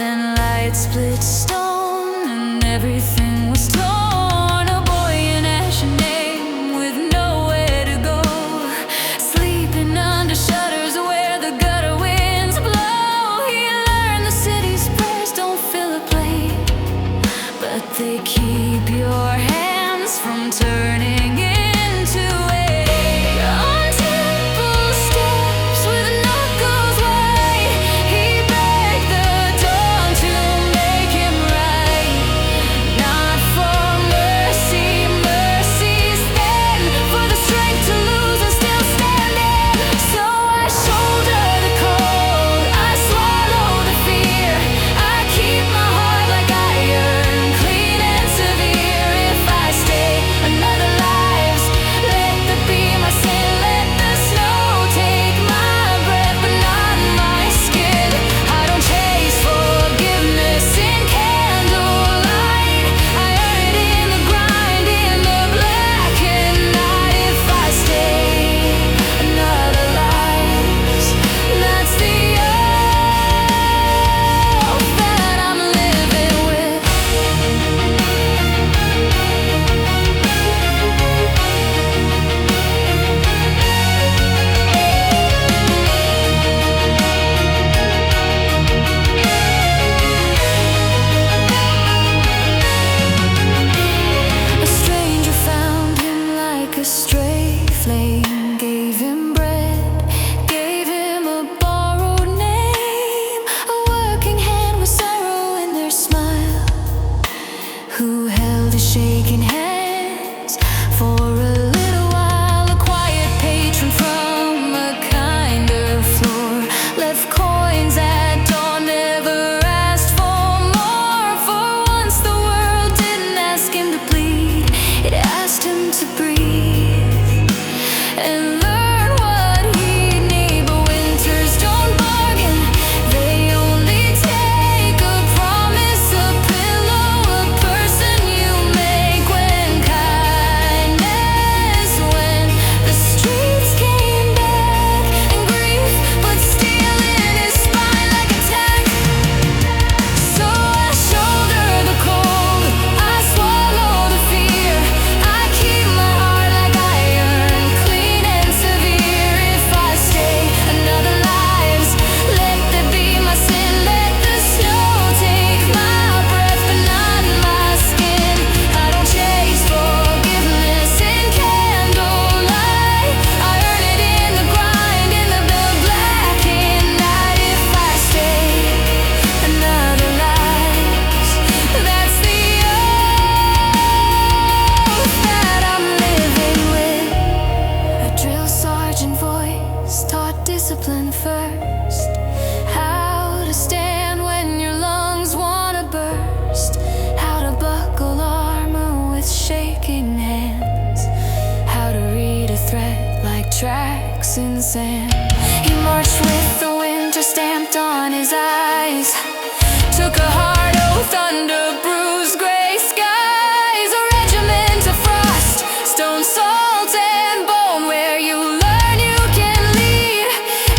Then light split stone and everything was torn. A boy in ashen name with nowhere to go, sleeping under shutters where the gutter winds blow. He learned the city's prayers don't fill a plate, but they keep your hands from turning into air. On temple steps with knuckles white, he begged the dawn to make him right. Not for mercy, mercy's then, for the strength to lose and still standing. So I shoulder the cold, I swallow the fear, I keep my heart like iron, clean and severe. If I stay another lives, let the be my sin, let the snow take my breath but not my skin. I don't chase forgiveness in candlelight, I earn it in the grind, in the black and night. If I stay another lives, that's the oath that I'm living with. A stranger found him like a stray flame, gave him bread, gave him a borrowed name. A working hand with sorrow in their smile, who held his shaking hands for a little while. A quiet patron from a kinder floor, left coins at dawn, never asked for more. For once the world didn't ask him to bleed, it asked him to breathe and learn what he'd need. But winters don't bargain, they only take a promise, a pillow, a person you make. When kindness, when the streets came back, and grief put steel in his spine like a tack. So I shoulder the cold, I swallow the fear, I keep my heart like iron, clean and severe. If I stay another lives, let that be my sin, let the snow take my breath but not my skin. I don't chase forgiveness in candlelight, I earn it in the grind, in the black and night. If I stay another lives, that's the oath that I'm living with. A drill sergeant voice taught discipline first, how to stand when your lungs wanna burst, how to buckle armor with shaking hands, how to read a threat like tracks in sand. He marched with the winter stamped on his eyes, took a hard oath under bruised gray skies. A regiment of frost, stone, salt and bone, where you learn you can lead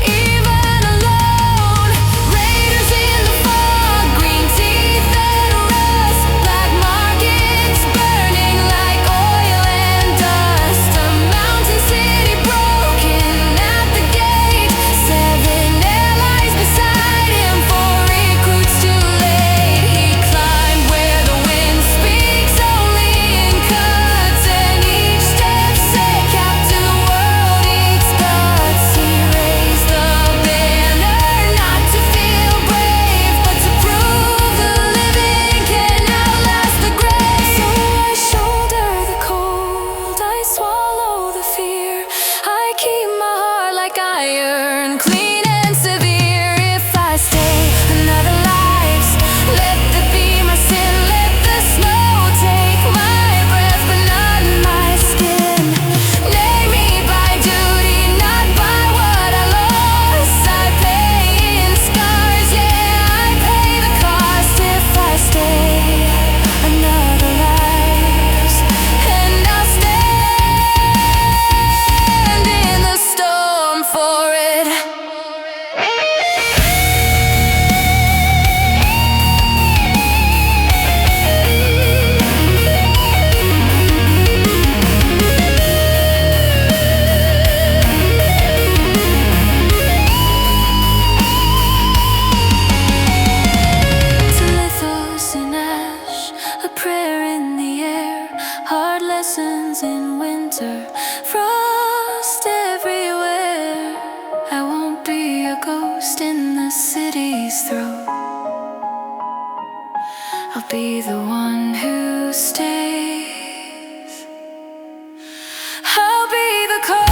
even alone. Raiders in the fog, green teeth and rust, black markets burning like oil and dust. A mountain city broken at the gate, 7 ghost in the city's throat. I'll be the one who stays. I'll be the cold.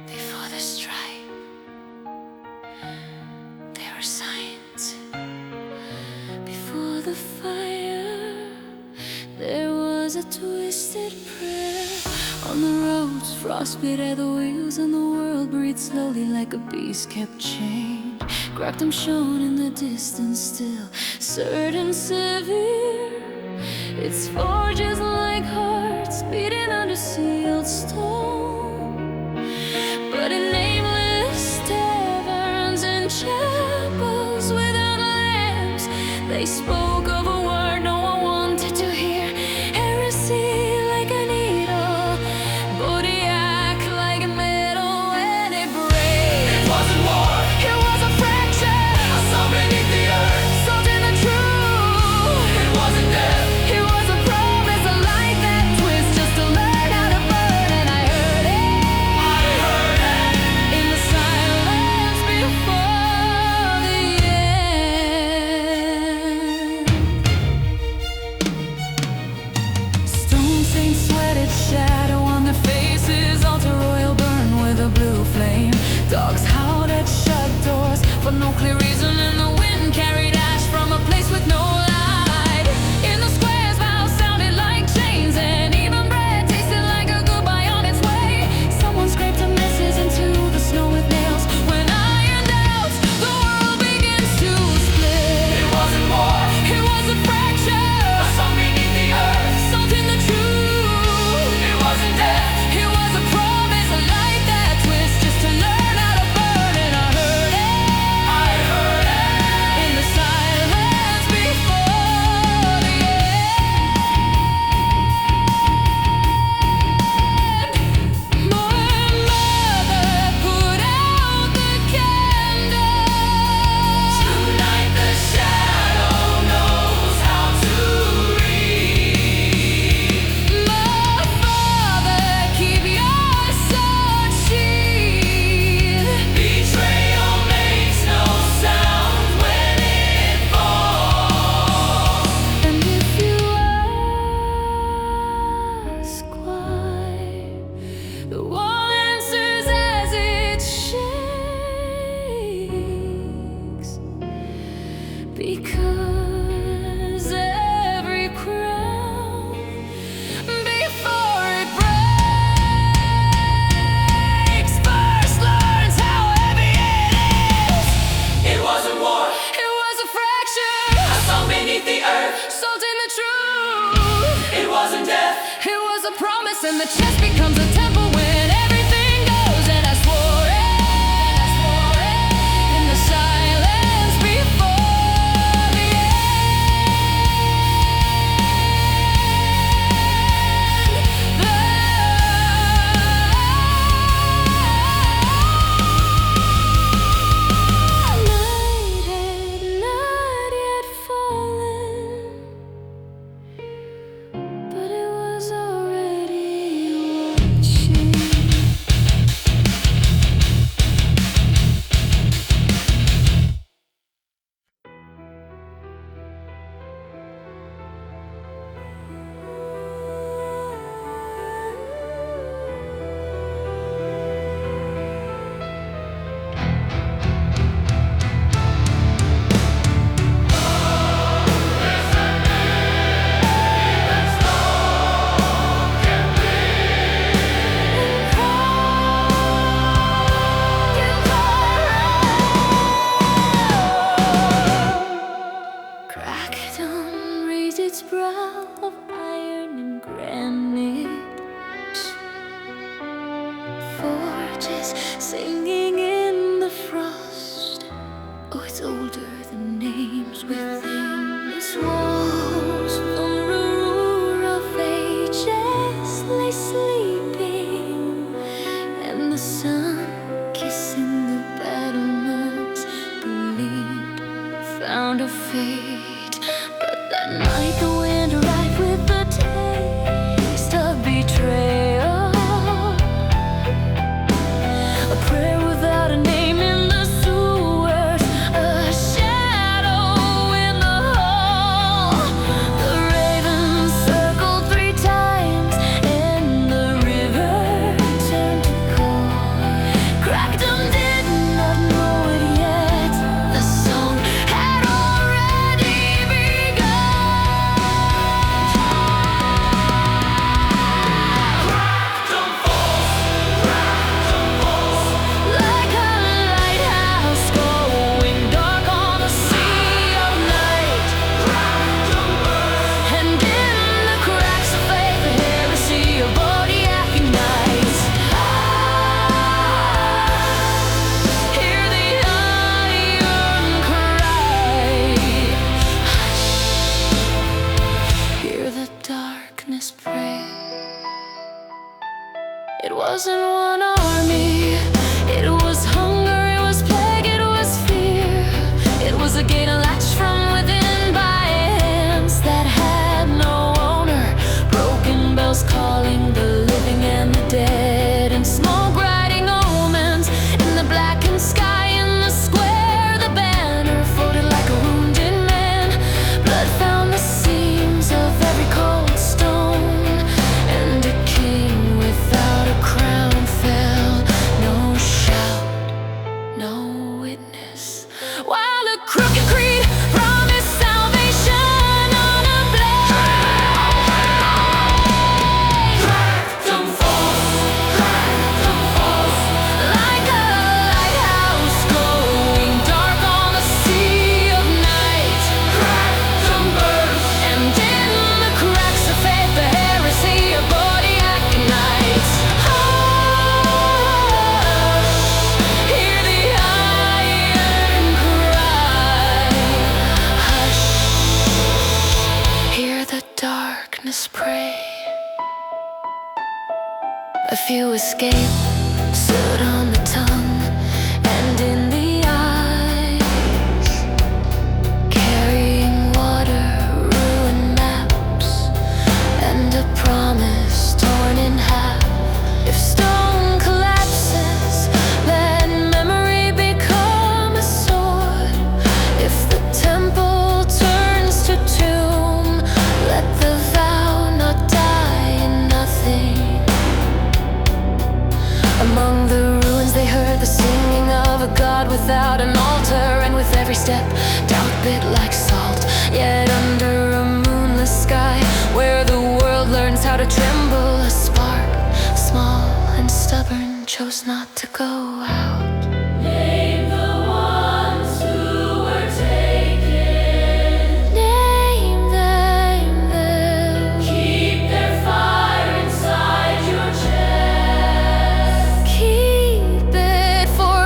Before the stripe, there were signs. Before the fire, there was a twisted prayer. On the roads, frostbit at the wheels, and the world breathed slowly like a beast kept chained. Cracked them shone in the distance still, certain severe. Its forges like hearts beating under sealed stone. But in nameless taverns and chapels without lamps, they spoke of a word no one wanted to hear. Heresy like a needle, Bodiak like a metal, and it breaks. It wasn't war, It was a fracture, a song beneath the earth. salt in the truth. It wasn't death, It was a promise, a light that twist, just to learn how to burn. And I heard it I heard it. in the silence before the end. Stone saints sweated shadow on their faces, altar royal burn with a blue flame. Dogs howled at shut doors for no clear reason, and the wind carried ash from a place with no light. In the squares, vows sounded like chains, and even bread tasted like a goodbye on its way. Someone scraped a message into the snow with nails. When iron doubts, the world begins to split. It wasn't war, It was a fracture, a song beneath the earth. salt in the truth. It wasn't death, It was a promise, a light that twist, just to learn how to burn. And I heard it I heard it. in the silence before the end. My mother put out the candles. Tonight the shadow knows how to read. My father, keep your sword sheathed. Betrayal makes no sound when it falls. And if you ask why, the wall answers as it shakes. Because every crown, before it breaks, first learns how heavy it is. It wasn't war, It was a fracture, a song beneath the earth. salt in the truth. It wasn't death, It was a promise, and the chest becomes a temple when everything goes. And I swore it in the silence before the night had not yet fallen, but it was already watching. branches, singing in the frost. Oh, it's older than names within its walls. The roar of ages lay sleeping, and the sun kissing the battlements believed found a fate. But that night the wind arrived with the taste of betrayal, a prayer without a name in the sewers, a shadow in the hall. The ravens circled 3 times, and the river turned to cold. Crackdom did not know it yet. The song had already begun. Crackdom falls, Like a lighthouse going dark on a sea of night. Crackdom burns, And in the cracks of faith, the heresy of Bodiak ignites. Hear the iron cry. Hear the darkness pray. It wasn't one army, it was hunger, it was plague, it was fear. It was a gate unlatched from within by hands that had no owner. Broken bells calling the living and the dead, and smoke riding omens in the blackened sky. In the square, the banner floated like a wounded man. Blood found the seams of every cold stone, and a king without a crown fell. No shout, no witness, while a crooked creed promised salvation on a blade. Crackdom falls, Like a lighthouse going dark on a sea of night. Crackdom burns, And in the cracks of faith, the heresy of Bodiak ignites. Hush, hear the iron cry. Hush, hear the darkness pray. A few escape, stood on the tongue and in the eyes, carrying water, ruined maps, and a promise torn in half. If stone collapses, let memory become a sword. If the temple turns to tomb, let the vow not die in nothing. Among the ruins they heard the singing of a god without an altar, and with every step doubt bit like salt. Yet under a moonless sky, where the world learns how to tremble, a spark, small and stubborn, chose not to go out. name the ones who were taken. Name them. Keep their fire inside your chest. Keep it, for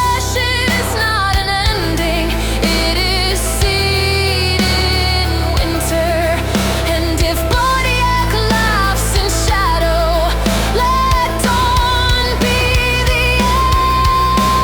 ashes not an ending. It is seed in winter. And if Bodiak laughs in shadow, let dawn be the end.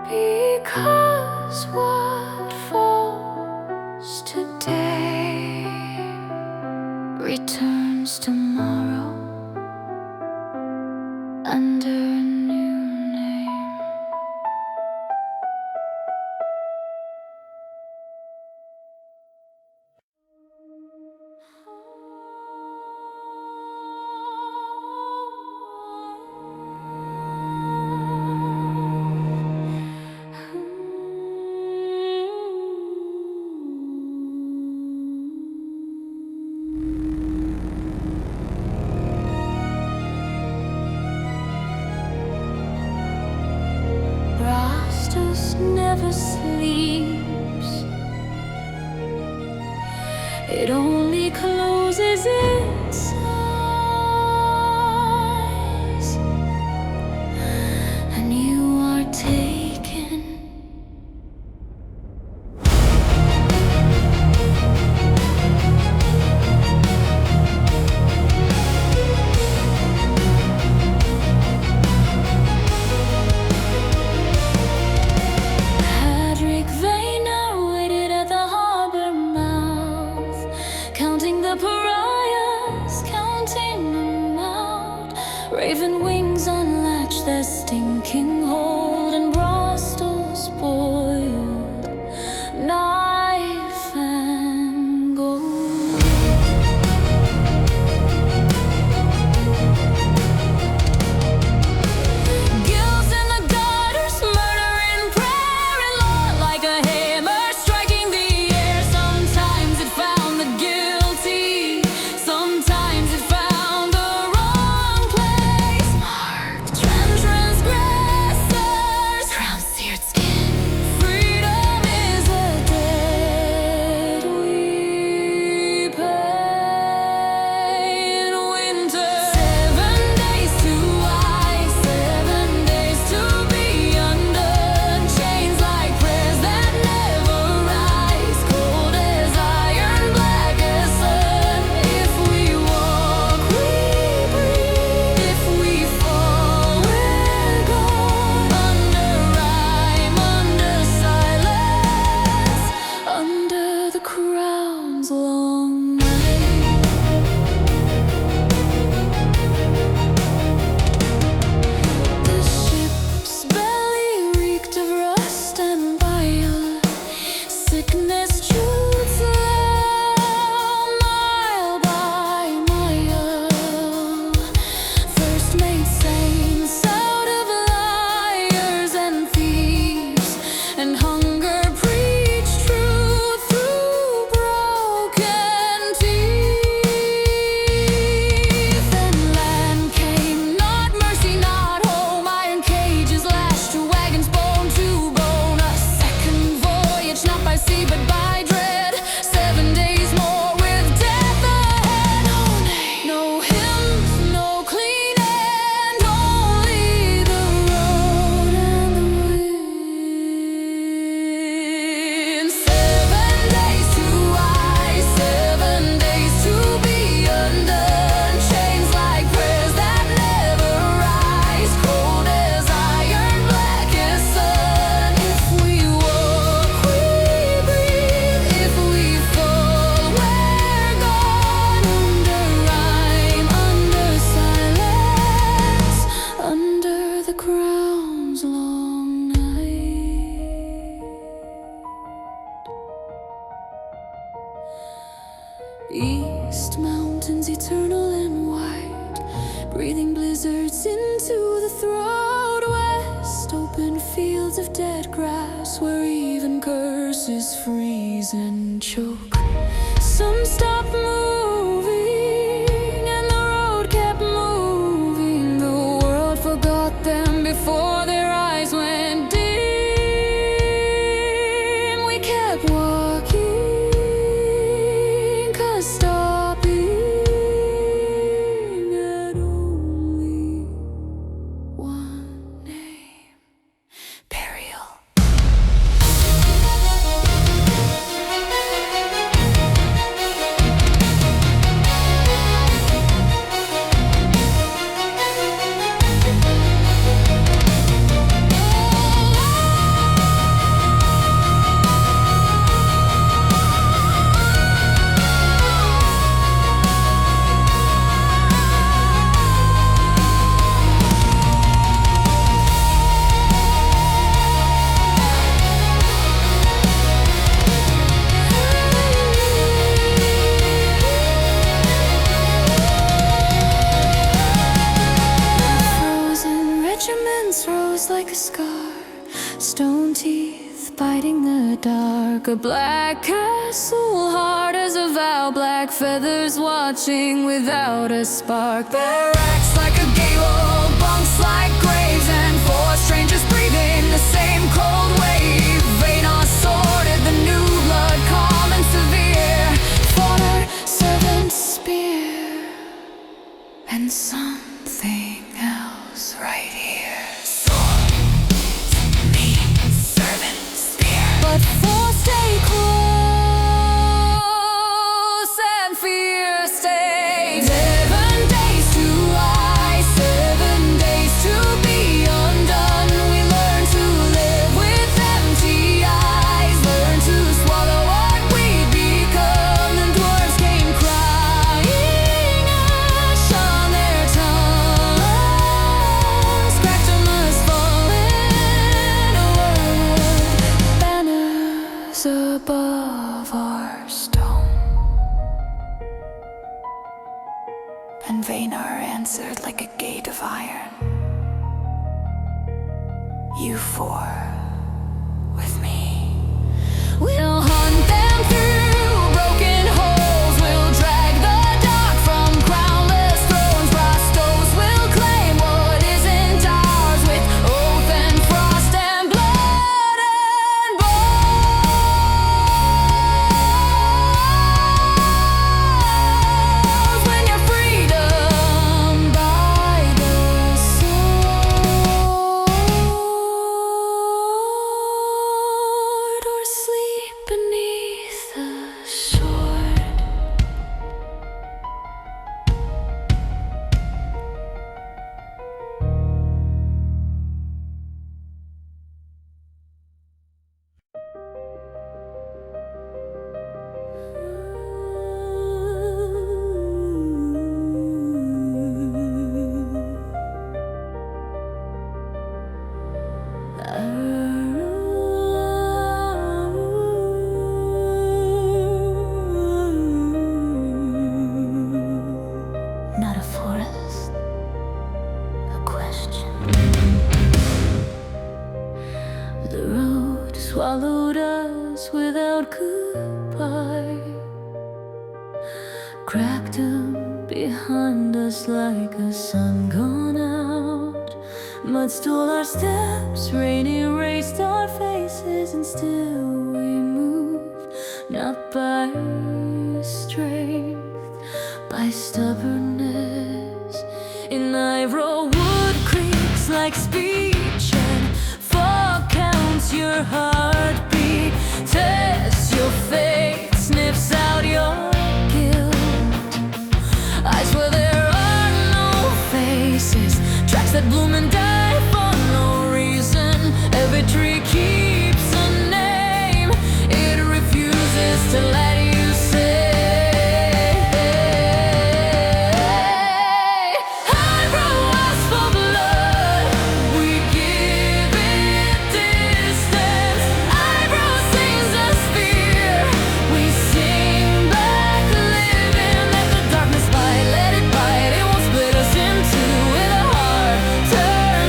Because what falls today returns tomorrow under a new name. Rastus never sleeps. It only closes its eyes, and you are taken. Hadric Vayner waited at the harbor mouth, counting the pariahs, counting them out. Raven wings unlatched their stinking hold, and Brastel spoiled knife and gold. Gills in the gutters, murder in prayer and law, like a hammer striking the air. Sometimes it found the guilty, sometimes it found the wrong place. Marked transgressors, crown-seared skin. Freedom is a debt we pay in winter. 7 days to ice, 7 days to be undone. Chains like prayers that never rise, cold as iron, black as sun. If we walk, we breathe. If we fall, we're gone. Under rhyme, under silence, under the crown's long night. The ship's belly reeked of rust and bile. Sickness chewed them mile by mile. Thirst made saints out of liars and thieves, and hunger preached truth through broken teeth. And land came, not mercy, not home. Iron cages lashed to wagons, bone to bone. A second voyage, not by sea but by dread. 7 days more with death ahead. No name, no hymns, no clean end, only the road and the wind. 7 days to ice, 7 days to be undone. Chains like prayers that never rise, cold as iron, black as sun. If we walk, we breathe. If we fall, we're gone. Under rhyme, under silence, under the crown's long night. East mountains eternal and white, breathing blizzards into the throat. West open fields of dead grass, where even curses freeze and choke. Some stopped moving, and the road kept moving. The world forgot them before their eyes went dim. We kept walking, 'cause stopping had only one name: burial. fighting the dark. A black castle, hard as a vow. Black feathers watching without a spark. Barracks like a gable, bunks like graves, and four strangers breathing the same cold wave. Vanar sorted the new blood, calm and severe. Fodder, servant, spear, and something else right here. Sword, me, servant, spear. But four stay close and fear stays. 7 days to lie, 7 days to be undone. We learn to live with empty eyes, learn to swallow what we become. The dwarves came crying, ash on their tongues. Cracked and must fall in a world. Banners above our stone. And Vanar answered like a gate of iron. You four with me. We'll hunt them through broken holes. We'll drag the dark from crownless thrones. Brass stoves will claim what isn't ours, with oath and frost and blood and balls. When your freedom by the sword, or sleep beneath the sword. Not a forest, a question. The road swallowed us without goodbye. Cracked them behind us like a sun gone out. Mud stole our steps, rain erased our faces, and still we moved, not by strength, by stubbornness. In Iroh wood creaks like speech, and fog counts your heartbeat. Tests your fate, sniffs out your guilt. Eyes where there are no faces, tracks that bloom and die for no reason. Every tree keeps a name, it refuses to let you say. Iroh asks for blood, we give it distance. Iroh sings us fear, we sing back living. Let the darkness bite, let it bite. It won't split us in two with a heart turned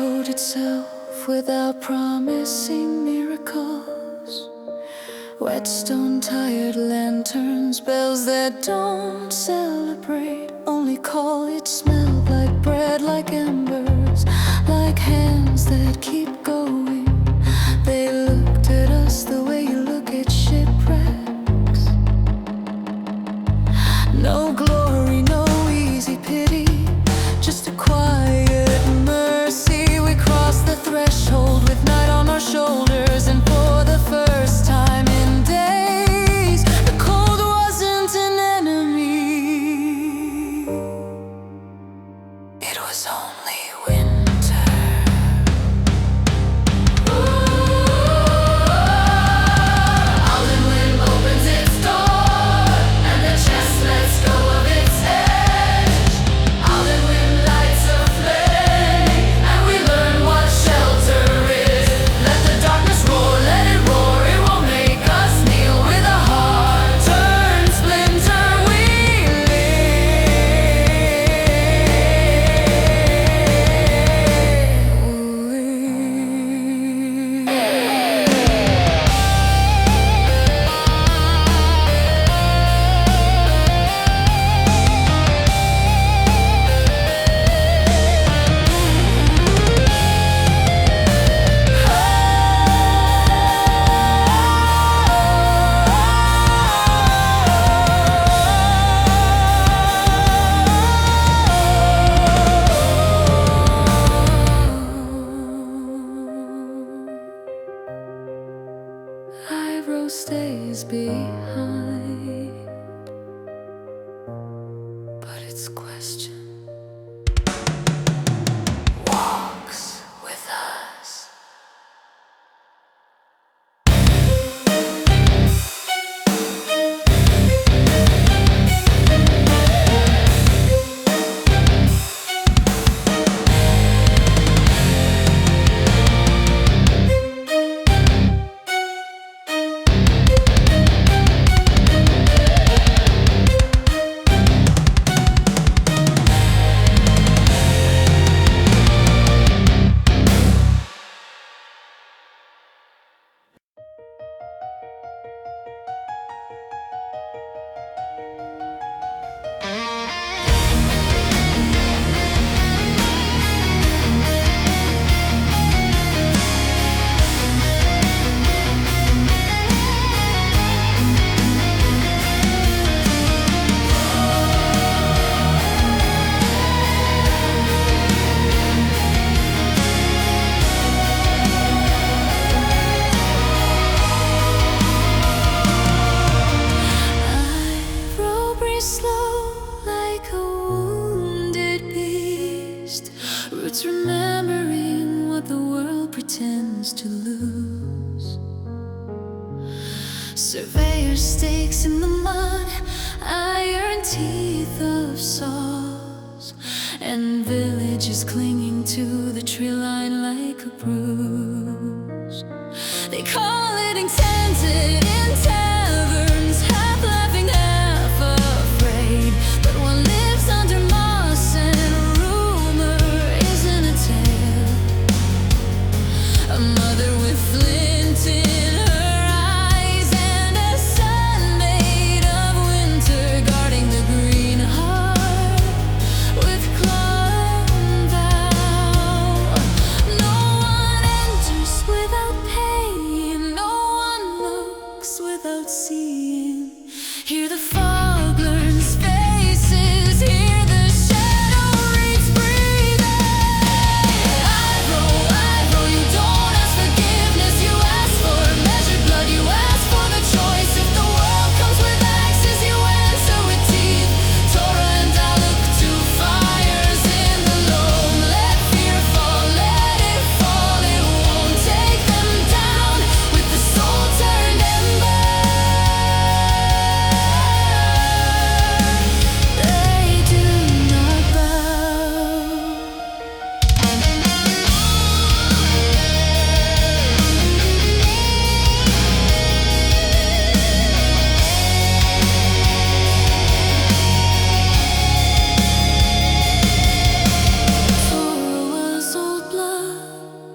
showed itself without promising miracles. Whetstone, tired lanterns, bells that don't celebrate, only call. It smelled like bread, like embers, like hands that keep going. They looked at us the way you look at shipwrecks. No glory, no easy pity, just a quiet mercy. We crossed the threshold with night on our shoulders, and for the first time in days, the cold wasn't an enemy. It was only winter. Alden opens its door, and the chest lets go of its edge. Alden lights a flame, and we learn what shelter is. Let the darkness roar, let it roar. It will make us kneel with a heart turned splinter. We Iroh stays behind, but its question walks with us. Iroh breathes slow like a wounded beast, roots remembering what the world pretends to lose. Surveyor stakes in the mud, iron teeth of saws, and villages clinging to the tree line like a bruise. They call it intended in taverns, half laughing, half afraid. But what lives under moss and rumor isn't a tale. A mother with flint in her eyes, and a son made of winter, guarding the green heart with claw and vow. No one enters without pain,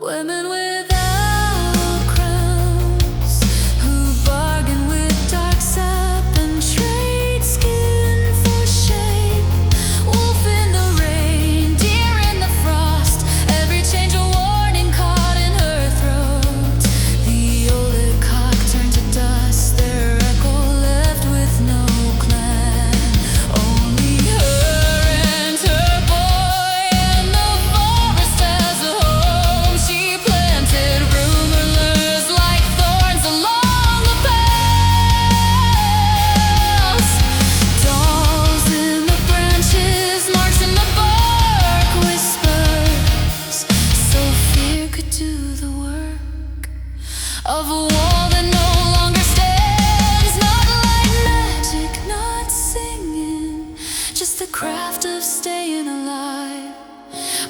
Women without crowns who bargain with dark sap and trade skin for shame. Wolf in the rain, deer in the frost, every change a warning caught in her throat. The old cock turned to dust, their echo left with no clan. Only her and her boy and the forest as a home. She planted rumors like thorns along the paths. Dolls in the branches, marks in the bark, whispers, so fear could do the work of a wall that no longer stands. Not like magic, not singing, just the craft of staying alive.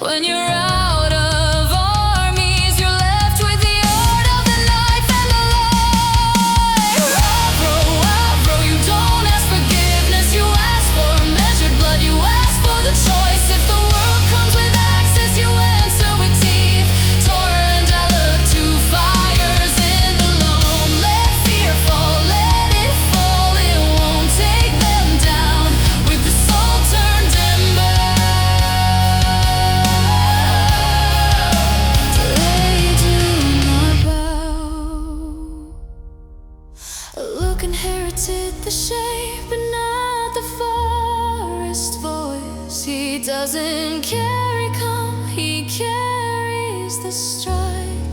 When you're out of armies, you're left with the art of the knife and the lie. Avro, you don't ask forgiveness, you ask for measured blood, you ask for the choice. If the world comes with access, you answer with teeth. Torrent, I look to fires in the loam. Let fear fall, let it fall, it won't take them down. With the soul turned ember, they do not bow. Luke inherited the shape, but not the forest voice. He doesn't carry calm, he carries the stride.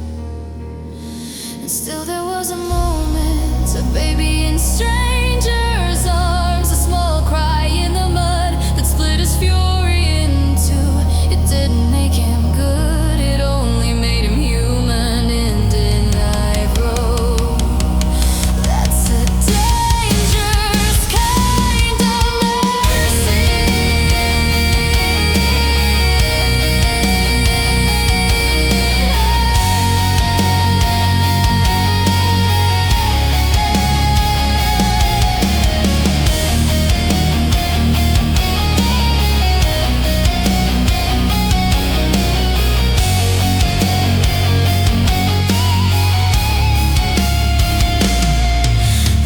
And still there was a moment, a baby in stranger's arms, a small cry in the mud that split his fury in two. It didn't make him good, it only made him human and deniable. That's a dangerous kind of mercy.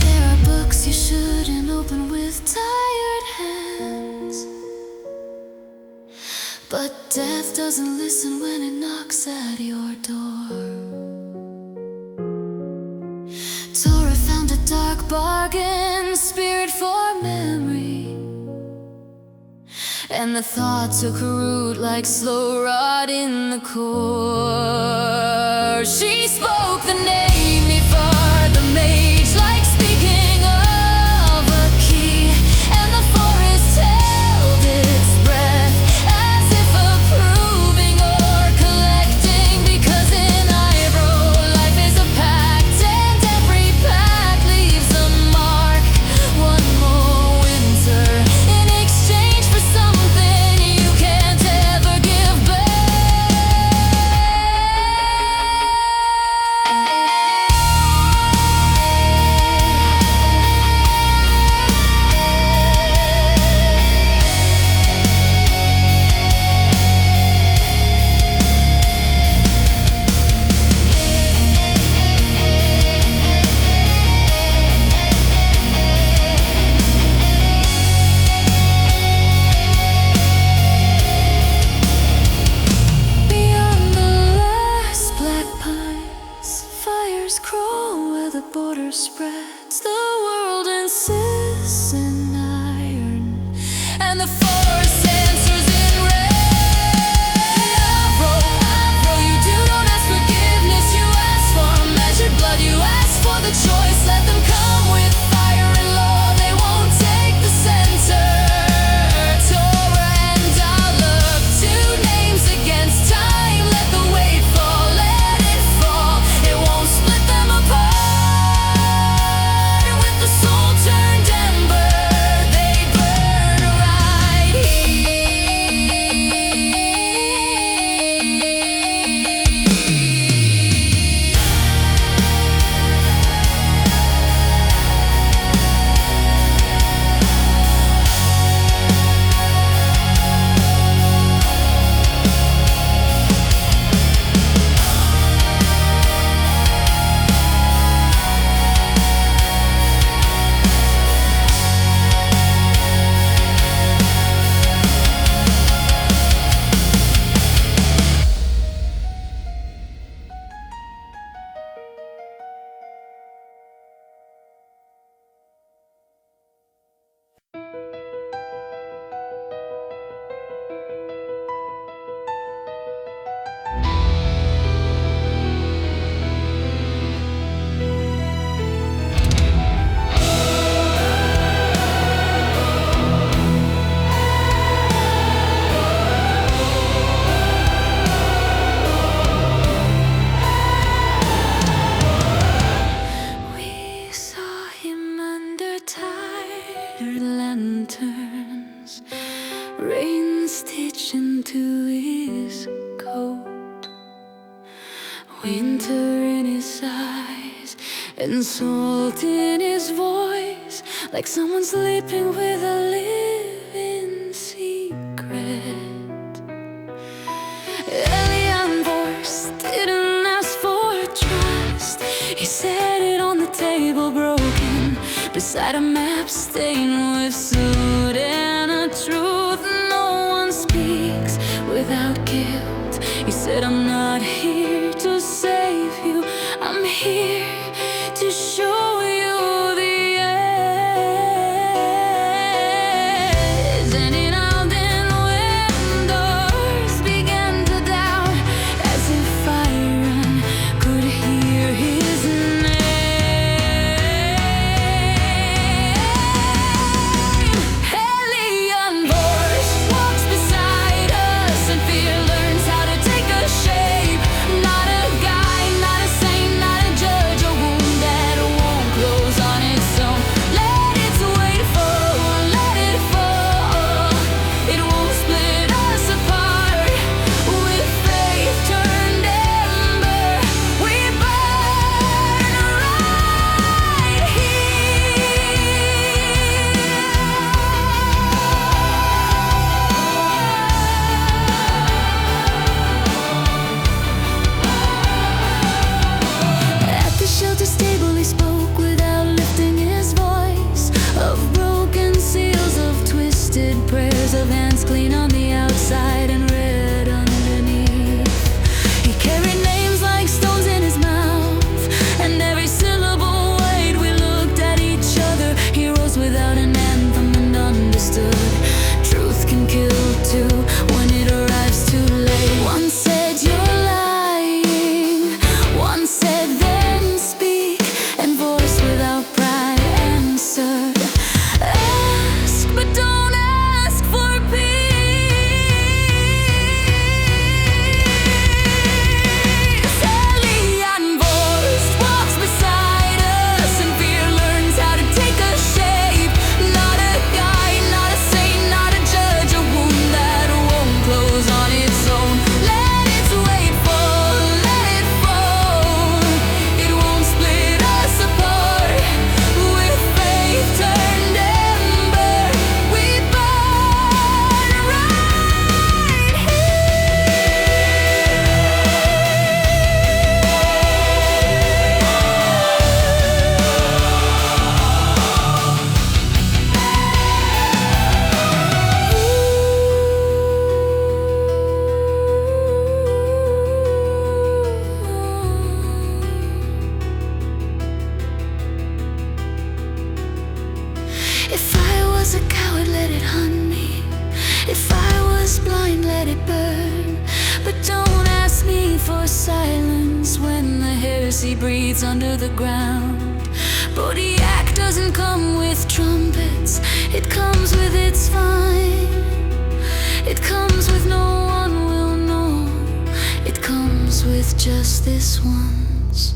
There are books you shouldn't open with tired hands, but death doesn't listen when it knocks at your door. Torah found a dark bargain, spirit for memory, and the thought took root like slow rot in the core. She spoke the name before the mage, like speaking of a key, and the forest held its breath as if approving or collecting. Because in Ivro, life is a pact, and every pact leaves a mark. One more winter in exchange for something you can't ever give back. winter in his eyes and salt in his voice, like someone sleeping with a living secret. Alien voice didn't ask for trust. He set it on the table broken, beside a map stained with soot and a truth no one speaks without guilt. He said, I'm not here to save you, I'm here to show you the edge. And in Alden, when doors began to down, as if iron could hear his name. Alien voice walks beside us, and fear learns how to take a shape. Not a guide, not a saint, not a judge, a wound that won't close on its own. Let it wait fall, let it fall. It won't split us apart. With faith turned ember, we burn right here. At the shelter's table he spoke without lifting his voice, of broken seals, of twisted prayers, of hands clean on the outside and red underneath. He carried names like stones in his mouth, and every syllable weighed. We looked at each other, heroes without an anthem, and understood truth can kill too when it arrives too late. One said you're lying, one said then speak, and voice without pride answered, ask but don't ask for peace. Alien voice walks beside us, and fear learns how to take a shape. Not a guide, not a saint, not a judge, a wound that won't close on its own. Let it wait fall, let it fall. It won't split us apart. With faith turned ember, we burn right If I was a coward, let it hunt me. If I was blind, let it burn. But don't ask me for silence when the heresy breathes under the ground. Bodiak doesn't come with trumpets, it comes with its fine. It comes with no one will know. It comes with just this once.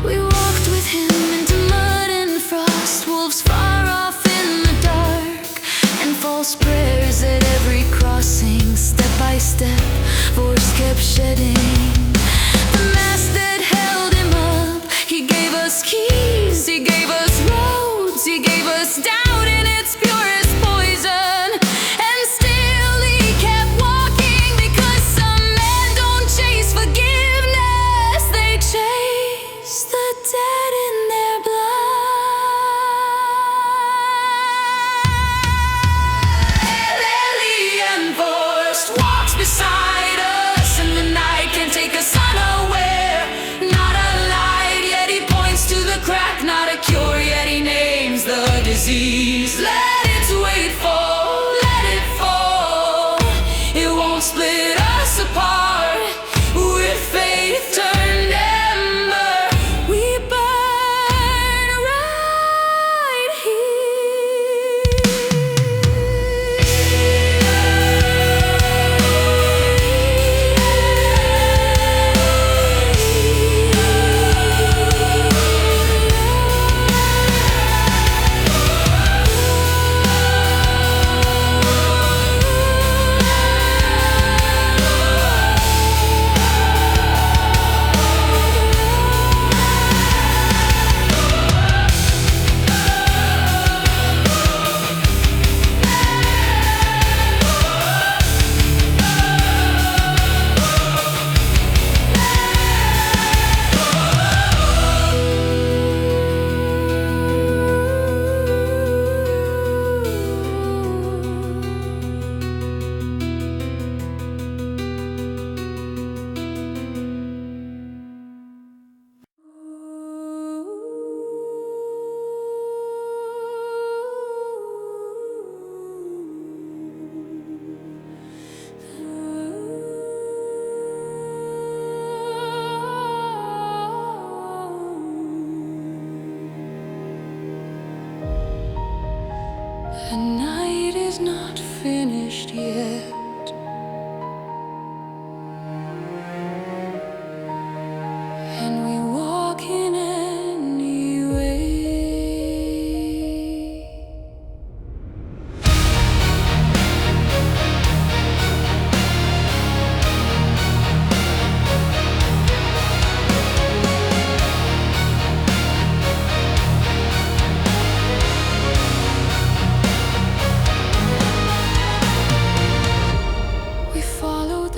We walked with him into mud and frost, wolves far off in the dark, and false prayers at every crossing. Step by step, voice kept shedding the mask that held him up. He gave us keys, he gave us roads, he gave us doubt in its purest poison. And still he kept walking, because some men don't chase forgiveness, they chase the dead in their blood. Alien voice walks beside us, and the night can take us unaware. Not a light, yet he points to the crack. Not a cure, yet he names the disease. Let it wait fall, let it fall. It won't split us apart. With faith turned ember, we burn right here.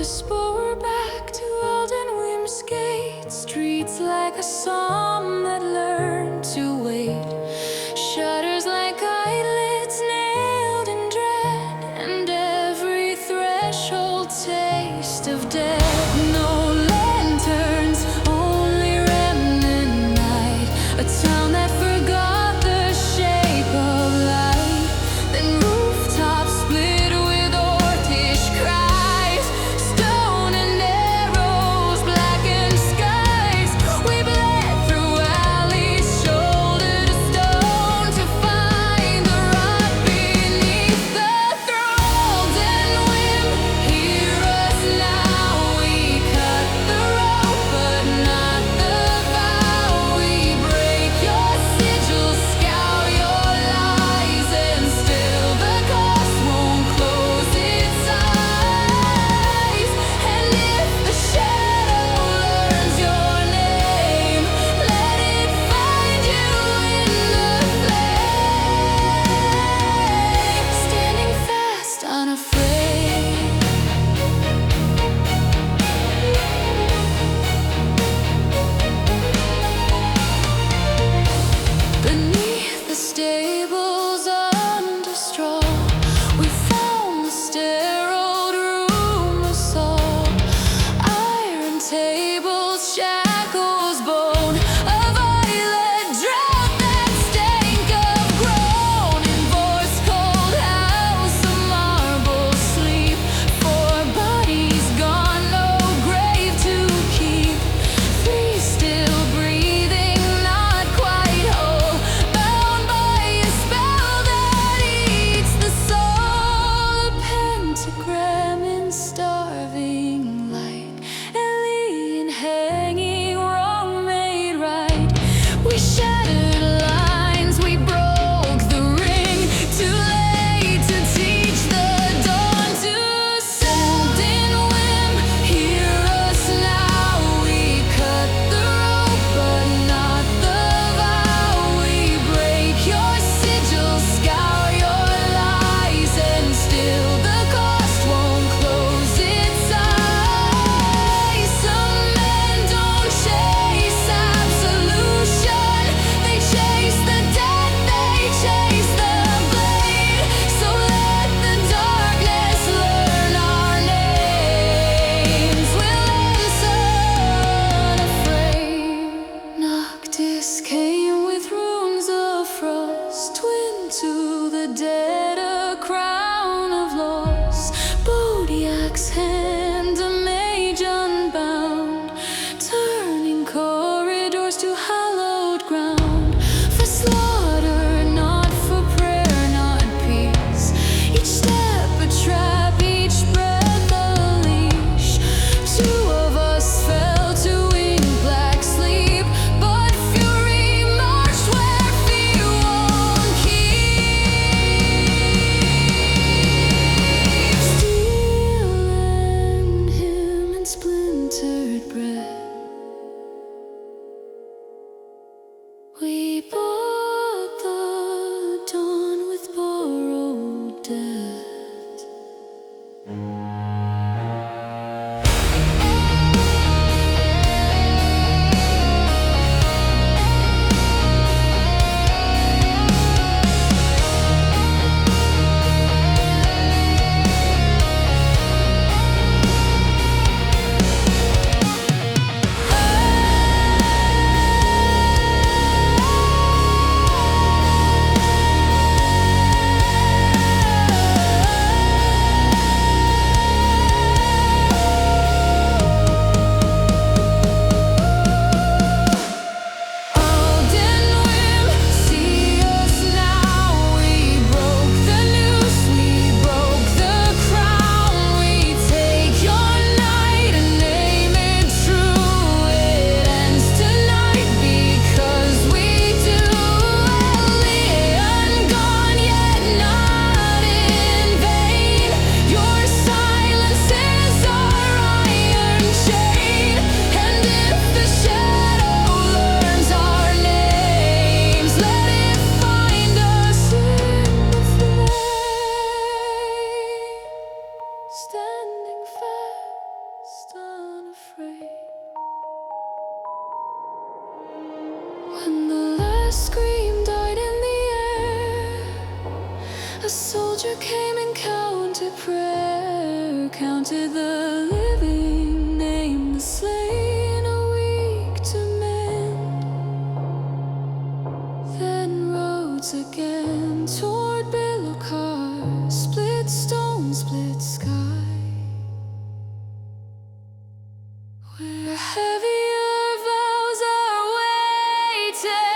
the spur back to Aldenwim's gate. Streets like a psalm that learned to wait. Shutters like eyelids nailed in dread, and every threshold taste of death. No lanterns, only remnant night. A town that forgot the shape of light. Then rooftops split with orcish cries. Stone and arrows, blackened skies. We bled through alleys, shoulder to soldier came and counted prayer, counted the living, named the slain, awake to mend. Then roads again toward Bodiak, split stone, split sky, where heavier vows are waiting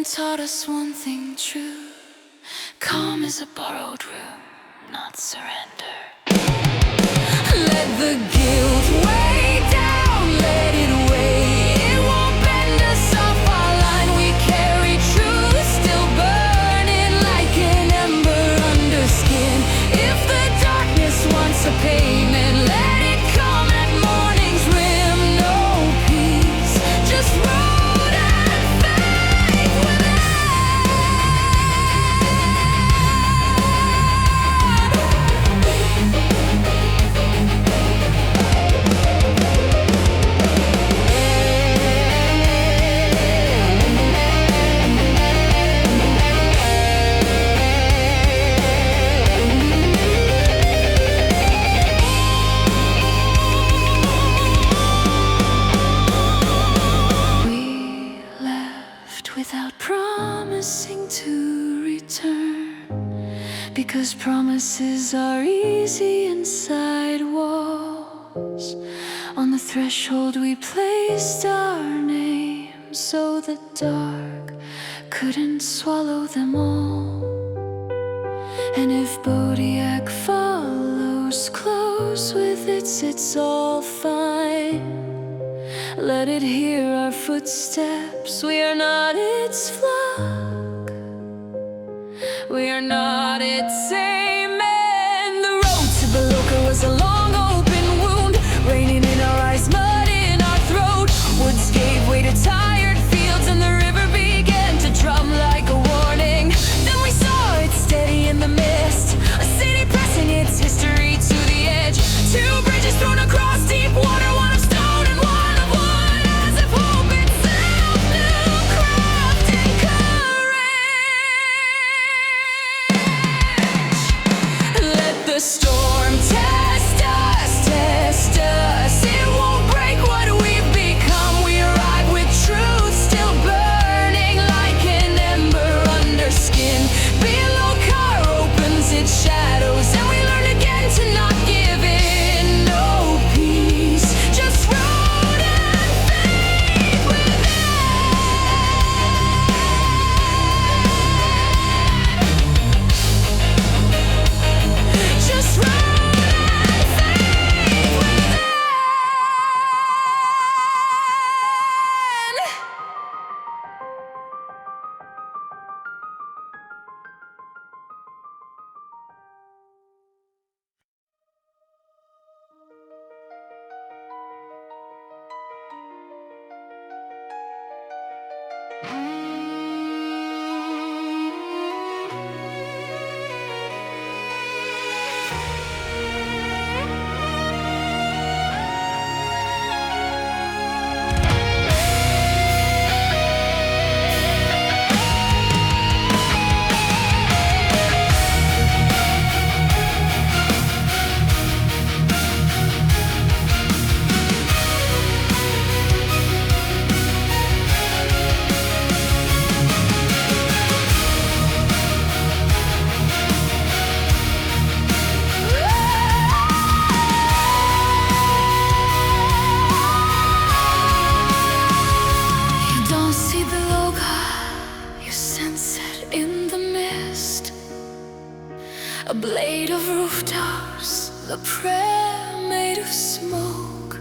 taught us one thing true: calm is a borrowed room, not surrender. Let the guilt weigh down, let it weigh. It won't bend us off our line. We carry truth still burning like an ember under skin. If the darkness wants a payment, let it come at morning's rim. No peace, just road and faith within. Without promising to return, because promises are easy inside walls. On On the threshold we placed our names, so the dark couldn't swallow them all. And if Bodiak follows close with it's all fine. Let it hear our footsteps, we are not its flock, we are not its amen. The road to Bodiak was a long open wound, raining in our eyes, mud in our throat. Woods gave way to tired fields, and the river began to drum like a warning. Then we saw it steady in the mist, a city pressing its history to the edge. Two bridges thrown across deep water, one of stone and one of wood, as if hope itself knew craft and courage. Let the storm test us, test us. It won't break what we've become. We arrive with truth still burning like an ember under skin. Below car opens its shadows, and we learn again to not give in. No peace, just road and faith within. Just road and faith within. You don't see the logo, you sense it in the mist. A blade of rooftops, the prayer made of smoke.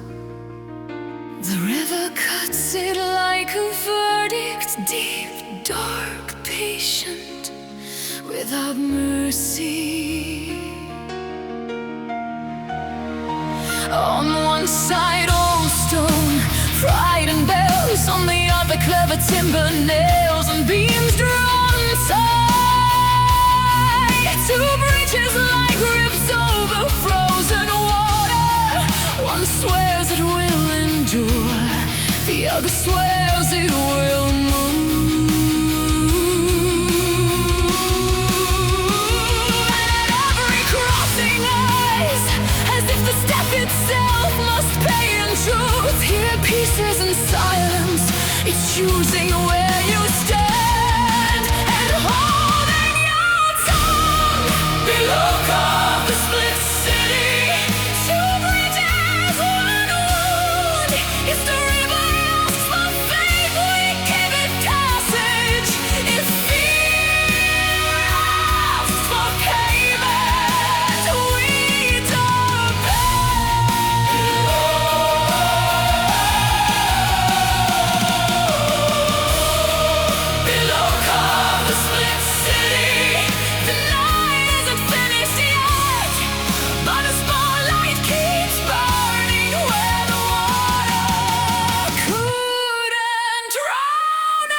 The river cuts it like a verdict, deep, dark, patient, without mercy. On one side, old stone, pride and bells. On the other, clever timber, nails and beams drawn tight. Two bridges like ribs over frozen water. One swears it will endure, the other swears it will move. And at every crossing eyes, as if the step itself must pay in truth. Here pieces in silence, it's choosing where you stand and holding your tongue. Below of the split city, two bridges, one wound. It's the river asks for faith, we give it passage. If fear asks for payment, we below of the split city, the night isn't finished yet, but a spotlight keeps burning where the water couldn't drown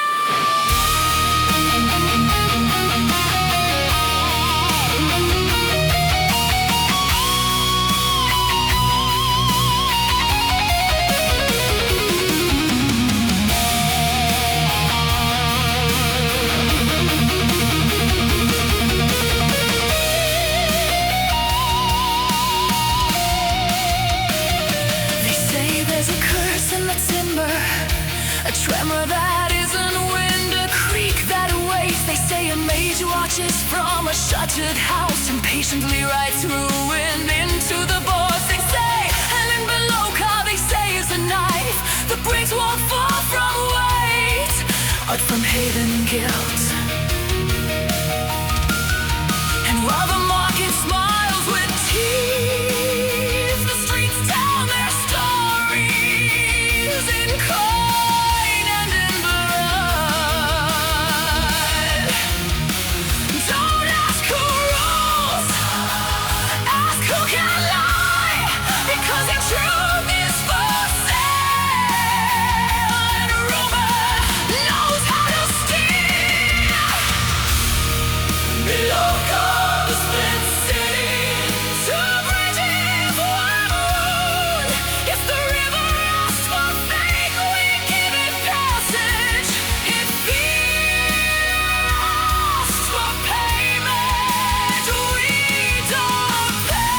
They say there's a curse in the timber, a tremor that isn't wind, a creak that awaits. They say a mage watches from a shuttered house, impatiently rides through wind into the boards. They say, and in below car they say eyes won't fall from weight, but from hidden guilt. And while the market smiles with teeth, the streets tell their stories in coin and in blood. Don't ask who rules, ask who can lie, because your truth is for sale, and rumor knows how to steal. Below come the split city, two bridges, one road. If the river asks for fate, we give it passage. If fear asks for payment, we don't pay.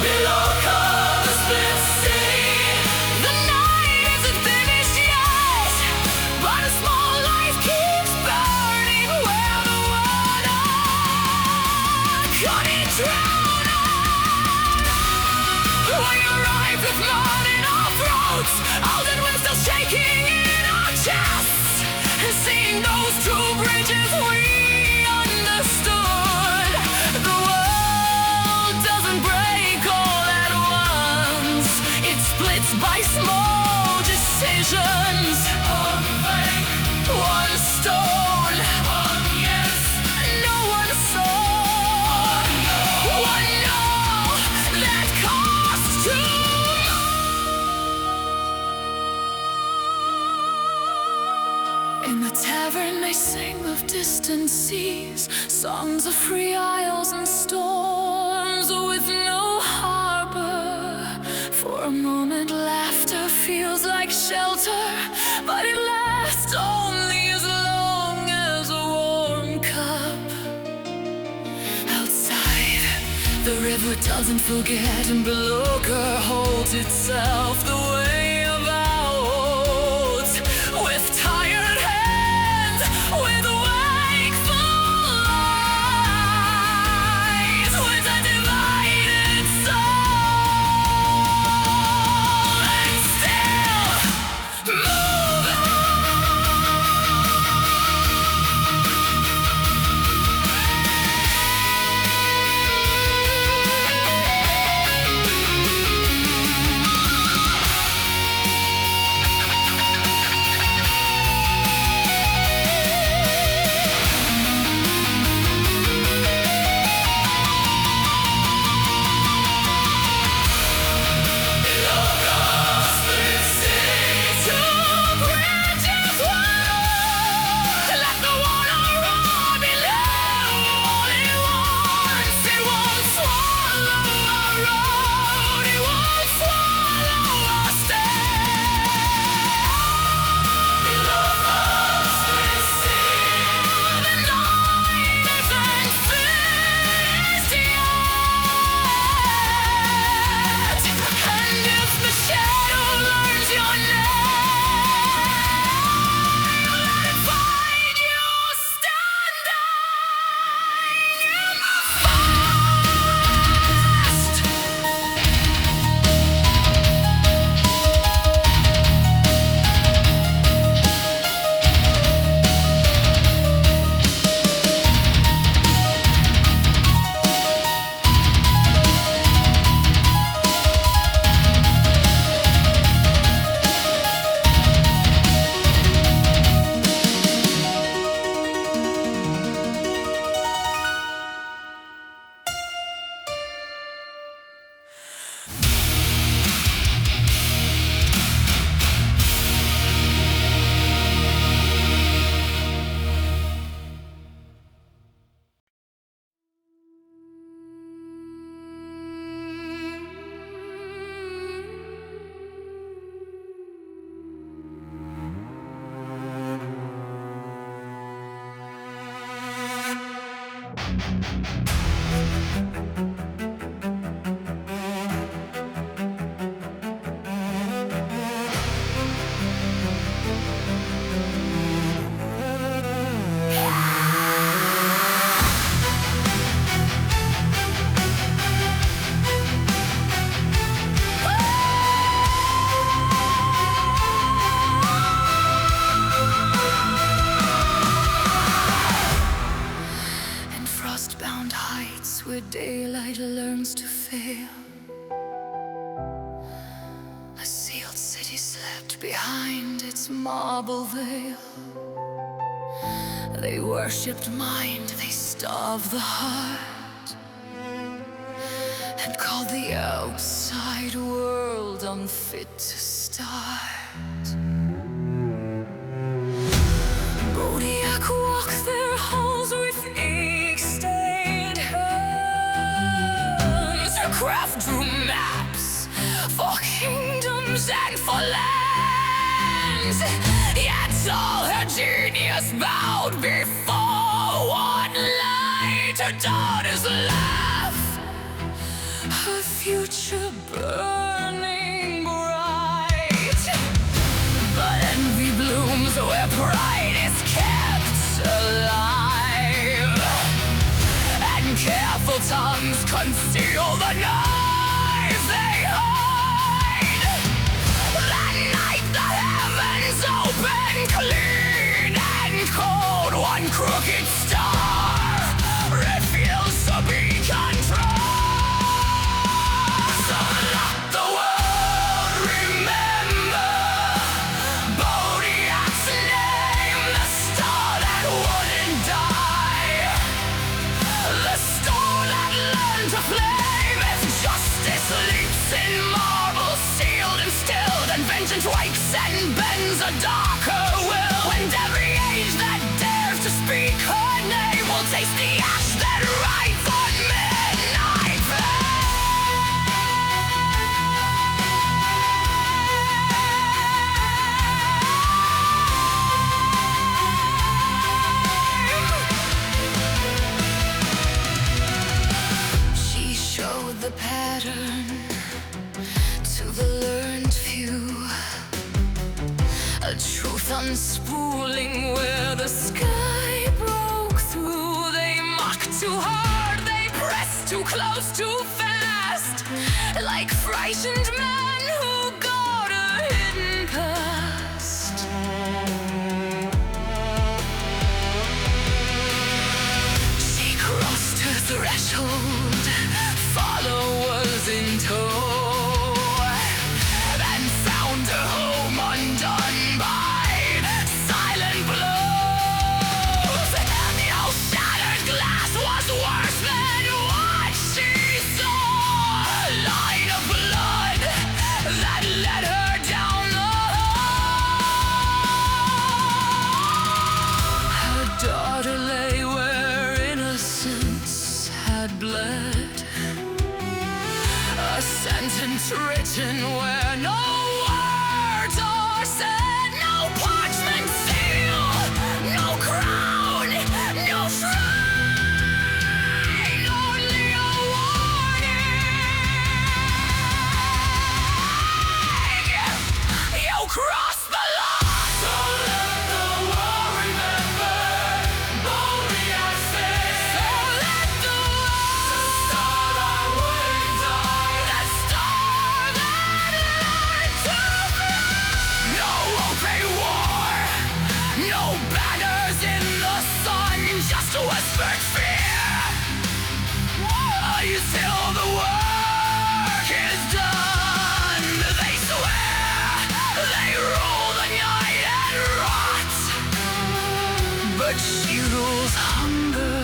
Below come the split city. The night isn't finished yet, but a small light keeps burning where the water couldn't drown us. We arrive with mud in our throats, old and we're still shaking in our chests. And seeing those two bridges, we understood the world doesn't break all at once. It splits by small decisions. One faith, one stone, one yes, no one soul, one no that costs too much. In the tavern they sing of distant seas, songs of free isles and storms with no harbor. For a moment laughter feels like shelter, but it lasts only as long as a warm cup. Outside, the river doesn't forget, and below her holds itself the way of ours. With tired hands, with wakeful eyes, with a divided soul, and still moving. daylight learns to fail, a sealed city slept behind its marble veil. They worshipped mind, they starved the heart, and called the outside world unfit to start. Bodiak walked their halls with ink-stained hands. Her craft drew maps for kingdoms and for lands. Yet all her genius bowed before one light. Her daughter's laugh, her future burning bright. But envy blooms where pride is kept alive, and careful tongues conceal the knives they hide. That night the heavens open clean and cold. One crooked star refused to be controlled. So let the world remember Bodiak's name, the star that wouldn't die, the star that learned to flame. If justice leaps in marble, sealed and stilled, and vengeance wakes and bends a darker will, and every age that dares to speak her name will taste the ash that rides on midnight flame. She showed the pattern to the learned few, a truth unspooling where the sky broke through. They mocked too hard, they pressed too close, too fast, like frightened men who got a hidden past. She crossed her threshold, followers in tow, and found her home undone by silent blows. The old shattered glass was worse than what she saw, a line of blood that led her down the hall. Her daughter lay where innocence had bled, a sentence written where no words are said, no parchment seal, no crown, no shrine, only a warning. You crossed the line. So let the world remember Bodiak's face. So let the star that wouldn't die, that star that learned to fly. No open war, no banners in the sun, just whispered fear, until the work is done. They swear they rule the night and rot, but she rules hunger,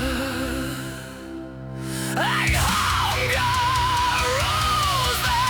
and hunger rules them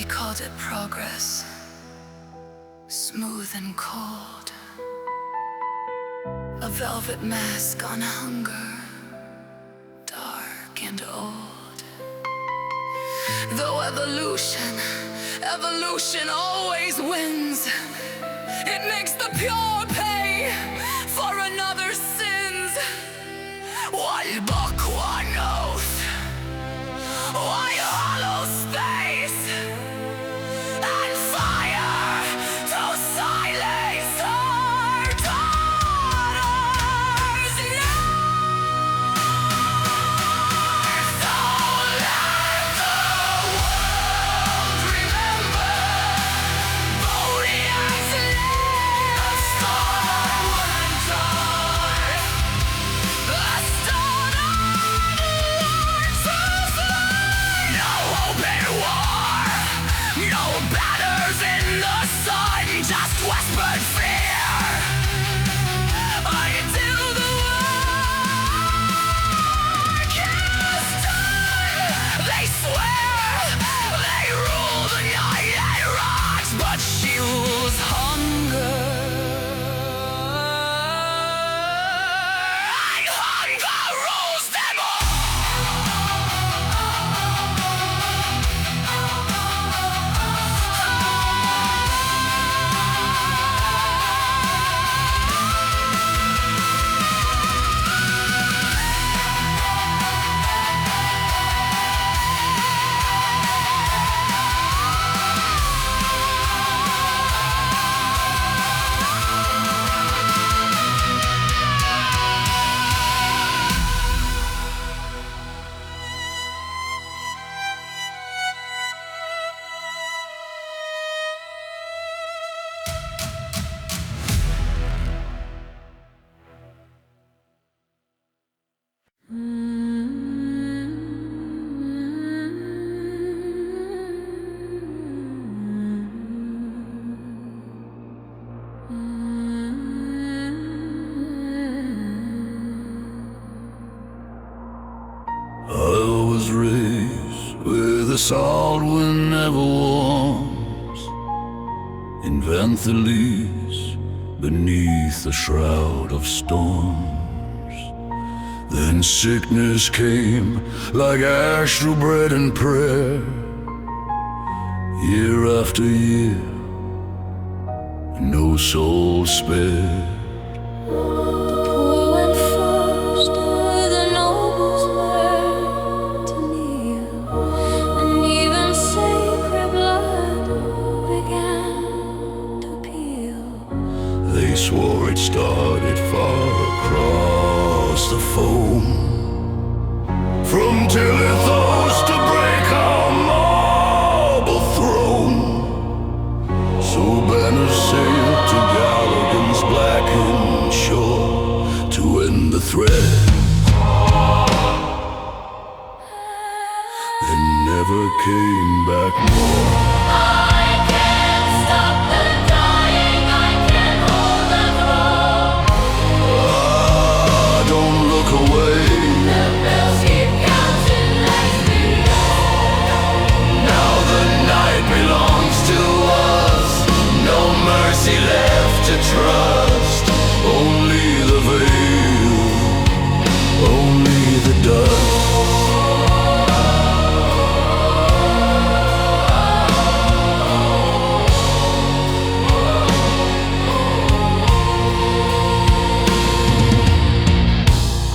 called it progress, smooth and cold, a velvet mask on hunger, and old. Though evolution always wins. It makes the pure pay for another's sins. One book, one oath, one hollow space, and fire to silence our daughters. So let the world remember Bodiak's land. The stone went dark. The stone learns to fly. No open war, no banners in the sun, just whispered fear until the work is done. They swear they rule the night and rocks, but choose hunger. And hunger rules them I was raised where the salt wind never warms. Invent the leaves beneath a shroud of storms. Then sickness came like ash through bread and prayer. Year after year, no soul spared. Poor went first, the nobles learned to kneel, and even sacred blood began to peel. They swore it started far across the foam, from Tilithos to break our marble throne. So banners sailed to Gallagher's blackened shore to end the threat, and never came back more. I can't stop the dying, I can't hold the throne. Ah, don't look away. The bells keep counting lights beyond. Now the night belongs to us. No mercy left to trust. Only the veil, only the dust.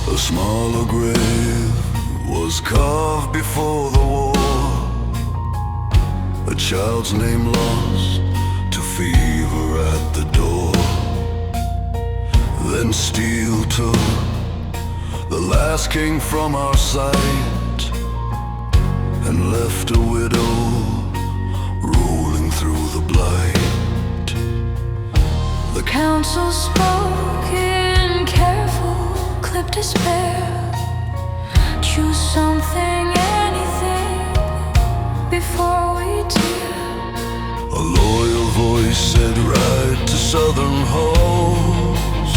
A smaller grave was carved before the war. A child's name lost to fever at the door. Then steel took the last king from our sight, and left a widow rolling through the blight. The Council spoke in careful, clipped despair. Choose something, anything, before we tear. A loyal voice said, "Ride to southern halls,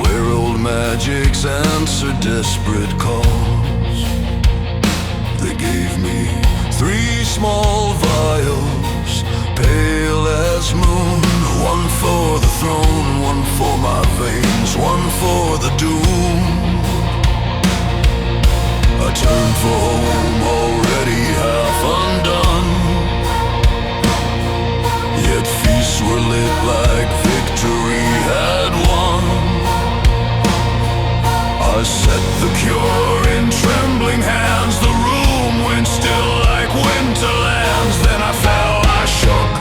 where old magics answer desperate calls." They gave me 3 small vials, pale as moon. One for the throne, one for my veins, one for the doom. I turned for home already half undone. Yet feasts were lit like victory had won. I set the cure in trembling hands. The room went still like winterlands. Then I fell, I shook.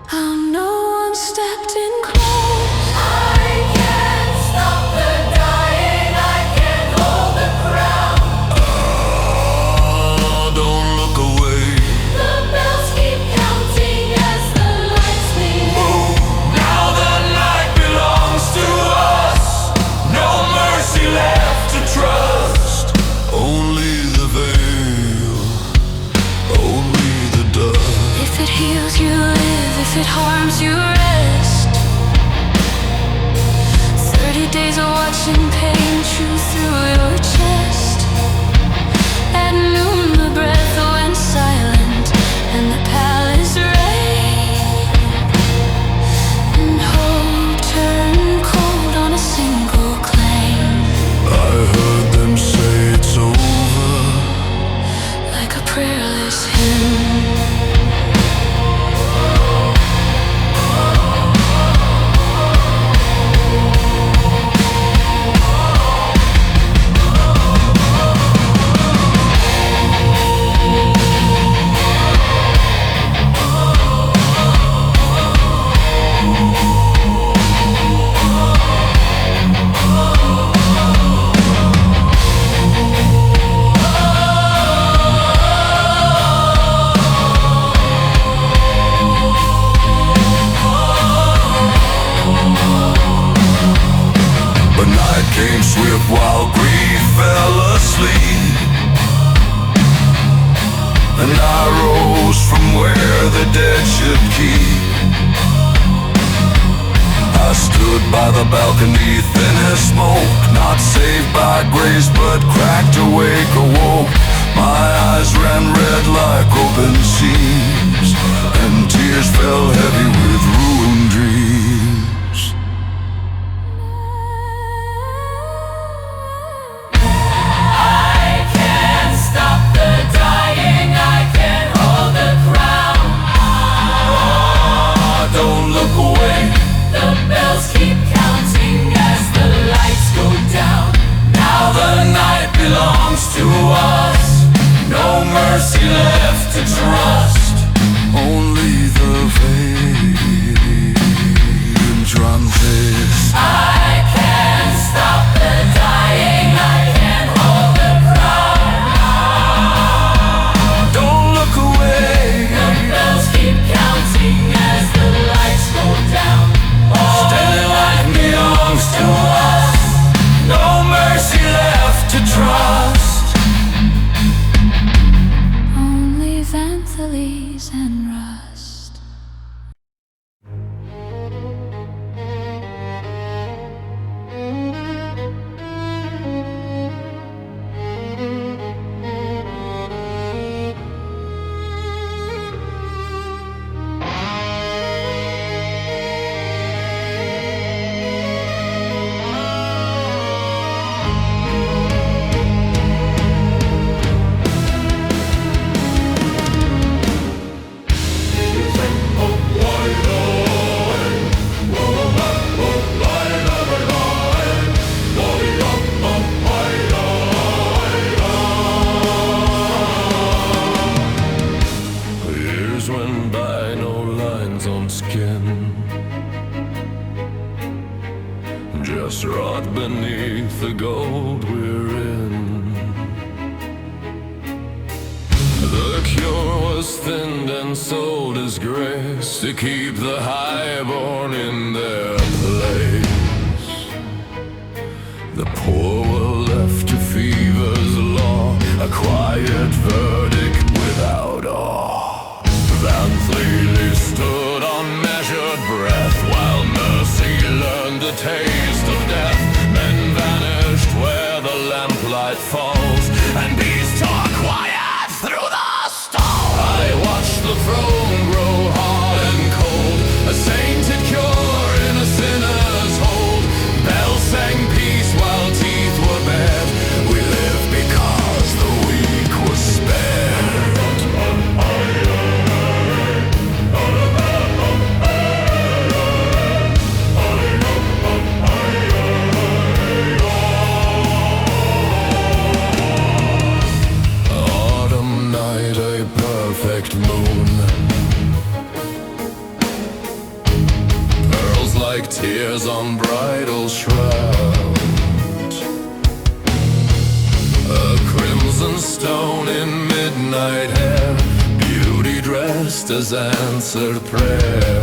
How no one stepped in close. I can't stop the dying, I can't hold the crown. Don't look away. The bells keep counting as the lights leave. Now the night belongs to us. No mercy left to trust. Only the veil, only the dust. If it heals you, live. If it harms you, rest. 30 days of watching pain chew through your chest. At noon the breath went silent and the palace rang. And hope turned cold on a single claim. I heard them say it's over. Like a prayerless hymn. But night came swift while grief fell asleep. And I rose from where the dead should keep. I stood by the balcony, thin as smoke. Not saved by grace, but cracked awake, awoke. My eyes ran red like open seams, and tears fell heavy with ruined dreams. I can't stop the dying, I can't hold the crown. Don't look away. The bells keep counting as the lights go down. Now the night belongs to us. No mercy left to trust. Only the vacant drumsticks. I can't stop the dying, I can't hold the crown. Don't look away. The bells keep counting as the lights go down. Standing like belongs to us. no mercy left to trust. Only Vanthales and rust. Years went by, no lines on skin, just rot beneath the gold we're in. The cure was thinned and sold as grace to keep the highborn in their place. The poor were left to fever's law, a quiet verdict without awe. Vanthales stood on measured breath, while mercy learned the taste of death. Men vanished where the lamplight falls, and beasts are quiet through the stall. I watched the throne grow hard and cold, a sainted cure in a sinner's hold. Bells sang peace while teeth were bared. We live because perfect moon. Pearls like tears on bridal shroud. A crimson stone in midnight hair, beauty dressed as answered prayer.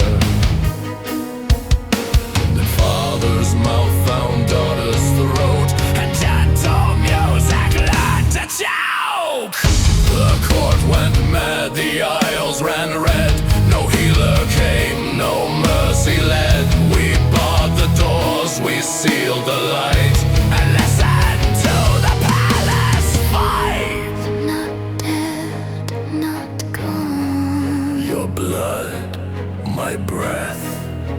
The father's mouth found daughter's throat, and gentle music learned to choke. The court went mad, the aisles ran red. No healer came, no mercy led. We barred the doors, we sealed the light, and listened to the palace fight. Not dead, not gone. Your blood, my breath,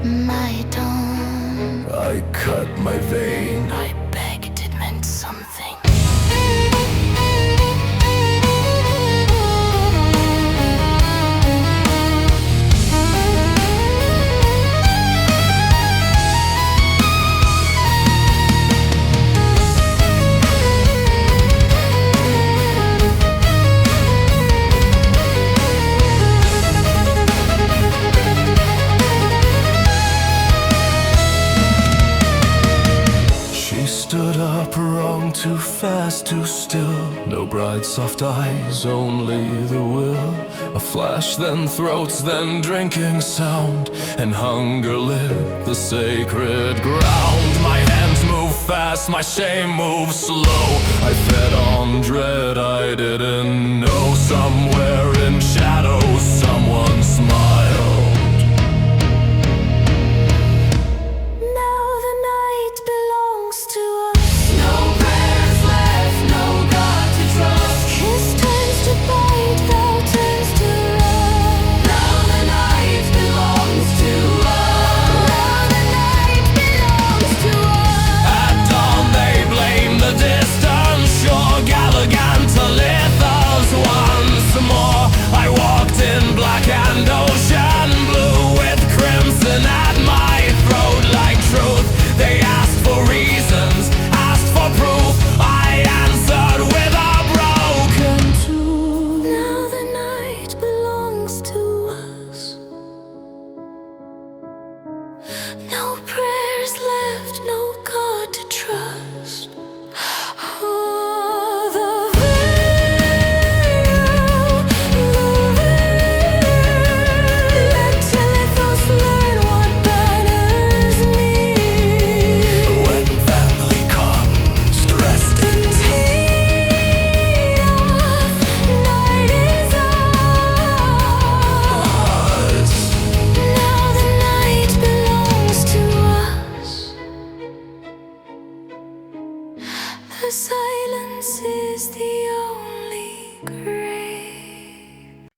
My dawn. I cut my vein. I begged it meant something. Stood up wrong, too fast, too still. No bright soft eyes, only the will. A flash, then throats, then drinking sound, and hunger lit the sacred ground. My hands move fast, my shame moves slow. I fed on dread I didn't know. Somewhere in shadows someone smiled. Now the night belongs to us. No prayers left, no God to trust. Kiss turns to bite, thou turns to run. Now the night belongs to us. Now the night belongs to us. At dawn they blame the distant shore. Galligantalithos once more. I walked in black and ocean blue, with crimson at my throat like truth. They asked for reasons, asked for proof. I answered with a broken tooth. Now the night belongs to us. No prayers left, no God to trust. Oh, the veil, let Telethos learn what banners mean. When family comes dressed The in tea of night is ours. Now the night belongs to us. The silence is the only grave.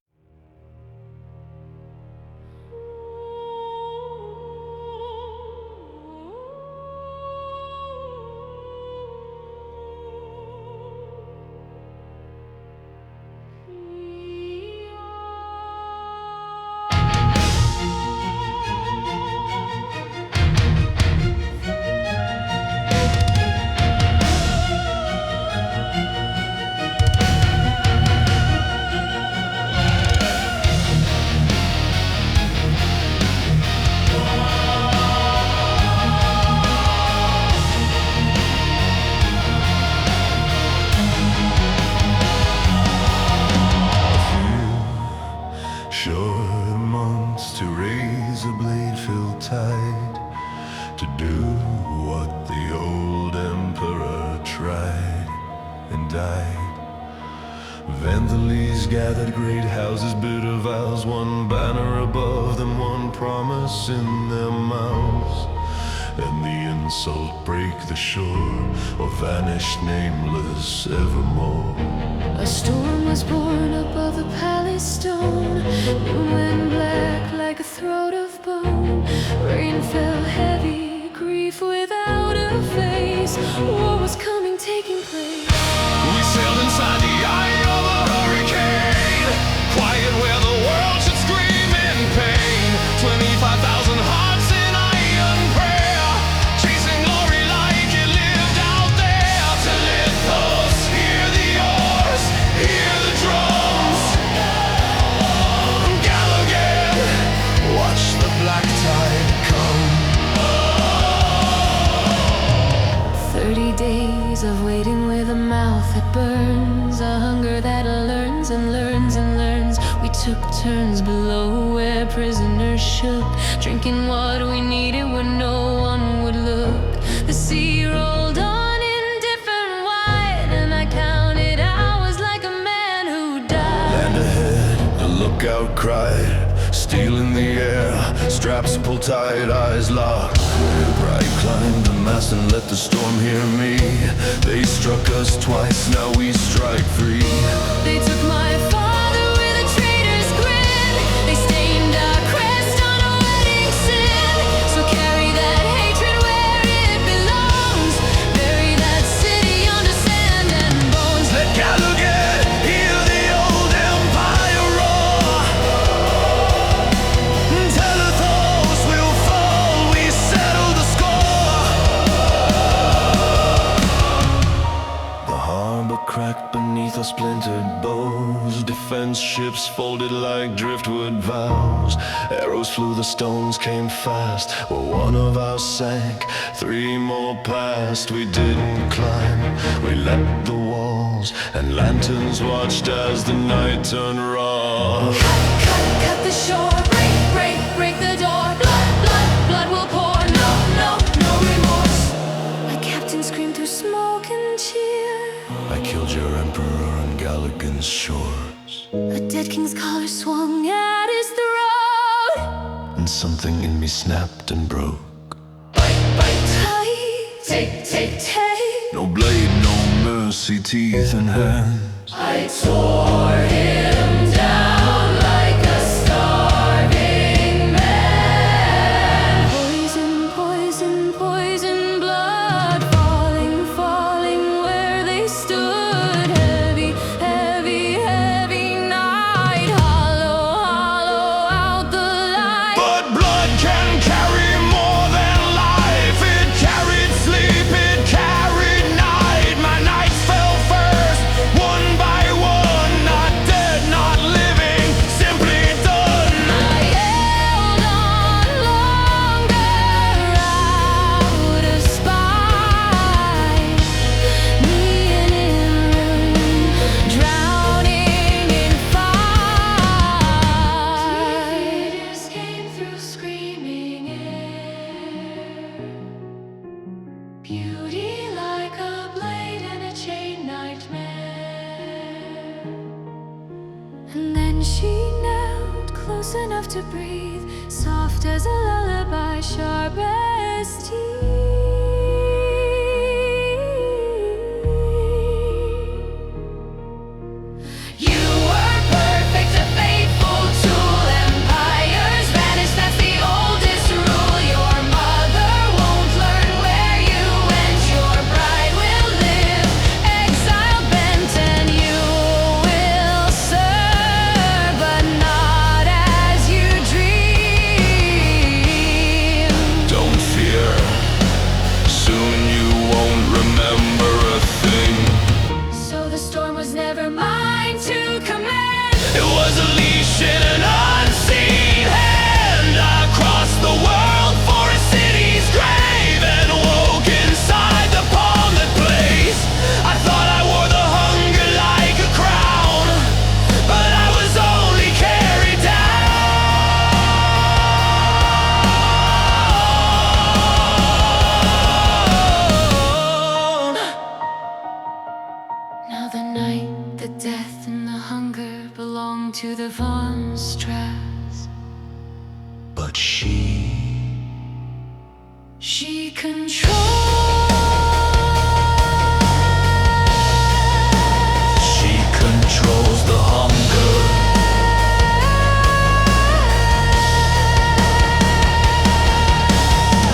short months to raise a blade filled tide, to do what the old emperor tried and died. Vandalies gathered great houses, bitter vows, one banner above them, one promise in their mouths. And the insult break the shore, or vanish nameless evermore. A storm was born above the palace stone, moonlit black like a throat of bone. Rain fell heavy, grief without a face. War was coming, taking place. We sailed inside the eye of a hurricane, quiet where the world should scream in pain. 25,000 hearts in iron prayer, chasing glory like it lived out there. To Lithos, hear the oars, hear the drums. took turns below where prisoners shook, drinking what we needed where no one would look. The sea rolled on indifferent wide, and I counted hours like a man who died. Land ahead, the lookout cried. Steel in the air, straps pulled tight, eyes locked. Pride climbed the mast and let the storm hear me. They struck us twice, now we strike free. They took my father with a traitor's grin. They stained our crest on a wedding sin. So carry that hatred where it belongs. Bury that city under sand and bones. Let Gallagher hear the old empire roar. Telethos will fall, we settle the score. The harbor cracked beneath our splintered bows. Defense ships folded like driftwood vows. Arrows flew, the stones came fast. Well, one of ours sank, three more passed. We didn't climb, we leapt the walls, and lanterns watched as the night turned raw. Cut the shore. Break the door. Blood will pour. No remorse. My captain screamed through smoke and cheer. I killed your emperor on Gallagher's shores, A dead king's collar swung at his throat. and something in me snapped and broke. Tight. Take. No blade, no mercy, teeth and hands. I tore him down like a starving man. Poison, blood falling where they stood. Heavy night, hollow out the light. But blood can carry more than life. It carried sleep, it carried night. My nights fell first, one by one. Not dead, not living, simply done. I held on longer out of spite. Me and him drowning in fire. Tears came through screaming air. Beauty like a blade in a chain nightmare. And then she knelt close enough to breathe, soft as a lullaby, sharp as teeth. You were perfect, a faithful tool. Empires vanish, that's the oldest rule. Your mother won't learn where you went. Your bride will live, exile bent, and you will serve, but not as you dream. Don't fear, soon you won't remember a thing. So the storm was never mine to command. It was a leash in an unseen hand. I crossed the world for a city's grave and woke inside the palmed place. I thought I wore the hunger like a crown, but I was only carried down. Now the night, the death, and the hunger belong to the Von Strass. But She controls. she controls the hunger.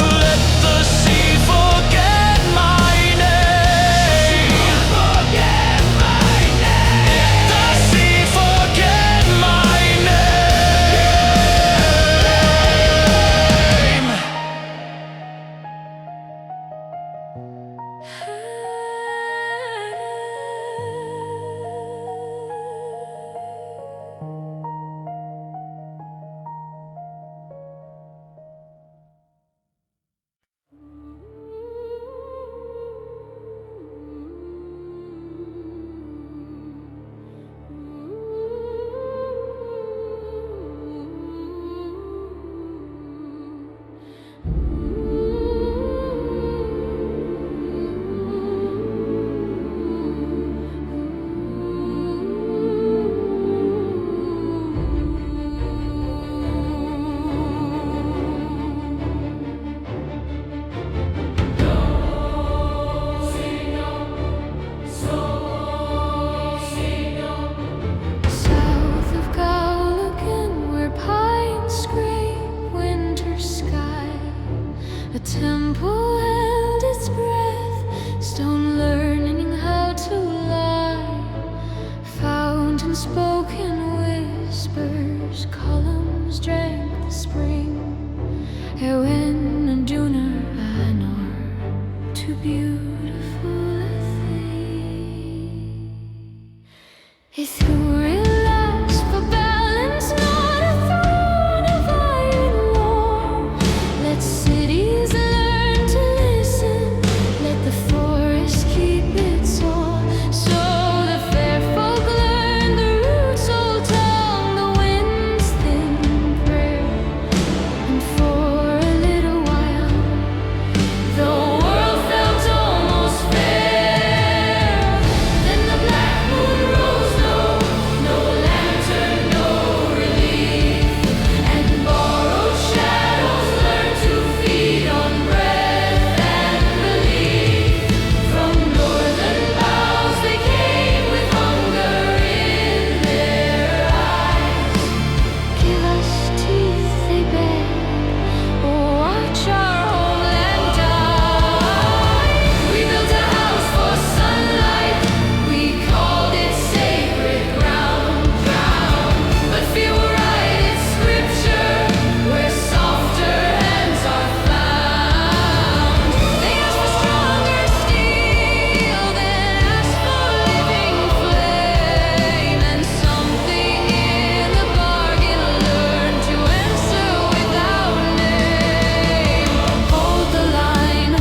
Let the sea forget my name. Forget my name. Let the sea forget my name. Ewen and Duner Anor, too beautiful a thing. If you realize for balance, not a throne of iron war. Let cities learn to listen, let the forest keep its awe. So the fair folk learn the roots' old tongue, the wind's thin prayer. And for a little while, the world felt almost fair. Then the black moon rose, no lantern, no relief. And borrowed shadows learned to feed on breath and belief. From northern vows they came with hunger in their eyes. Give us teeth, they begged, or watch our homeland die. We built a house for sunlight, we called it sacred ground. But fear will write its scripture where softer hands are found. They asked for stronger steel, then asked for living flame, and something in the bargain learned to answer without name. Hold the line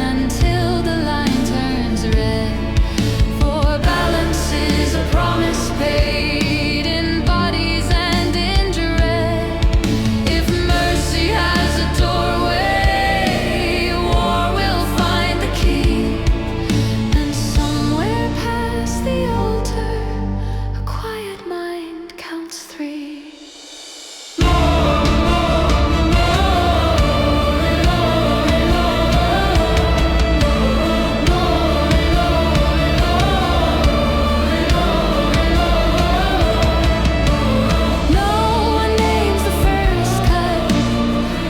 until the line turns red. For balance is a promise paid in bodies and in dread. If mercy has a doorway, war will find the key. And somewhere past the altar, a quiet mind counts three. No one names the first cut,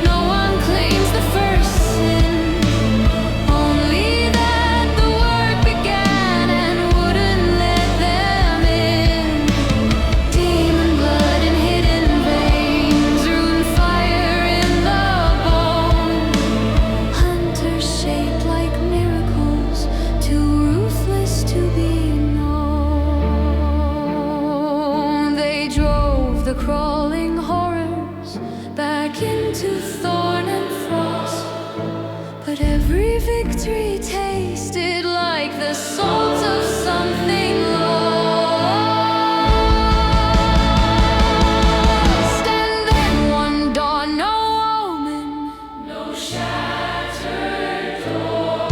no one claims the first sin. Only that the work began and wouldn't let them in. Demon blood in hidden veins, rune fire in the bone. Hunters shaped like miracles, too ruthless to be known. They drove the crawling horrors back into thorn and frost. But every victory tasted like the salt of something lost. And then one dawn, no omen, no shattered door.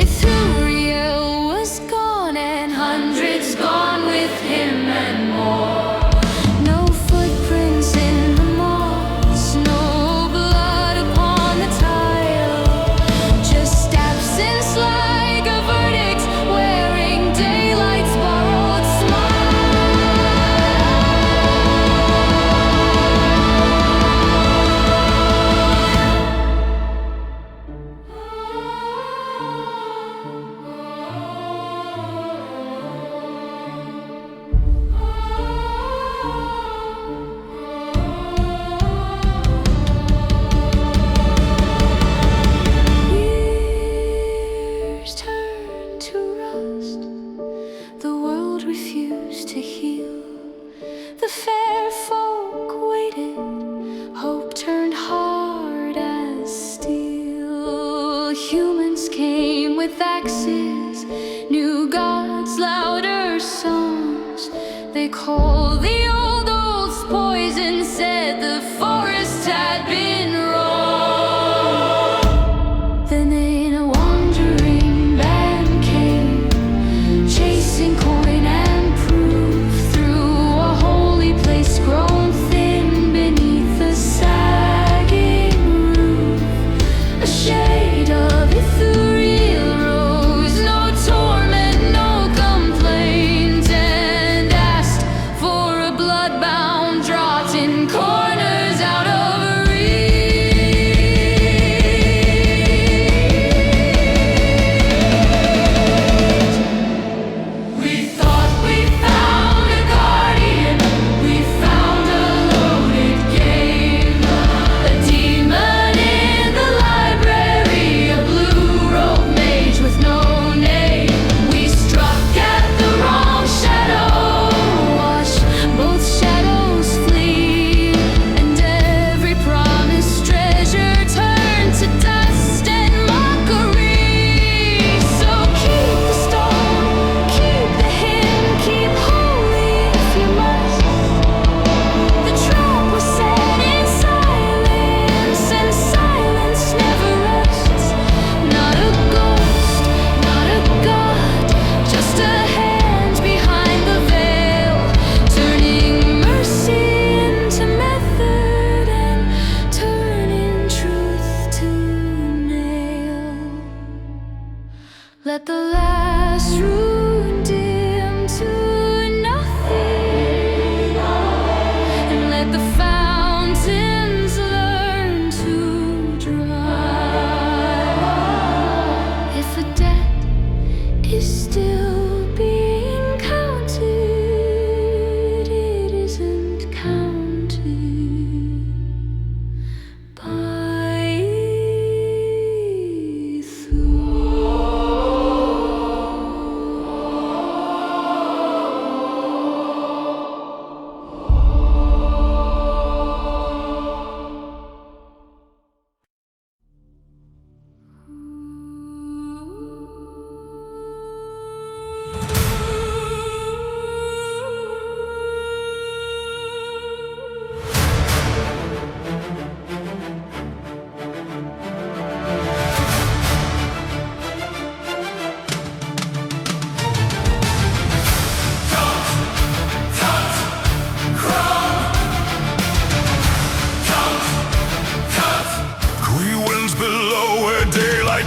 Ithuriel was gone, and hundreds gone with him and more. No footprints in the moss, no blood upon the tile. Just absence like a verdict, wearing daylight's borrowed Years turned to rust, the world refused to heal. The fair folk waited, hope turned hard as steel. Humans came with axes, new gods, louder songs. They called the old oaths poison, said the forest had been wrong. Then in a wandering band came, chasing coin and proof through a holy place grown thin beneath the sagging roof. A shade of Ithuriel rose, no torment, no complaint, and asked for a bloodbound draught in corners out of reach. We thought we found a guardian, we found a loaded game.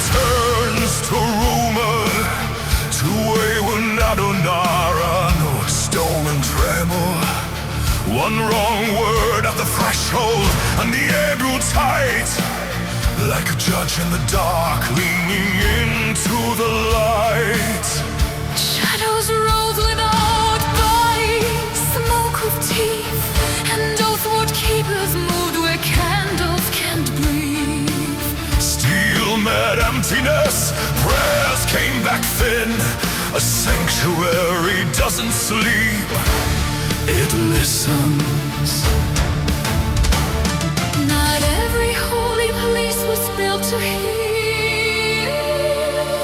turns to rumor, to wayward Adonara, no storm and tremor. One wrong word at the threshold, and the air grew tight, like a judge in the dark, leaning into the light. Shadows rose without bodies, smoke with teeth, and oathward keepers moved where candles can't breathe. Steel met emptiness, prayers came back thin. A sanctuary doesn't sleep, it listens. Not every holy place was built to heal.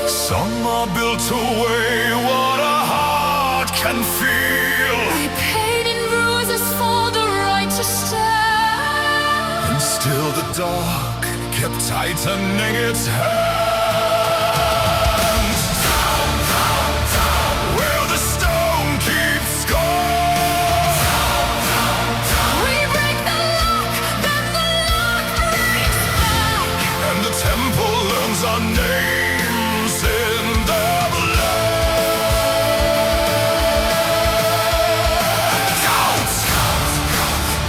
Some are built to weigh what a heart can feel. We paid in bruises for the right to stand. And still the dark kept tightening its hand. Down, down, down, where the stone keeps score. Down, down, down. We break the lock, then the lock breaks back. And the temple learns our names in their blood. Count, count,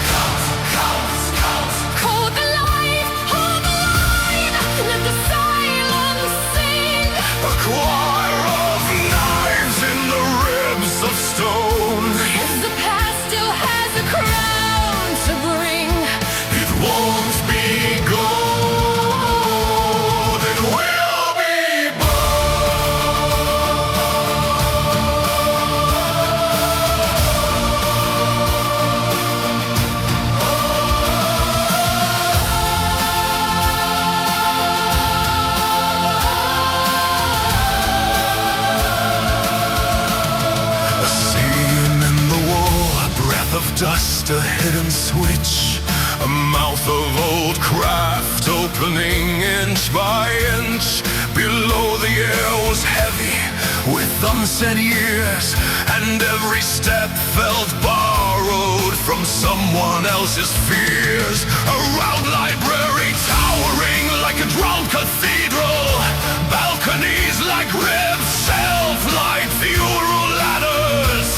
count, count, count. Hold the light, hold the line. Let the silence sing. A choir of knives in the ribs of stone. Yes, the past still has a crown to bring. It won't be gold, it will be a seam in the wall, a breath of dust, a hidden switch, a mouth of old craft opening inch by inch. Below the air was heavy with unsaid years, and every step felt borrowed from someone else's fears. A round library towering like a drowned cathedral, balconies like ribbed shelf-like funeral ladders.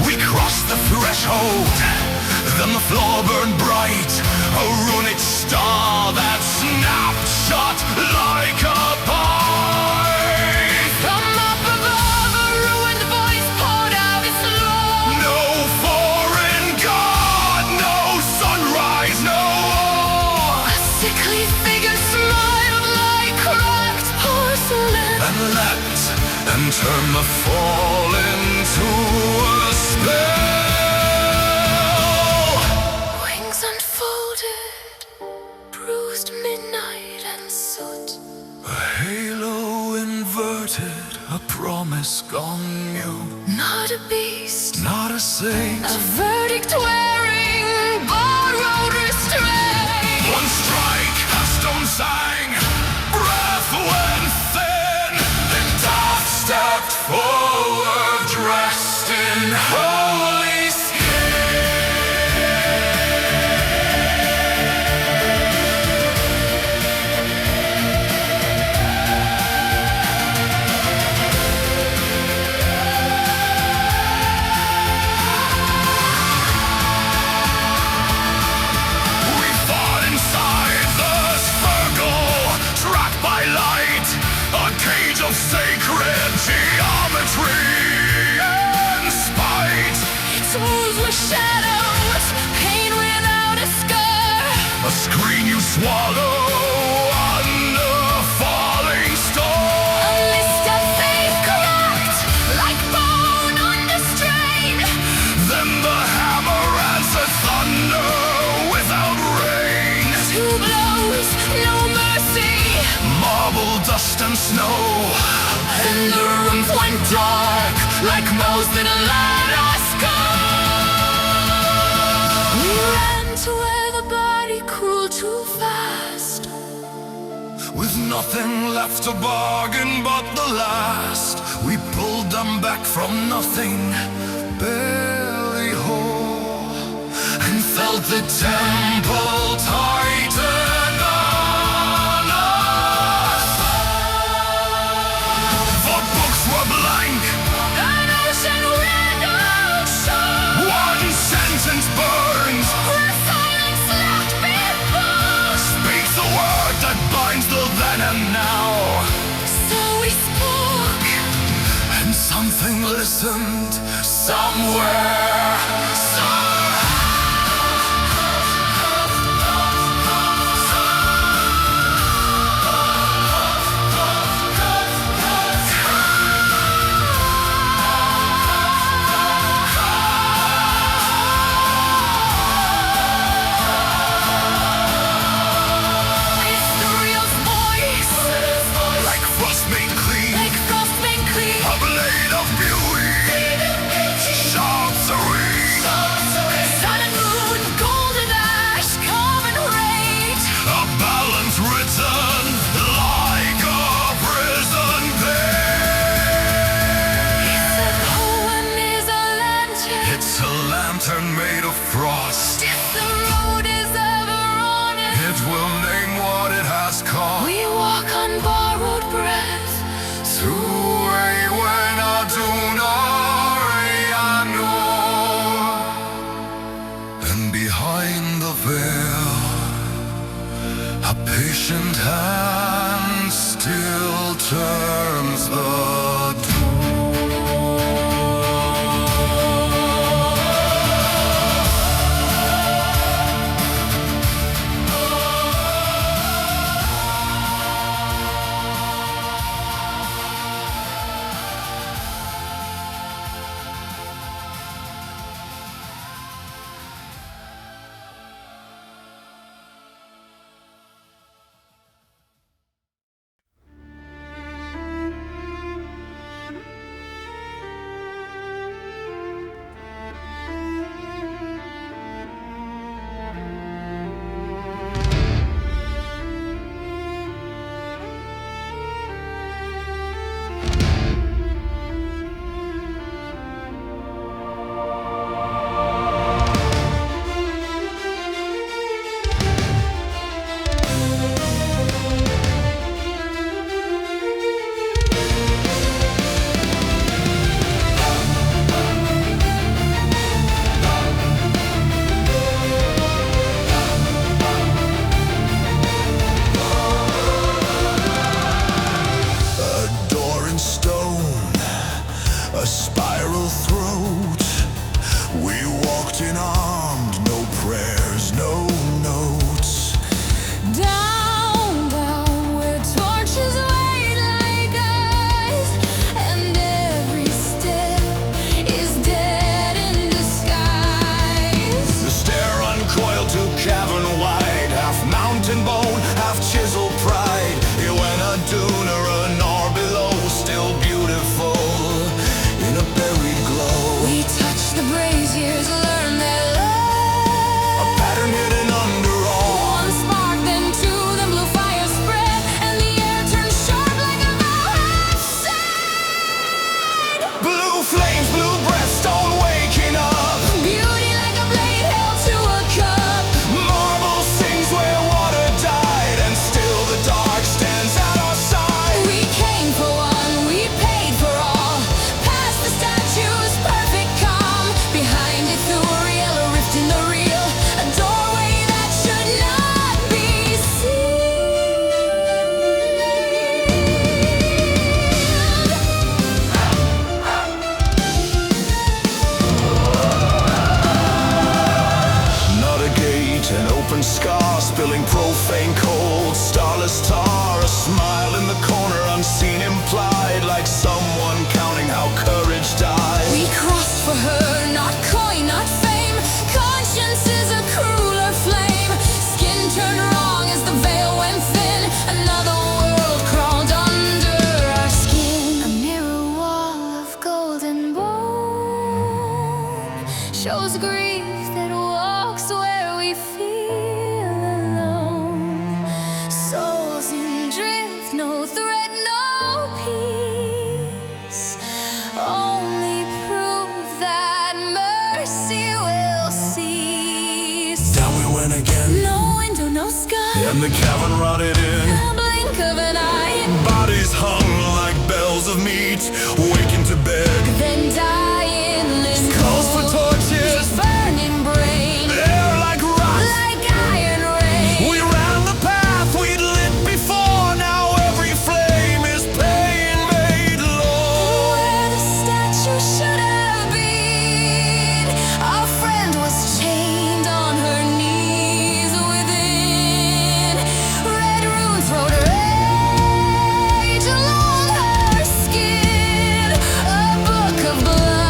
We crossed the threshold, then the floor burned bright, a runic star that snapped shut like a pipe. From up above, a ruined voice poured out its law. No foreign god, no sunrise, no war. A sickly figure smiled like cracked porcelain. And leapt and turned the fall into a spell. Wings unfolded, bruised midnight and soot. A halo inverted, a promise gone mute. Not a beast, Not a saint. a verdict wearing borrowed restraint. One strike, a stone sang, breath went thin. Then death stepped forward, dressed in holy skin. We fought inside the circle, trapped by light, a cage of sacred geometry and spite. Its walls were shadows, pain without a scar. A screen you swallow under falling A stone. list of faith cracked like bone under strain. Then the hammer answered thunder without rain. Two blows, no mercy. Marble dust and snow, And the rooms went dark like most in a let us go. We ran to where the body cooled too fast. with nothing left to bargain but the last. We pulled them back from nothing, barely whole, and felt the temple tighten on us. made of frost. If the road is ever on it, It will name what it has cost. we walk on borrowed breath. And behind the veil, a patient hand still turns the door. Shows grief that walks where we feel alone. Souls in drift, no threat, no peace. Only proof that mercy will cease. Down we went again. No window, no sky. And the cavern rotted in. A blink of an eye. Bodies hung like bells of meat, waking to beg. Then dying limbs. Calls for torches. Burning brain. Air like rot. Like iron rain. We ran the path we'd lit before. Now every flame is pain made low. Where the statue should have been, our friend was chained on her knees within. Red runes wrote rage along her skin. A book of blood.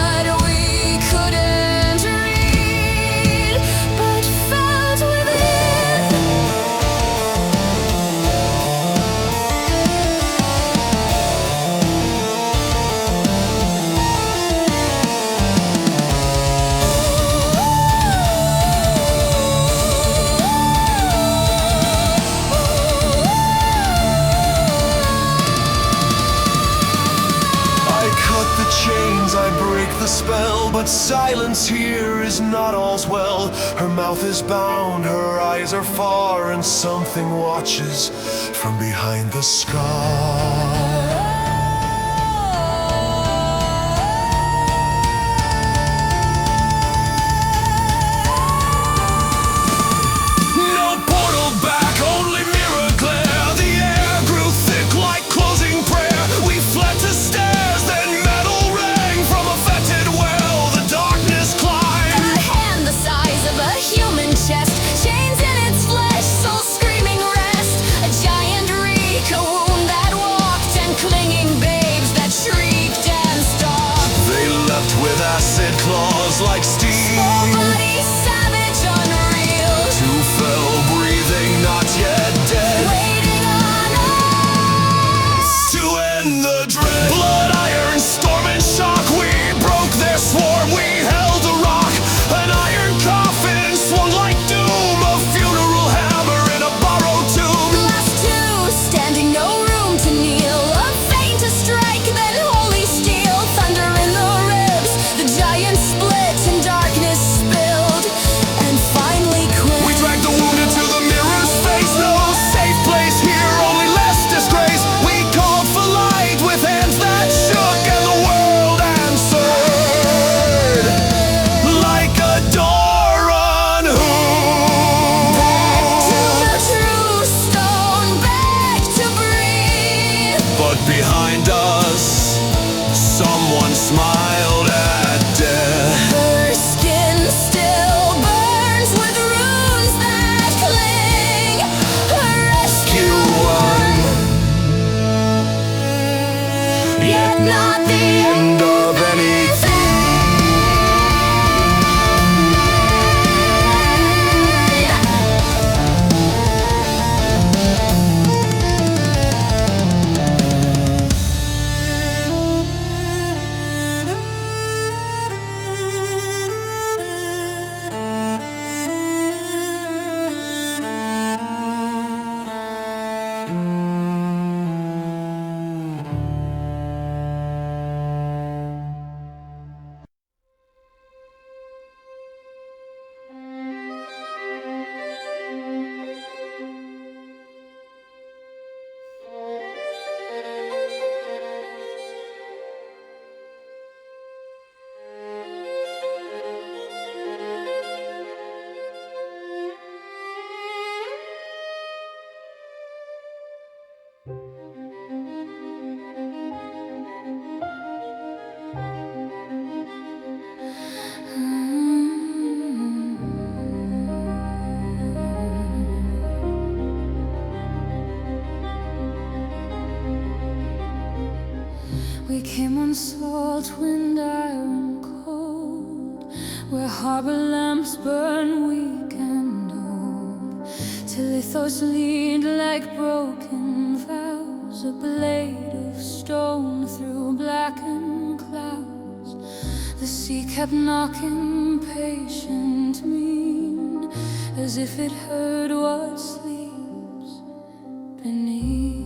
But silence here is not all's well. Her mouth is bound, her eyes are far, and something watches from behind the scar. Claws like steel, small body, savage, unreal. Two fell, breathing, not yet dead, Waiting on us to end the dread. Blood, iron, storm, and shock. We broke their swarm, we held a rock. An iron coffin swung like doom, a funeral hammer in a borrowed tomb. Glass two, standing, no room to kneel. A feint to strike, then holy steel. Thunder in the ribs, the giant split and darkness spilled, and finally quit. We dragged the wounded to the mirror's face. No safe place here, only less disgrace. We called for light with hands that shook, and the world answered like a door unhooked. Back to the true stone, back to breathe. But behind us, someone smiled at death. Her skin still burns with runes that cling. Her rescue won, yet not the end of anything. We came on salt, wind, iron cold, where harbor lamps burn weak and old, till ethos leaned like broken vows, a blade of stone through blackened clouds. The sea kept knocking patient mean, as if it heard what sleeps beneath.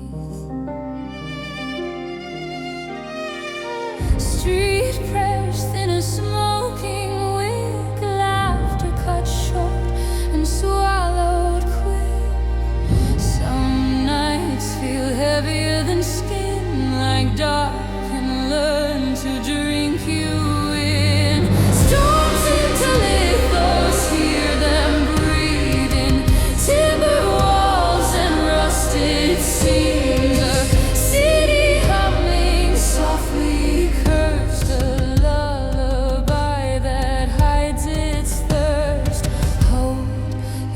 Street prayers, thin as smoking wick, laughter cut short and swallowed quick. Some nights feel heavier than skin, like dark, and learn to drink you in. Storms into lithos, hear them breathing, timber walls and rusted seams. A city humming softly cursed, a lullaby that hides its thirst. Hold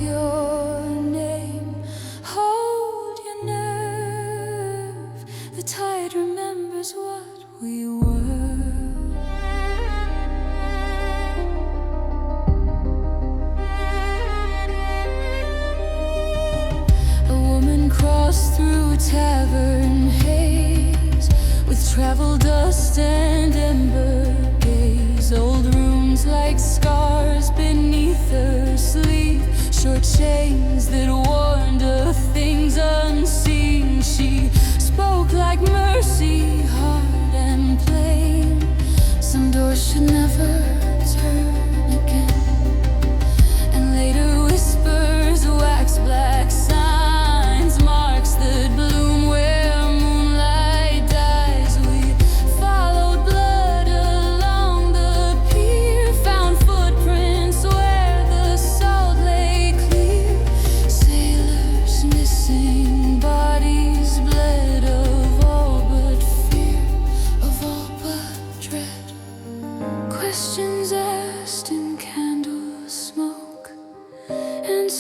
your name, hold your nerve. The tide remembers what we were. A woman crossed through tavern haze, with travel dust and ember gaze. Old rooms like scars beneath her sleeve, short chains that warned of things unseen. She spoke like mercy, hard and plain. Some doors should never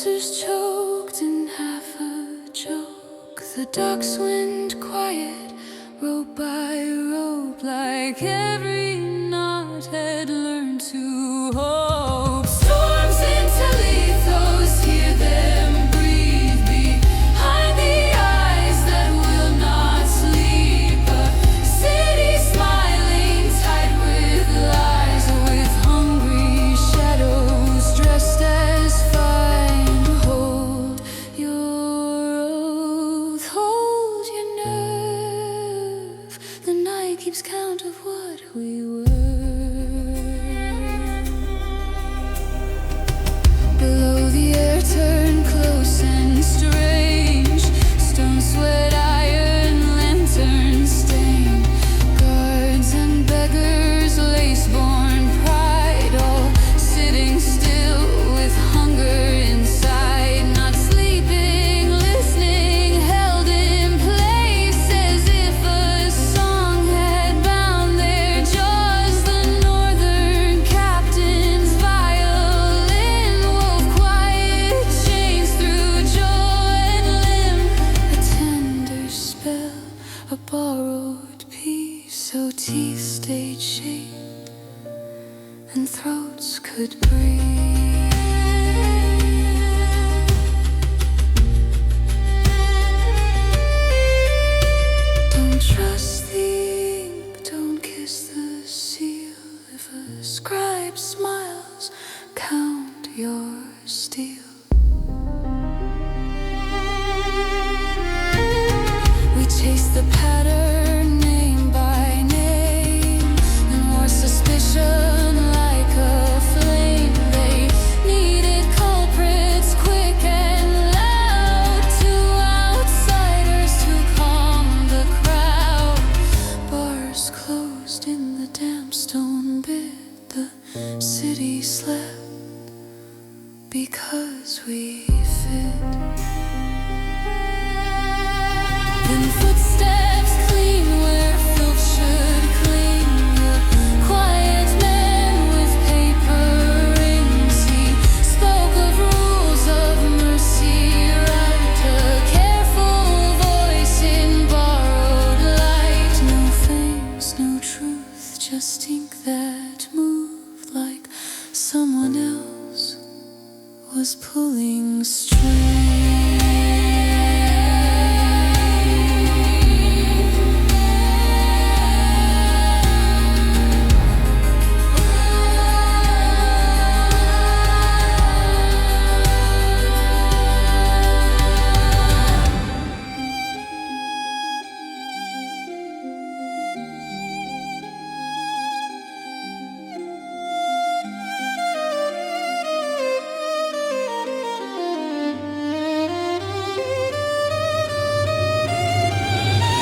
answers choked in half a joke. The docks went quiet, rope by rope, like every knot had learned to hope. Storms into lethos, hear them breathe behind the eyes that will not sleep. A city smiling tight with lies, with hungry shadows dressed as fine. Hold your oath, hold your nerve. The night keeps count of what we were. Below the air turned close and strange. Stone sweat, iron lantern stain. Guards and beggars, lace-born pride, all sitting still with hunger inside. Not sleeping, listening, held in place as if a song had bound their jaws. The northern captain's violin wove quiet chains through jaw and limb. A tender spell, a borrowed peace, so teeth stayed shaped and throats could breathe. Don't trust the ink, don't kiss the seal. If a scribe smiles, count your steel. We chase the pattern name by name and wore suspicion like a flame. They needed culprits quick and loud, two outsiders to calm the crowd. Bars closed in the damp stone bed. The city slept because we fit. Then footsteps clean where filth should cling. A quiet man with paper rings. He spoke of rules of mercy right. A careful voice in borrowed light. No fangs, no truth, just ink that moved like someone else was pulling strings.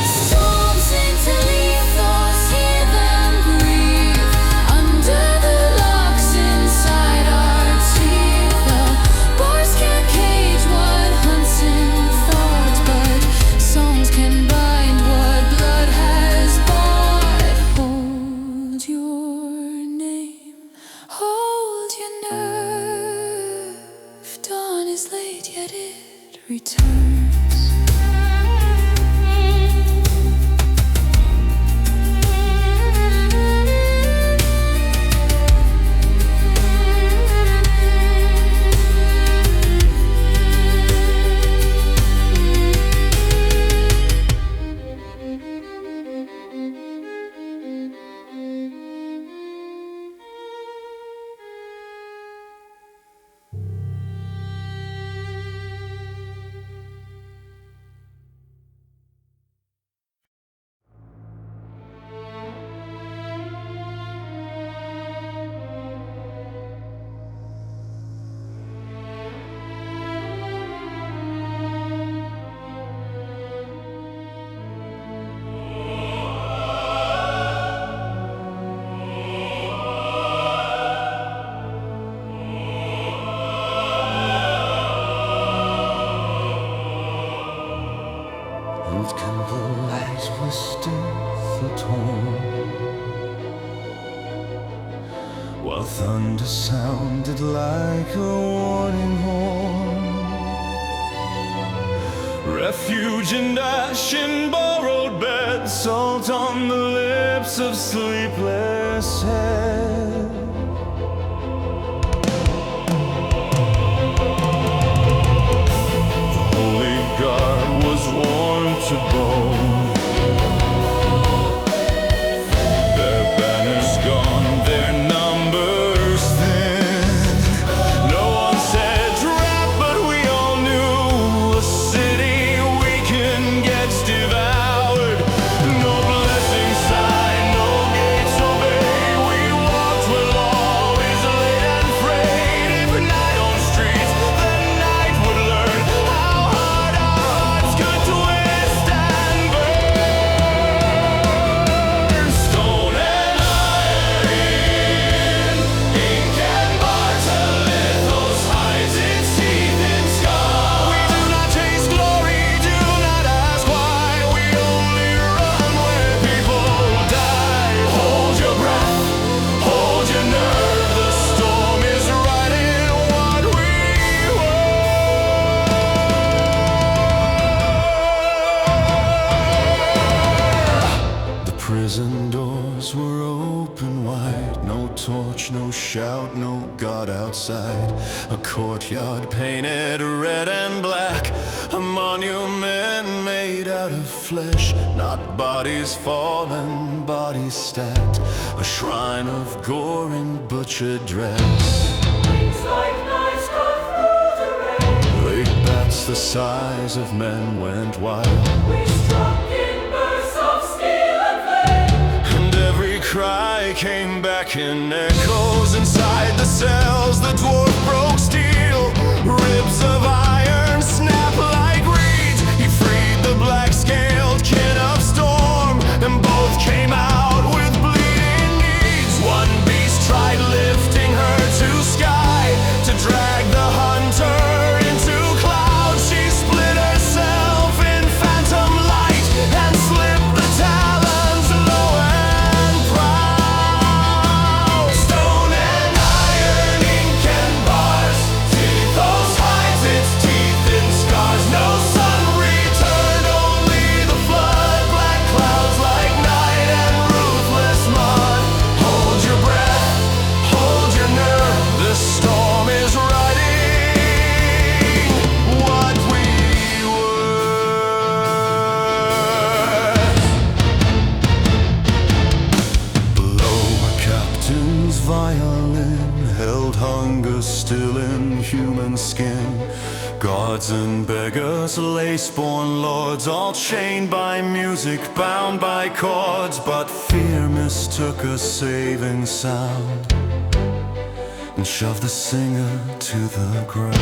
Storms into lethos, hear them breathe under the locks inside our teeth. The bars can't cage what hunts in thought, but songs can bind what blood has bought. Hold your name, hold your nerve. Dawn is late, yet it returns. And candlelight was still the tone, while thunder sounded like a warning horn. refuge and ash in borrowed beds, salt on the lips of sleepless head. The holy guard was worn to bone. Their banners gone, their numbers thin. No one said trap, but we all knew a city weakened gets devoured. No blessing sign, no gates obey. We walked where law is laid and frayed. If night on streets, the night would learn how hard our hearts could twist and burn. Stone and iron, ink and bar to lithos hides its teeth in scars. We do not chase glory, do not ask why. We only run where people die. Hold your breath, hold your nerve. The storm is writing what we were. The prison doors were open wide. No torch, no shout, no God outside. A courtyard painted red and black. A monument made out of flesh. Not bodies fallen, bodies stacked. A shrine of gore and butchered dress. Wings like knives cut through the rain. Great bats the size of men went wild. We struck in bursts of steel and flame. And every cry came back in echoes. Inside the cells, the dwarf broke steel. Ribs of iron snap like reeds. He freed the black-scaled kin of storm, and both came out with bleeding knees. One beast tried lifting her to sky, to drag the hunter into clouds. She split herself in phantom light and slipped the talons low and proud. Stone and iron, ink and bars, Tithos hides its teeth in scars. No sun returned, only the flood. Black clouds like night and ruthless mud. Hold your breath, hold your nerve. The storm is writing what we were. Below, a captain's violin held hunger still in human skin. Gods and beggars, lace-born lords, all chained by music, bound by cords. But fear mistook a saving sound and shoved the singer to the ground.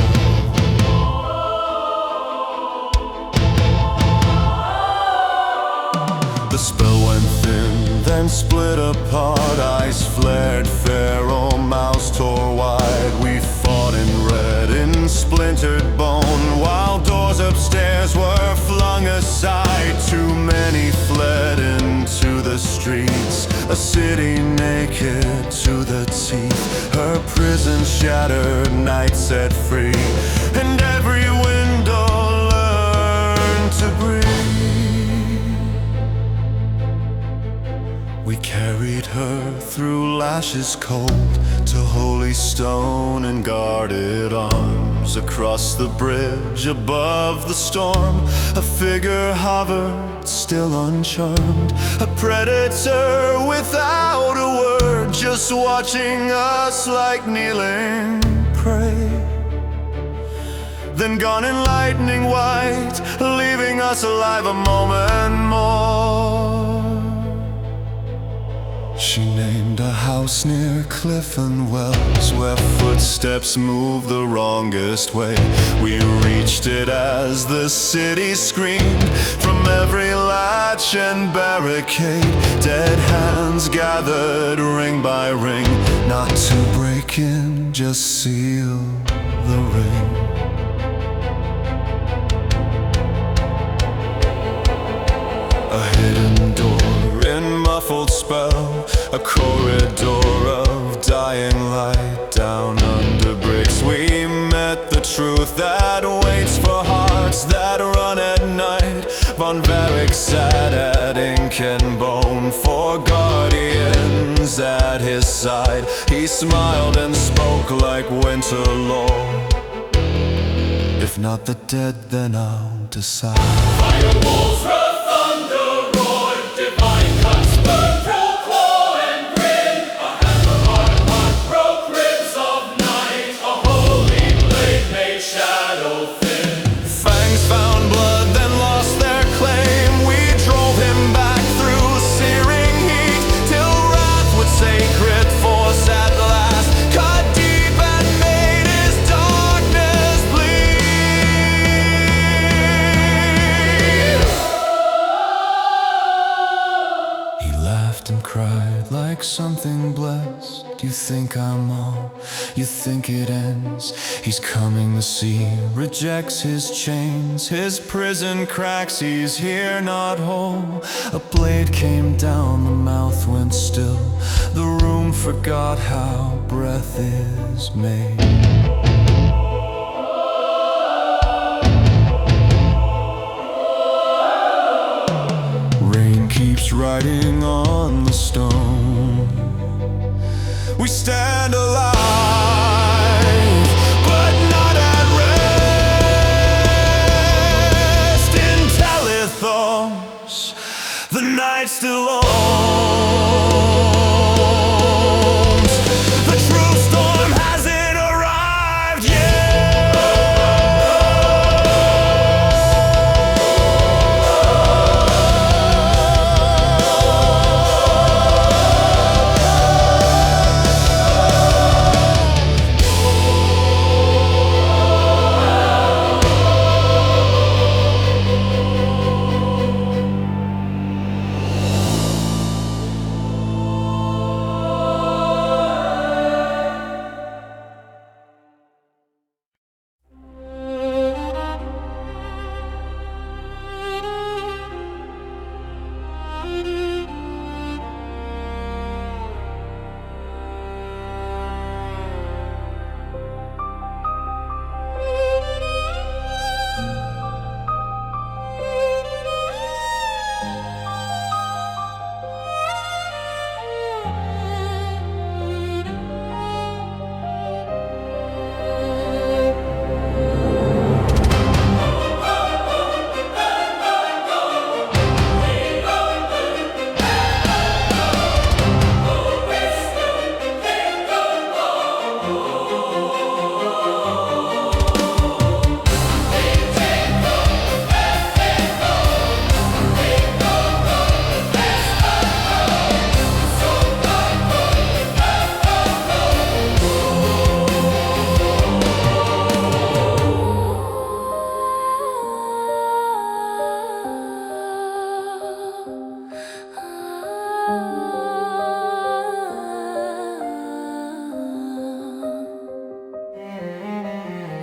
The spell went thin, then split apart. Eyes flared, feral mouths tore wide. We fought in red, in splintered bone, while doors upstairs were flung aside. Too many fled into the streets, a city naked to the teeth. Her prison shattered, night set free, and every window learned to breathe. We carried her through lashes cold to holy stone and guarded arms. Across the bridge above the storm, a figure hovered, still uncharmed. A predator without a word, just watching us like kneeling prey. Then gone in lightning white, leaving us alive a moment more. She named a house near Cliff and Wells, where footsteps moved the wrongest way. We reached it as the city screamed from every latch and barricade. Dead hands gathered ring by ring, not to break in, just seal the ring. A hidden door in muffled spell, a corridor of dying light. Down under bricks we met the truth that waits for hearts that run at night. sat at ink and bone, for guardians at his side. He smiled and spoke like winter lord. If not the dead, then I'll decide. Firewalls roar, thunder roar, divine cuts burn, through claw and grin. A hammer heart broke ribs of night, a holy blade made shadow thin. Fangs found blood, then lost their claim. We drove him back through searing heat, till wrath with sacred force at last cut deep and made his darkness bleed. He laughed and cried like something blessed. You think I'm all, you think it ends. He's coming the sea, rejects his chains. His prison cracks, he's here not whole. A blade came down, the mouth went still. The room forgot how breath is made. Rain keeps riding on the stone. We stand alive, but not at rest. In Telethos, the night still owns. The true storm hasn't arrived yet.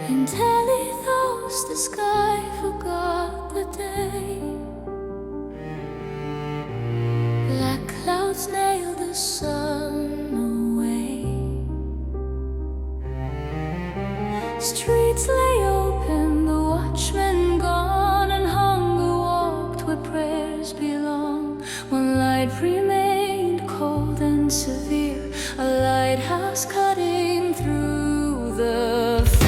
In Telethos, the sky forgot the day. Black clouds nailed the sun away. Streets lay open, the watchmen gone, and hunger walked where prayers belong. One light remained cold and severe, a lighthouse cutting through the fear.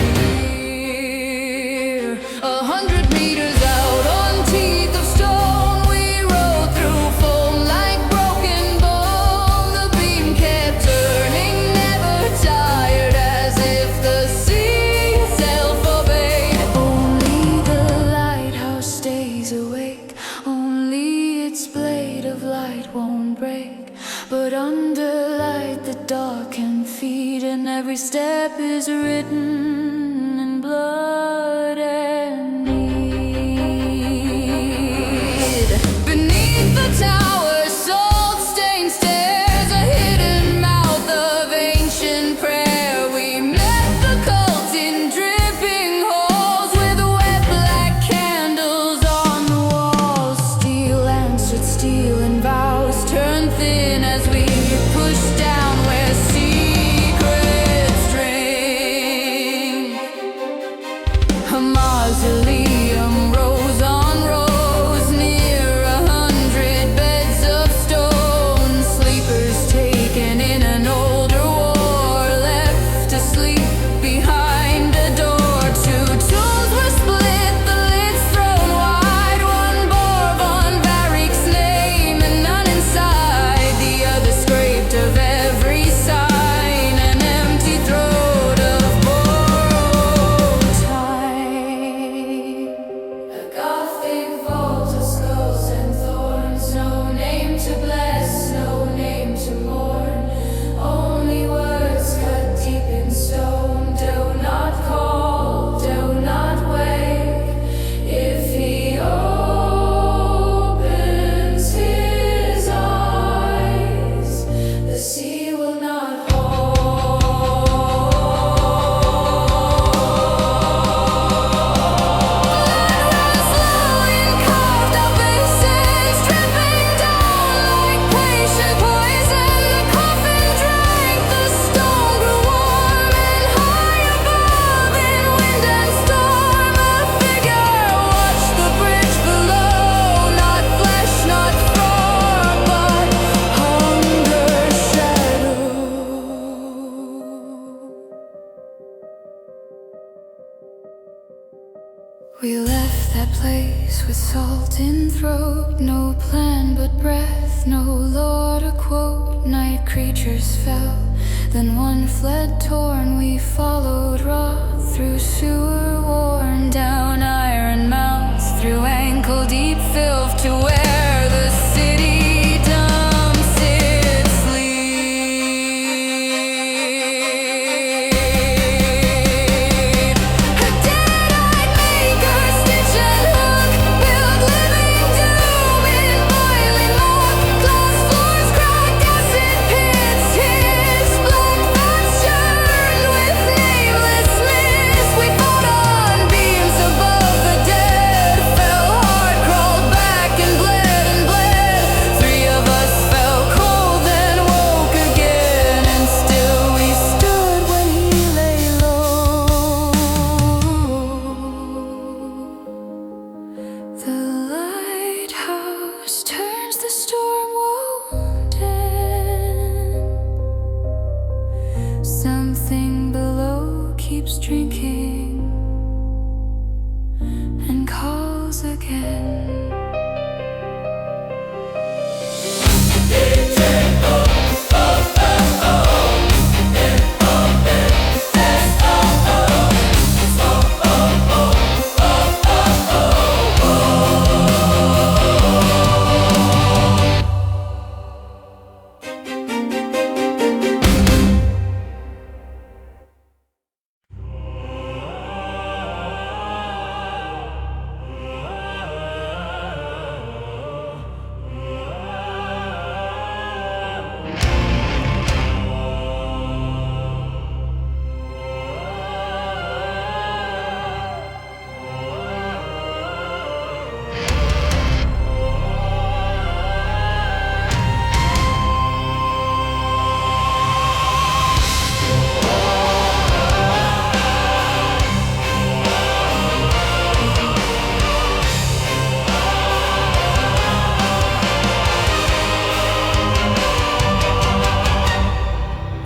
100 meters out on teeth of stone, we rode through foam like broken bone. The beam kept turning, never tired, as if the sea itself obeyed. Only the lighthouse stays awake, only its blade of light won't break. But under light the dark can feed, and every step is written in blood and need. Beneath the tower's salt-stained stairs, a hidden mouth of ancient prayer. We met the cult in dripping halls, with wet black candles on the walls. Steel answered steel, and vows turned thin as we pushed down where secrets drink. A mausoleum rose on rows near 100 We left that place with salt in throat, no plan but breath, no law to quote. Night creatures fell, then one fled torn. We followed raw through sewer worn, down iron mouths, through ankle deep filth to where the city dumps its sleep. A dead-eyed maker, stitch and hook, build living doom in boiling mold. Glass floors cracked, acid pits hiss, black vats churned with nameless mist. We fought on beams above the dead, fell hard, crawled back and bled and bled. 3 of us fell cold, then woke again, and still we stood when he lay low. The lighthouse turns the storm wounded. Something below keeps drinking and calls again.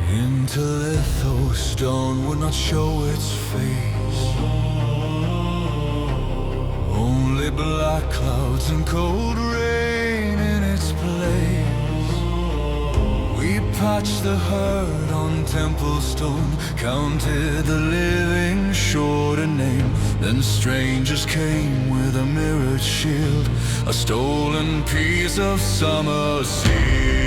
Into litho stone would not show its face. Only black clouds and cold rain in its place. We patched the hurt on temple stone, counted the living short a name. Then strangers came with a mirrored shield, a stolen piece of summer sea.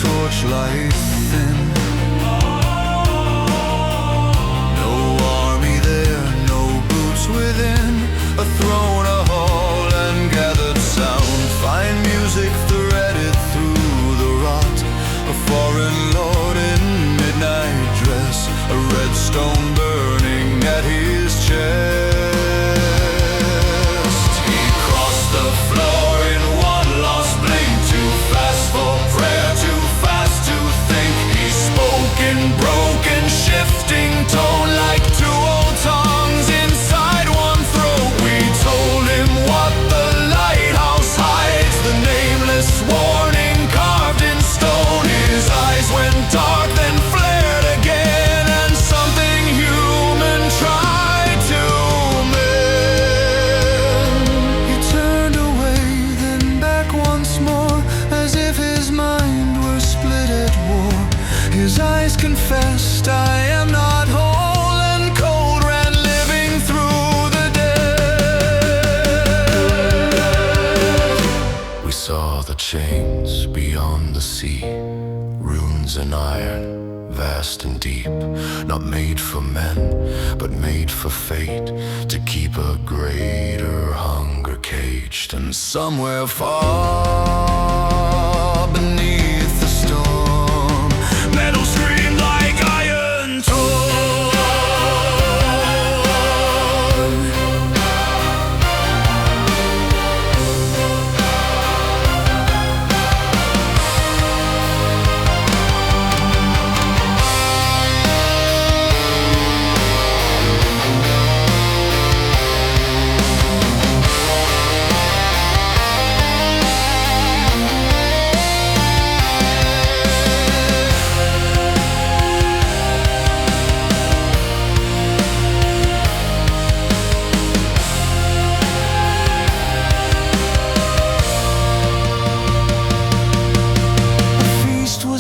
Torchlight thin, no army there, no boots within. A throne, a hall, and gathered sound. Fine music threaded through the rot. A foreign lord in midnight dress, a red stone burning at his chest. He crossed the floor in one lost blink, too fast for prayer, too fast to think. He spoke in broken, shifting tone, like 2 old tongues inside one throat. We told him what the lighthouse hides, the nameless warning carved in stone. His eyes went dark, then flared again, and something human tried to mend. He turned away, then back once more, as if his mind were split at war. His eyes confessed, I am not whole, and cold ran living through the dead. We saw the chains beyond the sea, runes and iron, vast and deep, not made for men, but made for fate, to keep a greater hunger caged. And somewhere far beneath the storm, metal screamed like iron torn.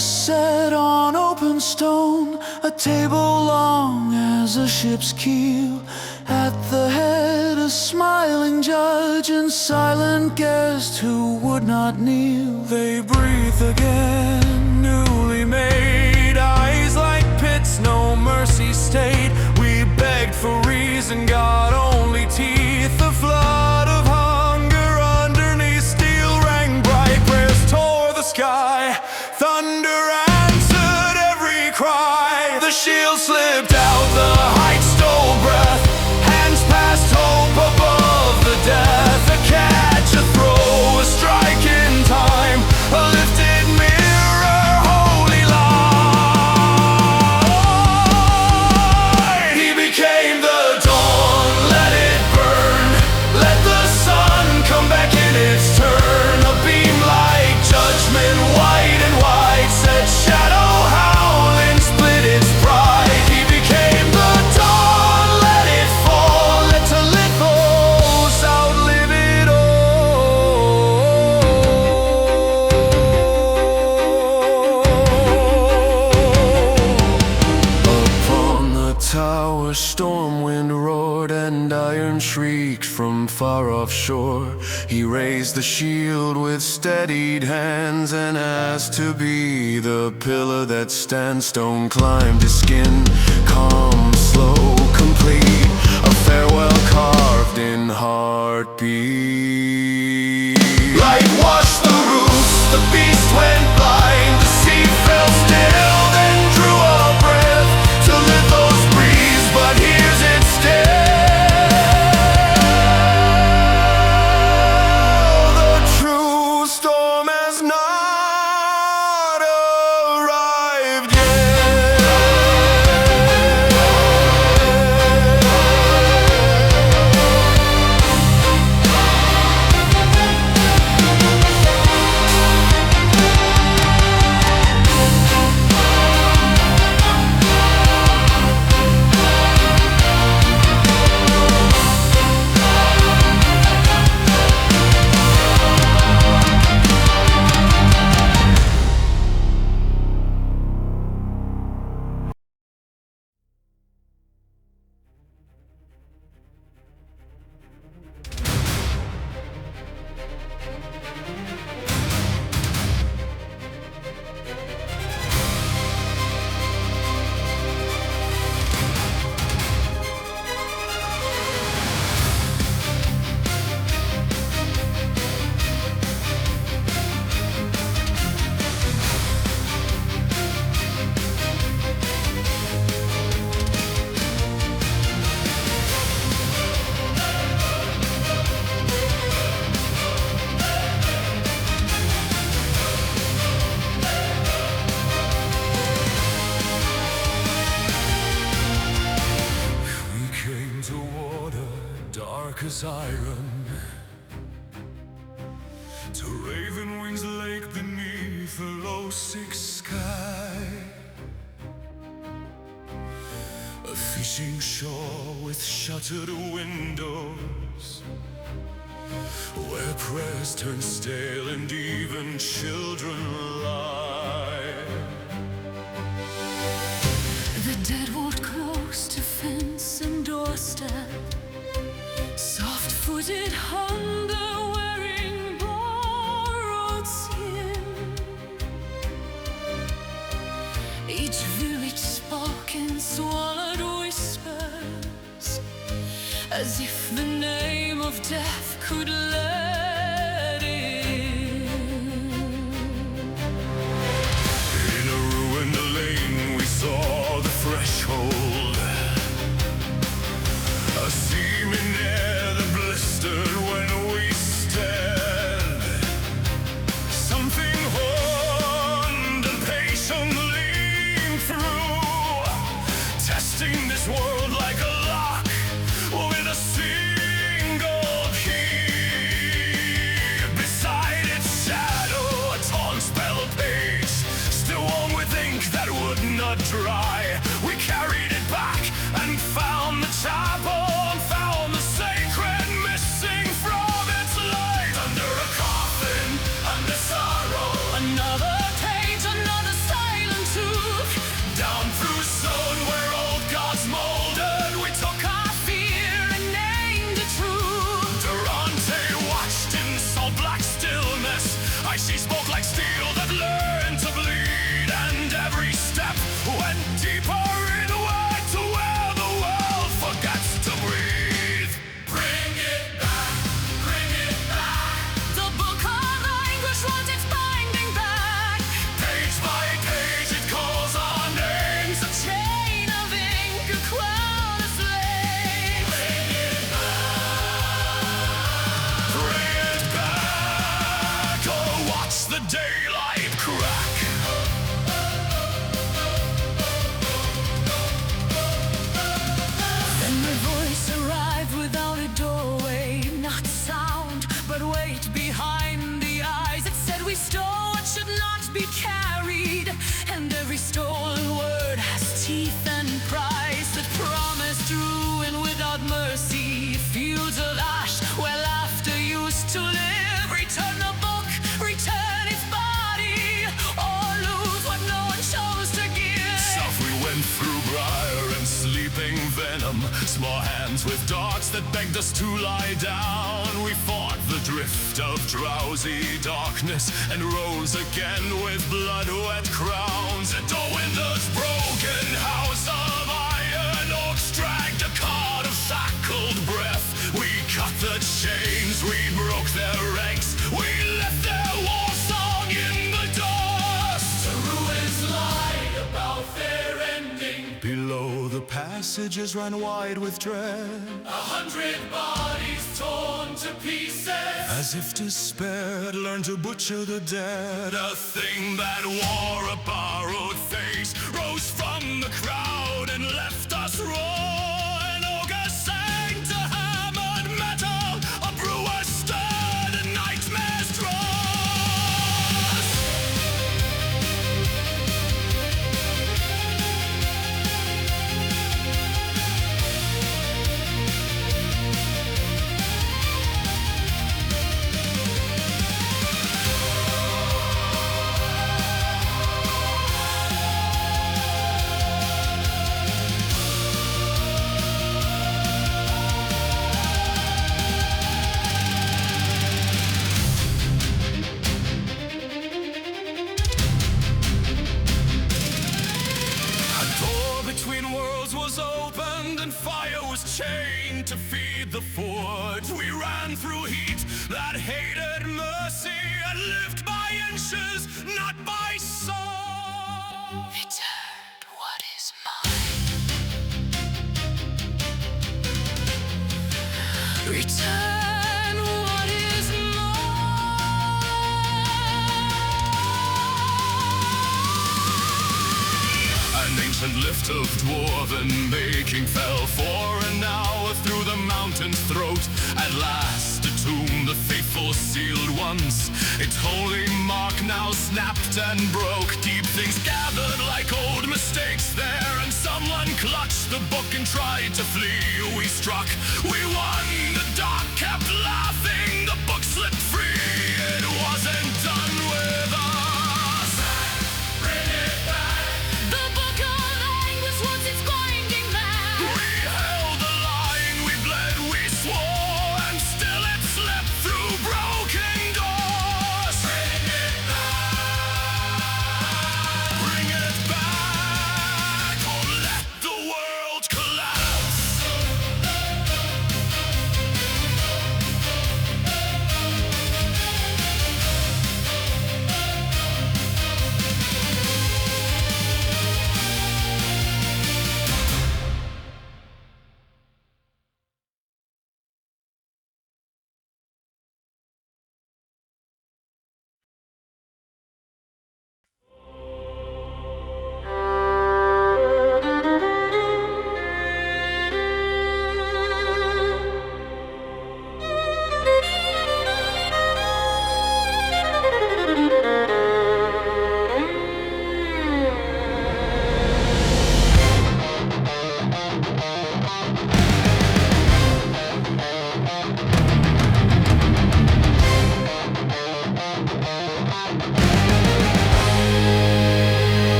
Set on open stone, a table long as a ship's keel. At the head a smiling judge and silent guest who would not kneel. They breathe again, newly made, eyes like pits, no mercy stayed. We begged for reason, got only teeth. The flood of hunger underneath steel rang bright. Prayers tore the sky, thunder answered every cry. The shield slipped out, the height stole breath. Hands past hope above the death. A catch, a throw, a strike in time. A lifted mirror, holy light. He became the dawn, let it burn. Let the sun come back in its turn. A beam like judgment, white and white, set shadow howling, split its pride. He became the dawn, let it fall. Let to lithos outlive it all. Upon the tower storm wind roared and iron shrieked from far offshore. He raised the shield with steadied hands and asked to be the pillar that stands. Stone climbed his skin, calm, slow, complete. A farewell carved in heartbeat. Light washed the roofs, the beast went blind. The sea fell still, then drew a breath. To lithos breeze, but here's it still. The true storm has not arrived yet. Dark as iron, to raven wings lake beneath a low six sky. A fishing shore with shuttered windows, where prayers turn stale and even children lie. The dead walked close to fence and doorstep, soft-footed hunger wearing borrowed skin. Each village as if the name of death could let in. In a ruined lane we saw the threshold, a seeming air that blistered when we stared. Something horned and patiently through, testing this world like a lock with a single key. Beside its shadow, a torn spell page, still warm with ink that would not dry. We carried it back and found the chapel, and found the sacred missing from its light. Under a coffin, under sorrow, Another page, another silent tooth. down through stone where old gods molded, we took Our fear and named it truth. Durante watched in salt black stillness. Icy smoke like steel that learned to bleed, and every step went deeper inward to where the world forgets to breathe. Bring it back, bring it back. The book of anguish wants its binding back. Page by page it calls our names. A chain of ink, a crown of flames. Bring it back, or watch the daylight crack. Then my voice arrived without a doorway, not sound, but weight behind the eyes. It said we stole what should not be carried, and every stolen word has teeth and price that promised ruin without mercy. Fields of ash where laughter used to live. Return the book, return its body, or lose what no one chose to give. South we went through briar and sleeping venom, small hands with darts that begged us to lie down. We fought the drift of drowsy darkness and rose again with blood-wet crowns. At Winter's broken house of iron oaks dragged a cart of shackled breath. We cut the chains, we broke their ranks, we left their war song in the dust. The ruins lied about their ending. Below the passages ran wide with dread, 100 bodies torn to pieces. as if despair had learned to butcher the dead. A thing that wore a borrowed face rose from the crowd and left us raw. An ogre sang to hammered metal, a brewer stirred and nightmares draws. Between worlds was opened and fire was chained to feed the forge. We ran through heat that hated mercy and lived by inches, not by sword. Return what is mine. Return what is An ancient lift of dwarven making fell for an hour through the mountain's throat. At last a tomb the faithful sealed once, its holy mark now snapped and broke. Deep things gathered like old mistakes there, and someone clutched the book and tried to flee. We struck, we won, the dark kept laughing, the book slipped free. It wasn't done with us. Bring it back. the book of anguish wants its binding back. We held the line, we bled, we swore, and still it slipped through broken doors. Bring it back. Bring it back, or let the world collapse.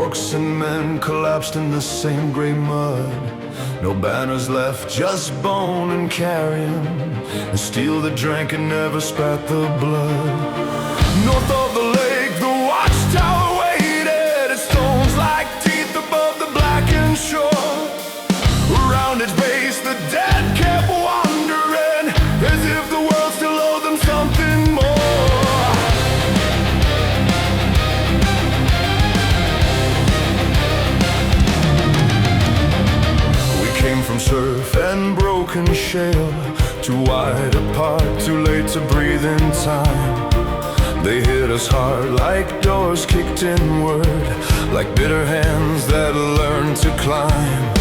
orcs and men collapsed in the same gray mud. No banners left, just bone and carrion, and steel that drank and never spat the blood. North of the lake, the watchtower waited, its stones like teeth above the blackened shore. Around its base, the dead kept wandering, as if the world still owed them something more. We came from surf and broken shale, too wide apart, too late to breathe in time. They hit us hard like doors kicked inward, like bitter hands that learn to climb.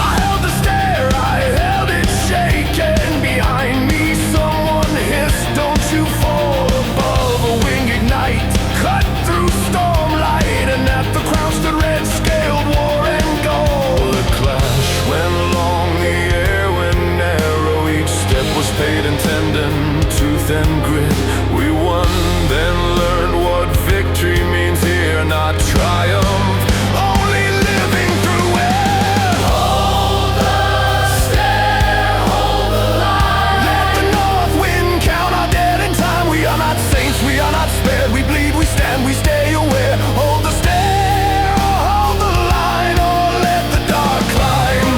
I held the stair, I held it shaking. Behind me someone hissed, don't you fall above. A wing ignite, cut through stormlight, and at the crown stood red scaled war and gold. The clash went along, the air went narrow, each step was paid in tendon, tooth and grit. We won, then learned what victory means here, not triumph, only living through it. Hold the stair, hold the line. Let the north wind count our dead in time. We are not saints, we are not spared. We bleed, we stand, we stay aware. Hold the stair, or hold the line, or let the dark climb.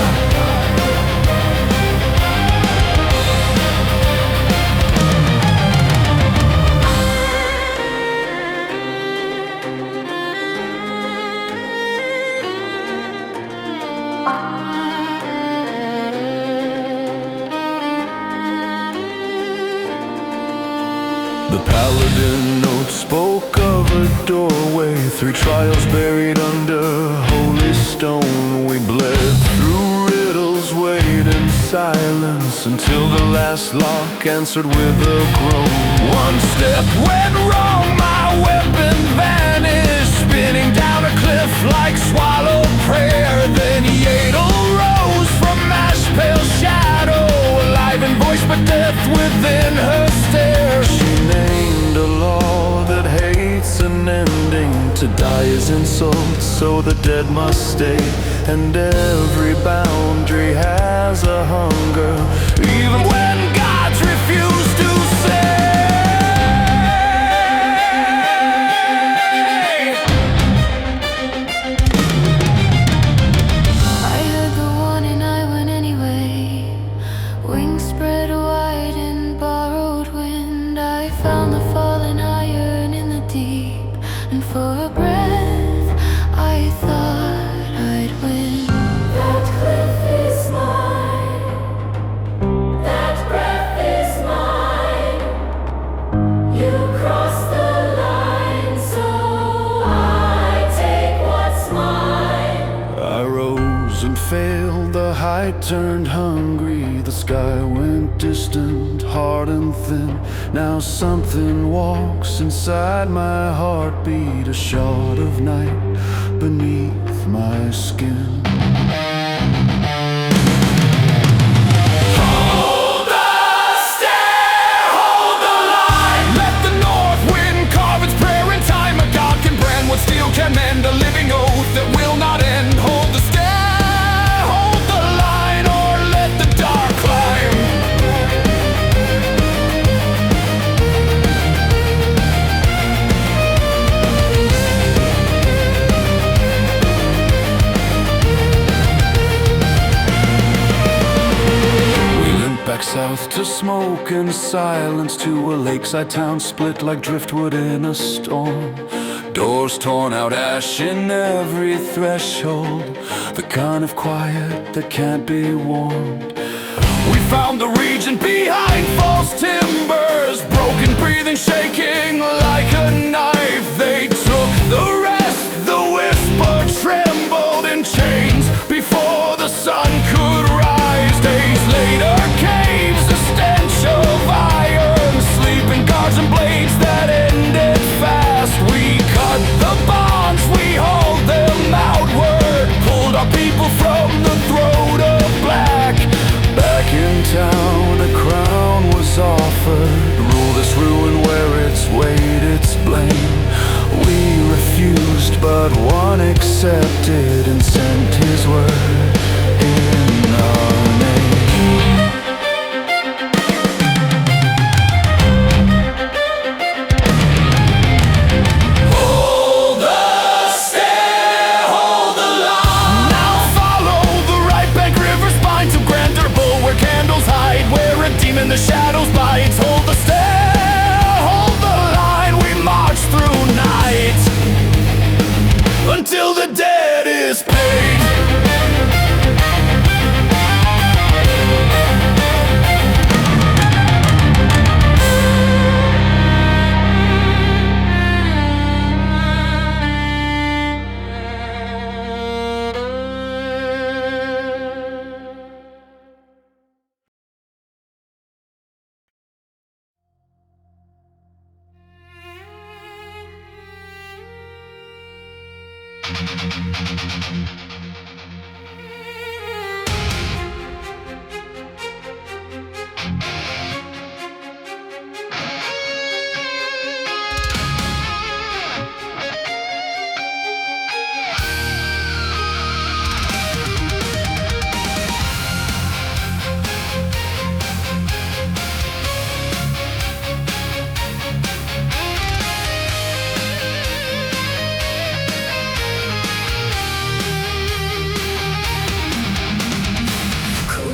The paladin note spoke of a doorway, 3 trials buried under holy stone. We bled through riddles, waited in silence, until the last lock answered with a groan. One step went wrong, my weapon vanished, spinning down a cliff like swallowed prayer. Then Yadel rose from ash pale shadow, alive in voice but death within her stare. She named a law that hates an ending. To die is insult, so the dead must stay. And every boundary has a hunger, even when gods refuse to say. I heard the warning, I went anyway. Wings spread wide in borrowed wind. I found the fallen iron in the deep, and for a breath I thought I'd win. That cliff is mine. That breath is mine. You crossed the line, so I take what's mine. I rose and failed, the height turned hungry. The sky went distant, hard and thin. Now something walks inside my heartbeat, a shot of night beneath my skin. Hold the stair, hold the line. Let the north wind carve its prayer in time. A god can brand what steel can mend, a living oath that will not end. Hold the stair, hold the line, or let the dark climb. Back south to smoke and silence, to a lakeside town split like driftwood in a storm. Doors torn out, ash in every threshold, the kind of quiet that can't be warmed. We found the region behind false timbers, broken breathing, shaking like a knife. They took the rest, the whisper trembled in chains before the sun could rise. Days later, caves, a stench of iron, sleeping guards and blades that ended fast. We cut the bonds, we hauled them outward, pulled our people from the throat of black. Back in town, a crown was offered, rule this ruin, wear its weight, its blame. but one accepted and sent his word in our name. Hold the stair, hold the line. Now follow the right bank river spine to grander bowl where candles hide, where a demon the shadows bites. Hold the stair, hold the line. We march through night until the debt is paid.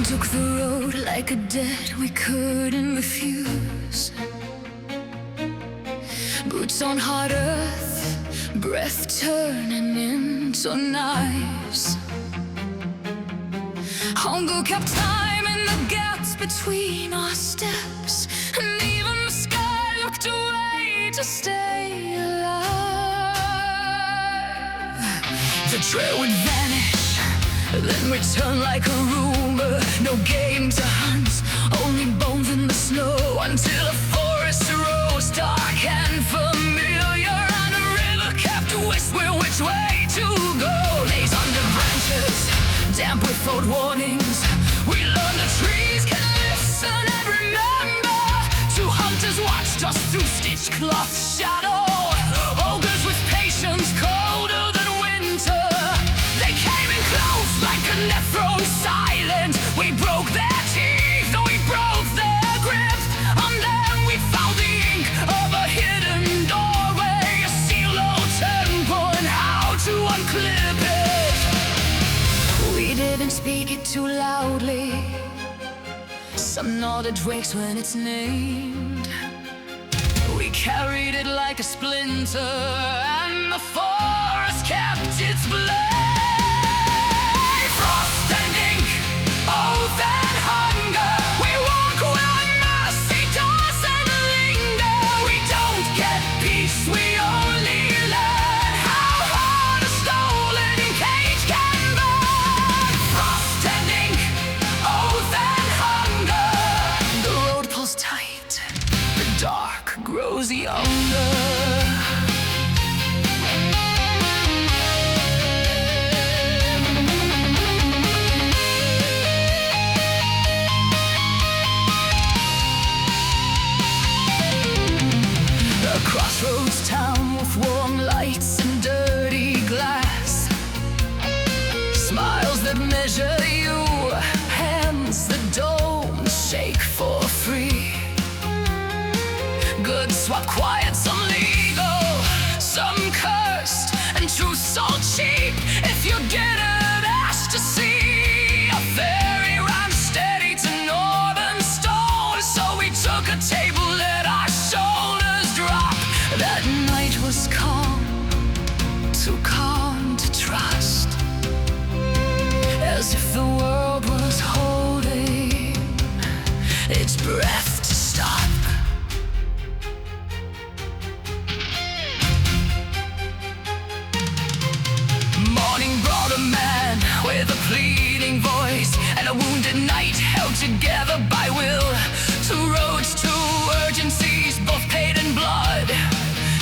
Took the road like a debt we couldn't refuse. Boots on hard earth, breath turning into knives. Hunger kept time in the gaps between our steps, and even the sky looked away to stay alive. The trail would vanish, then return like a rumor. No game to hunt, only bones in the snow, until a forest rose dark and familiar, and a river kept whispering which way to go. Lays under branches, damp with old warnings. We learned the trees can listen and remember. Two hunters watched us through stitched cloth shadow. Ogres with patience colder than winter. They came in close like a net thrown silent. We broke their teeth, we broke their grip. And then we found the ink of a hidden doorway, a sealed old temple, and how to unclip it. We didn't speak it too loudly. Some knowledge wakes when it's named. We carried it like a splinter, and the forest kept its blade. Frost and ink, oath and hunger. We walk where mercy doesn't linger. We don't get peace, we only learn how hard a stolen cage can burn. Frost and ink, oath and hunger. The road pulls tight, the dark grows younger. A crossroads town with warm lights and dirty glass. Smiles that measure you, hands that don't shake for free. Good swap quiet, some legal, some cursed, and truth sold cheap. If you didn't ask to see, a fairy ran steady to northern stone. So we took a table, let our shoulders drop. That night was calm, too calm to trust, as if the world was holding its breath to stop. Morning brought a man with a pleading voice, and a wounded knight held together by will. Two roads, two urgencies, both paid in blood.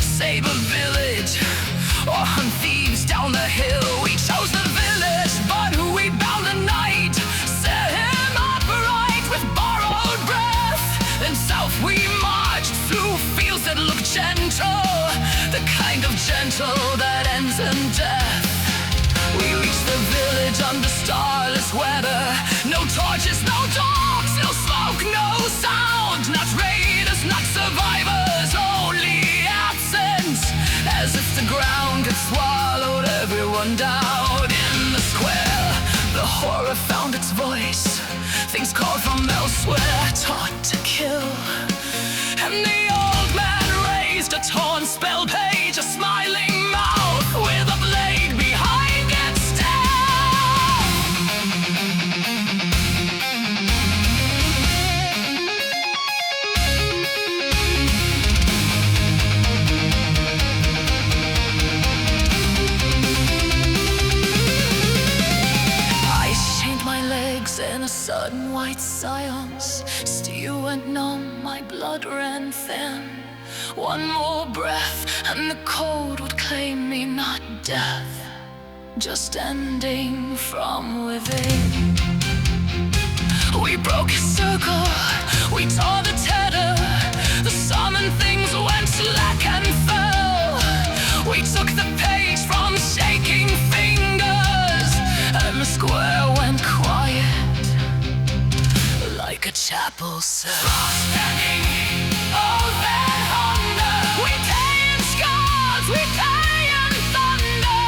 Save a village or hunt thieves down the hill. We chose the village, but we bound the night. Set him upright with borrowed breath. Then south we marched through fields that look gentle, the kind of gentle that ends in torches, no dogs, no smoke, no sound. Not raiders, not survivors, only absence. As if the ground had swallowed everyone down. In the square, the horror found its voice. Things called from elsewhere, taught to kill. And the old man raised a torn spell page, a smiling mouth with a blade behind its stare. I chained my legs in a sudden white silence. Steel went numb, my blood ran thin. One more breath and the cold would claim me, not death, just ending from within. We broke a circle, we tore the tether. The summoned things went slack and fell. We took the page from shaking fingers, and the square went quiet like a chapel cell. Frost hanging, old man hunger. We pay in scars, we pay in thunder.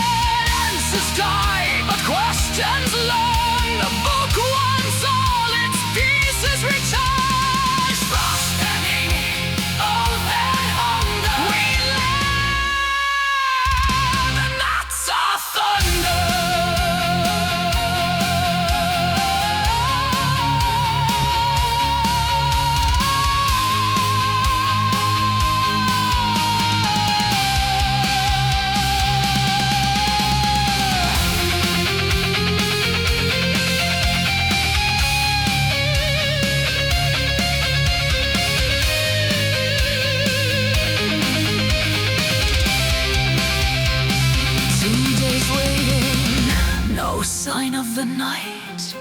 Answers die, but questions learn. The book wants all its pieces returned. Frost hanging, old man hunger. We live, and that's our thunder. Sign of the night,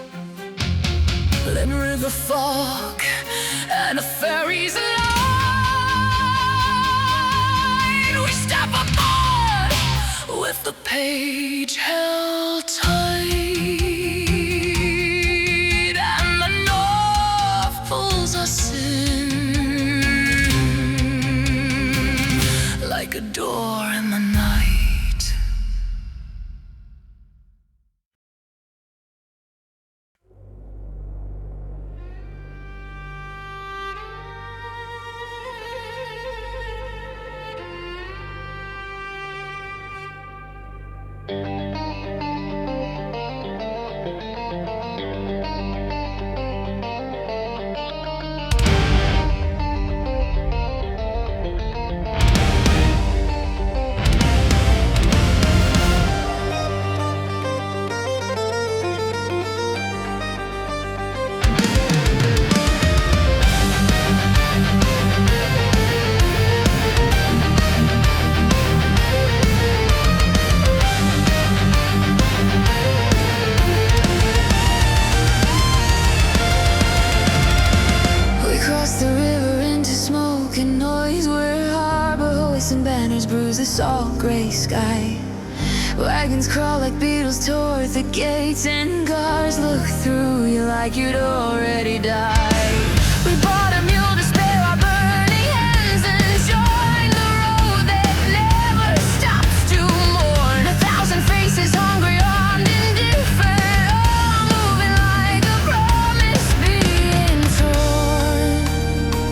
then river fog and a fairy's line. We step apart with the page held tight, and the north pulls us in like a door in the night. Salt gray sky. Wagons crawl like beetles toward the gates, and cars look through you like you'd already died. We bought a mule to spare our burning hands and join the road that never stops to mourn. 1,000 faces hungry, armed, indifferent, all moving like a promise being torn.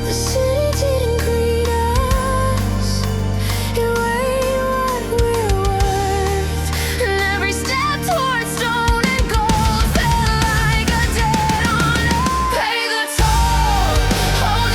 The city didn't greet us. It stone and gold felt like a debt on earth. Pay the toll, hold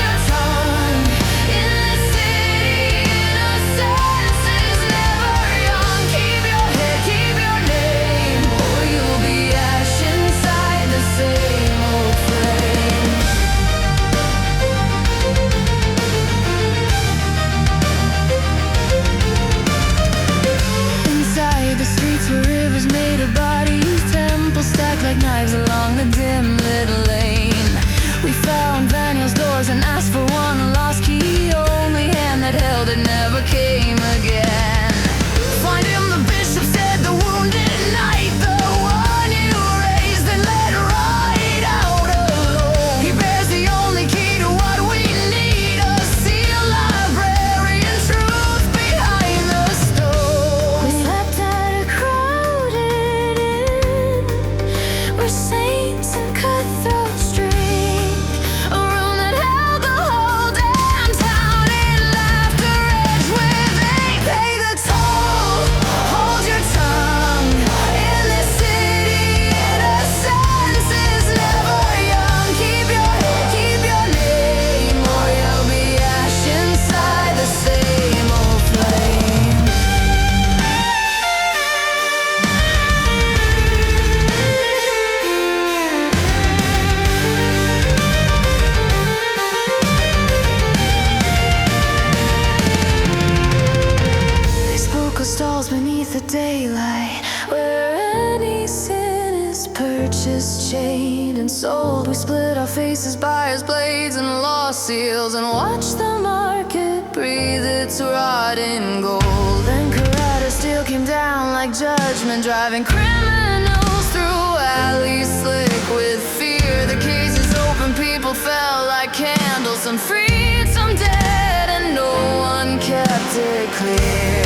daylight, where any sin is purchased, chained, and sold. We split our faces, buyers' blades, and lost seals, and watch the market breathe its rotting gold. And Carrata steel came down like judgment, driving criminals through alleys slick with fear. The cases open, people fell like candles, some freed, some dead, and no one kept it clear.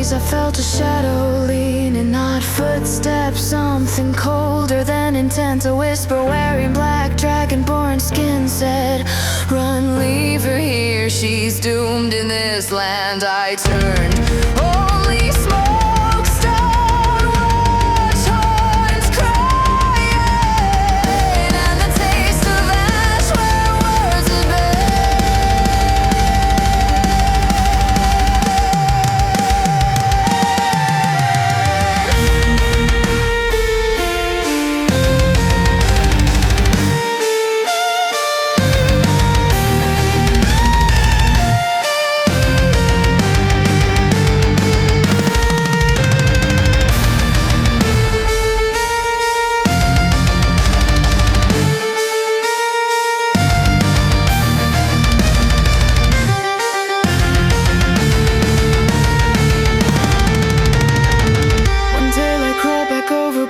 I felt a shadow leaning, not footsteps, something colder than intent. A whisper wearing black dragonborn skin said, "Run, leave her here, she's doomed in this land." I turned, only smoke, stone, watch horns crying, and the taste of ash where words had been.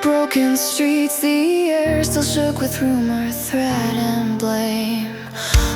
Broken streets, the air still shook with rumor, threat, and blame.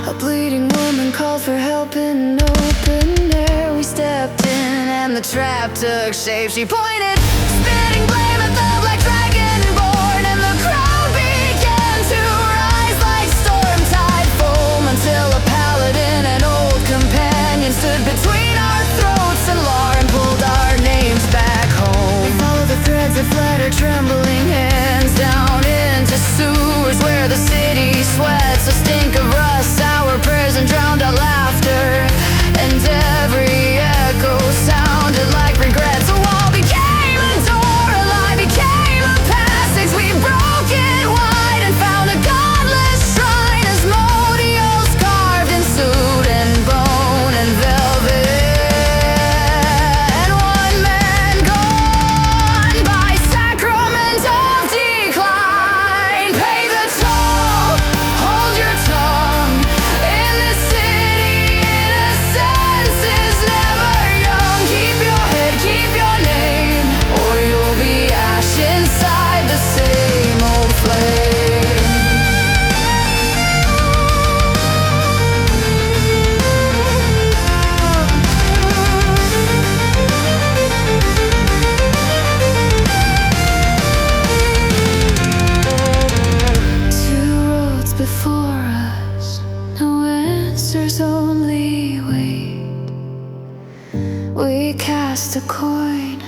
A bleeding woman called for help in open air. We stepped in and the trap took shape. She pointed, spitting blame at the black dragonborn, and the crowd began to rise like storm tide foam, until a paladin and old companion stood between our throats, and Lauren pulled our names back home. We followed the threads that fled her trembling hands down into sewers where the city sweats, a stink of rust, sour prayers, and drowned out laughter, and every echo sounded like regret. So all became a door, a lie became a passage. We broke it wide and found a godless shrine, as Modios carved in suit and bone and velvet, and one man gone by sacrament of decline. Pay the toll, hold your tongue. In this city, innocence is never young. Keep your head, keep your name, or you'll be ash inside the same old flame. Two roads before us, no answers, only wait. We cast a coin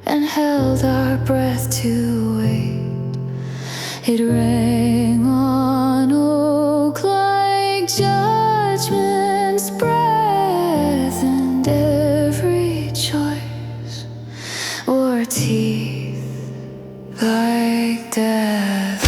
and held our breath to wait. It rang on oak like judgment's breath, and every choice wore teeth like death.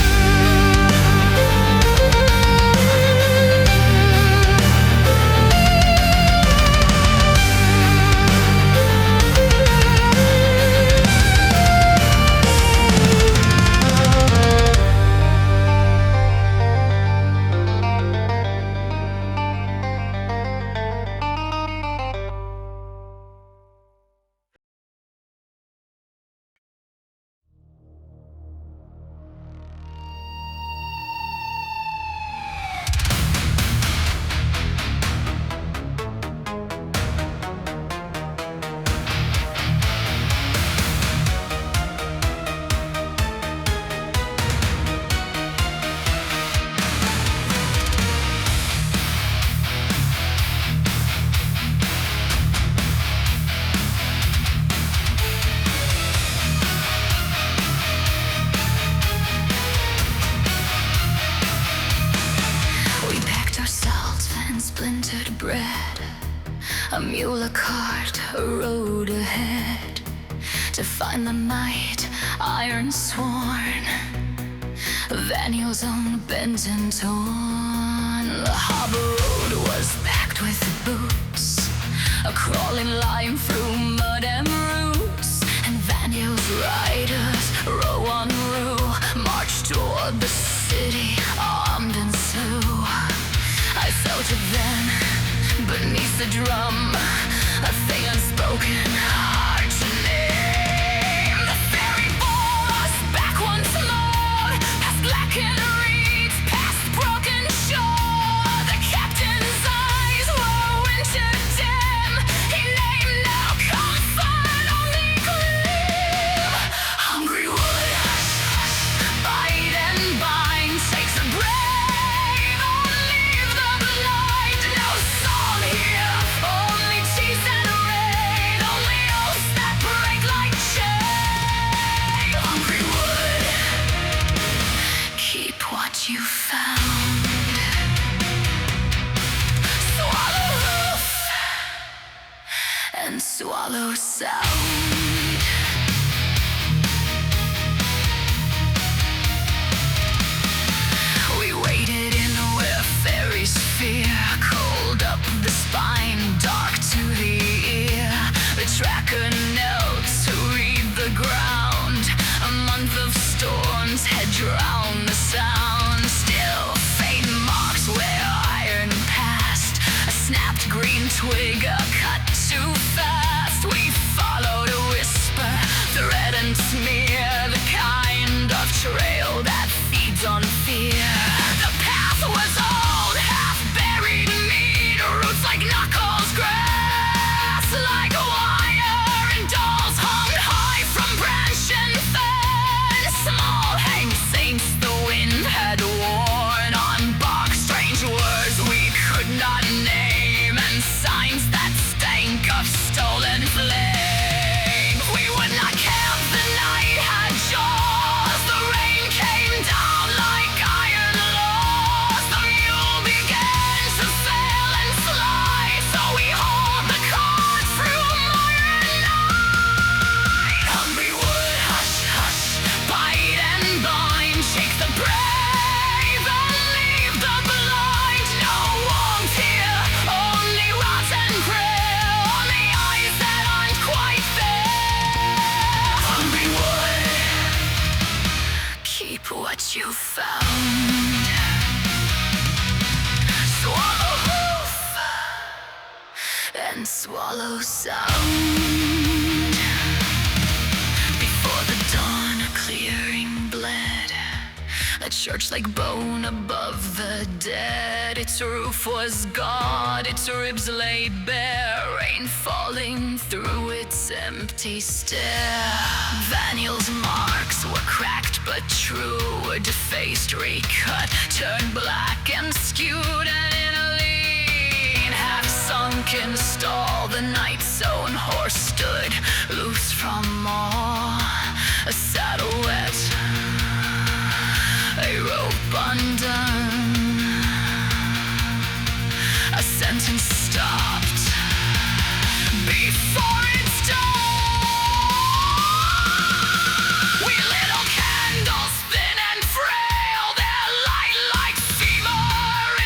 find the night iron sworn, Vaniel's own bent and torn. The harbor road was packed with boots, a crawling line through mud and roots, and Vaniel's riders, row on row, marched toward the city, armed and so. I felt it then, beneath the drum, a thing unspoken, hard to name. The ferry bore us back once more, past blackened reeds, past broken shore. The captain's eyes were winter dim, he named no comfort, only gleam. Hungry wood, bite and bind, takes the brave, only the blind. No song here, only tease and rain, only oaths that break like chain. Hungry wood, keep what you found. Swallow hoof and swallow sound. We waded in where fairies fear, cold up the spine, dark to the ear. The tracker knelt to read the ground. A month of storms had drowned the sound. Still faint marks where iron passed, a snapped green twig, a cut too fast. We followed a whisper, thread and smear, the kind of trail that feeds on fear. The path was old, half buried meat, roots like knuckles, grass like wire, and dolls hung high from branch and fern. Small hang saints the wind had worn on bark, strange words we could not name, and signs that stank of stolen flame. We would not camp, the night had jaws, the rain came down like iron laws. The mule began to fail and slide, so we hauled the cart through mire and night. Hungry wood, hush, hush, bite and bind, shake the brave and leave the blind. No warmth here, only rotten prayer, only eyes that aren't quite there. Hungry wood, keep what you found. Swallow hoof and swallow sound. Before the dawn, a clearing bled, a church like bone above the dead. Its roof was gaunt, its ribs lay bare, rain falling through its empty stair. Vaniel's marks were cracked but true, defaced, recut, turned black and skewed, and in a lean, half-sunken stall, the knight's own horse stood, loose from all, a saddle wet, a rope undone, a sentence stopped before it's done. We little candles, thin and frail, their light like fever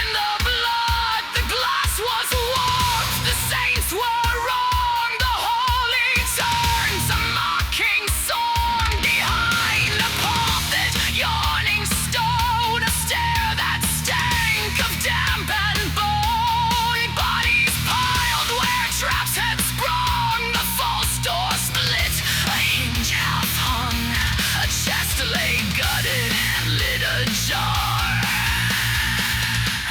in the blood. The glass was warped, the saints were wrong, the holy turns a mocking song behind the pulpit, yawning stone, a stare that stank of damp and bone. Bodies piled where traps had sprung, the false door split, a hinge half hung, a chest lay gutted, lid ajar,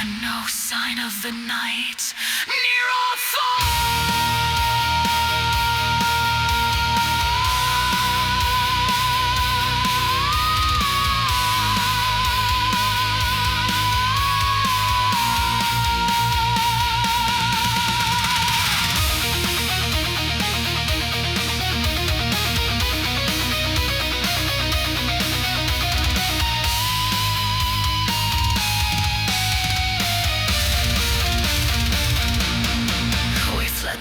and no sign of the night near or far.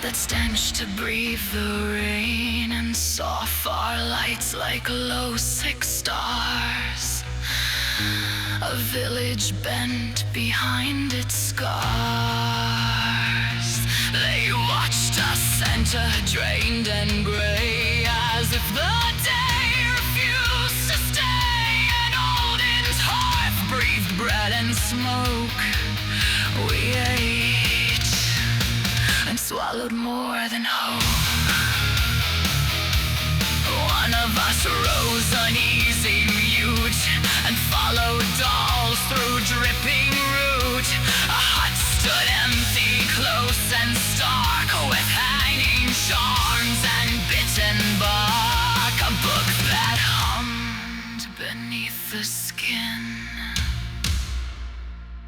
That stench to breathe the rain and saw far lights like low six stars. A village bent behind its scars. They watched us enter, drained and gray, as if the day refused to stay. And Alden's hearth-breathed bread and smoke. We ate and swallowed more than hope. One of us rose uneasy, mute, and followed dolls through dripping root. A hut stood empty, close and stark, with hanging charms and bitten bark. A book that hummed beneath the skin.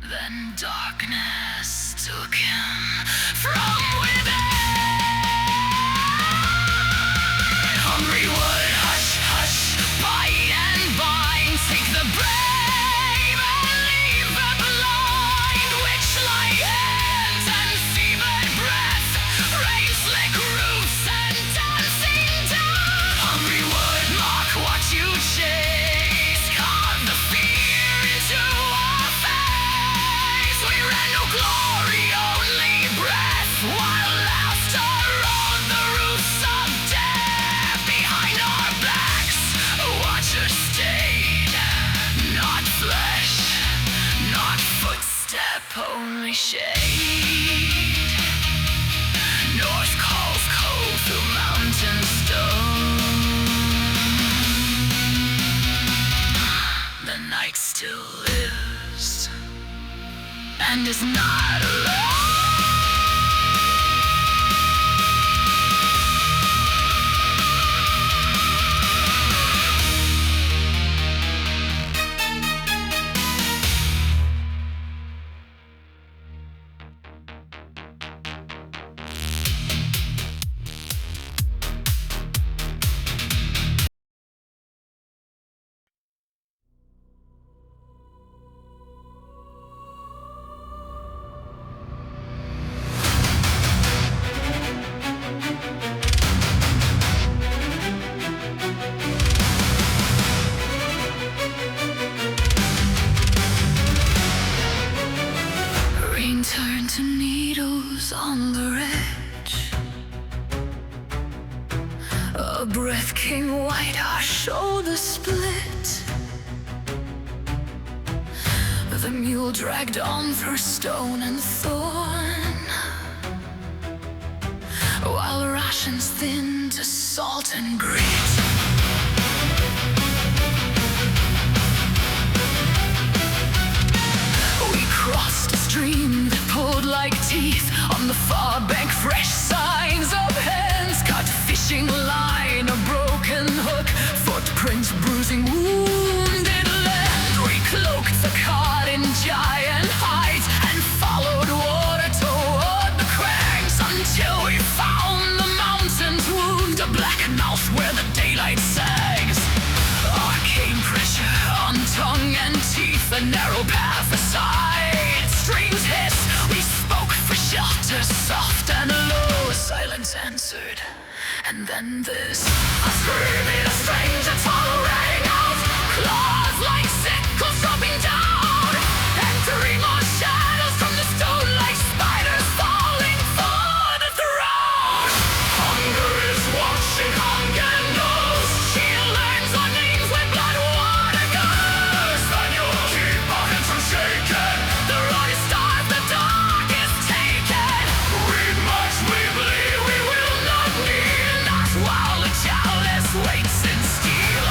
Then darkness took him from within. Hungry wood, hush, hush, bite and bind. Take the brave and leave the blind. Witch-like hands and fevered breath, rain-slick roofs and dancing death. Hungry wood, mark what you chase. Carve the fear into our face. We ran no glory, only breath, while laughter rode the roofs of death. Behind our backs, watchers stayed. Not flesh, not footstep, only shade. North calls cold through mountain stone. The night still lives and is not alone. Rain turned to needles on the ridge. A breath came white, our shoulders split. The mule dragged on through stone and thorn, while rations thinned to salt and grit. We crossed a stream that pulled like teeth. On the far bank, fresh signs of hands cut. Fishing line, a broken hook, footprints bruising wounded land. We cloaked the cart in giant hides and followed water toward the crags, until we found the mountain's wound, a black mouth where the daylight sags. Arcane pressure on tongue and teeth, a narrow path aside. Streams hiss, we spoke for shelter, soft and low. Silence answered, and then this. A screaming, a stranger tunnel rang out, claws like sickles dropping down, entering more shadows from the stone like spiders falling for the throne. Hunger is watching, hunger knows. She learns our names when blood water goes. Then you'll keep our hands from shaking. The road is starved, the dark is taken. We march, we bleed, we will not need. Not while the chalice waits in steel.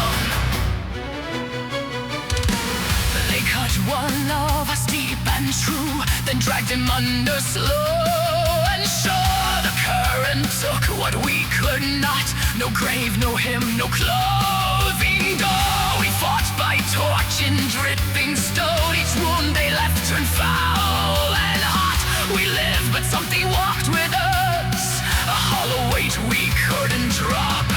They cut one of us deep and true, then dragged him under slow and sure. The current took what we could not. No grave, no hymn, no clothing door. We fought by torch in dripping stone. Each wound they left turned foul and hot. We lived, but something walked with us, a hollow weight we couldn't drop.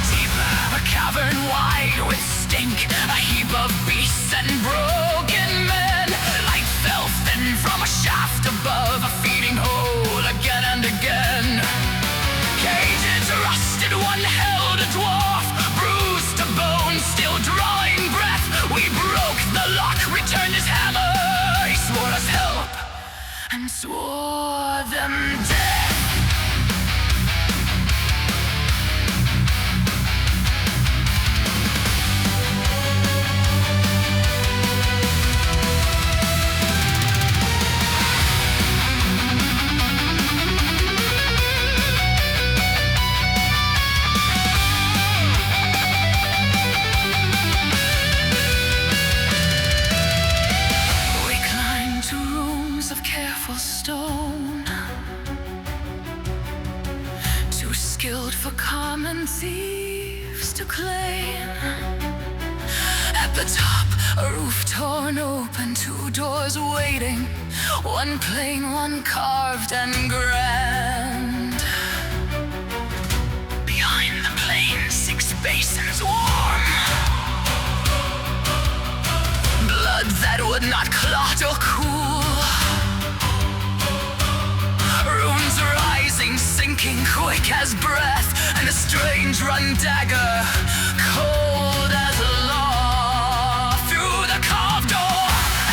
Deep, a cavern wide with stink, a heap of beasts and broken men. Light fell thin from a shaft above, a feeding hole again and again. Cages rusted, one held a and swore them dead. We climbed to rooms of careful stone, too skilled for common thieves to claim. At the top, a roof torn open, two doors waiting, one plain, one carved and grand. Behind the plain, 6 basins warm, blood that would not clot or cool, runes rising, sinking quick as breath, and a strange run dagger, cold as law. Through the carved door,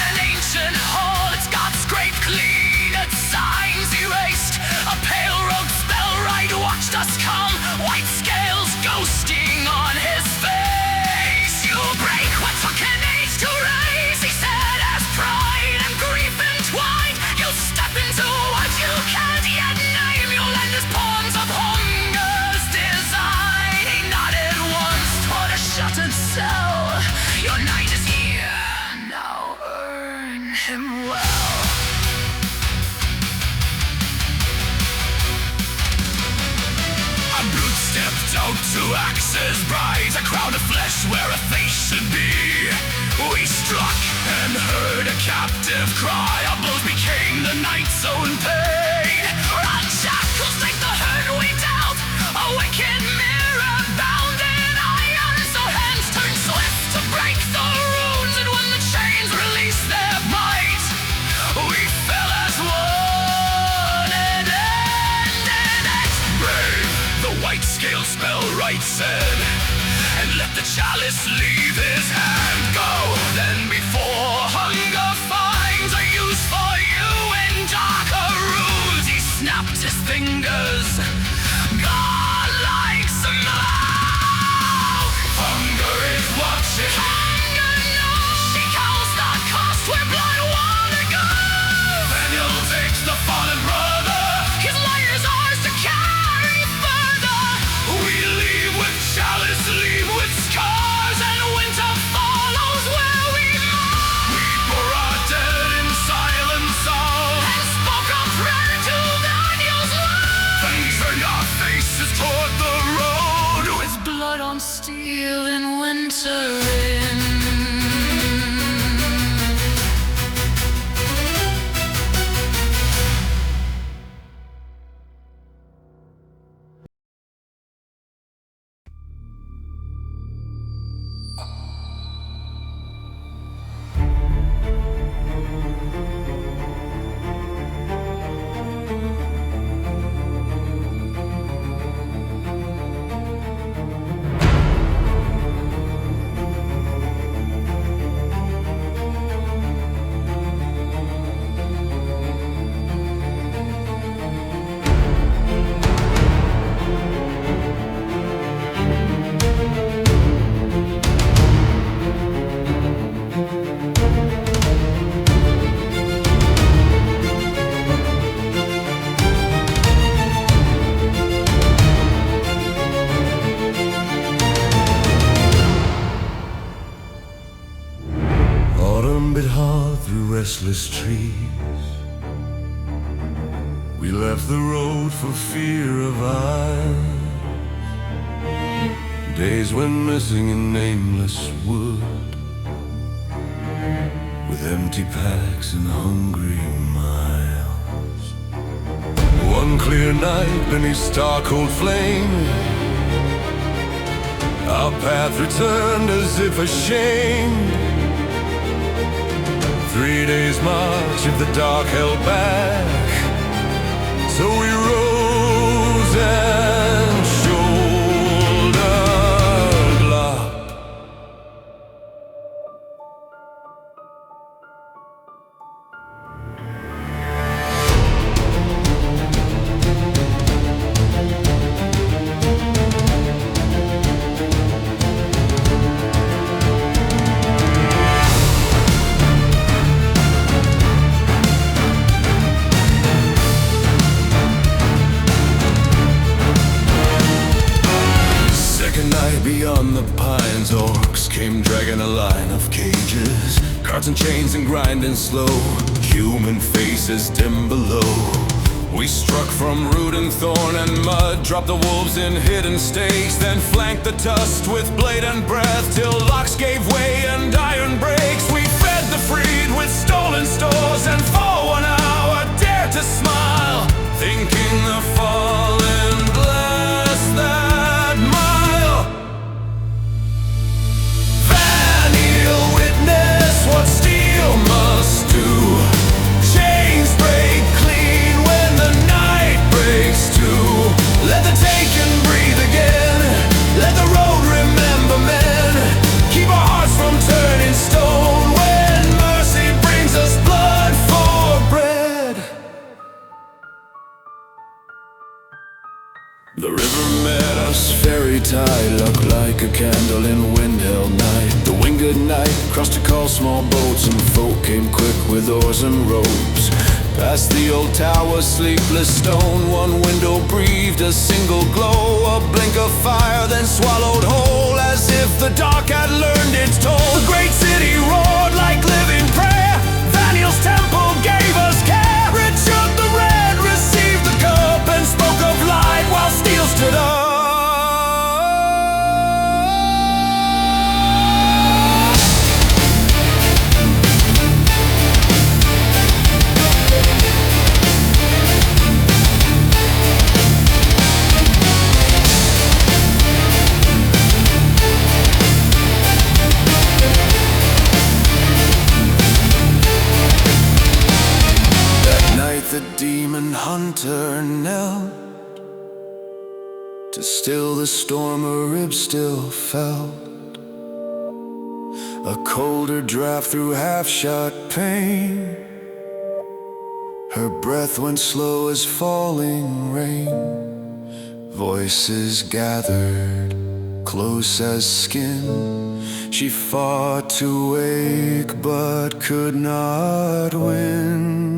an ancient hall, its gods scraped clean, its signs erased. A pale rogue spell right watched us come, white scales ghosting on his face. You break what took an age to raise, he said, as pride and grief entwined. You step into what you can't yet name, you'll end as pawns of hunger's design. He nodded once toward a shuttered cell. Your night is here, now earn him well. A brute stepped out to axes bright, a crown of flesh where a face should be. We struck and heard a captive cry, our blows became the night's own pain. Run shackles like the herd we dealt, a wicked mirror bound in iron, so hands turned swift to break the runes, and when the chains released their might, we fell as one and ended it. Brave, the white scale spell right said, and let the chalice leave his hand. Go, then before hunger finds a use for you in darker rules. He snapped his fingers, godlike smoke. Hunger is watching, hunger knows. He counts the cost where blood wanna go. Daniel takes the fallen brother, his light is ours to carry further. We leave with chalice, leave with scars, and winter follows where we mourn. We bore our dead in silence all, and spoke a prayer to Daniel's Lord. Then turned our faces toward the road, with blood on steel and winter in. Autumn bit hard through restless trees. We left the road for fear of eyes. Days went missing in nameless wood, with empty packs and hungry miles. One clear night beneath star-cold flame, our path returned as if ashamed. 3 days march if the dark held back, so we rose and shouldered lock. the pines, orcs came dragging a line of cages, carts and chains and grinding slow, human faces dim below. We struck from root and thorn and mud, dropped the wolves in hidden stakes, then flanked the dust with blade and breath, till locks gave way and iron breaks. We fed the freed with stolen stores, and for 1 hour dared to smile, thinking the fallen bless that mile. Vaniel witness what steel must do. Chains break clean when the night breaks too. Let the taken breathe again, let the road remember men. Keep our hearts from turning stone when mercy brings us blood for bread. The river met us ferry tide, looked like a candle in wind-held night. The wind good night crossed to call small boats, and folk came quick with oars and ropes. Past the old tower, sleepless stone, one window breathed a single glow. A blink of fire, then swallowed whole, as if the dark had learned its toll. The great city roared like living prayer. Vaniel's temple gave us care. It shook the red, received the cup, and spoke of light while steel stood up. The demon hunter knelt to still the storm, her ribs still felt a colder draft through half-shot pain. Her breath went slow as falling rain. Voices gathered close as skin. She fought to wake but could not win.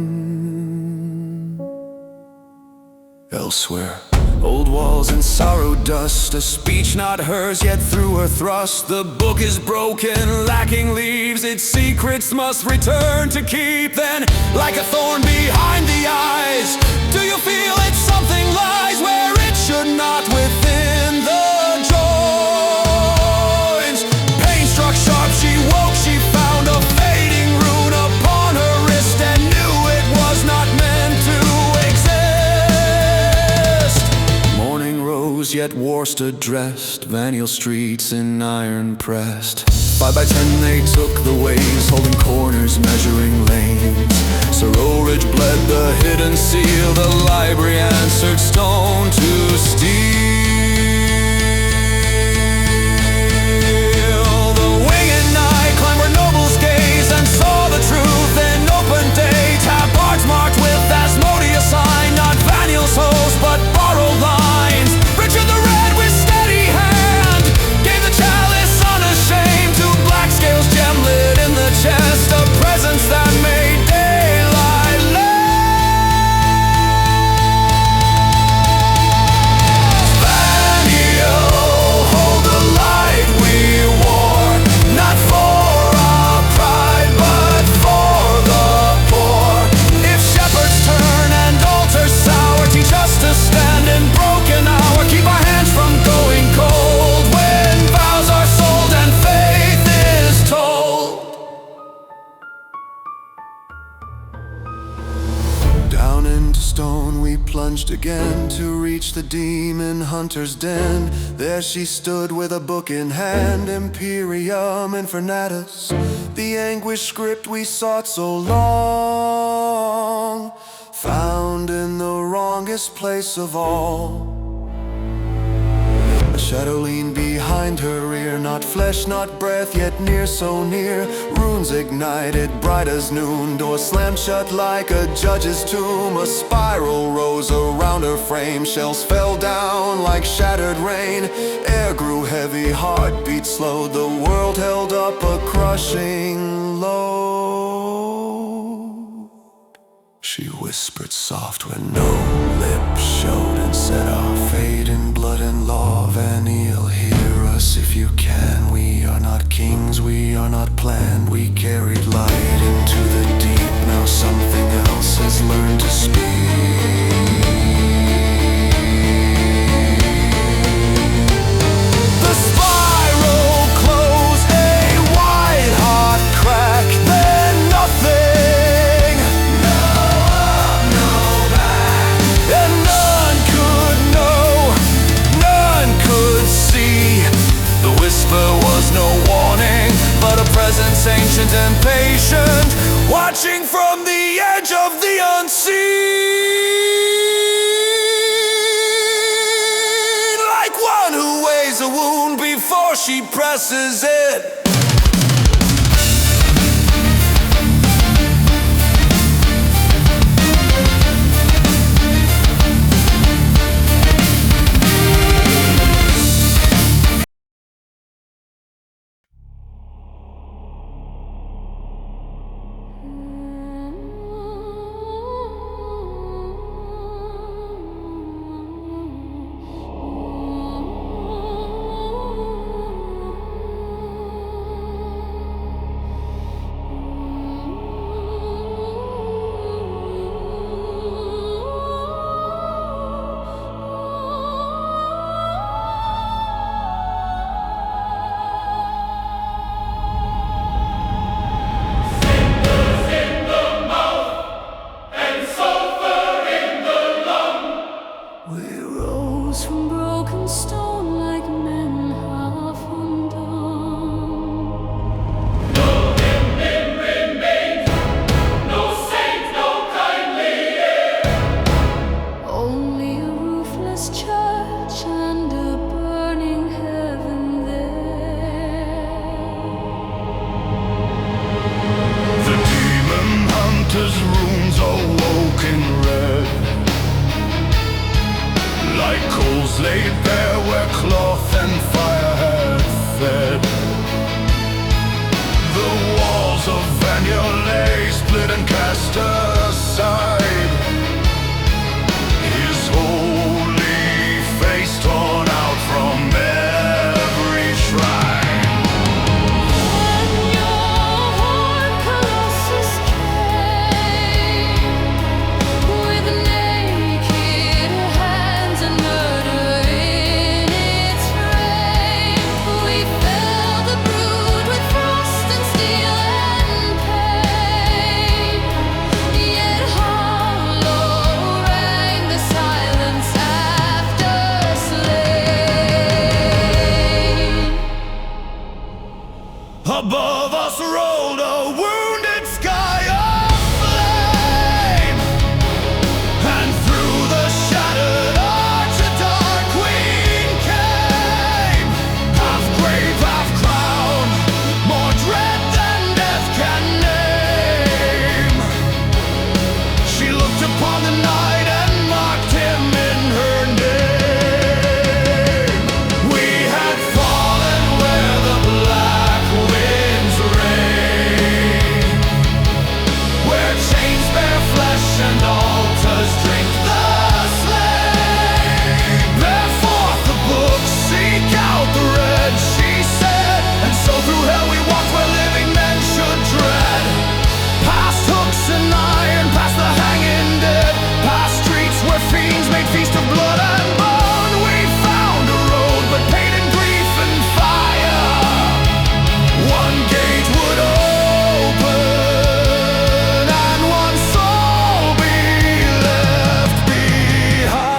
Elsewhere, old walls and sorrow dust, a speech not hers, yet through her thrust. The book is broken, lacking leaves, its secrets must return to keep. Then, like a thorn behind the eyes, do you feel it? Something lies where it should not, within the joints. Pain struck sharp, she woke, she found a fading rune upon her wrist, and knew it was not meant to exist. Yet war stood dressed, Vaniel streets in iron pressed. 5 by 10 they took the ways, holding corners, measuring lanes. Sorrow Ridge bled the hidden seal, the library answered stone to steel. The winged knight climbed where nobles gaze, and saw the truth in open day. Tap hearts marked with Asmodeus sign, not Vaniel's host, but borrowed lines. Richard the Red with steady hand gave the chalice unashamed to black scales gemlit in the chest, a presence that made daylight last. Vaniel, hold the light we wore, not for our pride but for the poor. If shepherds turn and altars sour, teach us to stand in broken hour. Keep our hands from going cold when vows are sold and faith is told. Down into stone we plunged again to reach the demon hunter's den. There she stood with a book in hand, Imperium Infernatus, the anguished script we sought so long, found in the wrongest place of all. A shadow leaned behind her ear, not flesh, not breath, yet near, so near. Runes ignited, bright as noon, door slammed shut like a judge's tomb. A spiral rose around her frame, shells fell down like shattered rain. Air grew heavy, heartbeat slowed, the world held up a crushing load. She whispered soft when no lip showed, and said, our fate in blood and law, Vaniel, hear us us if you can. We are not kings, we are not planned. We carried light into the deep. Now something else has learned to speak. The spiral closed, a white hot crack, then nothing. No up, no back. And none could know, none could see. The whisper was no warning, but a presence ancient and patient, watching from the edge of the unseen. Like one who weighs a wound before she presses it. From broken stone like men half undone. No hymn remains, no saint, no kindly ear. Only a roofless church and a burning heaven there. The demon hunter's runes awoke in red, like coals laid bare where cloth and fire had fed. The walls of Vanya lay split and cast aside, his holy face torn out from every shrine. When your horn colossus came, with naked hands and murder in its frame, we felled the brood with frost and steel and pain. Yet hollow rang the silence after slain. Above us rolled a wounded sky of flame, and through the shattered arch a dark queen came, half grave, half crown, more dread than death can name. She looked upon the night and marked him in her name. We had fallen where the black winds reign, where chains bear flesh and altars drink the slain. Bear forth the book, seek out the red, she said, and so through hell we walked where living men should tread. Past hooks and iron, past the hanging dead, past streets where fiends made feast of blood and bone. We found a road, but pain and grief and fire. One gate would open, and one soul be left behind.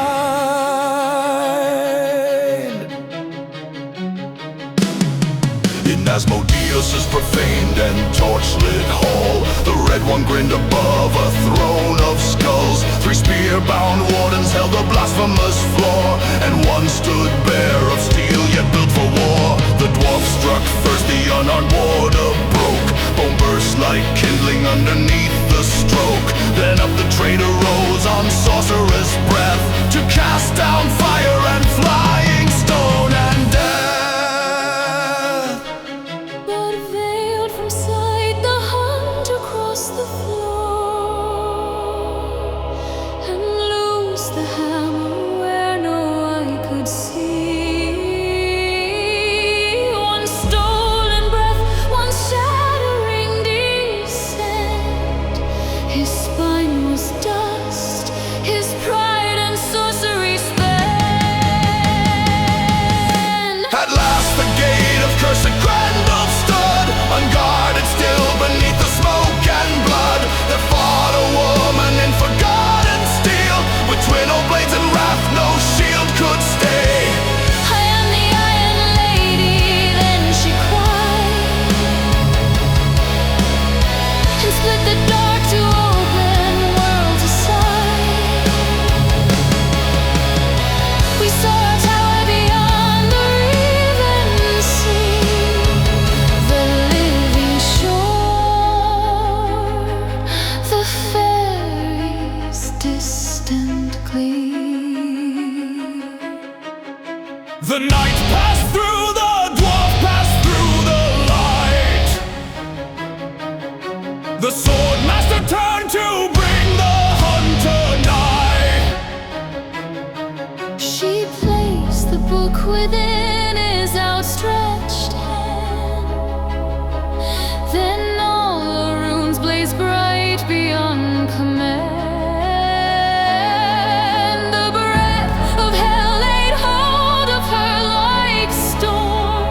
In Asmodeus' profaned and torch-lit hall, the Red One grinned above a throne of skulls. 3 spear-bound wardens held the blasphemous floor, and one stood bare of steel yet built for war. The dwarf struck first, the unarmed warder broke. Bone burst like kindling underneath the stroke. Then up the traitor rose on sorcerous breath, to cast down fire and flying stone and death. But veiled from sight, the hunt across the floor, and loosed the hammer where no eye could see. one command. The breath of hell laid hold of her like storm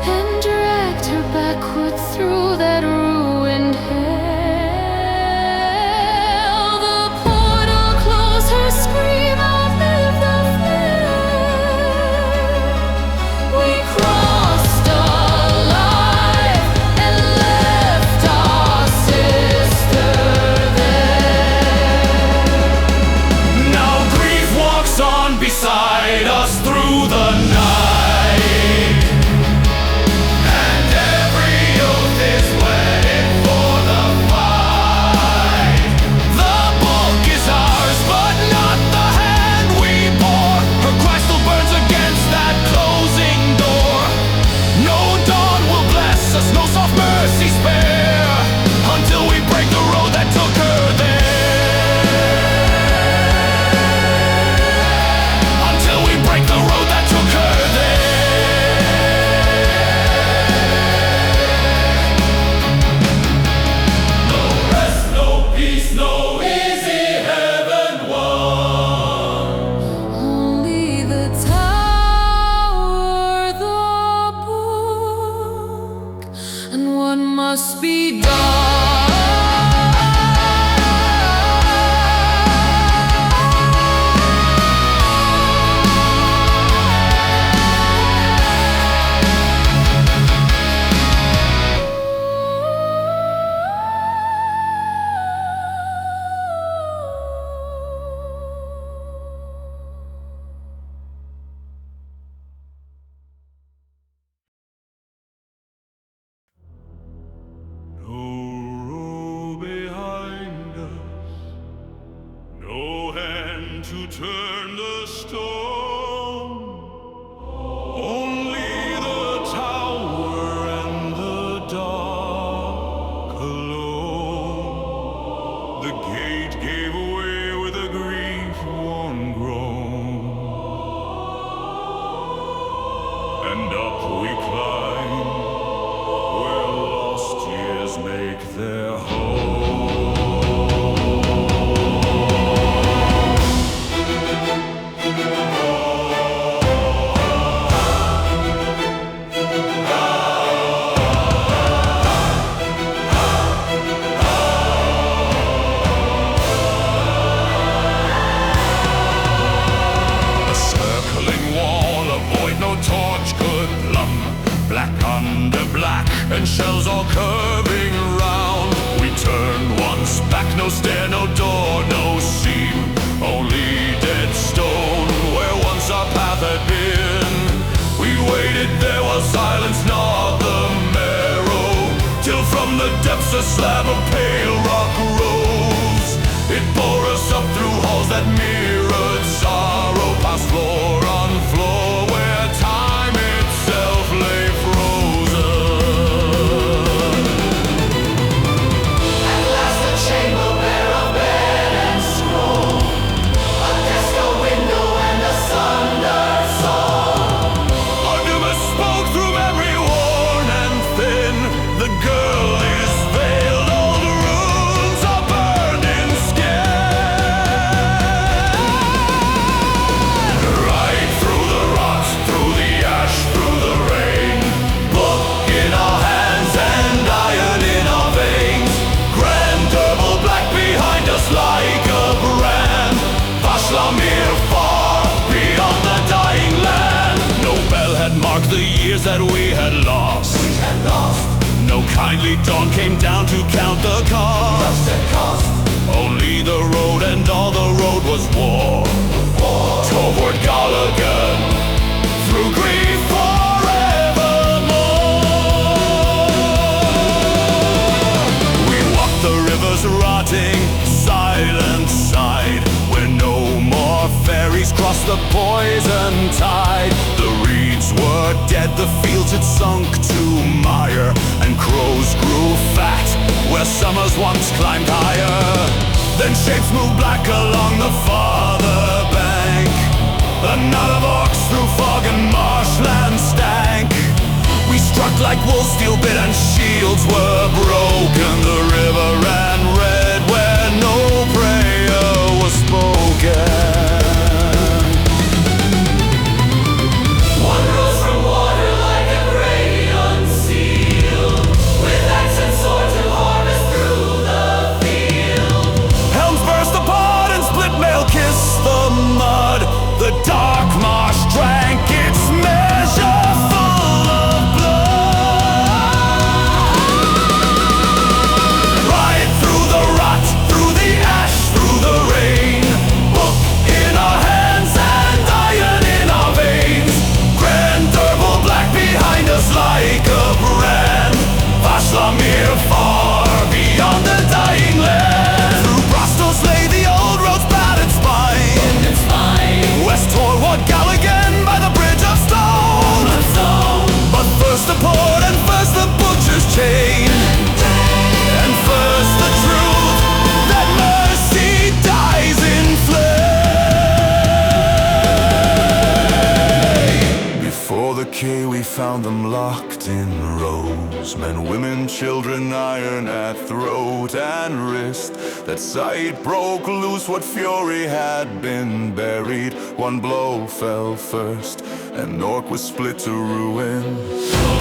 and dragged her backward through that ruined hell. The portal closed, her scream outlived the flare. We crossed alive and left our sister there. Now grief walks on beside us through the night, and every oath is wedded for the fight. The book is ours, but not the hand we bore. Her cry still burns against that closing door. No dawn will bless us, no soft mercy spare, until we break the road that took her there. Until we break the road that took her there. No rest, no peace, no easy heaven won. Only the tower, the book, and what must be done. No road behind us, no hand to turn the stone. Only the tower and the dark alone. The gate gave way with a grief-worn groan, and up we climb where lost years make their home. A circling wall, a void no torch could plumb. Black under black, and shells all curving round. We turned once back, no stair, no door, no seam, only dead stone where once our path had been. We waited, there was silence, not the marrow, till from the depths a slab of pale rock rose. It bore us up through halls that mirrored sorrow, past floor on floor where time itself lay frozen. At last the chamber bare of bed and scroll, a desk, a window, and a sundered soul. Argument spoke through memory worn and thin. The girl is veiled, old runes are burned in skin. Right through the rot, through the ash, through the rain. Book in our hands and iron in our veins. Grand turbo black behind us like a brand. Vashlamir far beyond the dying land. No bell had marked the years that we had lost. No kindly dawn came down to count the cost. Only the road, and all the road was war. Toward Gallagher, through grief forevermore. We walked the rivers rotting, silent side, where no more ferries crossed the poison tide. The reeds were dead, the fields had sunk to mire, and crows grew fat where summers once climbed higher. Then shapes moved black along the farther bank. A knot of orcs through fog and marshland stank. We struck like wolves, steel bit and shields were broken. The river ran red. walked in rows, men, women, children, iron at throat and wrist. That sight broke loose what fury had been buried. One blow fell first, and Orc was split to ruin.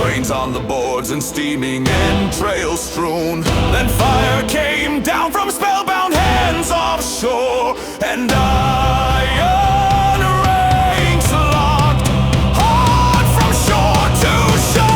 Brains on the boards and steaming entrails strewn. Then fire came down from spellbound hands offshore, and iron ranks locked hard from shore to shore.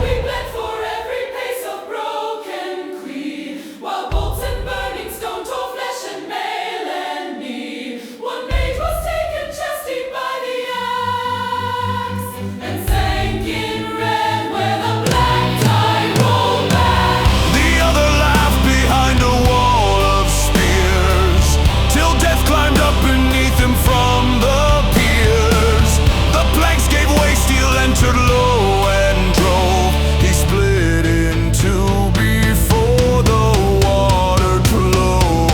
We bled for every pace of broken creed, while bolts and burning stone tore flesh and mail and knee. One mate was taken chest deep by the axe, and sank in red where the black tide rolled back. The other laughed behind a wall of spears, till death climbed up beneath him from the piers. The planks gave way, steel entered low and drove. He split in two before the water closed.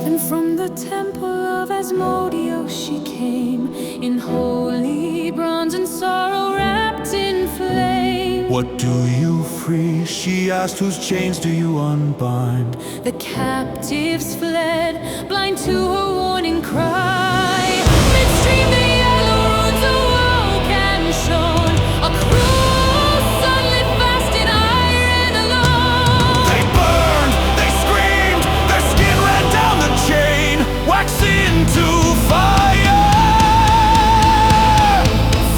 Then from the temple of Asmodeus she came, in holy bronze and sorrow wrapped in flame. What do you free? She asked. Whose chains do you unbind? The captives fled, blind to her warning cry. Midstream the yellow runes awoke and shone. A cruel sun lit fast in iron alone. They burned, they screamed, their skin ran down the chain, waxed into fire,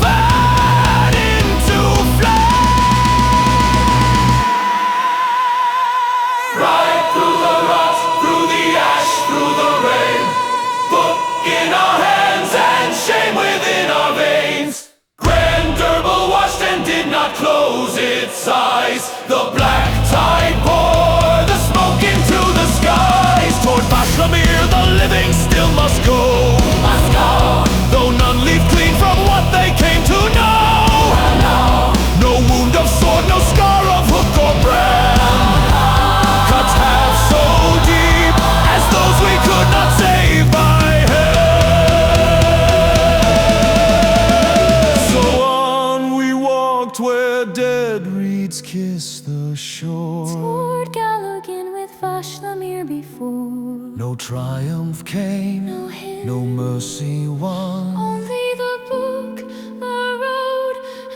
fat into flame. Right through the rot, through the ash, through the rain. Book in our hands and shame within our veins. Grand Durble washed and did not close its eyes. The black tide poured the smoke into the skies. Toward Bashlamir the living still must go, though none leave clean from what they came to know. No wound of sword, no scar of hook or brand, cuts half so deep as those we could not save by hand. So on we walked where dead reeds kiss the shore. Toward Gallaghan with Vashlamir before. No triumph came, No hymn, no mercy won. only the book, the road,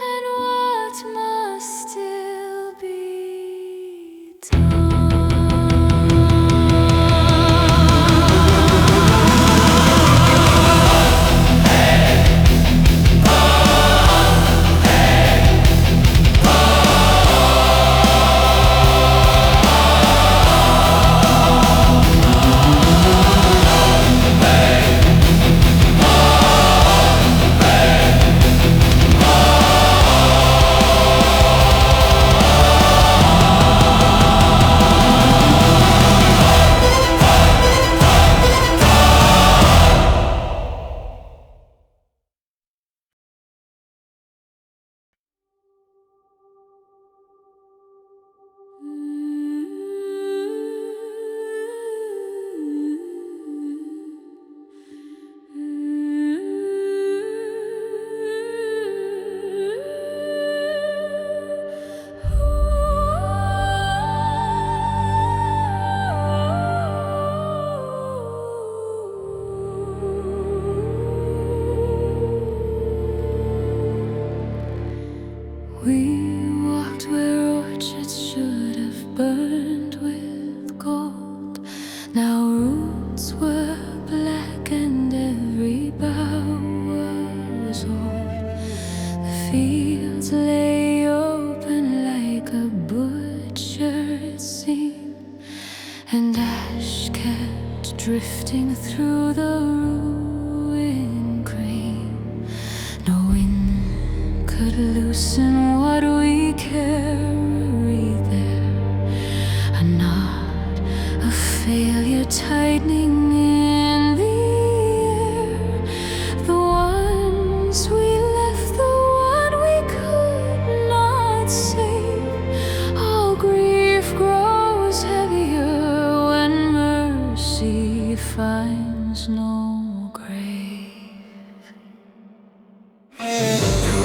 and what must still be done. We walked where orchards should have burned with gold. Now roots were black and every bough was old. The fields lay open like a butcher's seam, and ash kept drifting through the ruined cream. No wind could loosen what we carried there, a knot of failure tightening in the air. The ones we left, the one we could not save. All grief grows heavier when mercy finds no grave.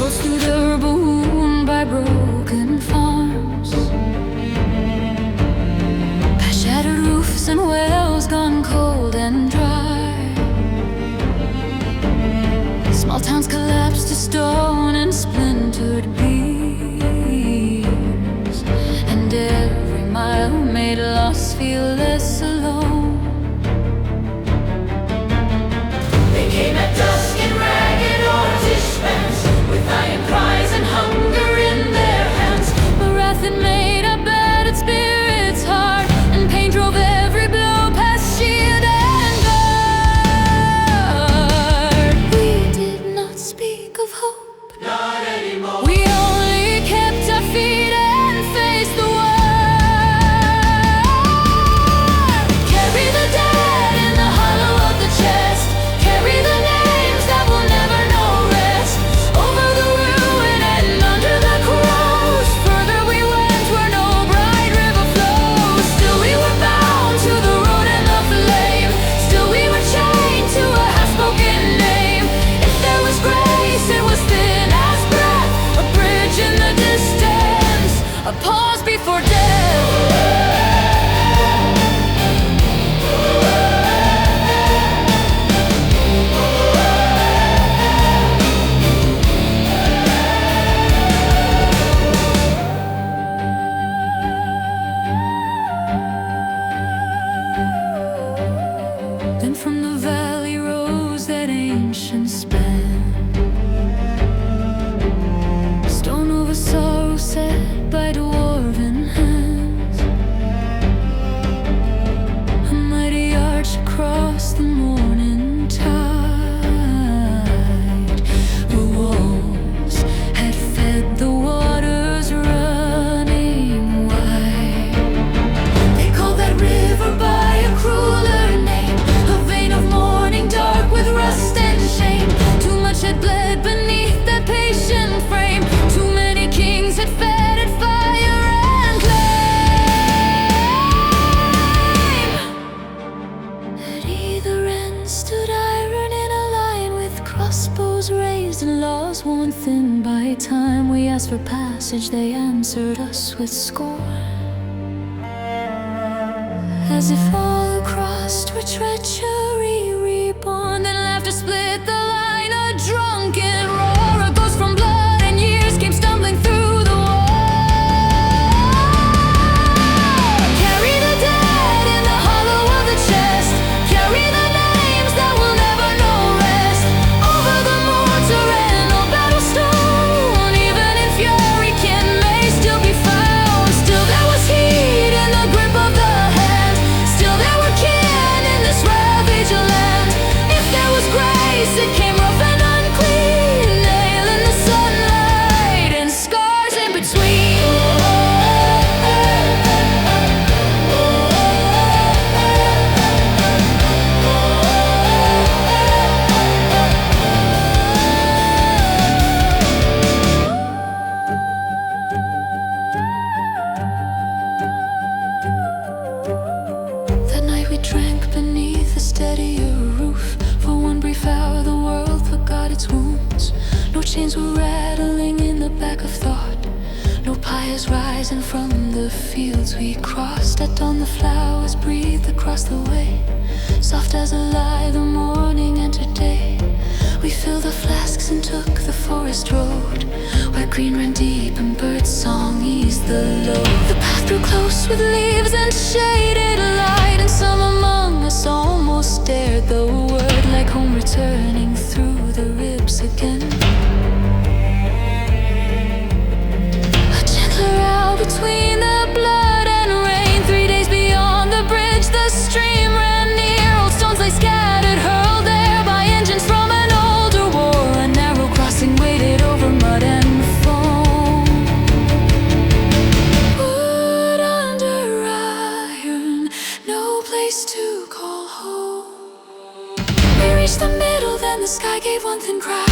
roads through the boom by broken farms, past shattered roofs and wells gone cold and dry. Small towns collapsed to stone and splintered beams, and every mile made loss feel less alone. They came at dusk in ragged orange bands, with iron cries and hunger in their hands. But wrath had made a battered spirit's heart, and pain drove every blow past shield and guard. We did not speak of hope, Not anymore. we only kept our feet and faced the war. Carry the dead in the hollow of the chest, carry the names that will never know rest. Over the ruin and under the cross, further we went where no bright river flows. Still we were bound to the road and the flame, still we were chained to a half-spoken name. If there was grace, it was thin as breath, a bridge in the distance, a pause before death. Then from the valley rose that ancient span, stone over sorrow set by dwarven hands, a mighty arch across the morning tide. The walls had fed the waters running wide. They call that river by a crueler name, a vein of morning dark with rust and shame. Too much had bled beneath that patient frame, too many kings had fed at fire and flame. At either end stood iron in a line, with crossbows raised and laws worn thin by time. We asked for passage, they answered us with scorn, as if all who crossed were treachery reborn. Then laughter split the line, a drunken roar. A ghost from blood and years came stumbling through the wall. Carry the dead in the hollow of the chest, carry the names that will never know rest. Over the mortar and old battle stone, even in fury kin may still be found. Still there was heat in the grip of the hand, still there were kin in this ravaged land. If there was grace, it came rough and unclean, nail in the sunlight and scars in between. That night we drank beneath a steadier roof. For one brief hour the world forgot its wounds. No chains were rattling in the back of thought, no pyres rising from the fields we crossed. At dawn the flowers breathed across the way, soft as a lie the morning entered day. We filled the flasks and took the forest road, where green ran deep and bird song eased the load. The path grew close with leaves and shaded light, and some among us almost dared the word, like home returning through the ribs again. A gentler hour between the blood and rain. 3 days beyond the bridge the stream ran near, old stones lay scattered, hurled there by engines from an older war. A narrow crossing waited over mud and foam, wood under iron, no place to call home. We reached the middle, then the sky gave one thin cry,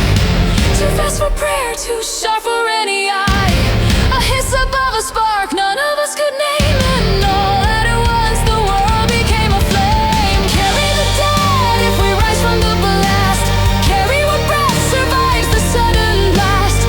too fast for prayer, too sharp for any eye. A hiss above a spark none of us could name, and all at once the world became a flame. Carry the dead if we rise from the blast, carry what breath survives the sudden blast.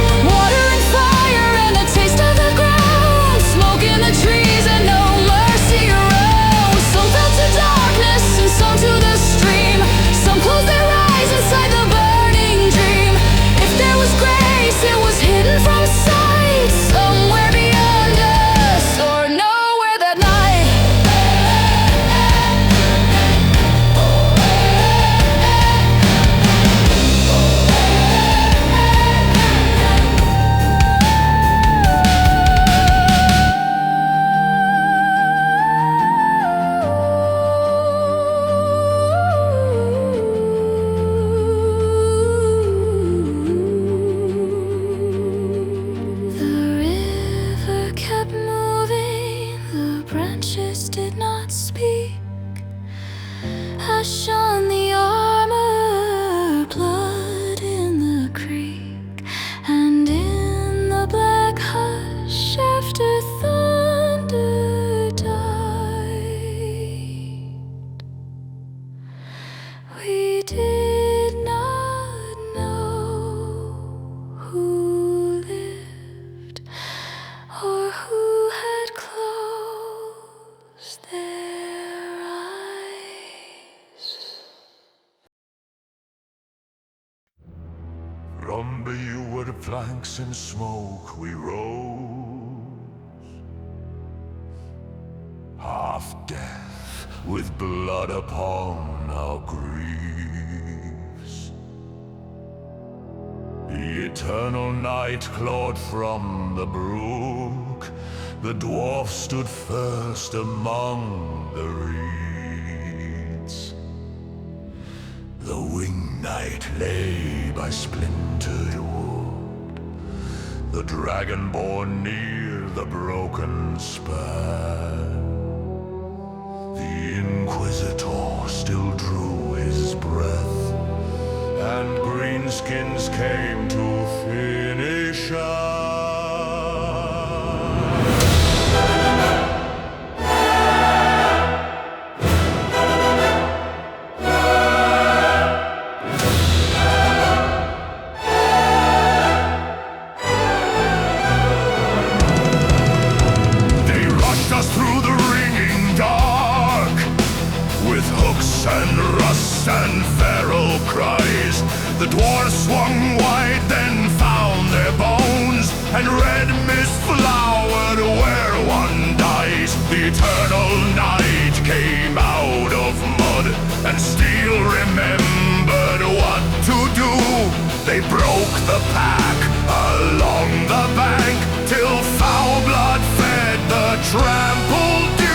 From beward flanks in smoke we rose, half death with blood upon our greaves. The eternal night clawed from the brook, the dwarf stood first among the reeds. The winged knight lay by splintered wood, the dragonborn near the broken span. The Inquisitor still drew his breath, and greenskins came to finish us. And rust and feral cries. The dwarves swung wide, then found their bones, and red mist flowered where one dies. The eternal night came out of mud, and steel remembered what to do. They broke the pack along the bank, till foul blood fed the trampled dew.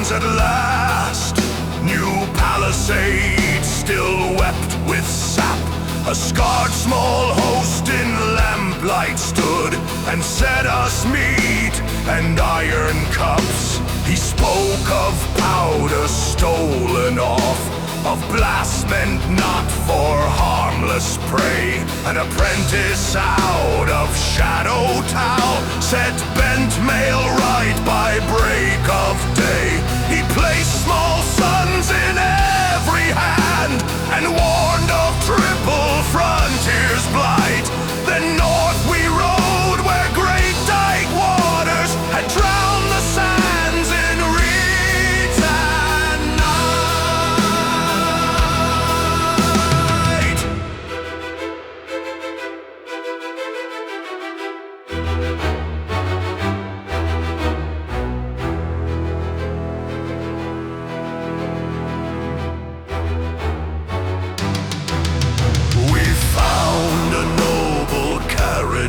At last, new palisades still wept with sap. A scarred small host in lamplight stood, and set us meat and iron cups. He spoke of powder stolen off, of blast meant not for harmless prey. An apprentice out of Shadow Tow set bent mail right by break of day. He placed small sons in every hand, and warned of triple frontier's blight. Then north we rode where great dike waters had drowned the sands in reeds and night.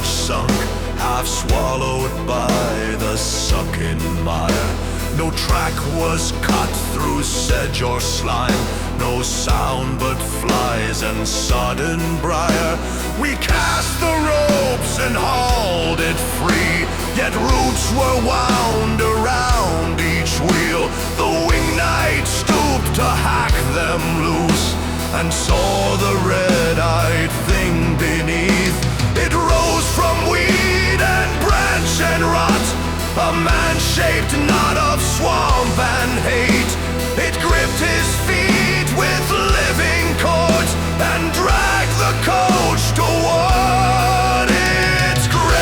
Sunk, half swallowed by the sucking mire. No track was cut through sedge or slime, no sound but flies and sodden briar. We cast the ropes and hauled it free, yet roots were wound around each wheel. The winged knight stooped to hack them loose, and saw the red-eyed thing beneath. It rose from weed and branch and rot, a man-shaped knot of swamp and hate. It gripped his feet with living cords, and dragged the coach toward its grave.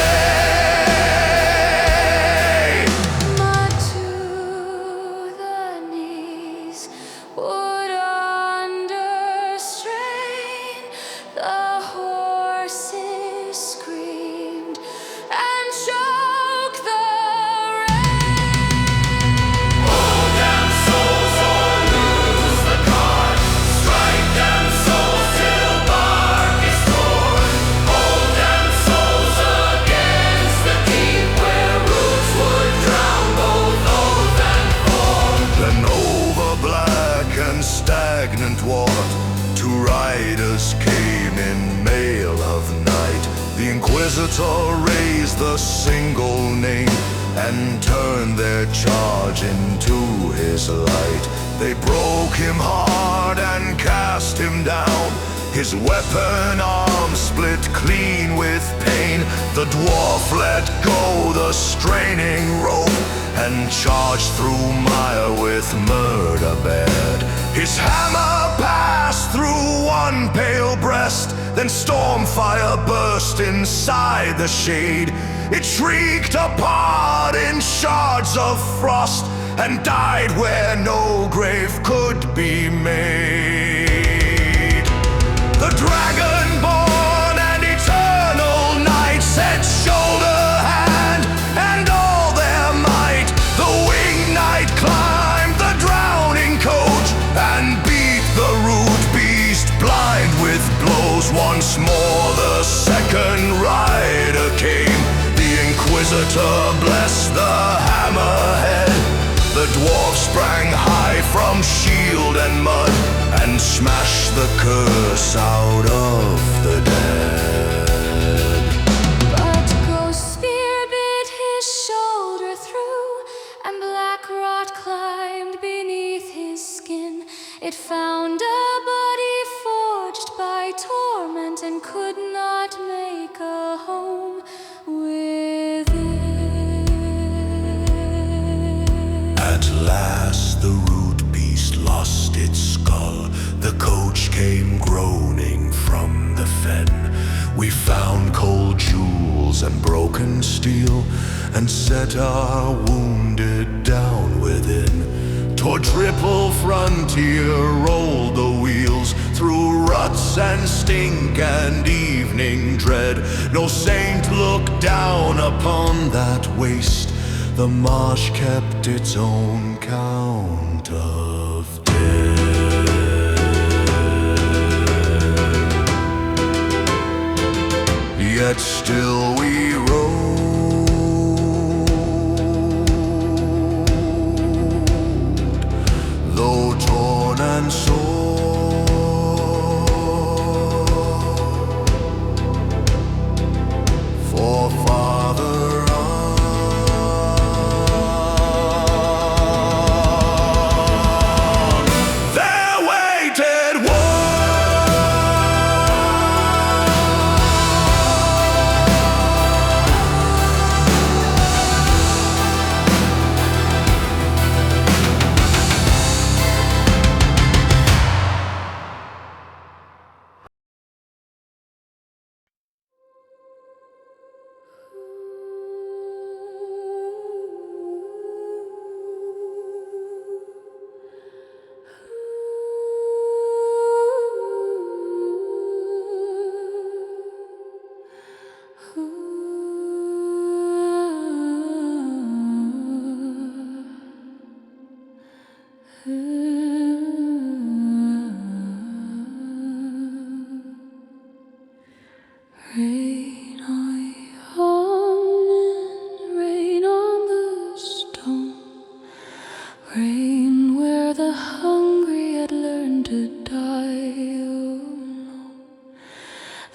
Mud to the knees, wood under strain. The horses screamed and choked the rain. Hold them souls or lose the cart. Strike them souls till bark is torn. Hold them souls against the deep, where roots would drown both oath and form. Then over black and stagnant water, two riders came in mail of night. The Inquisitor raised the single name, and turned their charge into his light. They broke him hard and cast him down, his weapon arm split clean with pain. The dwarf let go the straining rope, and and charged through mire with murder bared. His hammer passed through one pale breast, then stormfire burst inside the shade. It shrieked apart in shards of frost and died where no grave could be made. The dragonborn and eternal night set shoulder, hand, and all their might. The winged knight climbed the drowning coach and beat the rude beast blind with blows. Once more the second rider came. The Inquisitor blessed the hammerhead. The dwarf sprang high from shield and mud and smashed the curse out of the dead. But ghost spear bit his shoulder through, and black rot climbed beneath his skin. It found a body forged by torment and could not make a home within. At last the rude beast lost its skull. The coach came groaning from the fen. We found cold jewels and broken steel, and set our wounded down within. Toward triple frontier rolled the wheels, through ruts and stink and evening dread. No saint looked down upon that waste. The marsh kept its own count of dead. Yet still we rode, though torn and sore, for farther Rain on the stone, rain where the hungry had learned to die. Oh no,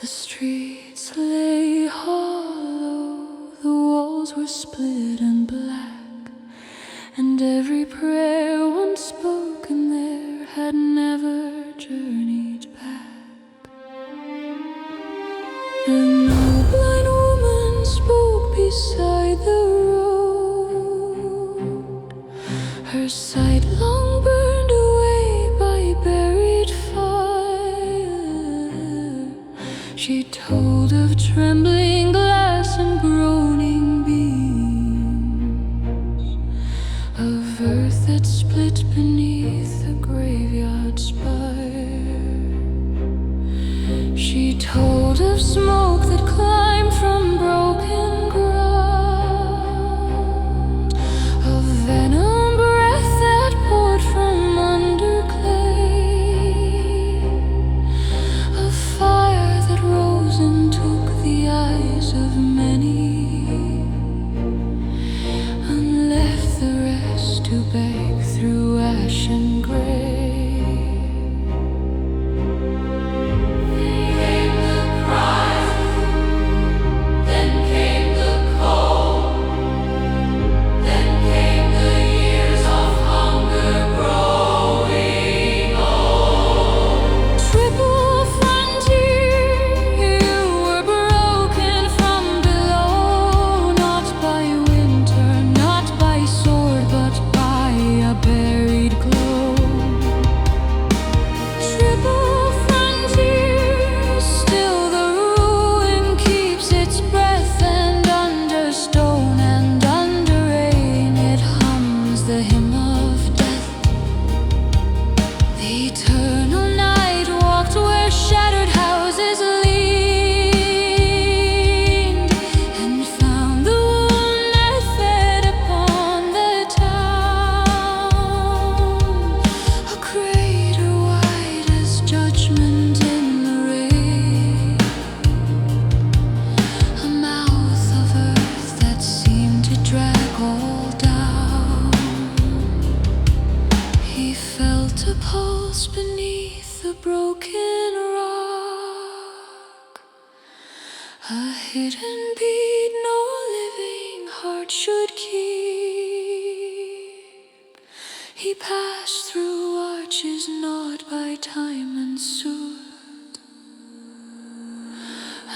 the streets lay hollow, the walls were split and black, and every prayer once spoken there had never journeyed back. And no blind woman spoke beside the road, her sight long burned away by buried fire. She told of trembling glass and groaning beams, of earth that split beneath the graveyard spire. She told of smoke that climbed from broken ground, of venom breath that poured from under clay, of fire that rose and took the eyes of many, and left the rest to beg through ash and grey. broken rock, a hidden beat no living heart should keep. He passed through arches gnawed by time and soot,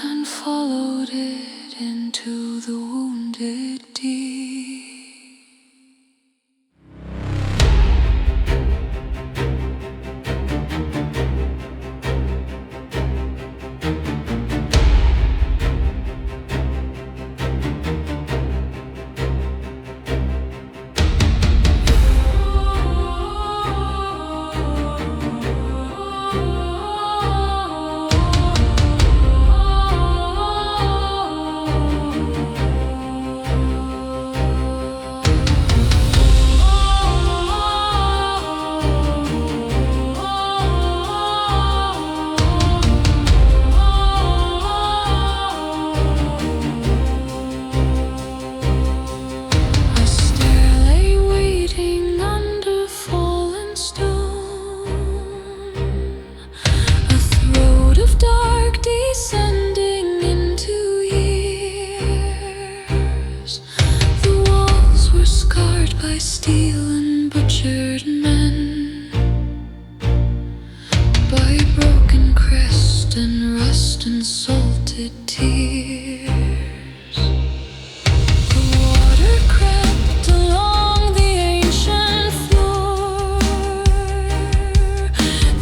and followed it into the wounded deep. Steel and butchered men, by broken crest and rust and salted tears. The water crept along the ancient floor.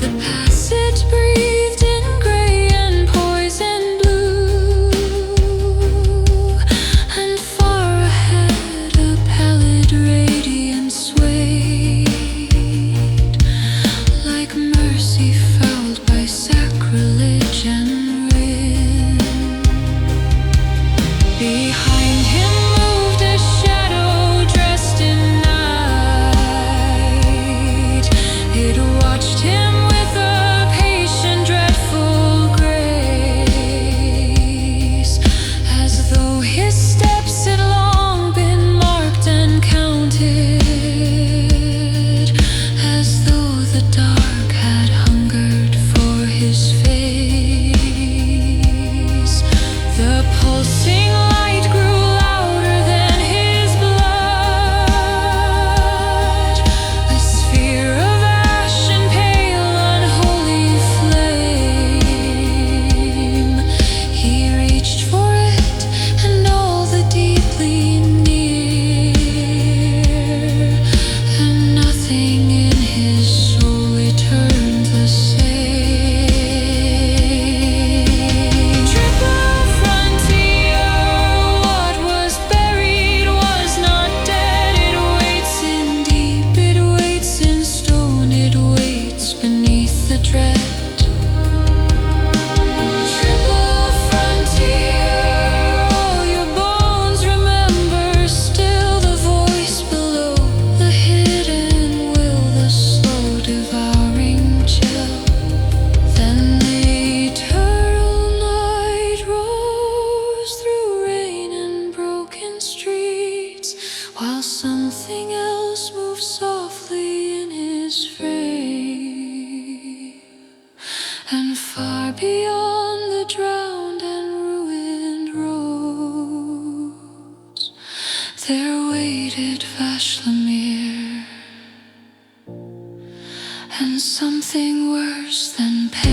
The passage breathed in grey and poison blue, and far ahead a pallid radiance swayed, like mercy fouled by sacrilege and ruin. Behind him moved a shadow dressed in night. It watched him with a patient, dreadful grace, as though his steps had long been marked and counted, as though the dark had hungered for his face. The pulsing light grew louder than his blood, a sphere of ash and pale unholy flame. He reached for it and all the deeply near, and nothing in his soul returned the same. Triple frontier, what was buried was not dead. It waits in deep, it waits in stone, it waits beneath the dread. Triple frontier, all your bones remember still the voice below, the hidden will, the slow devouring chill. Then the eternal night rose through rain and broken streets, while something else moved softly in his frame. And far beyond the drowned and ruined roads, there waited Vashlamir, and something worse than pain.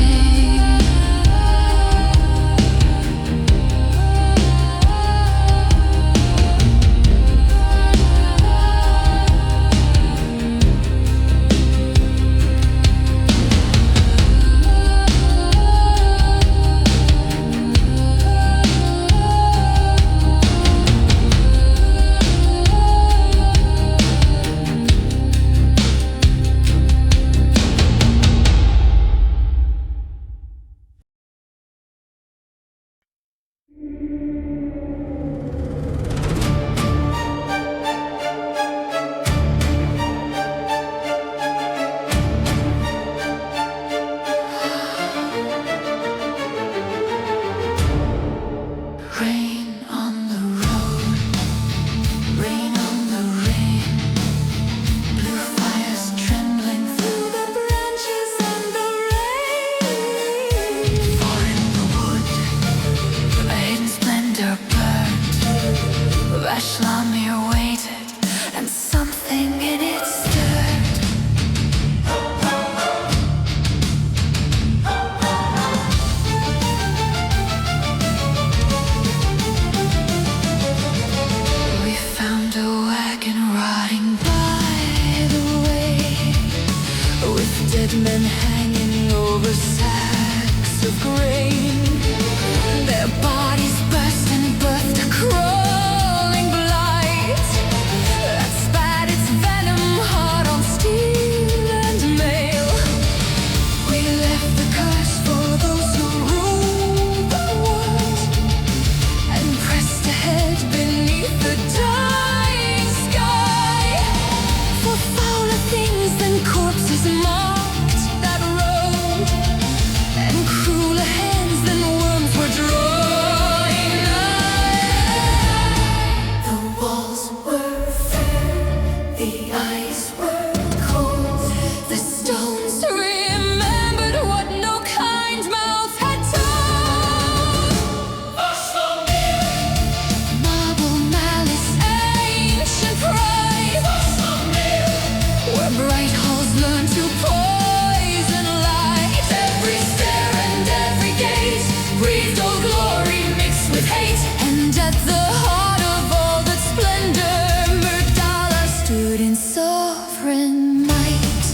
dead men hanging over sacks of grain. Their bodies burst and birthed a crawling blight that spat its venom hard on steel and mail. We left the curse for those who rule the world and pressed ahead beneath the dying sky. For fouler things than corpses marked that road, and crueler hands than worms were drawing nigh. The walls were fair, the eyes were cold, the stones remembered what no kind mouth had told. Marble malice, ancient pride, where bright halls learn to poison light. Every stair and every gate breathed old glory mixed with hate. And at the heart of all that splendor, Murdala stood in sovereign might.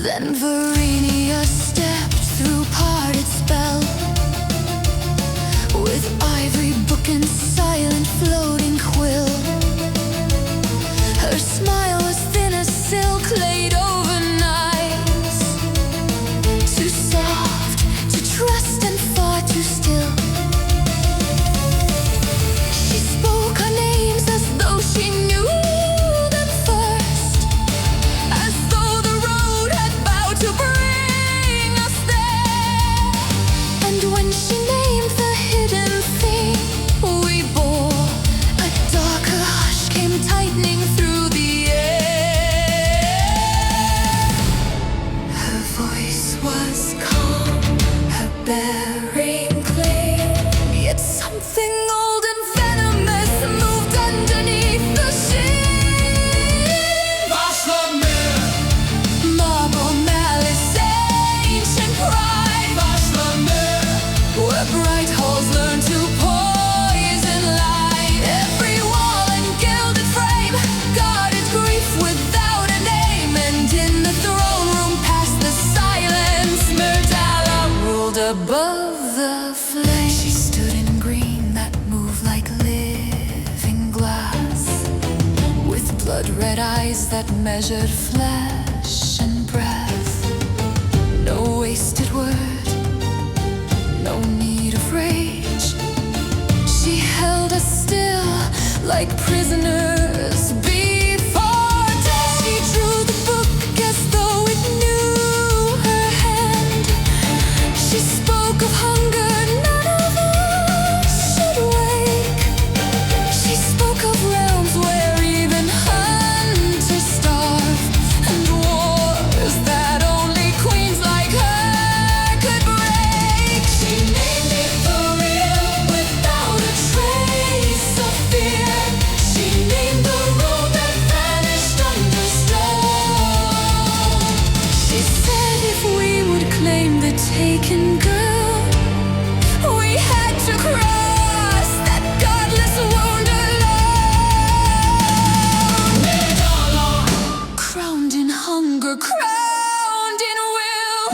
Then Verenia stepped through parted spell, with ivory book and silent floating quill. Her smile was thin as silk laid over nights, too soft to trust and far too still. She spoke our names as though she knew them first, as though the road had vowed to bring us there. And when she named the hidden thing we bore, a darker hush came tightening through the air. Her voice was calm, her bearing clear, yet something old and venomous moved underneath the sheen. Marble malice, ancient pride, where bright halls learn to poison light. Every wall and gilded frame guarded grief without a name. And in the throne room past the silence, Murdala ruled above the flame. She stood in green that moved like living glass, with blood-red eyes that measured flesh and breath. No wasted word, no need of rage. She held us still like prisoners before death. She drew the book as though it knew her hand. She spoke of hunger none of us should wake. She spoke of realms where even hunters starve, and wars that only queens like her could break. She named it for real without a trace of fear. She named the road that vanished under stone. She said if we would claim the taken girl, we had to cross that godless wound alone. Crowned in hunger, crowned in will,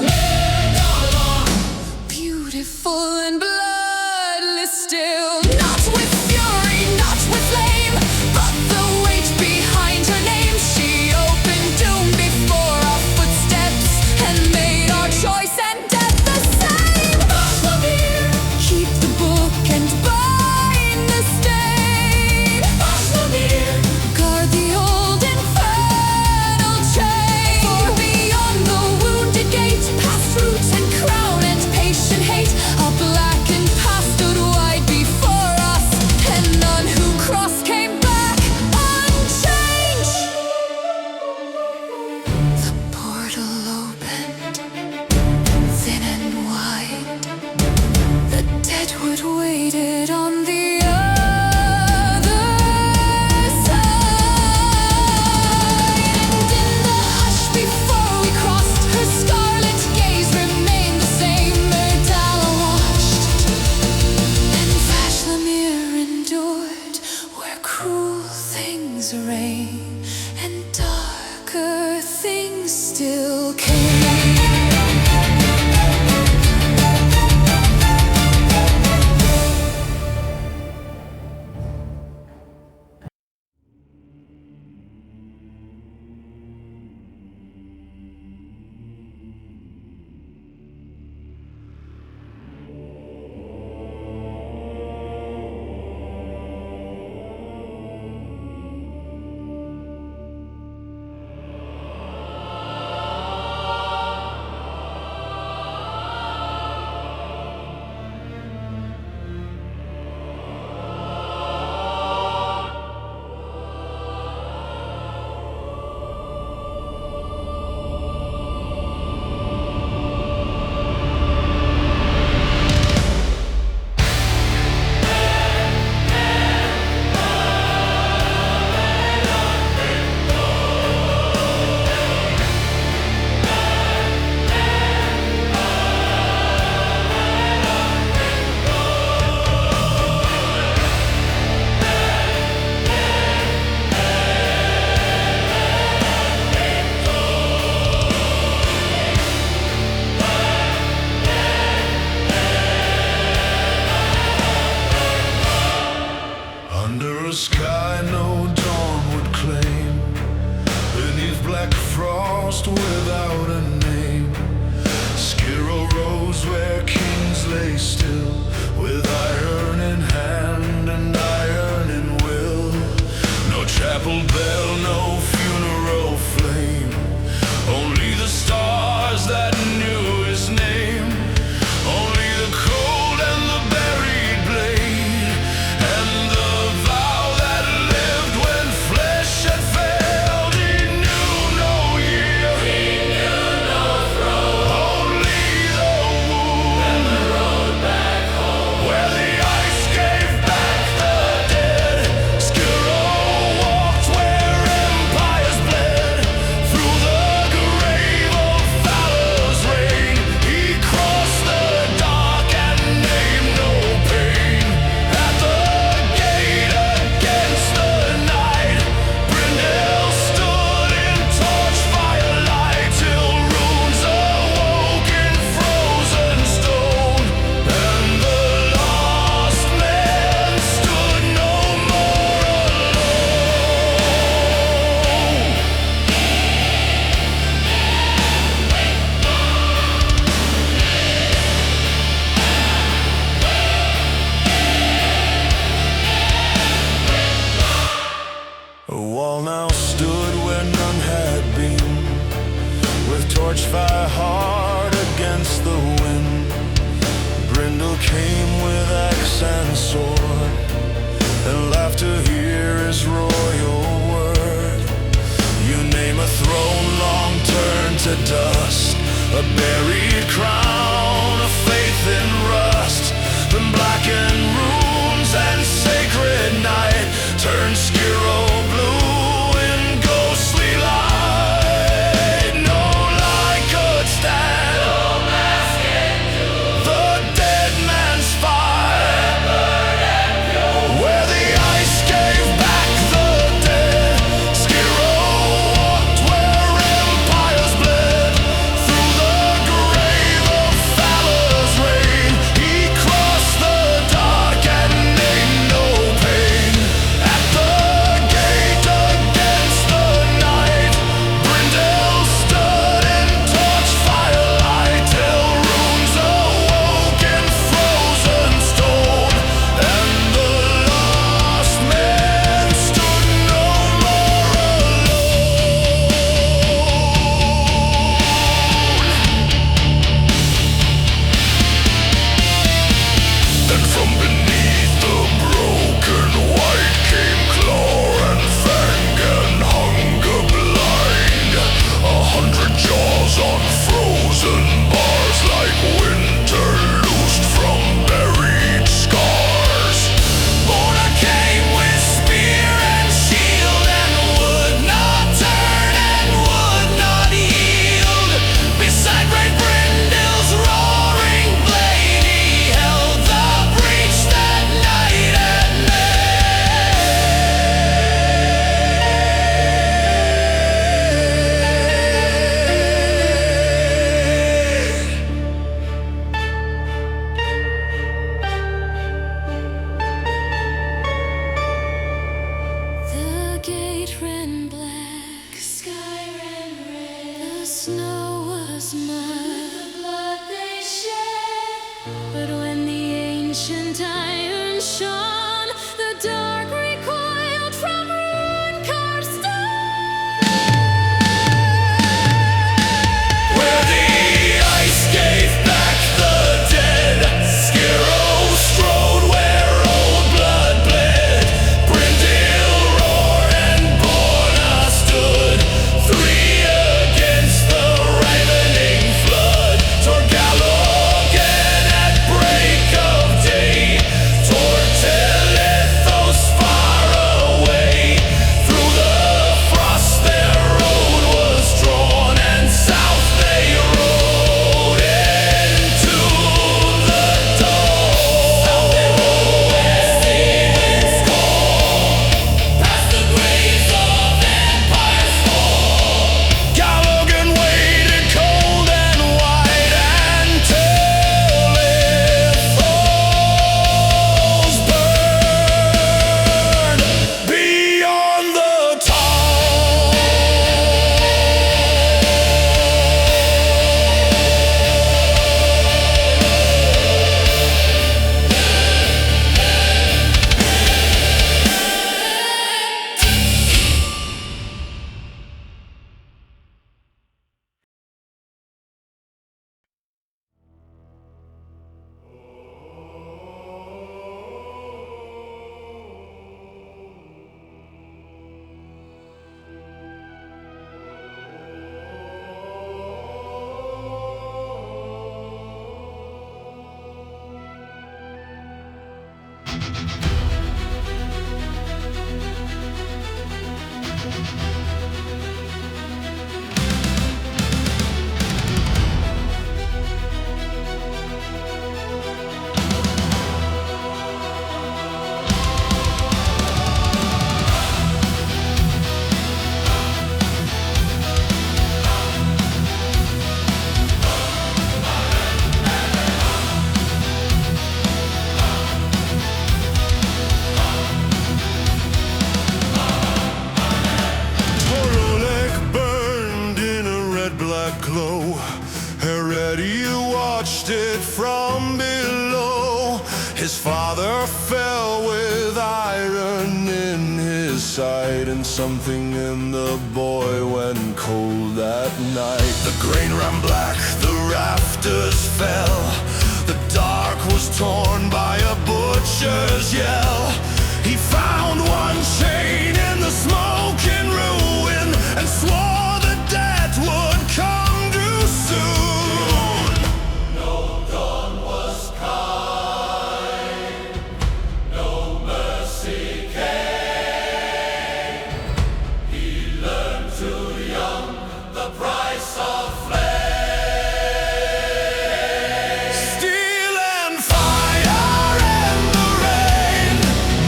beautiful and bloodless still. Not with fury, not with flame, but the weight behind her name. She opened doom before our footsteps and made our choice and death the same. Keep the book and bind the stain. Guard the old infernal chain. For beyond the wounded gate, past roots and crown and patient hate, a blackened past stood wide before us, and none who crossed came back unchanged. The portal opened, thin and wide. The deadwood waited on the other side. And in the hush before we crossed, her scarlet gaze remained the same. Murdala watched, and Vashlamir endured, where cruel things reign and dark darker things still came. Under a sky no dawn would claim, beneath black frost without a name, Skiro rose where kings lay still, with iron in hand and iron in will. No chapel bell, no funeral flame, only the stars that knew his name, only the cold and the buried blade, and the vow that lived when flesh had failed. He knew no year, he knew no throne, only the wound and the road back home, where the ice gave back the dead. Skiro walked where empires bled, through the grave of Valor's reign. He crossed the dark and named no pain. At the gate against the night, Brindle stood in torch firelight, till runes awoke in frozen stone, and the lost man stood no more alone. A wall now stood where none had been, with torch fire hard against the wind. Brindle came with axe and sword, and laughed to hear his royal word. You name a throne long turned to dust, a buried crown, a faith in rust, then blackened runes and sacred night turned Skiro blue in ghostly light. No lie could stand, no mask can do the dead man's fire, where the ice gave back the dead. Skiro walked where empires bled, through the grave of Valor's reign. He crossed the dark and named no pain. At the fell with iron in his side, and something in the boy went cold that night. The grain ran black, the rafters fell, the dark was torn by a butcher's yell. He found one chain in the smoking ruin and swore the death would come too soon. No dawn was kind, no mercy came. He learned too young the price of flame. Steel and fire and the rain,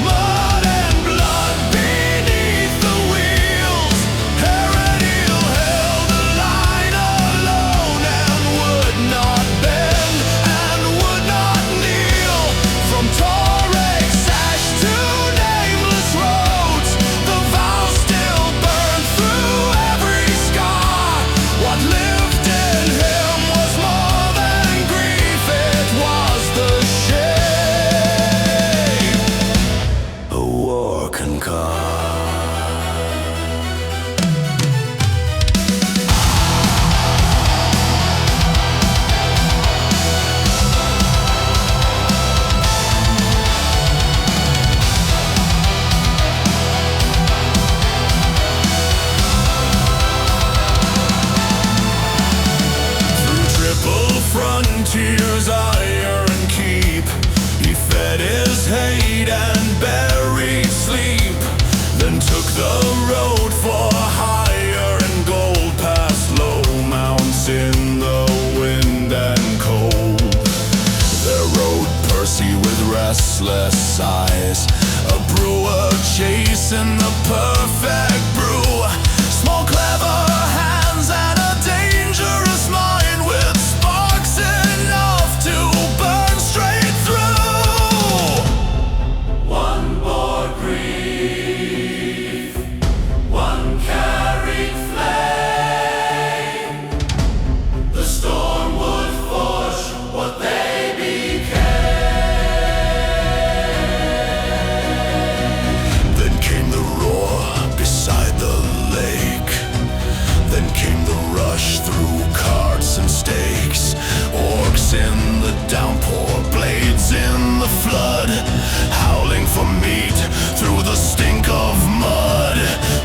mud and blood beneath the wheels. Heresy held the line alone and would not bend and would not kneel. From Torrex ash to nameless roads, the vows still burned through every scar. What lived in him was more than grief, it was the shape a war can come. Through triple frontiers, iron keep, he fed his hate and buried sleep, then took the road for hire and gold, past low mounts in the wind and cold. There rode Percy with restless eyes, a brewer chasing the perfect brew. Small clever hands and a dangerous mind, with sparks enough to burn straight through. One bore grief, one carried flame. The storm would forge what they became. Then came the roar beside the lake. Then came the rush through carts and stakes. Orcs in the downpour, blades in the flood, howling for meat through the stink of mud.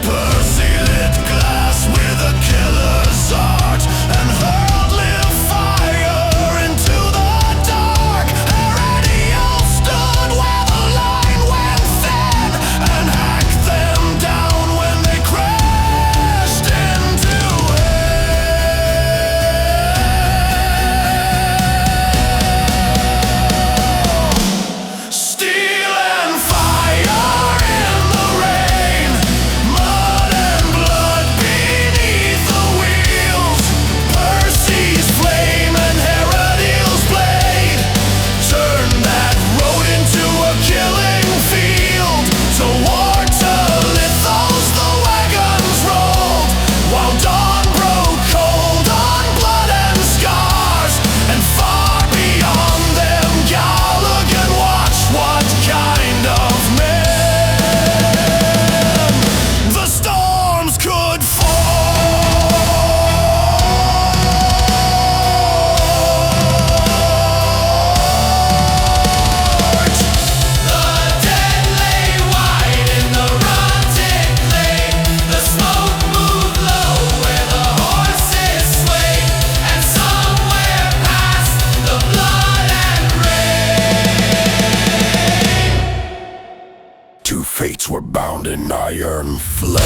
Percy lit glass with a killer's art and hurled live fire into the dark. Heretial stood where the line went thin and hacked them down when they crashed into hell. Steel and fire in the rain, mud and blood beneath the wheels. Percy's flame and Heresy's blade turned that road into a killing field. To war, to lithos, the wagons rolled, while dawn broke cold on blood and scars. And far beyond them, Gallagher watched what kind of men the storms could forge. The dead lay wide in the rotted clay. The smoke moved low where the horses swayed, and somewhere past the blood and rain, Two fates were bound in iron flame.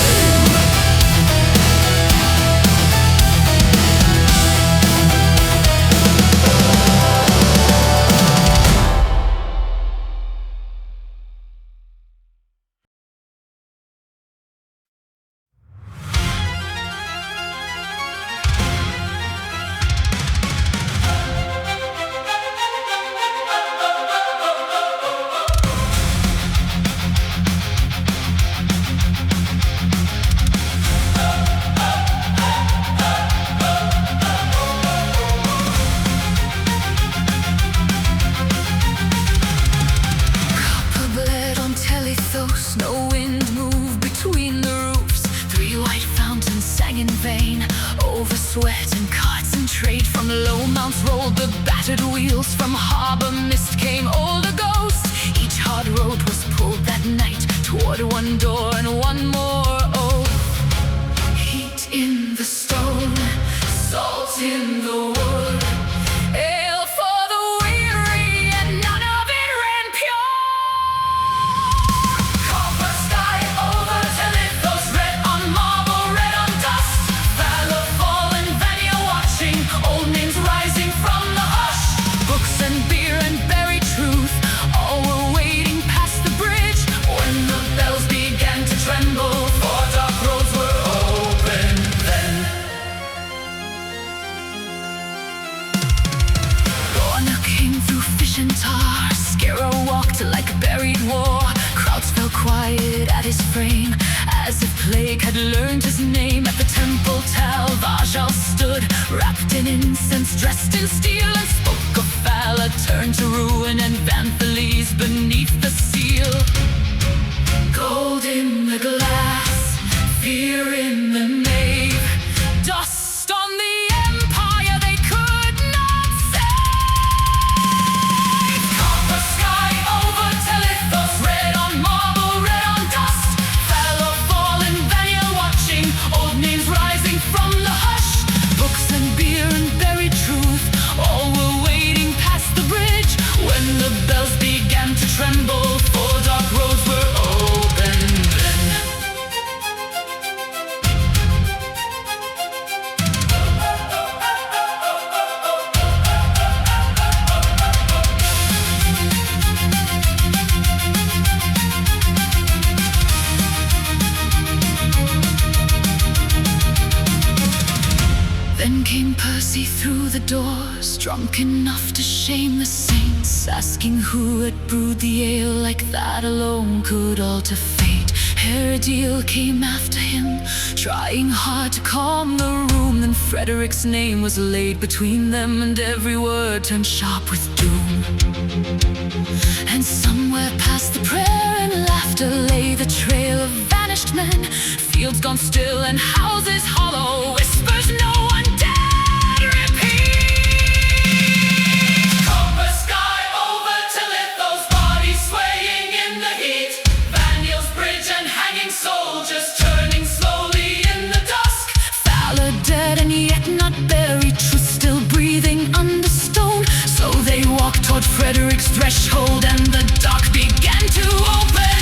sweat and cuts and trade. From low mounts rolled the battered wheels, from harbor mist came all the ghosts. Each hard road was pulled that night toward one door and one more oath. Heat in the stone, salt in the wood, ale for the weary, and none of it ran pure. Copper sky over till it goes red on marble, red on dust. Valor fallen, Vanya watching, old names rising from the hush. Books and beer and buried truth, all were waiting past the bridge when the bells began to tremble, for dark roads were open then. Lorna came through fish and tar, Scarrow walked like buried war. Crowds fell quiet at his frame, as if plague had learned his name. At the temple Tal Vajal stood, wrapped in incense, dressed in steel, and spoke of Vala turned to ruin, and Vanthales beneath the seal. Gold in the glass, fear in the nave, dust on the empire they could not save. Copper sky over Telithos, red on marble, red on dust. Valor fallen, Vanya watching, old names rising from the hush. Books and beer and buried truth, all were waiting past the bridge when the bells began to tremble, for dark roads were open then. Then came Percy through the doors, drunk enough to shame the saints, asking who had brewed the ale like that alone could alter fate. Heresy came after him, trying hard to calm the room. Then Frederick's name was laid between them, and every word turned sharp with doom. And somewhere past the prayer and laughter lay the trail of vanished men, fields gone still and houses hollow, whispers no one dared repeat. Copper sky over Telithos, bodies swaying in the heat. Vanil's bridge and hanging soldiers turning slowly in the dusk. Valor dead and yet not buried, truth still breathing under stone. So they walked toward Frederick's threshold, and the dark began to open.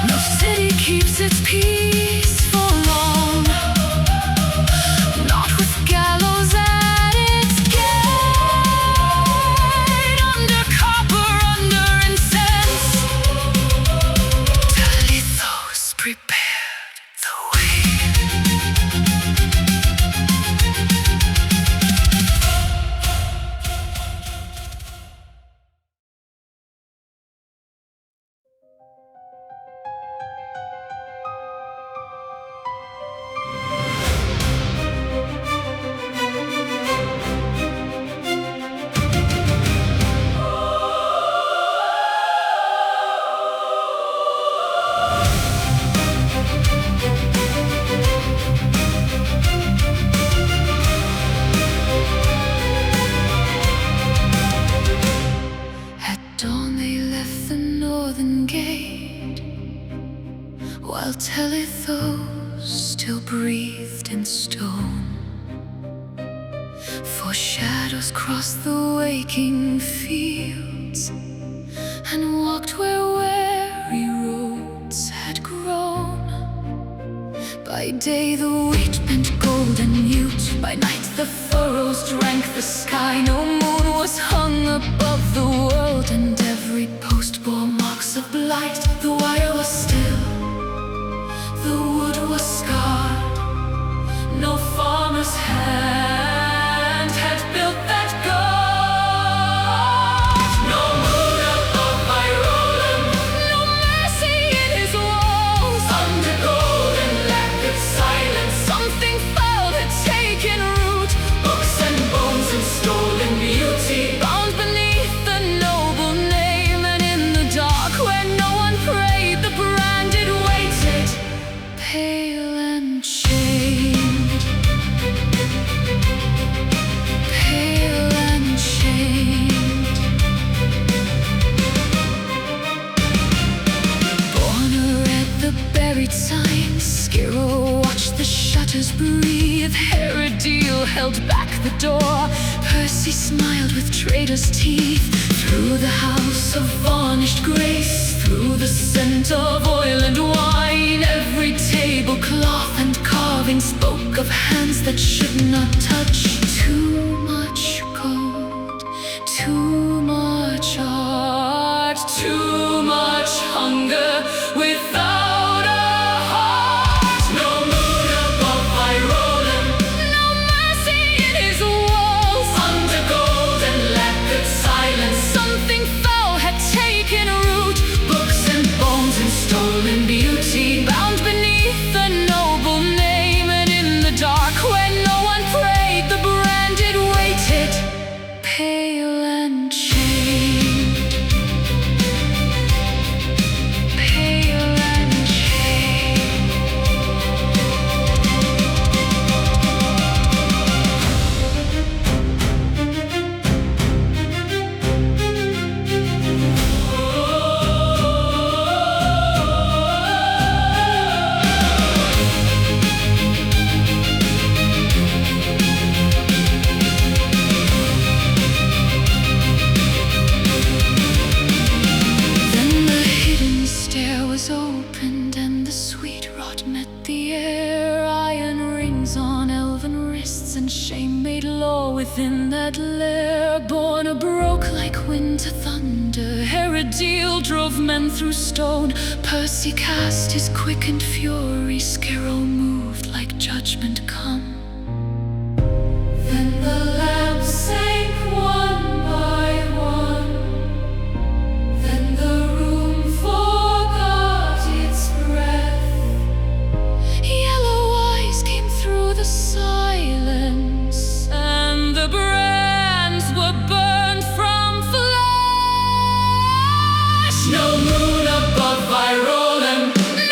No city keeps its peace for long, not with gallows at its gate. Under copper, under incense, Telithos prepared the way. At dawn they left the northern gate, while Telithos still breathed in stone. For shadows crossed the waking fields and walked where weary roads had grown. By day the wheat bent gold and mute, by night the furrows drank the sky. No moon was hung above the world, and every post bore marks of blight. The wire was still, the wood was scarred, no farmer's hand had built that guard. No moon above my Roland, no mercy in his walls. Under golden lacquered silence, something foul had taken root. Books and bones and stolen beauty, bound beneath the noble name. And in the dark where no one prayed, the branded every time Skiro watched the shutters breathe. Heresy held back the door. Percy smiled with traitor's teeth. Through the house of varnished grace, through the scent of oil and wine, every tablecloth and carving spoke of hands that should not touch. Too much gold, too much art, too much hunger without a heart. No moon above Irolan, No mercy in his walls. under gold and leopard silence, Something foul had taken root. Books and bones and stolen beauty, bound beneath the noble name. And in the dark, where no one prayed, the branded waited, pale and chained. Pale and chained. Then the hidden stair was opened, and the sweet rot met the air. Iron rings on elven wrists, and shame made law within that lair. Born broke like winter thunder, Heresy drove men through stone. Percy cast his quickened fury, Skiro moved like judgment come. Then the lamps sank one by one. Then the room forgot its breath. Yellow eyes came through the silence, and the brands were burned from flesh. no moon above Irolan,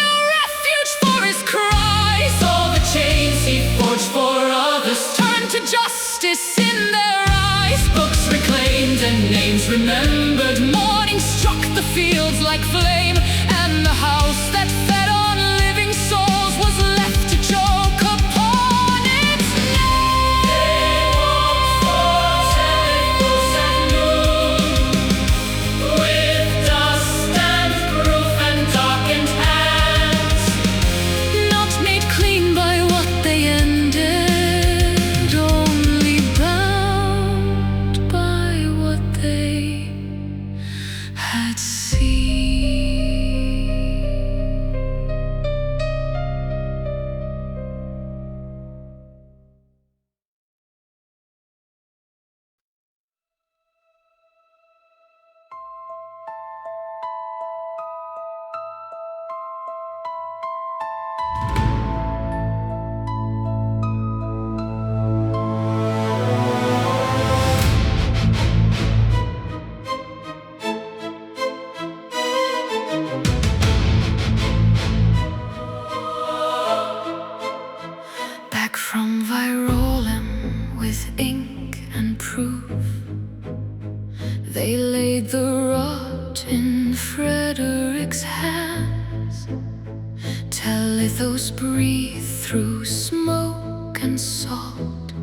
No refuge for his cries. all the chains he forged for others, Turned to justice in their eyes. books reclaimed and names remembered. Morning struck the fields like flame, and the house that fed on living souls was left to choke upon its name. They walked forth at noon, with dust and proof and darkened hands. Not made clean by what they ended, only bound by what they had seen. Back from Virolum with ink and proof, they laid the rot in Frederick's hands. Telethos breathed through smoke and salt,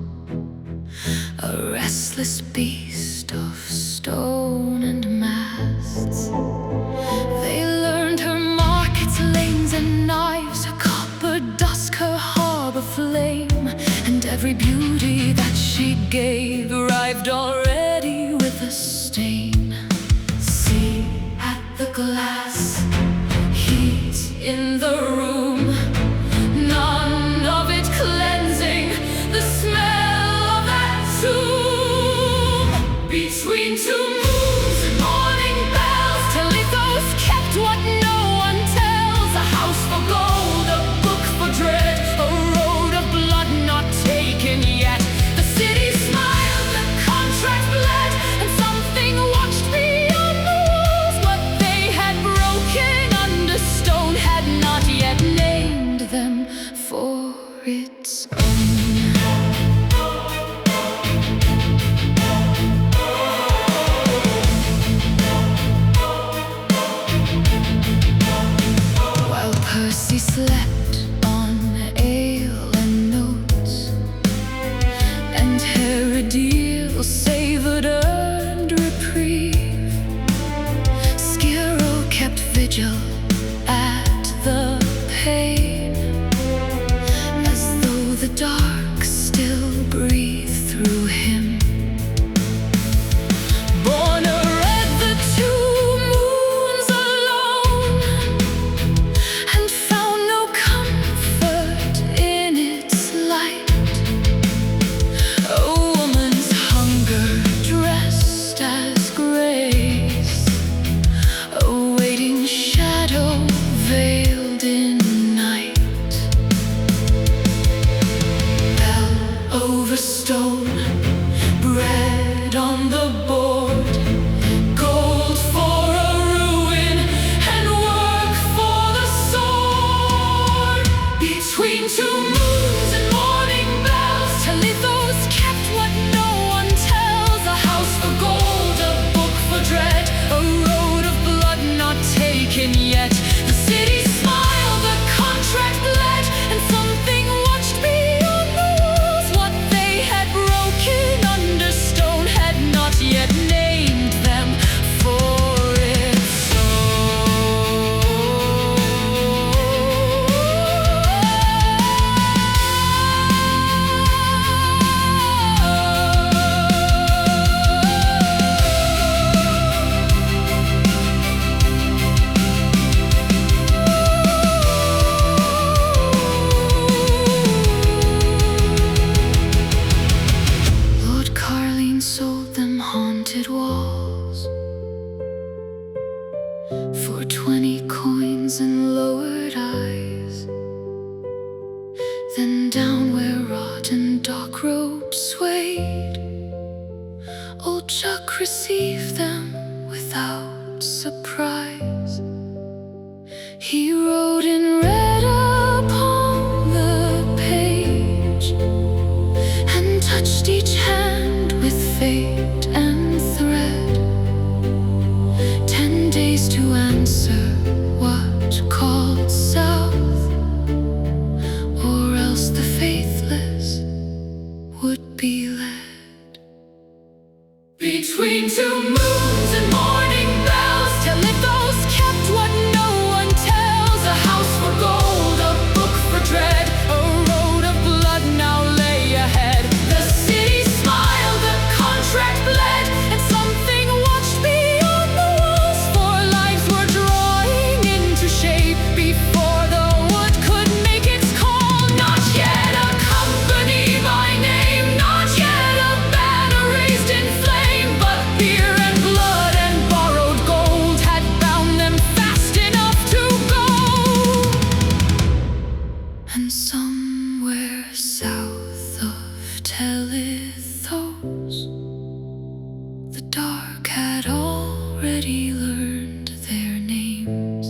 a restless beast of stone and masts. They learned her markets, lanes and knives, her copper dusk, her harbor flame, and every beauty that she gave arrived already with a stain. See at the glass, heat in the room, none of it cleansing the smell of that tomb. Between two moons and morning bells, Telethos kept what no one tells. A house for gold, a book for dread, a road of blood not taken yet. The city smiled, the contract slept on ale and oats, and Heresy savored earned reprieve. Skiro kept vigil at the pane, as though the dark still breathed through him. Borna read the two moons alone, and found no comfort in its light. A woman's hunger dressed as grace, a waiting shadow veiled in night. Bell over stone, bread on the board, gold for a ruin, and work for the sword. Between two moons and morning bells, Telethos kept what no one tells. A house for gold, a book for dread, a road of blood not taken yet. The city smiled, the contract bled, and something watched beyond the walls. What they had broken under stone had not yet named them for it so. Lord Carline sold them haunted walls for 20 coins and lowered eyes. Then down where rotten dock ropes swayed, old Chuck received them without surprise. He wrote in red upon the page, and touched each hand with fate and thread. 10 days to answer what called south, or else the faithless would be led. Between two moons and morning bells, Telethos kept what no one tells. A house for gold, a book for dread, a road of blood now lay ahead. The city smiled, the contract bled, and something watched beyond the walls. For lives were drawing into shape before the wood could make its call. Not yet a company by name, not yet a banner raised in flame, but beer and blood and borrowed gold had bound them fast enough to go. And somewhere south of Telethos, the dark had already learned their names.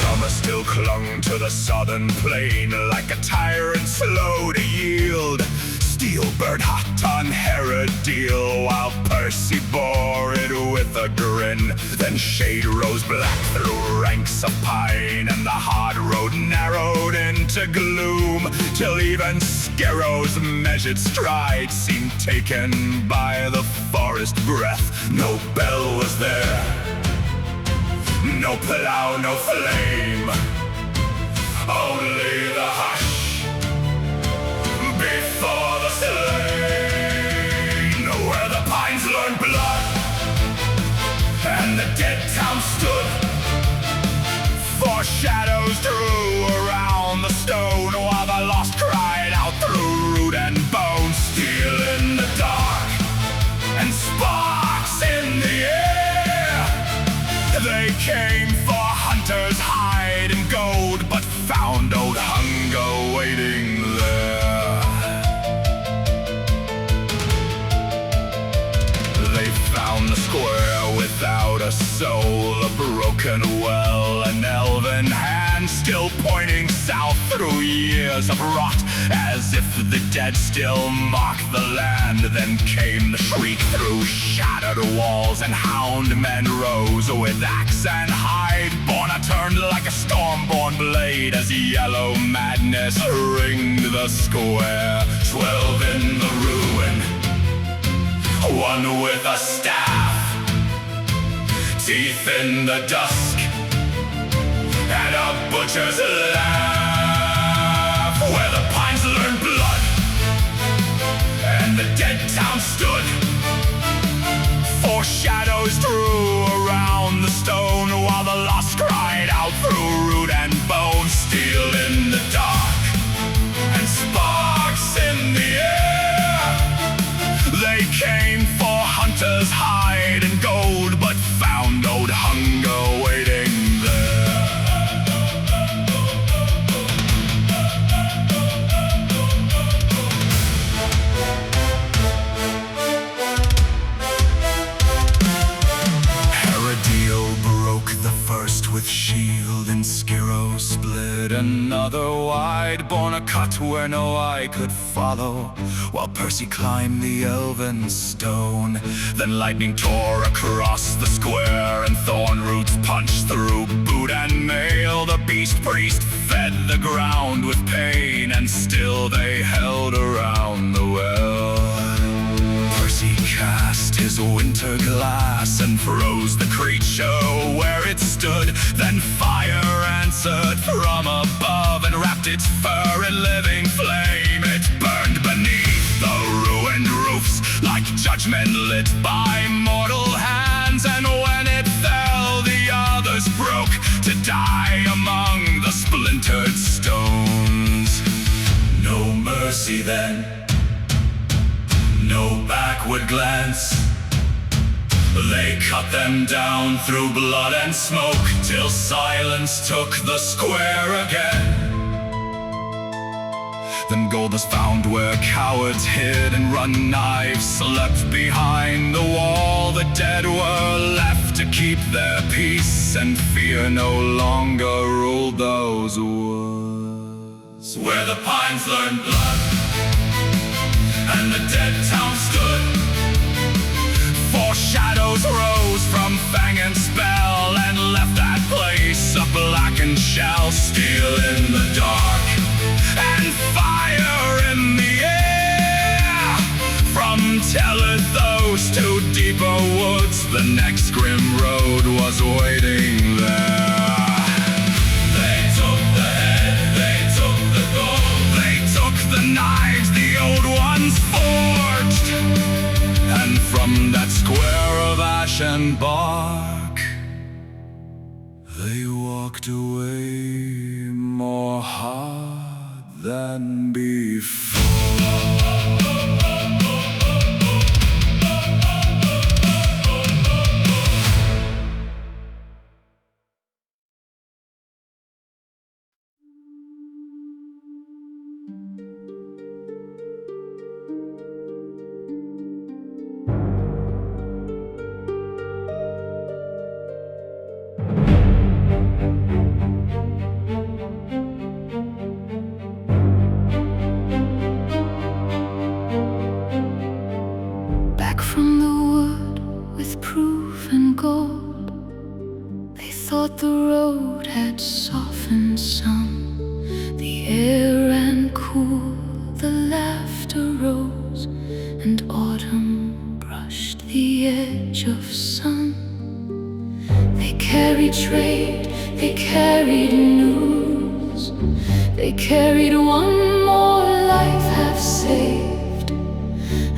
Summer still clung to the southern plain like a tyrant slow to yield. Steel burned hot on Heresy while Percy bore it with a grin. Then shade rose black through ranks of pine, and the hard road narrowed into gloom, till even Scaro's measured stride seemed taken by the forest breath. No bell was there, no plow, no flame, only the hush before the slain, where the pines learned blood and the dead town stood. For shadows drew around the stone, while the lost cried out through root and bone. Steel in the dark and sparks in the air, they came for hunters. hand still pointing south through years of rot, as if the dead still mock the land. Then came the shriek through shattered walls, and hound men rose with axe and hide. Borna turned like a storm-born blade as yellow madness ringed the square. 12 in the ruin, one with a staff, teeth in the dusk, and a butcher's laugh. Where the pines learned blood, and the dead town stood. Four shadows drew around the stone, while the lost cried out through root and bone. Steel in the dark, and sparks in the air. They came for hunters' hide and gold, but found old hunger waiting there. With shield and Skiro split another wide, born a cut where no eye could follow, while Percy climbed the elven stone. Then lightning tore across the square, and thorn roots punched through boot and mail. The beast priest fed the ground with pain, and still they held around the well. Percy cast his winter glass and froze the creature where it stood. Then fire answered from above and wrapped its fur in living flame. It burned beneath the ruined roofs like judgment lit by mortal hands. And when it fell, the others broke to die among the splintered stones. No mercy then, no backward glance. They cut them down through blood and smoke, till silence took the square again. Then gold was found where cowards hid, and run knives slept behind the wall. The dead were left to keep their peace, and fear no longer ruled those woods. Where the pines learned blood, and the dead town stood. Four shadows rose from fang and spell, and left that place a blackened shell. Steel in the dark, and fire in the air. From Telethos to deeper woods, the next grim road was waiting there. They took the head, they took the gold, they took the knives the old ones forged. And from that square of ash and bark, they walked away more hard than before. Thought the road had softened some. The air ran cool, the laughter rose, and autumn brushed the edge of sun. They carried trade, they carried news, they carried one more life half saved.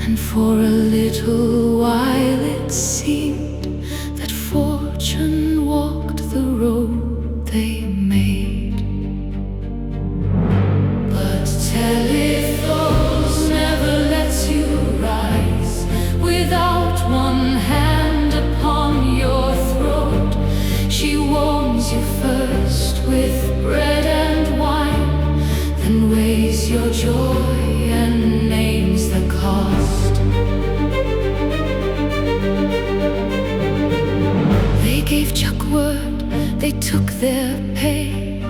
And for a little while it seemed that fortune walked the road they made. But Telethos never lets you rise without one hand upon your throat. She warms you first with bread and wine, then weighs your joy and names the cost. They gave Chuck word, they took their pay.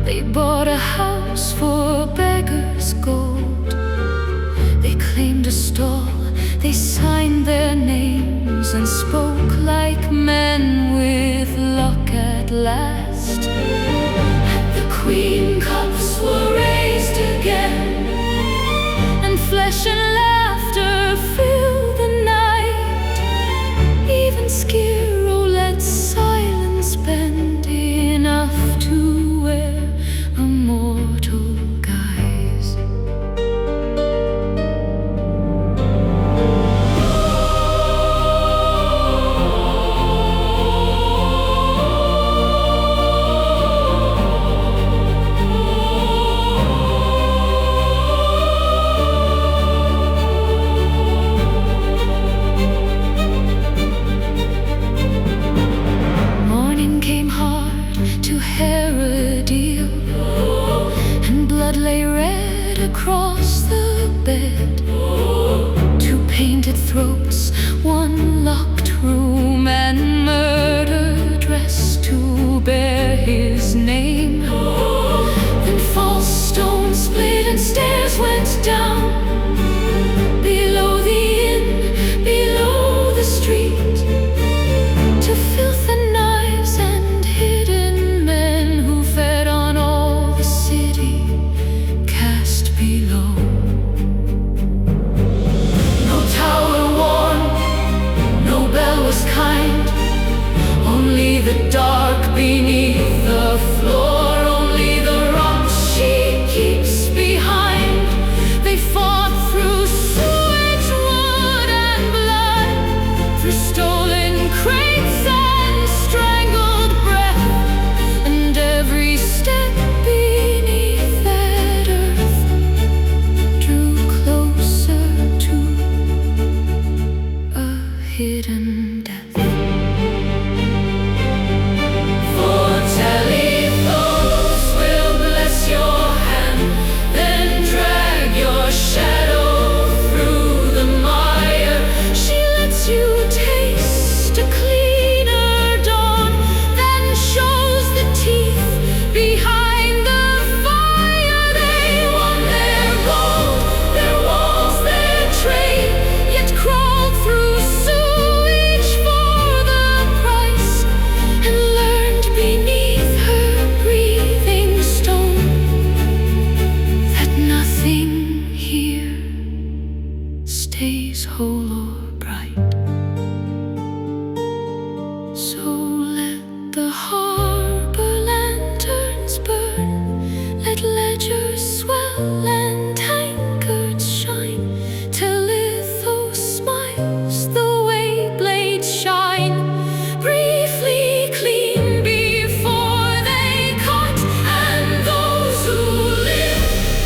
They bought a house for beggars' gold. They claimed a stall, they signed their names and spoke like men with luck at last. And the queen cups were raised again, and flesh and laughter filled the night. Even Skiro let silence bend enough to wear a mortal guise. Morning came hard to Heresy, and blood lay red across the bed. Two painted throats, one locked room, and murder dressed to bear his name. Then false stones split and stairs went down. Below the inn, below the street, to filth and knives and hidden men who fed on all the city cast below. No tower warmed, no bell was kind, only the dark beneath the floor, only the rock she keeps behind. They fought through sewage, wood, and blood, through stolen crates and strangled breath, and every step beneath that earth drew closer to a hidden death. For Telethos will bless your hand, then drag your shadow through the mire. She lets you taste a cleaner dawn, then shows the teeth behind the fire. They won their gold, their walls, their trade, yet crawled through sewage for the price, and learned beneath her breathing stone that nothing here stays whole or bright. So let the harbor lanterns burn, let ledgers swell and tankards shine, till Lithos smiles the way blades shine. Briefly clean before they cut, and those who live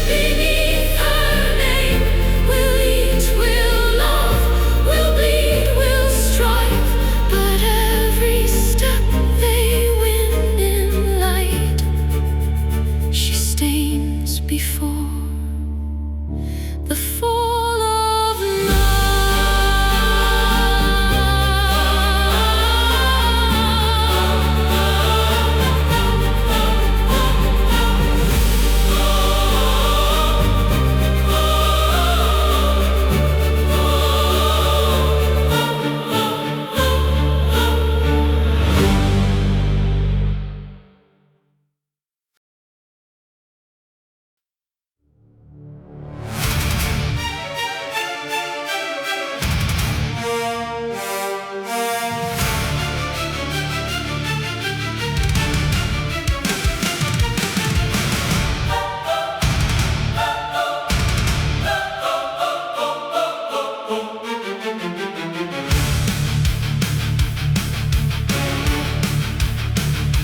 beneath her name will eat, will love, will bleed, will strive. But every step they win in light, she stains before the fall of night.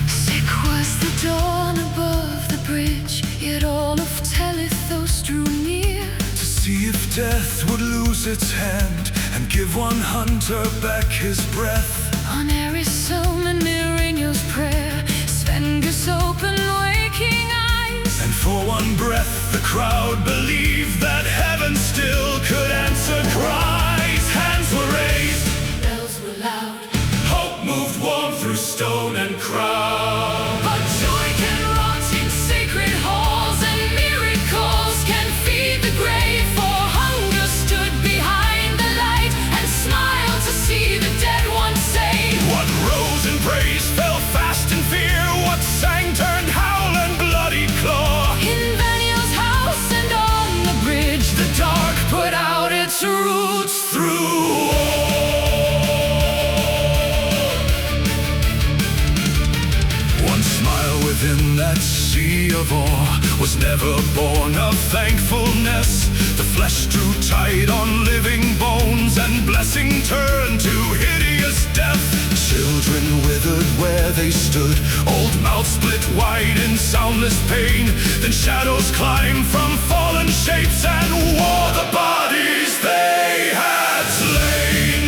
Sick was the dawn above the bridge, yet all of Telethos drew near. To see if death would lose its hand and give one hunter back his breath. On Arisome and Myriniel's prayer, Svenger's open waking eyes. And for one breath the crowd believed that heaven still could answer cries. Hands were raised, Bells were loud, hope moved warm through stone and crowd. but joy can rot in sacred Within that sea of awe was never born of thankfulness. The flesh drew tight on living bones, and blessing turned to hideous death. Children withered where they stood, old mouths split wide in soundless pain. Then shadows climbed from fallen shapes and wore the bodies they had slain.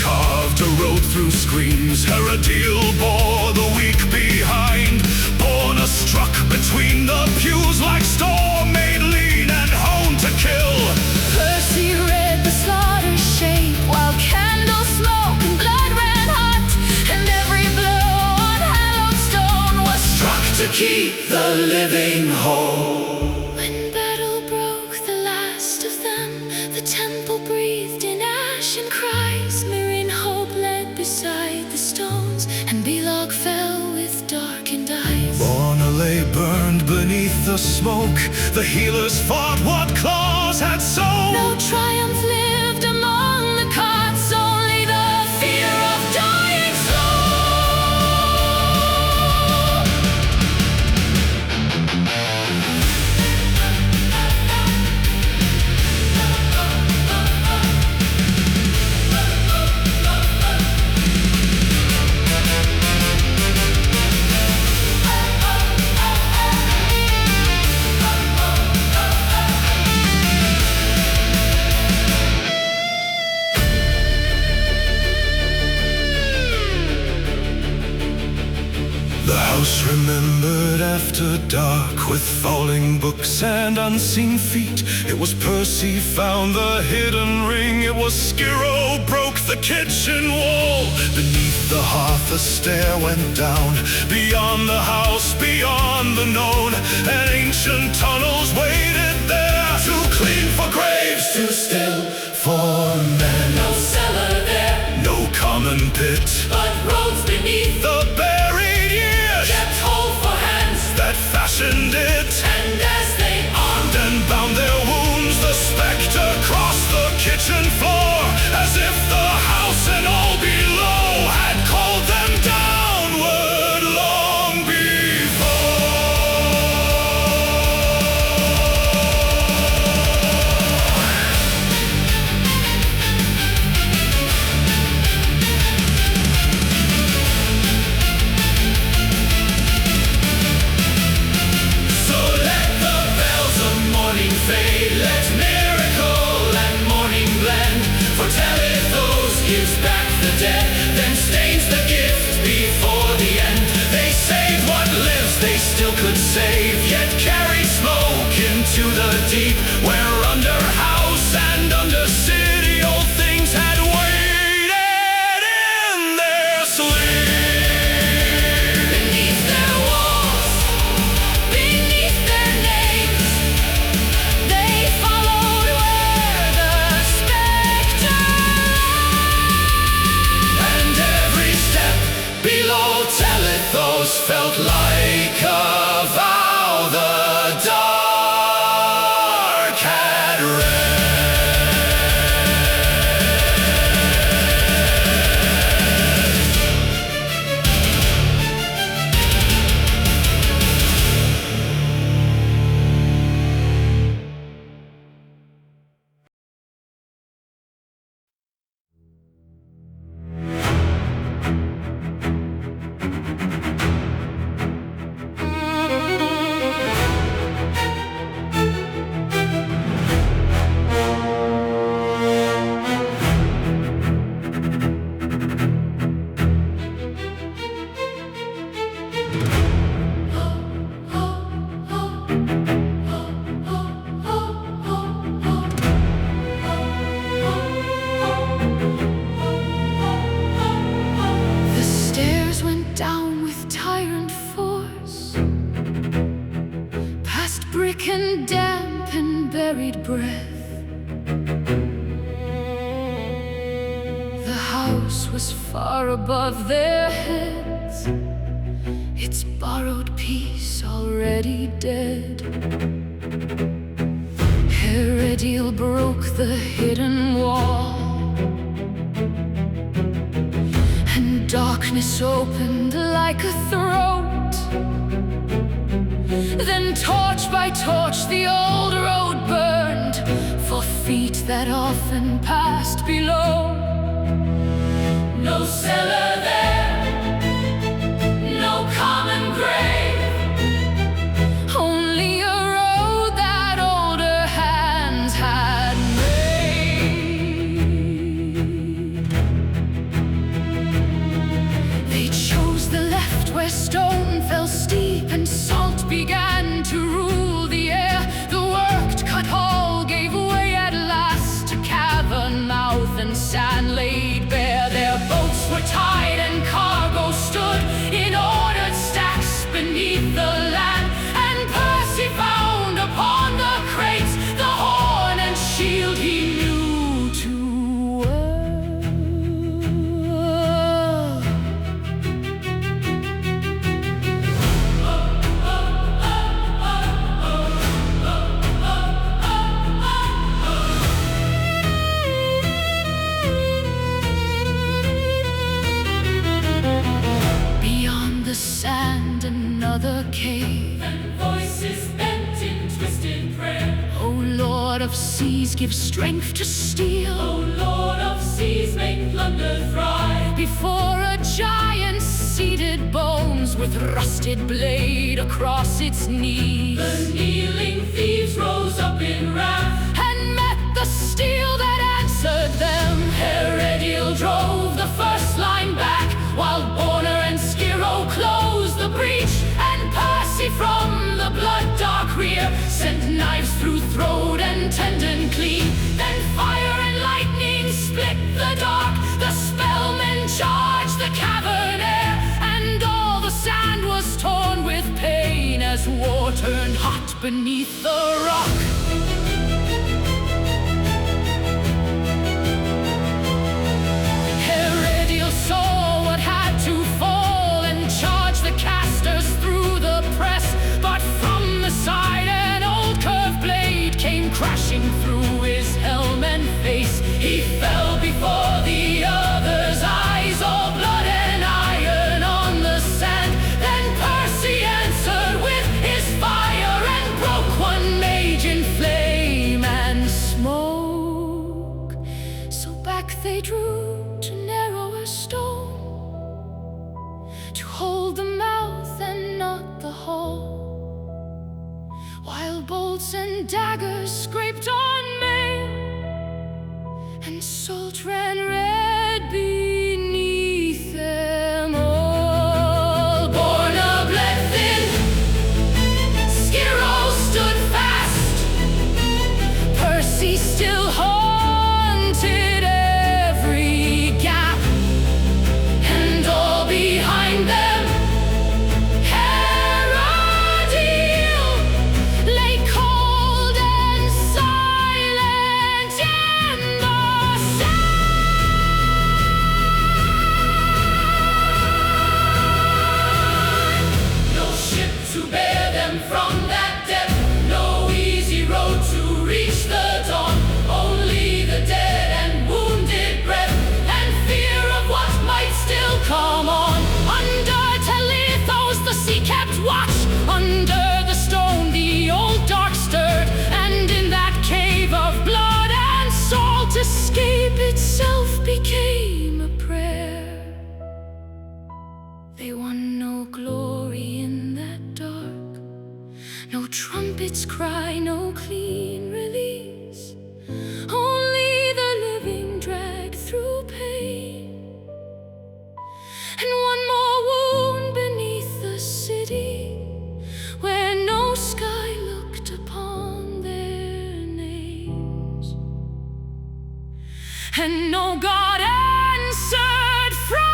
Carved a road through screams, Heresy bore the weak behind. Borna struck between the pews like storm, made lean and honed to kill. Percy read the slaughter shape, while candle smoke and blood ran hot, and every blow on hallowed stone was Struck to keep the living whole. When battle broke the last of them, the temple breathed in ash and cries. Marine hope led beside the stones, and Bodiak fell with darkened eyes. Borna lay burned beneath the smoke. The healers fought what claws had sown. No triumph lived among the cots, only the fear of dying slow. The house remembered after dark, with falling books and unseen feet. It was Percy found the hidden ring. It was Skiro broke the kitchen wall. Beneath the hearth a stair went down, beyond the house, beyond the known. And ancient tunnels waited there, too clean for graves, too still for men. No cellar there, No common pit, but roads beneath the buried years kept whole for hands. that fashioned it. And as they armed And bound their wounds, the spectre crossed the kitchen floor, as if the house and all below had called them downward long before. So let the bells of morning fade, let miracle and morning blend. For Telethos gives back the dead, then stains the gift before the end. They saved what lives they still could save, yet carried smoke into the deep, where under house and under city old things had waited in their sleep. Beneath their walls, beneath their names, they followed where the spectre lay. And every step below Telethos felt like a vow the dark had read. The stairs went down with tyrant force, past brick and damp and buried breath. The house was far above their heads, its borrowed peace already dead. Heresy broke the hidden wall, darkness opened like a throat. Then torch by torch the old road burned for feet that often passed below. No cellar there, no common grave, Only a road that older hands had made. They chose the left where stone fell steep and salt began to rule the air. The worked cut hall gave way at last to cavern mouth and sand laid bare. Their boats were tied and cargo stood in ordered stacks beneath the land. And Percy found upon the crates the horn and shield he knew too well. Beyond the sand, another cave. and voices bent in twisted prayer. O Lord of seas, give strength to steel. O Lord of seas, make plunder thrive. Before a giant seated bones with rusted blade across its knees, The kneeling thieves rose up in wrath. and met the steel that answered them. Heredial drove the first line back, while Borner and Skiro closed the breach. And Percy from the blood-dark rear sent knives through throat and tendon clean. Then fire and lightning split the dark. The spellmen charged the cavern air, and all the sand was torn with pain as war turned hot beneath the rock. Heredial saw what had to fall and charged the casters through the press. But from the side an old curved blade came crashing through his helm and face. He fell before the others' eyes, all blood and iron on the sand. Then Percy answered with his fire and broke one mage in flame and smoke. So back they drew to narrow a stone to hold the mouth and not the hall, while bolts and daggers scraped on mail and salt ran red beneath them all. Borna bled thin, Skiro stood fast. Percy still haunted every gap, And all behind them, Herodial lay cold and silent in the sand. no ship to bear them from that depth, no easy road to reach the dawn. Only the dead and wounded breath, and fear of what might still come on. Under Telethos the sea kept watch. Under the stone the old dark stirred, and in that cave of blood and salt escape itself became a prayer. They won no glory in that dark, no trumpets cry, no clean release. Only the living drag through pain, and one more wound beneath the city, where no sky looked upon their names, and no God answered from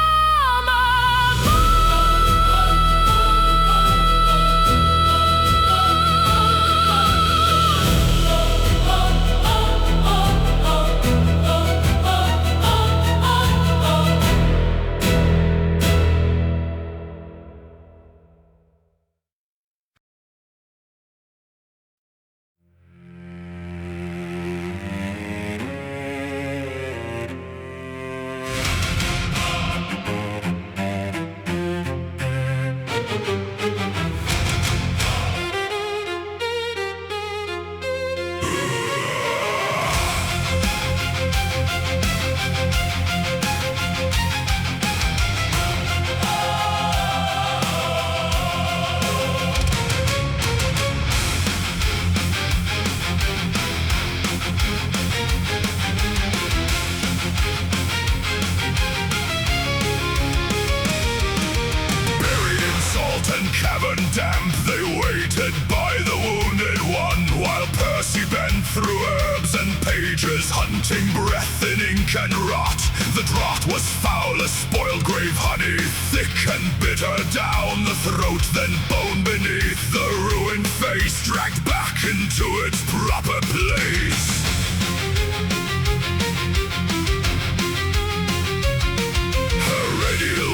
ages, hunting breath in ink and rot. The draught was foul as spoiled grave honey, thick and bitter down the throat, then bone beneath the ruined face, dragged back into its proper place.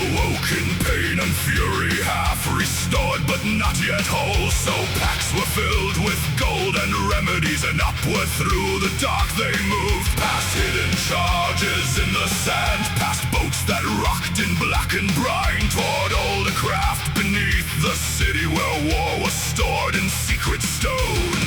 Woke in pain and fury, half restored but not yet whole. So packs were filled with gold and remedies, and upward through the dark they moved, past hidden charges in the sand, past boats that rocked in blackened brine, toward older craft beneath the city where war was stored in secret stone.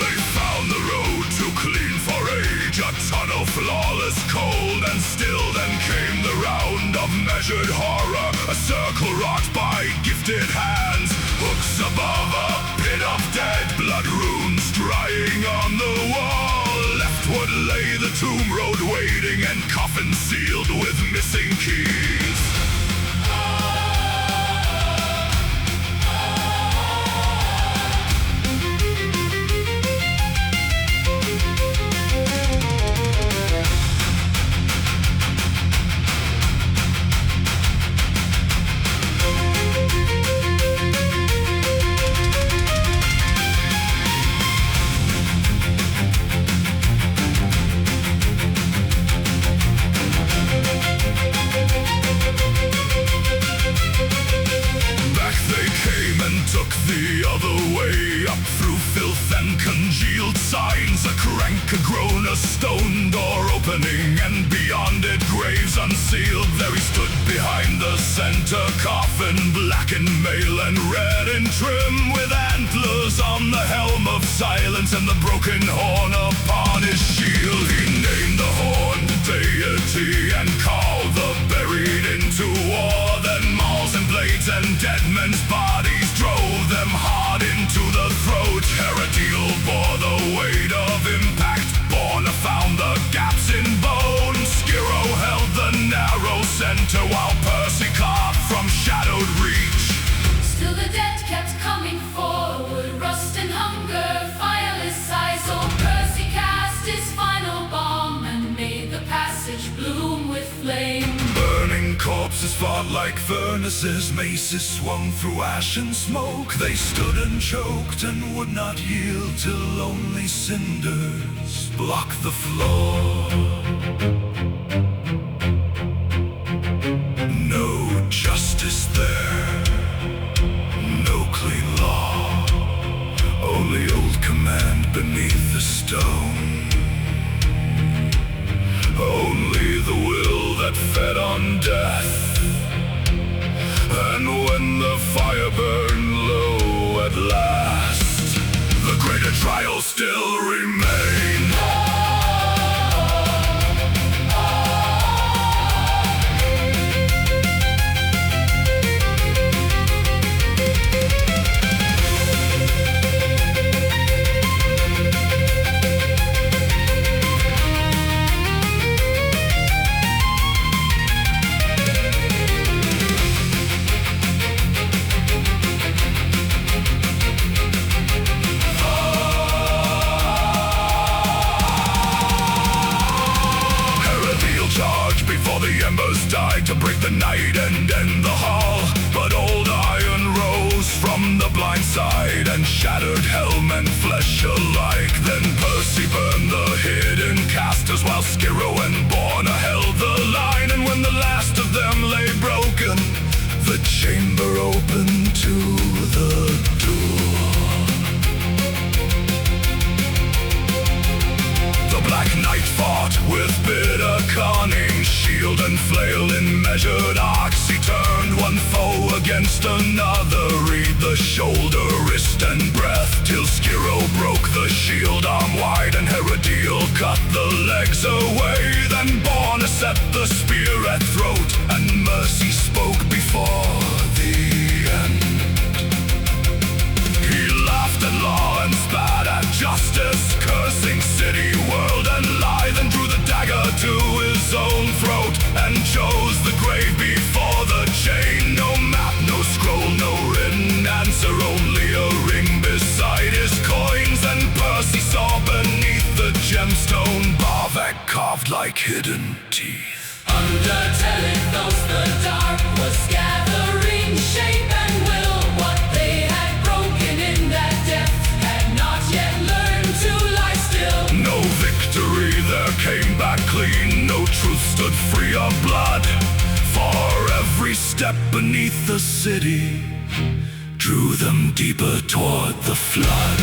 They found the road too clean for age, a tunnel flawless, cold and still. Then came the round of measured horror, a circle wrought by gifted hands, hooks above a pit of dead, blood runes drying on the wall. Leftward lay the tomb road waiting, and coffins sealed with missing keys. The other way, up through filth and congealed signs. A crank had grown, a stone door opening, and beyond it graves unsealed. There he stood behind the center coffin, black in mail and red in trim, with antlers on the helm of silence and the broken horn upon his shield. He named the horned deity and called the buried into war. Then mauls and blades and dead men's bodies drove them hard into the throat. Heresy bore the weight of impact. Borna found the gaps in bone. Skiro held the narrow center, while Percy carved from shadowed reach. Still the dead kept coming forward, rust and hunger, fireless eyes. So Percy cast his final bomb and made the passage bloom with flame. Burning corpses fought like furnaces, maces swung through ash and smoke. They stood and choked and would not yield till only cinders blocked the floor. No justice there, no clean law, only old command beneath the stone. Only the will that fed on death. And when the fire burned low at last, the greater trial still remained. Died to break the night and end the hall. But old iron rose from the blind side and shattered helm and flesh alike. Then Percy burned the hidden casters, while Skiro and Borna held the line. And when the last of them lay broken, the chamber opened to the door. The Black Knight fought with bitter cunning, shield and flail in measured arcs. He turned one foe against another, read the shoulder, wrist and breath, till Skiro broke the shield arm wide and Herodil cut the legs away. Then Borna set the spear at throat, and mercy spoke before the end. He laughed at law and spat at justice, cursing city, world and lie. Then drew the dagger to his own throat and chose the grave before the chain. No map, no scroll, no written answer, only a ring stone, Bodiak carved like hidden teeth. Under Telethos the dark was gathering shape and will. What they had broken in that depth had not yet learned to lie still. No victory there came back clean, no truth stood free of blood. For every step beneath the city drew them deeper toward the flood.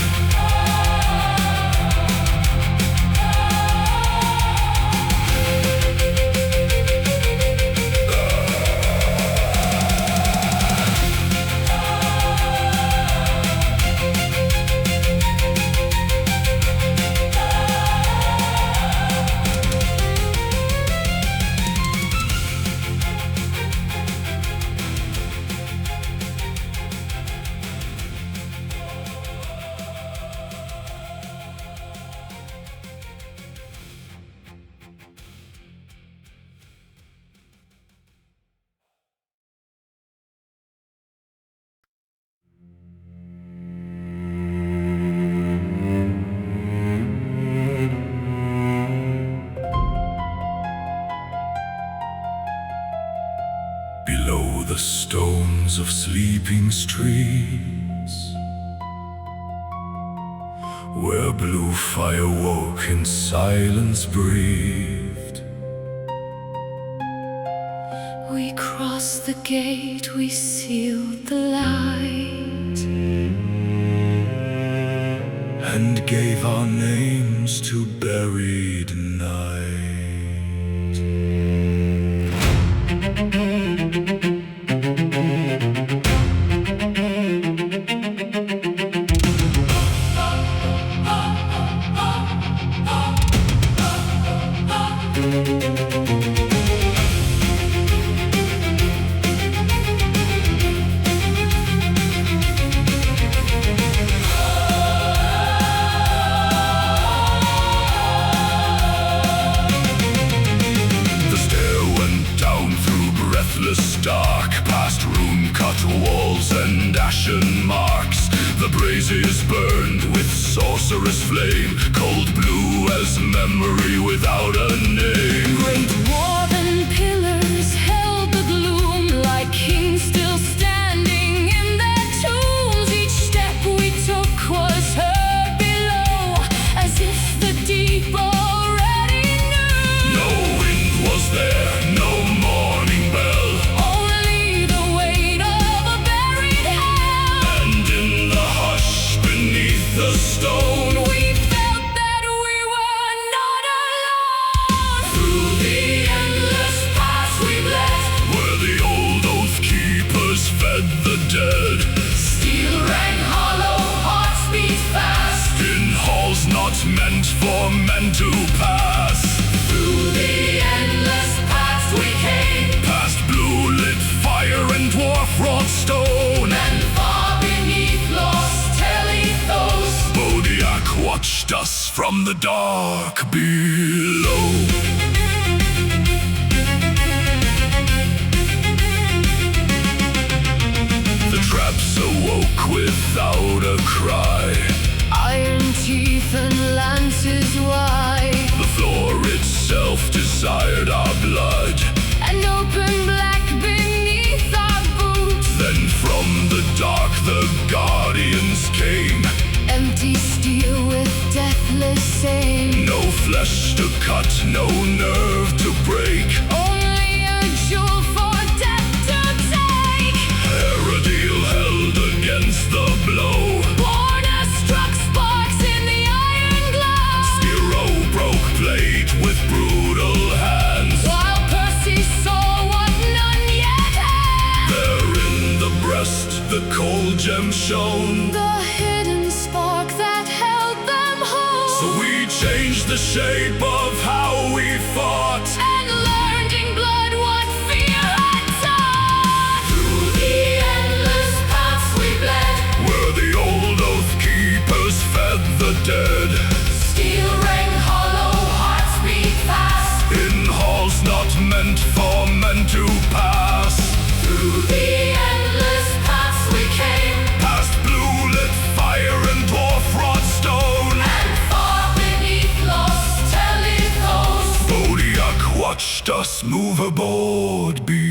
Below the stones of sleeping streets, where blue fire woke and silence breathed, We crossed the gate, we sealed the light, and gave our names to buried night. Dark, past room-cut walls and ashen marks. The braziers burned with sorcerous flame, cold blue as memory without a name. Great dwarven pillars held the gloom, like kings still standing in their tombs. Each step we took was heard below, as if the deep already knew. No wind was there, no morning bell, the stone. We felt that we were not alone. Through the endless paths we bled, where the old oath keepers fed the dead. Steel rang hollow, hearts beat fast, in halls not meant for men to pass. Through the endless paths we came, past blue lit fire and dwarf-wrought stone, and far beneath lost Telethos. Bodiak watched us from the dark below. The traps awoke without a cry, Iron teeth and lances wide, the floor itself desired our blood, and open black beneath our boots. Then from the dark the guardians came, Empty steel with deathless aim, no flesh to cut, no nerve to break, only a jewel for death to take. Heresy held against the blow, Warner struck sparks in the iron glow. Skiro broke plate with brutal hands, While Percy saw what none yet had. there in the breast the cold gem shone. The hidden spark that held them whole. So we changed the shape of how we fought, And learned in blood what fear had taught. Through the endless paths we bled, where the old oath keepers fed the dead. steel rang hollow, hearts beat fast, In halls not meant for men to pass. through the endless paths we came, Past blue lit fire and dwarf-wrought stone, and far beneath lost watched us move aboard below.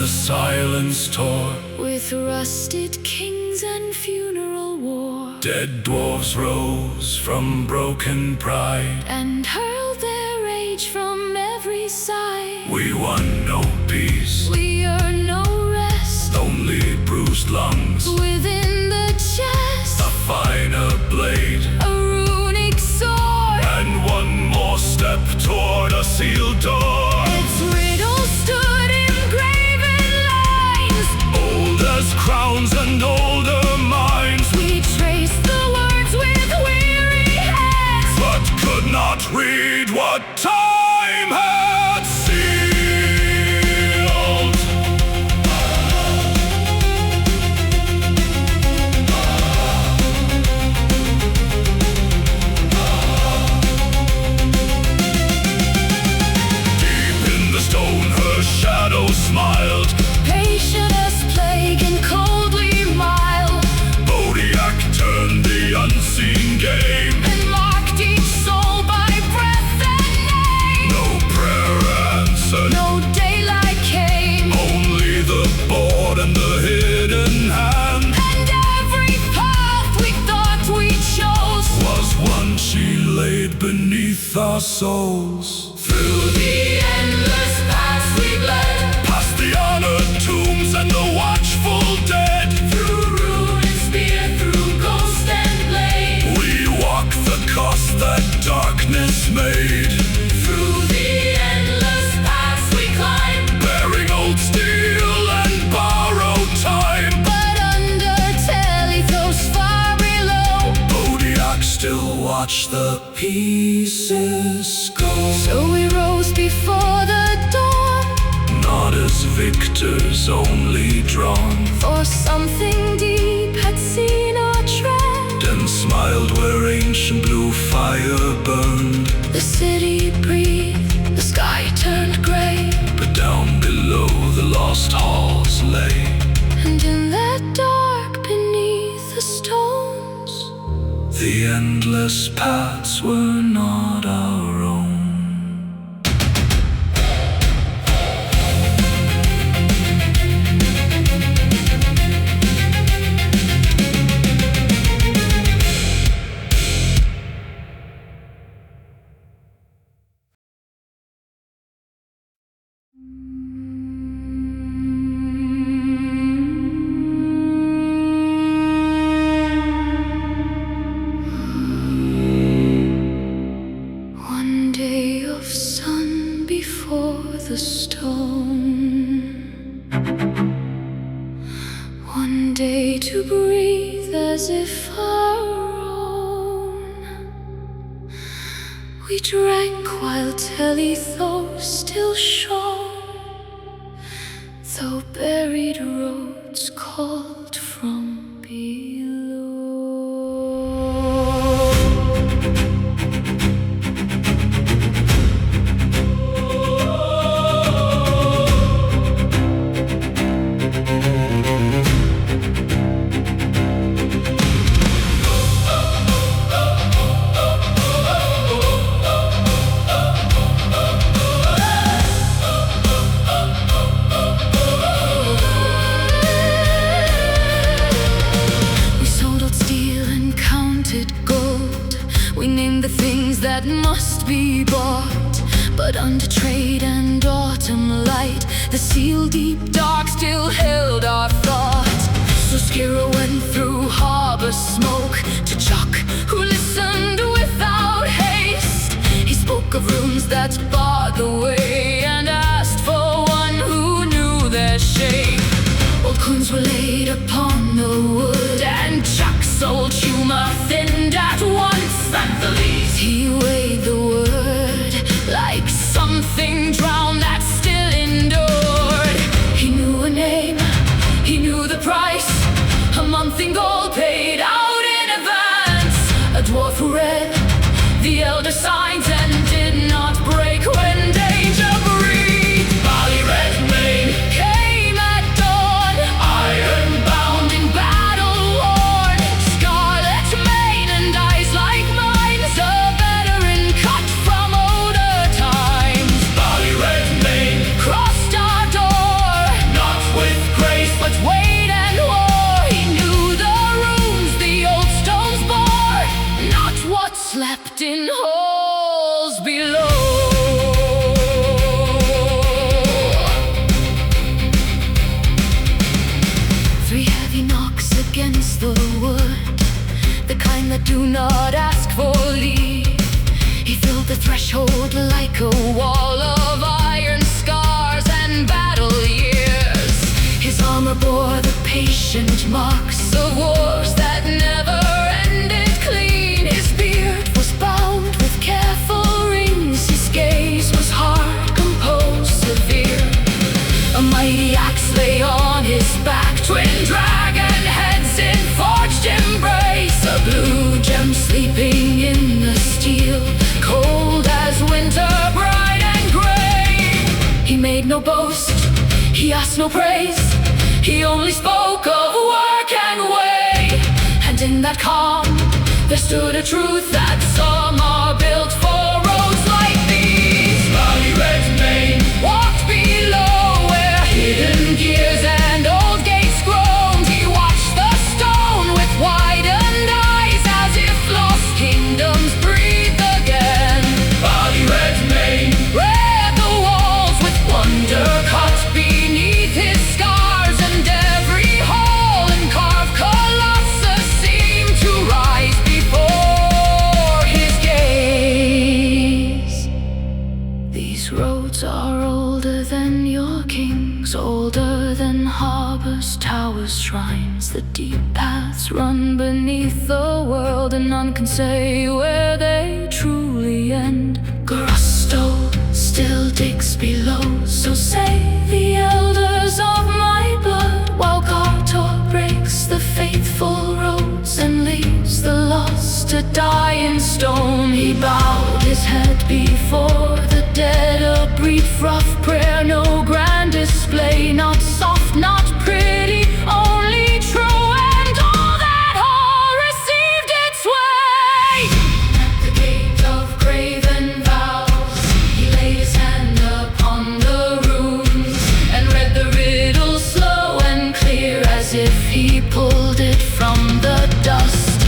Silence tore, with rusted kings and funeral war, dead dwarves rose from broken pride, and hurled their rage from every side. We won no peace, We earned no rest, only bruised lungs, within the chest a finer blade, a runic sword, and one more step toward a sealed door. its riddle stood engraved lines, Old as crowns and older minds, we traced the words with weary hands, but could not read what time had sealed. Deep in the stone her shadow smiled, patient as plague and coldly mild, Bodiak turned the unseen game. and marked each soul by breath and name. No prayer answered, No daylight came, only the board and the hidden hand and every path we thought we chose was one she laid beneath our souls. Through the endless paths we bled, Past the honored tombs and the watchful dead, through rune and spear, through ghost and blade, we walk the cost that darkness made. through the endless paths we climb, Bearing old steel and borrowed time, but under Telethos far below. Bodiak still watched the pieces go. So we rose before the dawn, Not as victors, only drawn, for something deep had seen our tread. and smiled where ancient blue fire burned. The city breathed, the sky turned gray, But down below the lost halls lay. and in that dark beneath the stones, The endless paths were not our own. one day of sun before the stone, one day to breathe as if our own. We drank while Telethos still shone, though buried roads called from below. That must be bought, but under trade and autumn light, the seal deep dark still held our thought. So Skira went through harbor smoke to Chuck, who listened without haste. He spoke of runes that barred the way, and asked for one who knew their shape. Old coins were laid upon the wood, and Chuck's old humor thinned at once. and the least. He weighed the word like something elder signs and did not break when danger breathed. Body red mane, Came at dawn, iron-bound, in battle worn, scarlet mane and eyes like mines, a veteran cut from older times. body red mane, Crossed our door, not with grace, but weight and war. He knew the rooms the old stones bore, not what slept in halls below. Three heavy knocks against the wood, the kind that do not ask for leave. He filled the threshold like a wall of iron scars and battle years. His armor bore the patient marks of wars that never ended clean. His beard was bound with careful rings. His gaze was hard, composed, severe. A mighty axe lay on his back, twin dragon heads in forged embrace. A blue gem sleeping in the steel, cold as winter, bright and gray. He made no boast, he asked no praise, he only spoke of work and way. And in that calm, there stood a truth that some are built for roads like these. body red mane, Walked below where hidden gears and old gates groaned. He watched the stone with widened eyes, as if lost kingdoms breathe again. body red mane, Read the walls with wonder cut beneath his scars, and every hall and carved colossus seemed to rise before his gaze. These roads are older than your kings, older than harbors, towers, shrines. The deep paths run beneath the world, and none can say where they truly end. Gusto still digs below, so say the elders of my blood, while Gartor breaks the faithful roads and leaves the lost to die in stone. He bowed his head before the dead, a brief rough prayer, no grand display, not soft, not pretty, only true, and all that all received its way. At the gate of graven vows, he laid his hand upon the runes and read the riddle slow and clear, as if he pulled it from the dust.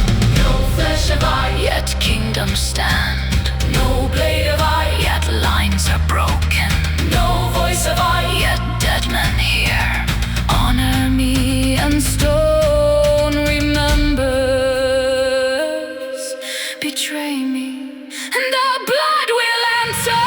No flesh have I, yet kingdoms stand. No blade have I, yet lines are broken. No voice have I, yet dead men hear. Honor me, and stone remembers. Betray me, and our blood will answer.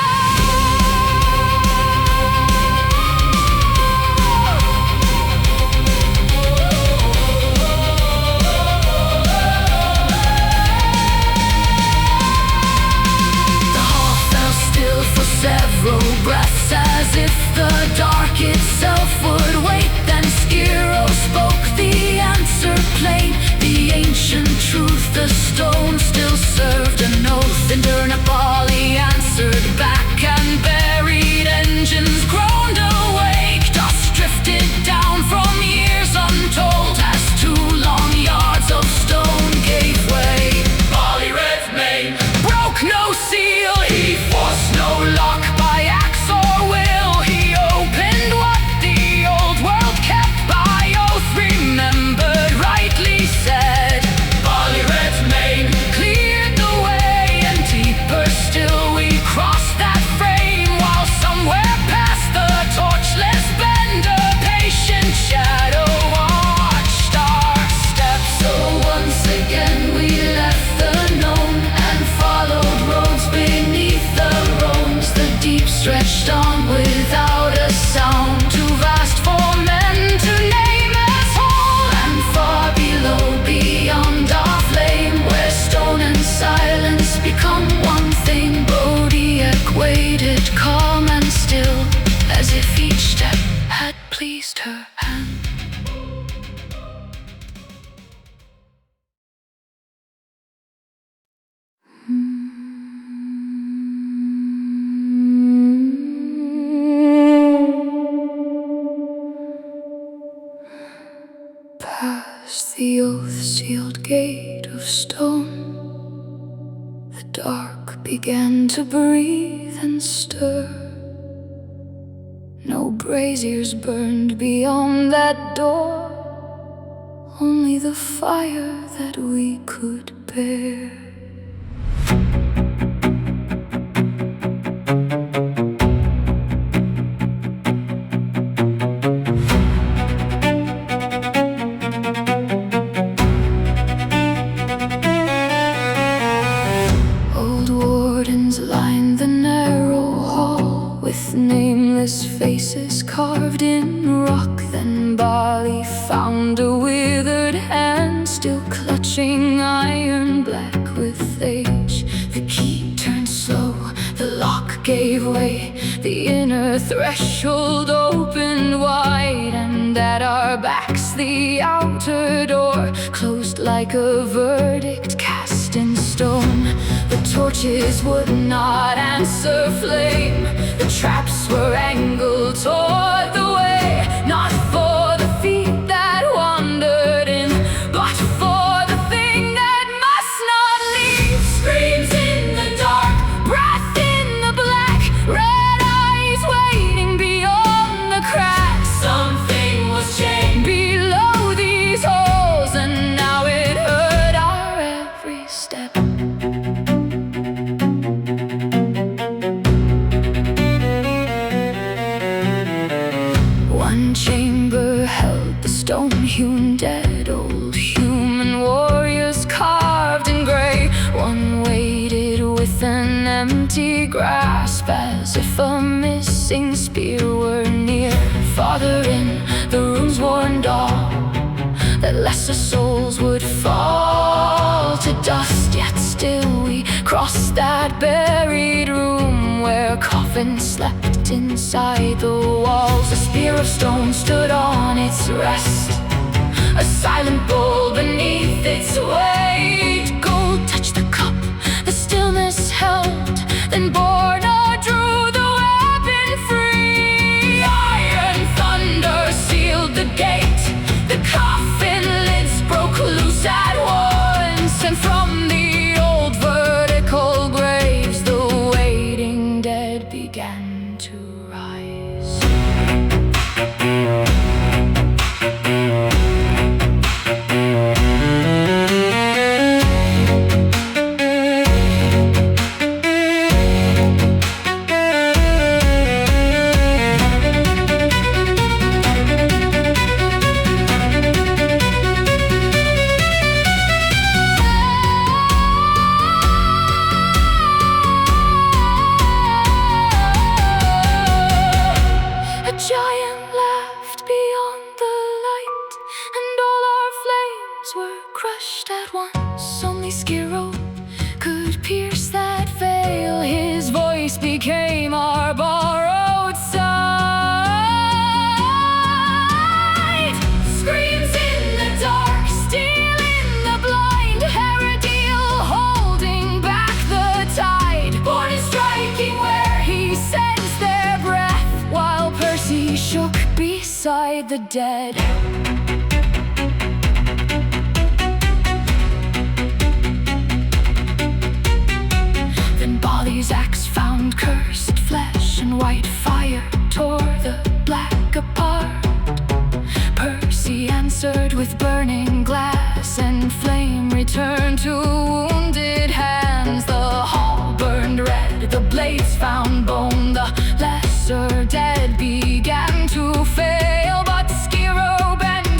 The hall fell still for several breaths, as if the dark itself would wait. Then Skiro spoke the answer plain, the ancient truth. The stone still served an oath, and Ernabali answered back, and buried engines groaned awake. Dust drifted down from years untold, as 2 long yards of stone gave way. body red mane, Broke no seal, he forced no lock, by axe or will, he opened what the old world kept by oath. Remembered, rightly said, body red mane, cleared the way, and deeper still we crossed that frame, while somewhere past the torchless bend, a patient shadow watched our steps. So once again we left the known and followed roads beneath the roams. The deep stretched on without a sound, too vast for men to name as whole, and far below, beyond our flame, where stone and silence become one thing. Bodiak waited calm and still, as if each step had pleased her hand. oath-sealed gate of stone, the dark began to breathe and stir. No braziers burned beyond that door, only the fire that we could bear. Old wardens lined the narrow hall with nameless faces carved in rock. Then Bali found a withered hand still clutching iron black with age. The key turned slow, the lock gave way, the inner threshold opened wide, and at our backs the outer door closed like a verdict cast in stone. The torches would not answer flame, the traps were angled toward the way, not for the feet that wandered in, but for the thing that must not leave. Screams in the dark, breath in the black, red eyes waiting beyond the cracks. Something was chained below these holes, and now it hurt our every step. One chamber held the stone-hewn dead, old human warriors carved in gray. One waited with an empty grasp, as if a missing spear were near. Farther in, the runes warned all that lesser souls would fall to dust. Yet still we crossed that buried room where coffins slept inside the walls. A spear of stone stood on its rest, a silent bowl beneath its weight. Gold touched the cup, the stillness held, then Borna drew the weapon free. Iron thunder sealed the gate, the coffin lids broke loose at once, and from the old vertical graves the waiting dead began to rise. A giant laughed beyond the light, and all our flames were crushed at once. Only Skiro could pierce that veil, his voice became our borrowed sight. Screams in the dark, steel in the blind, Heresy holding back the tide. Born is striking where he sends their breath, while Percy shook beside the dead. Then Bali's axe found cursed flesh, and white fire tore the black apart. Percy answered with burning glass, and flame returned to wounded hands. The hall burned red, the blades found bone, the lesser dead began to fail, but Skiro bent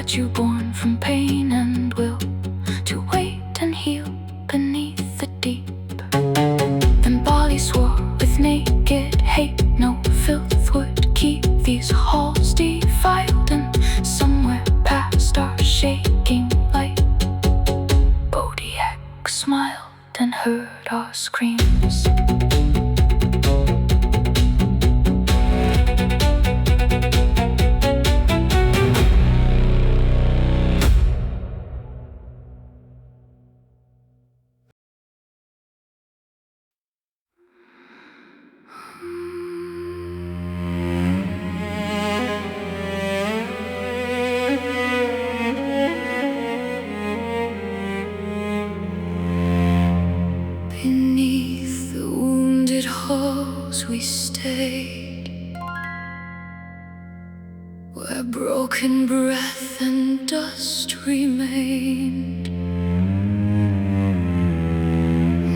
statue born from pain and will, to wait and heal beneath the deep. Then Bali swore with naked hate, no filth would keep these halls defiled, and somewhere past our shaking light, Bodiak smiled and heard our screams. Beneath the wounded halls we stayed, where broken breath and dust remained.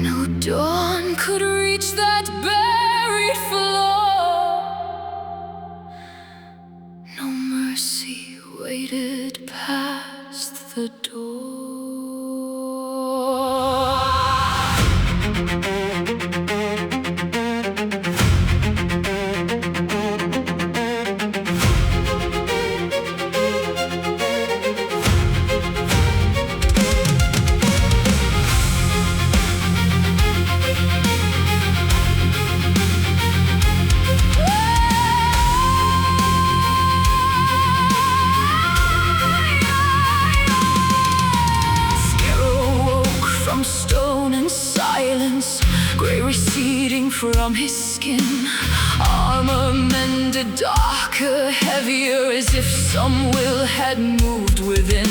No dawn could reach that buried floor, no mercy waited past the door. Stone and silence, grey receding from his skin, armor mended darker, heavier, as if some will had moved within.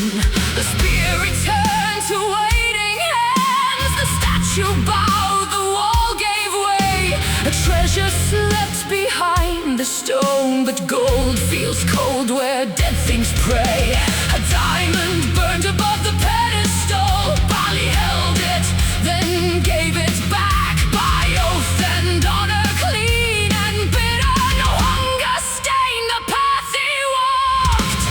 The spear returned to waiting hands, the statue bowed, the wall gave way. A treasure slept behind the stone, but gold feels cold where dead things pray. A diamond burned above the pedestal, Bali held it, then gave it back by oath and honor, clean and bitter. No hunger stained the path he walked.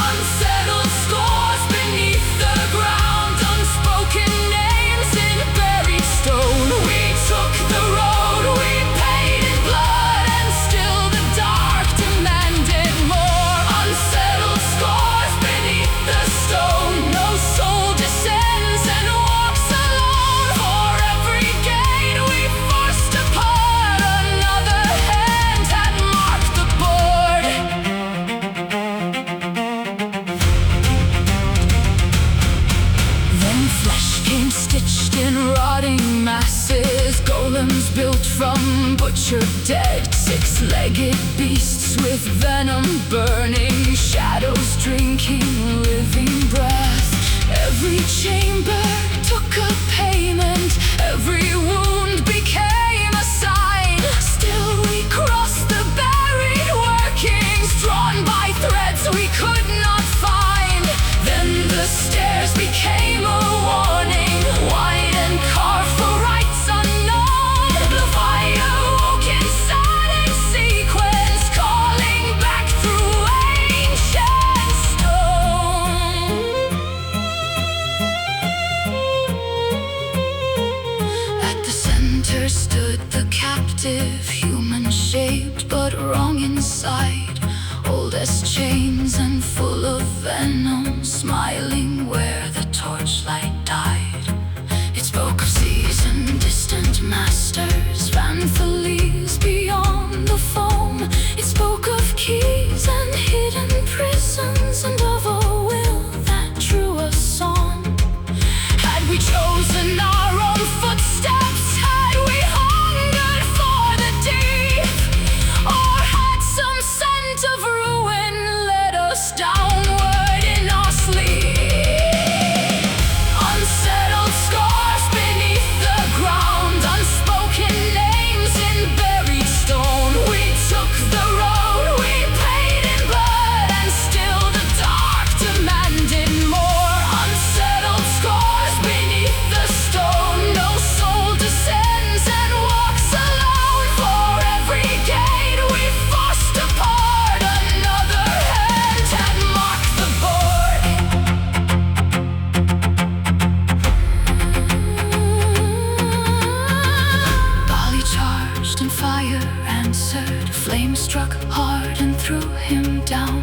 Unsettled scores beneath the ground, unspoken names in buried stone. We took the road, we paid in blood, and still the dark demanded more. Unsettled scores beneath the stone, no soul descends and walks alone. For every gain we forced apart, another hand had marked the board. Then flesh came stitched in rotting masses, golems built from butchered dead, six-legged beasts with venom burning, shadows drinking living breath. Every chamber took a payment, every wound became a sign. Still we crossed the buried workings, drawn by threads we could not find. Then the stairs became a warning, wide and carved for rites unknown. The fire woke in sudden sequence, calling back through ancient stone. At the center stood the captive, human-shaped but wrong inside, old as chains and full of venom, smiling where the torchlight died. It spoke of seas and distant masters, Vanthales beyond the foam. It spoke of keys and hidden prisons, and of a will that drew us on. Had we chosen our own footsteps, had we hungered for the deep, or had some scent of ruin led us downward in our sleep? fire answered. Flame struck hard and threw him down.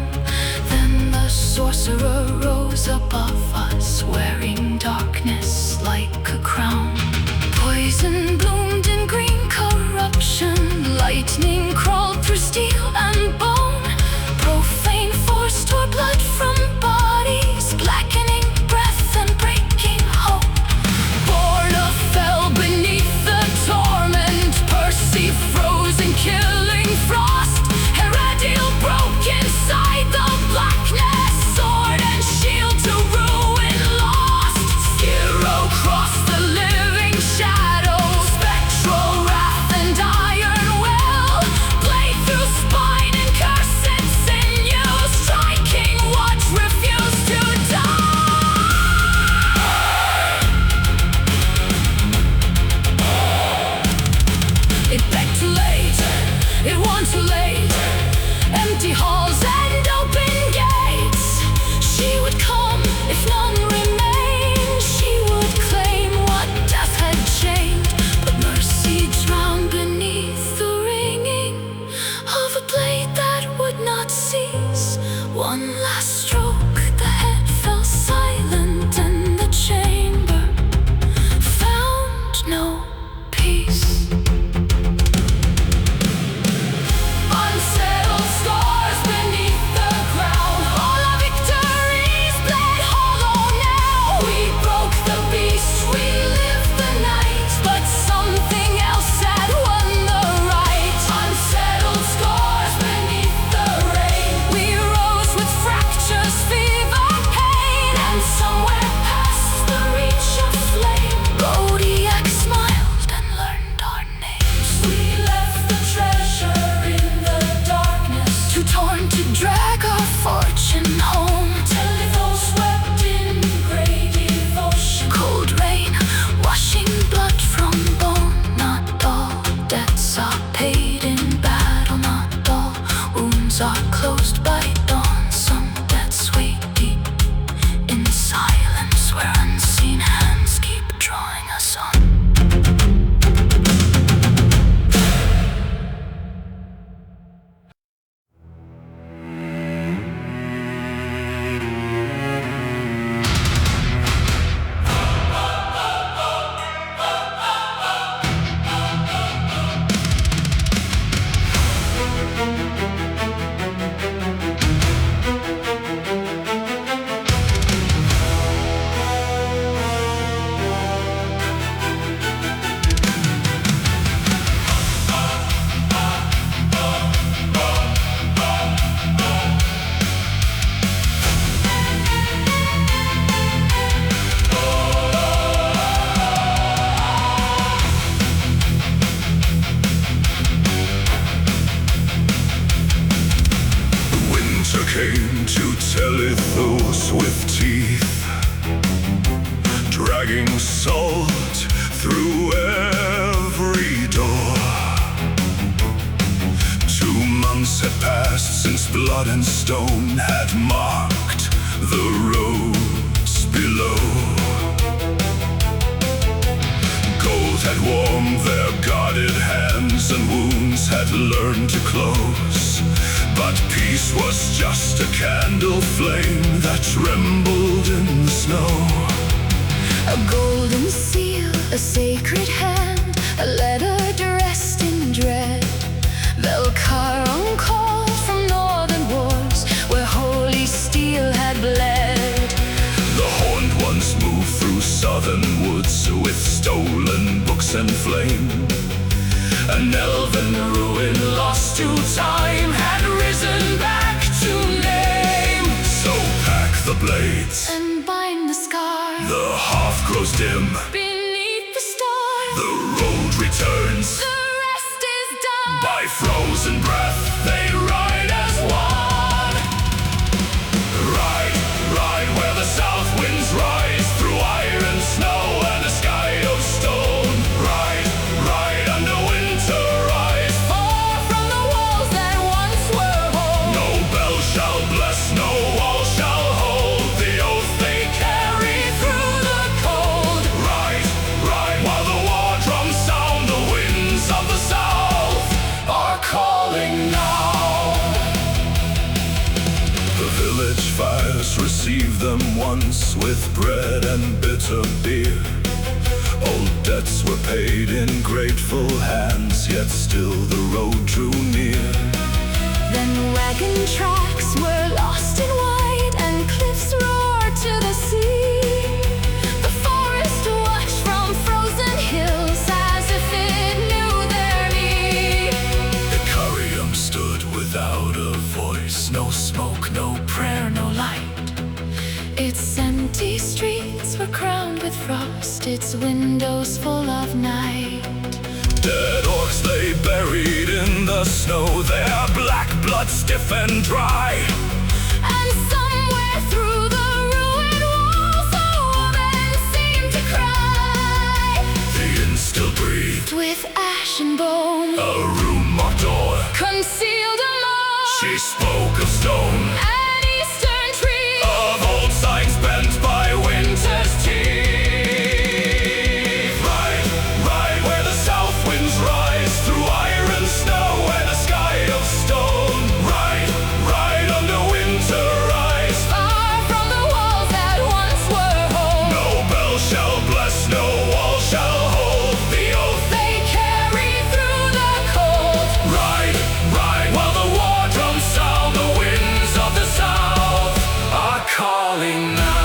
Then the sorcerer rose above us, wearing darkness like a crown. Poison bloomed in green corruption. Lightning crawled through steel and bone. Profane force tore blood from bodies, blackening breath and breaking hope. Borna fell beneath the torment. Percy froze in killing frost. Heredial broke inside the blackness. Sword and shield to ruin lost. Skiro crossed the living shadows. Spectral wrath and iron will. Blade through spine and cursed sinews. Striking what refused to die. It begged too late, it won too late. Empty halls and open gates. She would come if none remained. She would claim what death had chained. But mercy drowned beneath the ringing of a blade that would not cease. One last stroke, the head fell silent, and the chamber found no peace. Unsettled scars beneath the ground. All our victories bled hollow now. We broke the beast, we lived the night, but something else had won the right. Unsettled scars beneath the rain. We rose with fractures, fever, pain, and somewhere past the reach of flame, Bodiak smiled and learned our names. We left the treasure in the darkness, too torn to drag our fortune home. Telethos wept in grey devotion. Cold rain washing blood from bone. Not all debts are paid in battle. Not all wounds are closed by dawn. Some debts wait deep in silence, where unseen hands keep drawing us on. Winter came to Telethos with teeth, dragging salt through every door. 2 months had passed since blood and stone had marked the roads below. Gold had warmed their guarded hands, and wounds had learned to close. But peace was just a candle flame that trembled in the snow. A golden seal, a sacred hand, a letter dressed in dread. Velcaron called from northern wars, where holy steel had bled. The horned ones moved through southern woods with stolen books and flame. An elven ruin lost to time had risen back to name. So pack the blades And bind the scar The hearth grows dim, beneath the stars. the road returns. The rest is done. By frozen breath they ride as one. Ride, ride where the south winds rise, through iron, snow, and a sky of stone. Ride, ride under winter rise. Far from the walls that once were home. No bell shall bless, no wall shall hold the oath they carry through the cold. Ride, ride while the war drums sound the winds of the south. house with bread and bitter beer. Old debts were paid in grateful hands, yet still the road drew near. Then wagon tracks were lost in white, and cliffs roared to the sea. The forest watched from frozen hills as if it knew their need. The Carium stood without a voice, no smoke, no prayer, no light. Its empty streets were crowned with frost, its windows full of night. Dead orcs lay buried in the snow, their black blood stiff and dry. And somewhere through the ruined walls, a woman seemed to cry. The inn still breathed With ash and bone, a room marked door. concealed a moan. She spoke of stone, An eastern tree, of old signs bent by winter's teeth. Right, right where the south winds rise, through iron snow and a sky of stone. Right, right under winter ice. far from the walls that once were home. No bell shall bless, no wall shall hold the oath. They carry through the cold. Right, right while the war drums sound, the winds of the south are calling now.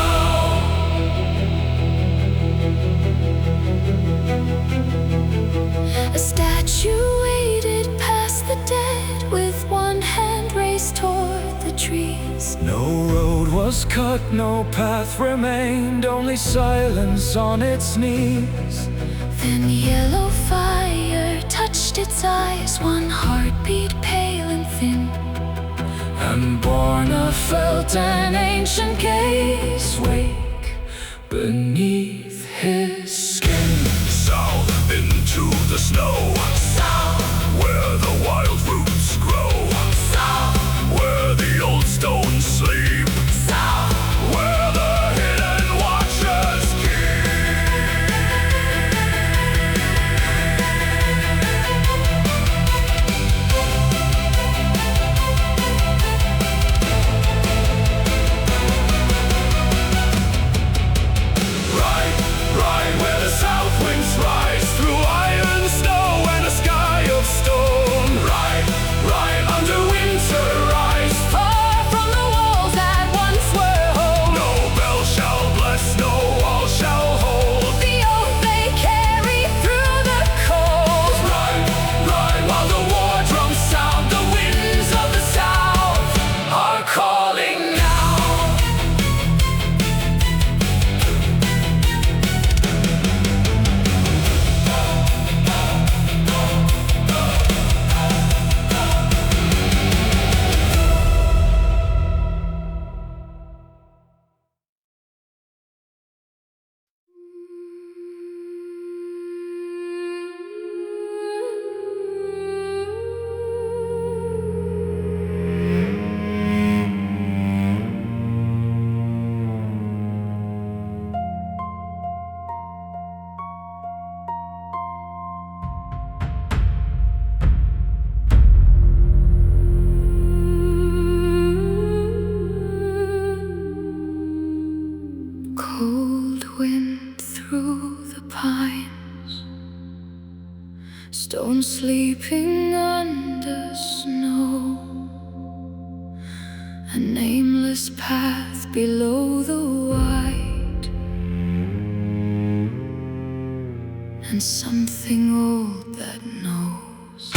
A statue waited past the dead, with one hand raised toward the trees. No road was cut, no path remained, only silence on its knees. Then yellow fire touched its eyes, one heartbeat pale and thin. And Borna felt an ancient gaze wake beneath his skin. South into the snow, South, where the wild roots grow. south, Where the old stones sleep, south. where the hidden watchers Right, right where the south winds rise, through iron snow and a sky of stone. Right, right under winter ice. Far from the walls that once were home. No bell shall bless, no wall shall hold. The oath they carry through the cold. Right, right while the war drums sound, the winds of the south are calling now. Cold wind through the pines, stone sleeping under snow, a nameless path below the white, and something old that knows.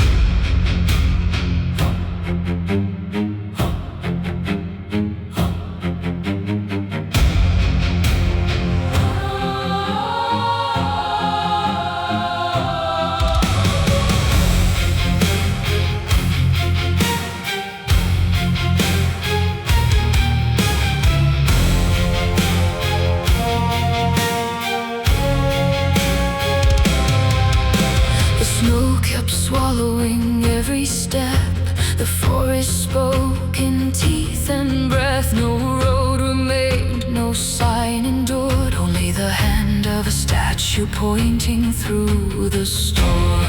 Swallowing every step, the forest spoke in teeth and breath. No road remained, no sign endured, only the hand of a statue pointing through the storm.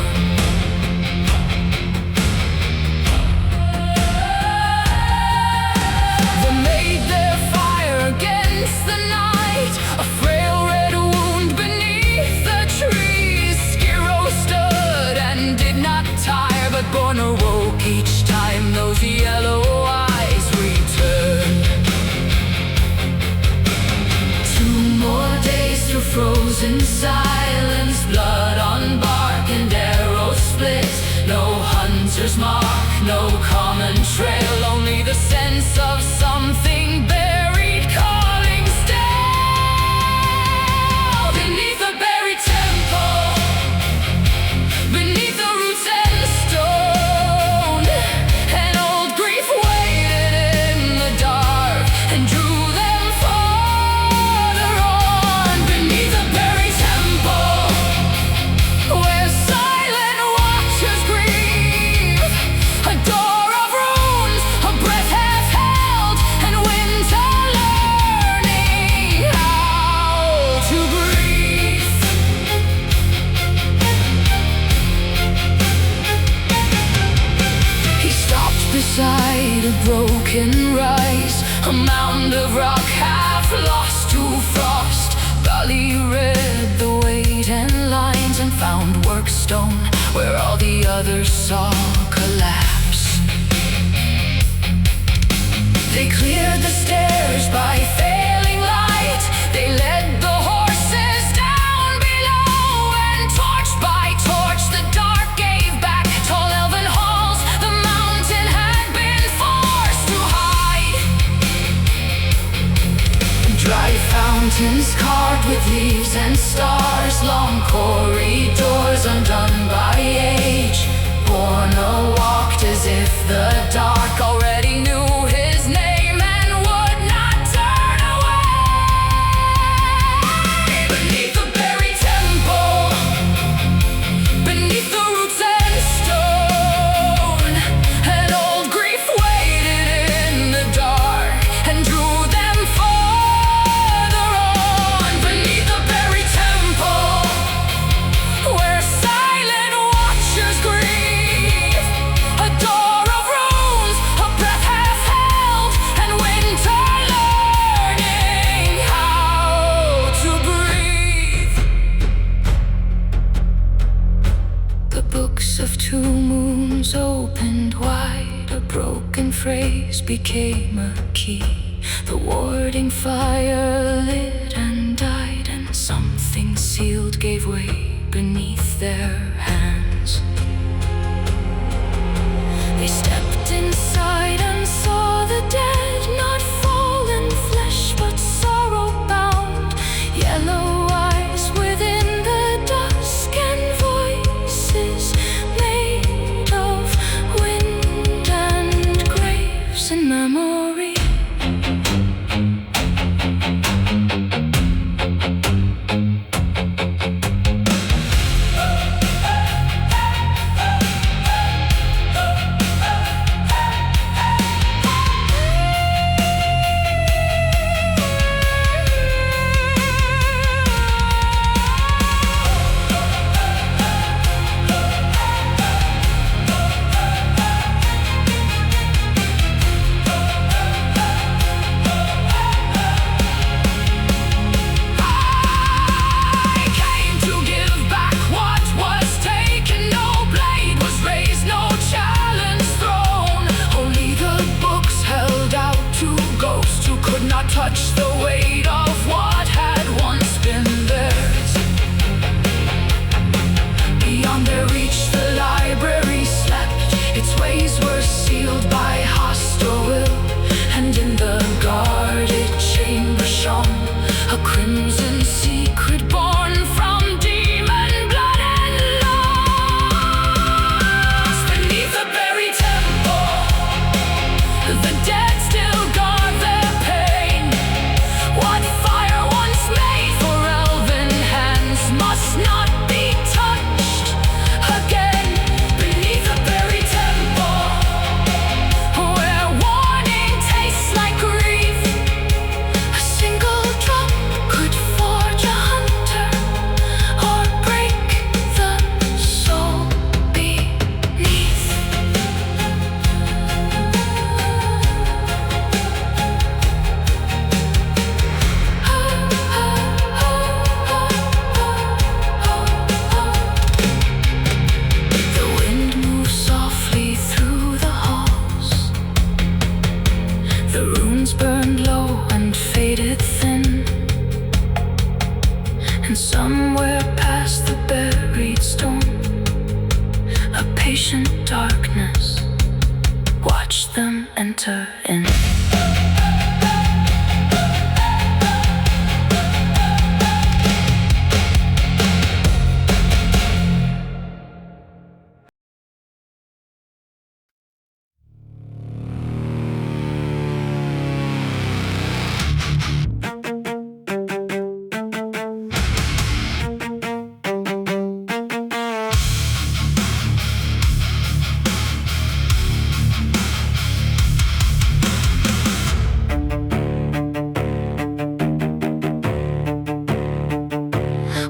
They made their fire against the night. each time those yellow eyes return. 2 more days through frozen silence, blood on bark and arrows split. No hunter's mark, no common trail, only the sense of something buried calling still. Beneath the buried temple, beneath the roots and stone, an old grief waited in the dark and drew them farther on. Beneath the buried temple, where silent watchers grieve, a door of runes, a breath half held, and winter learning how to breathe. He stopped beside a broken rise, a mound of rock half lost to frost. Gully read the weight and lines and found workstone where all the others saw collapse. They cleared the stairs by failing light. They led the horses down below, and torch by torch the dark gave back tall elven halls the mountain had been forced to hide. Dry fountains carved with leaves and stars, long corridors undone by age. Borna walked as if the dark already knew his name and would not turn away. Beneath the buried temple, beneath the roots and stone, an old grief waited in the dark and drew them farther on. Beneath the buried temple, where silent watchers grieve, a door of runes, a breath half held, and winter learning how to breathe. The books of 2 moons opened wide, a broken phrase became a key. The warding fire lit and died, and something sealed gave way beneath their hands. They stepped inside and saw the dead, not fallen flesh but sorrow bound. Yellow eyes within the dusk and voices made of wind and graves and memory. bones burned low and faded thin, and somewhere past the buried stone, a patient darkness watched them enter in.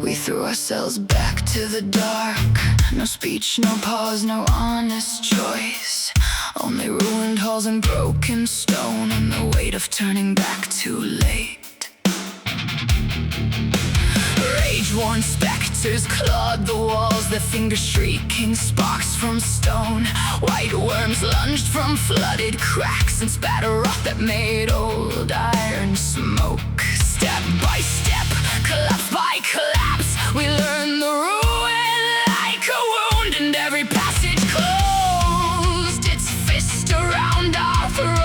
We threw ourselves back to the dark. No speech, no pause, no honest choice. Only ruined halls and broken stone, and the weight of turning back too late. Rage-worn specters clawed the walls, their fingers shrieking sparks from stone. White worms lunged from flooded cracks and spat a rot that made old iron smoke. Step by step, collapse by collapse, we learned the ruin like a wound, and every passage closed its fist around our throats.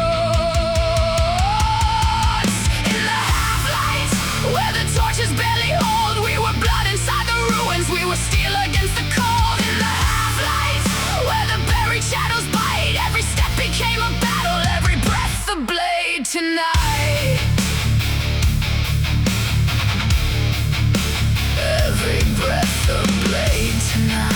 In the half-light, where the torches barely hold, we were blood inside the ruins, we were steel against the cold. In the half-light, where the buried shadows bite, every step became a battle, every breath a blade tonight. Every breath a blade tonight.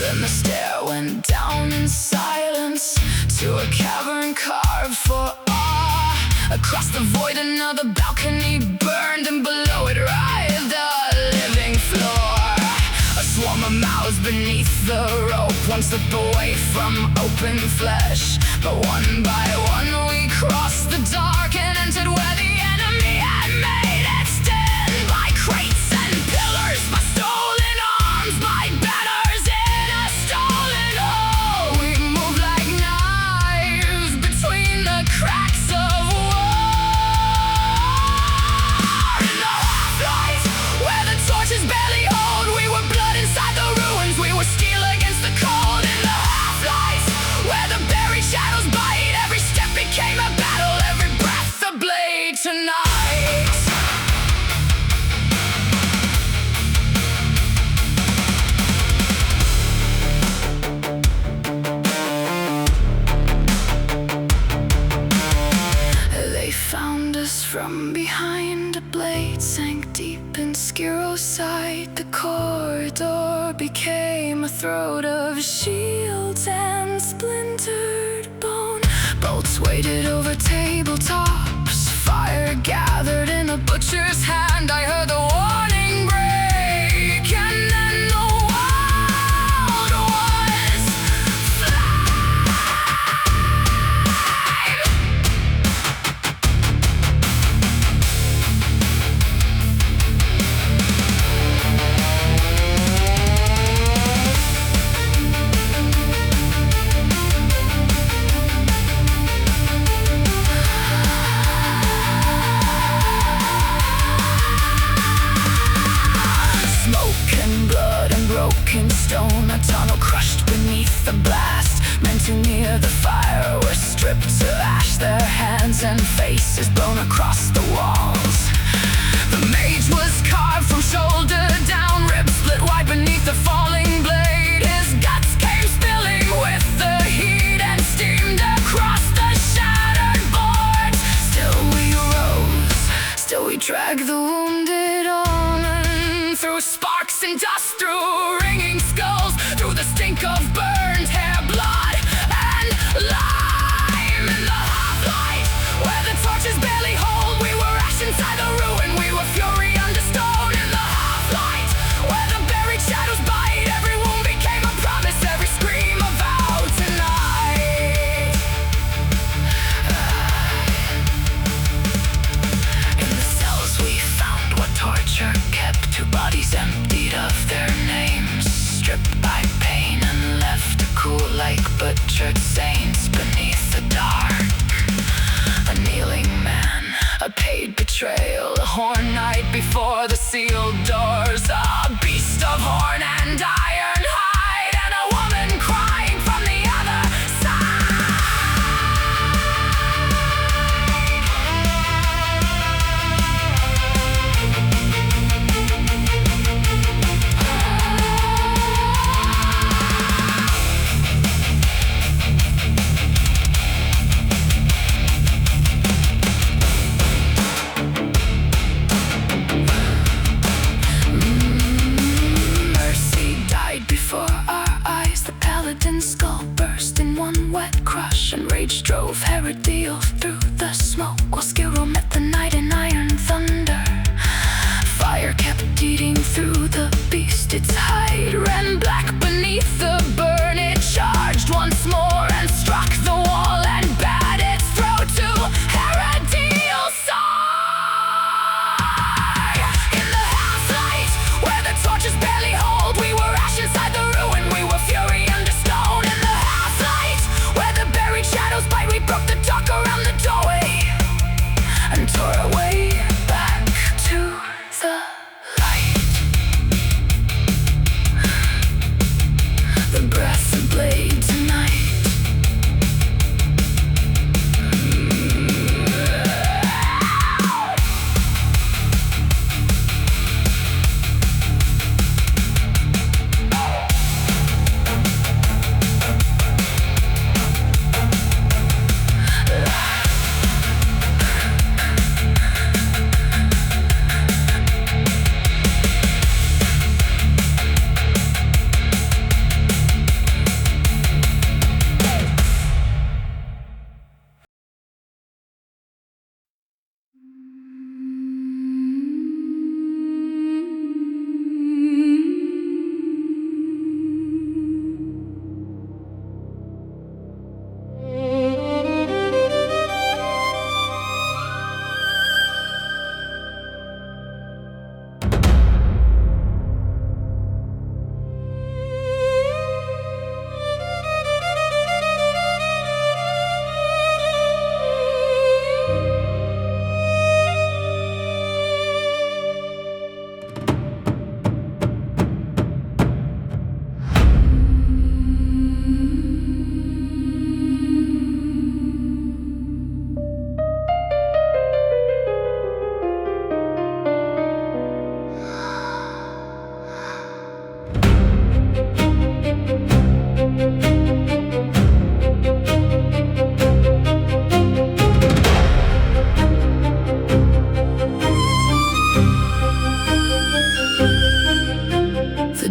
Then the stair went down in silence to a cavern carved for awe. Across the void another balcony burned, and below it writhed a living floor. A swarm of mouths beneath the rope, one slip away from open flesh. But one by one we crossed the dark and entered where the enemy had made its den. By crates and pillars, by stolen arms, by banners in a stolen hole. We moved like knives between the cracks of war. In the half-light, where the torches barely hold, we were blood inside the ruins, we were steel against the cold. In the half-light, where the buried shadows bite, every step became a battle, every breath a blade tonight. They found us from behind, a blade sank deep in Skiro's side. The corridor became a throat of shields and splintered bone. Bolts waited over tabletops, fire gathered in a butcher's hand. I heard the warning break, and then the world was flame. Broken stone, a tunnel crushed beneath the blast. Men too near the fire were stripped to ash, their hands and faces blown across the walls. The mage was carved from shoulder down, ribs split wide beneath the falling blade. His guts came spilling with the heat and steamed across the shattered boards. Still we rose, still we dragged the wounded on, and through sparks and dust, through ringing skulls, through the stink of burned hair, blood and lime. In the half-light, where the torches barely hold, we were ash inside the ruin, we were fury under stone. In the half-light, where the buried shadows bite, every wound became a promise, every scream a vow tonight. In the cells we found what torture kept, two bodies emptied of their names, stripped by pain and left tortured saints beneath the dark. A kneeling man, a paid betrayal, a horn night before the sealed doors. A beast of horn and iron hide, and a woman crying from the other skull burst in one wet crush, and rage drove Heresy off through the smoke, while Skiro met the night in iron thunder. Fire kept eating through the beast, its hide ran black beneath the burn. It charged once more and struck the wall and bade its throat to Heresy's side. In the half-light, where the torches barely hold, we were ash inside the ruin, we were fury under stone. In the half-light, where the buried shadows bite, we broke the dark around the doorway and tore our way back to the light. The breath of blade tonight.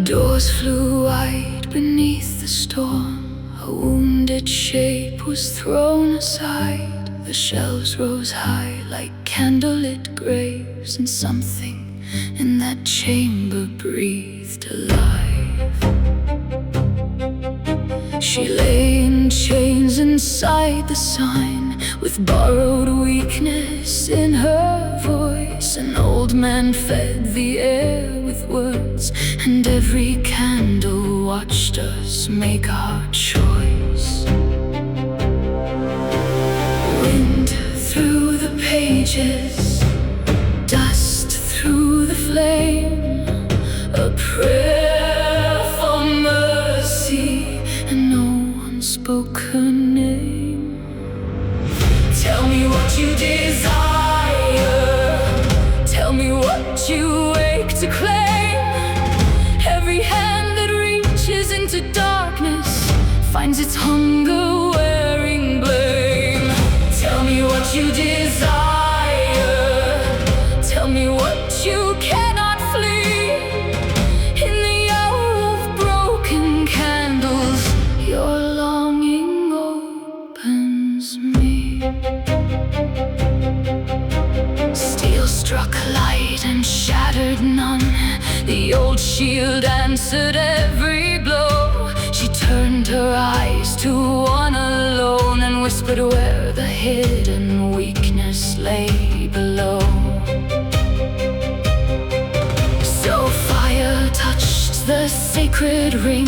Doors flew wide beneath the storm. A wounded shape was thrown aside. The shelves rose high like candlelit graves, and something in that chamber breathed alive. She lay in chains inside the sign, with borrowed weakness in her voice. An old man fed the air with words, and every candle watched us make our choice. Wind through the pages, dust through the flame, a prayer for mercy, and no one spoke her name. Tell me what you desire, tell me what you wake to claim. Every hand that reaches into darkness finds its hunger wearing blame. Tell me what you desire, tell me what you cannot flee. In the hour of broken candles, your longing opens me. Steel struck light and shattered none. The old shield answered every blow. She turned her eyes to one alone and whispered where the hidden weakness lay below. So fire touched the sacred ring.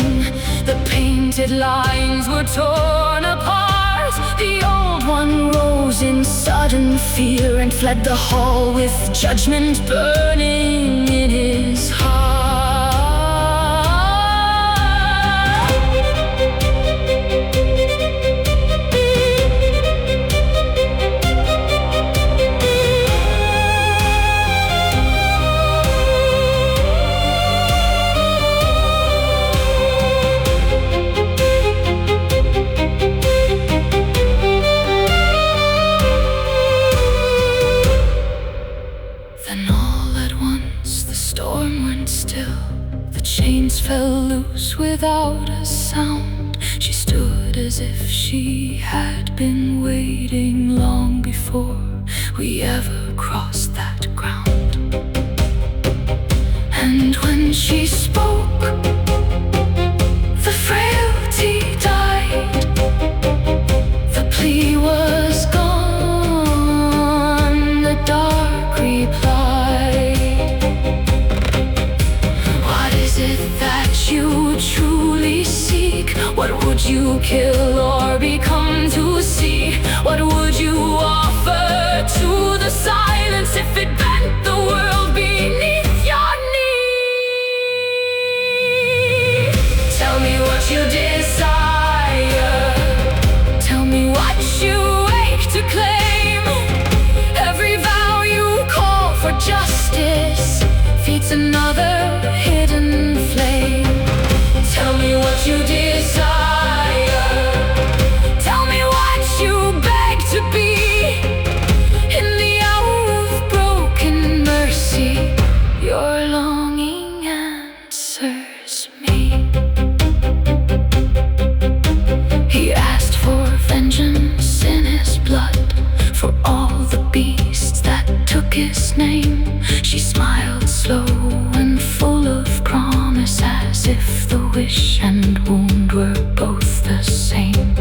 The painted lines were torn apart. The old one rose in sudden fear and fled the hall with judgment burning in his heart. Then all at once the storm went still. The chains fell loose without a sound. She stood as if she had been waiting long before we ever crossed that ground. And when she spoke, the frailty died. The plea was gone, the dark replied. What is it that you truly seek? What would you kill or become to see? What would you offer to the silence if it bent the world beneath your knee? Tell me what you desire. Tell me what you ache to claim. Every vow you call for justice feeds another hidden flame. Tell me what you desire. Tell me what you beg to be. In the hour of broken mercy, your longing answers me. He asked for vengeance in his blood, for all the beasts that took his name. She smiled slow and full of promise, as if the wish and wound were both the same.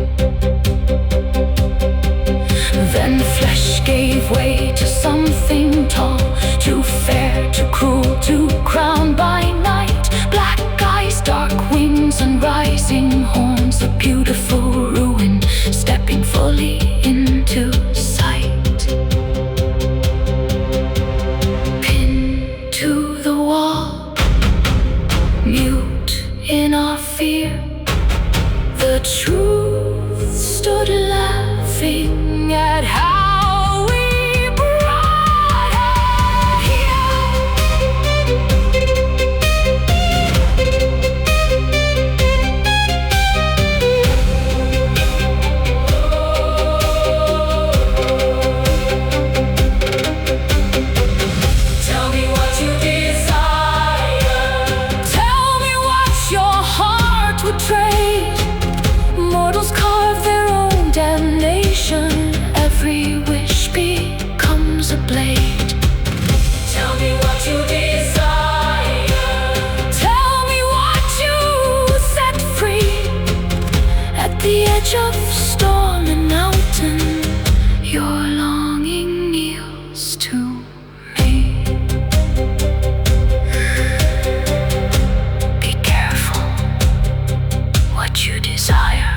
Then flesh gave way to something tall, too fair, too cruel, too crowned by night. Black eyes, dark wings, and rising horns, a beautiful ruin stepping fully into sight. Pinned to the wall, mute in our fear, the truth stood laughing at how we brought her here. Tell me what you desire. Tell me what your heart would trade. Mortals carve their own damnation. Every wish becomes a blade. Tell me what you desire. Tell me what you set free. At the edge of storm and mountain, your longing kneels to me. Be careful what you desire.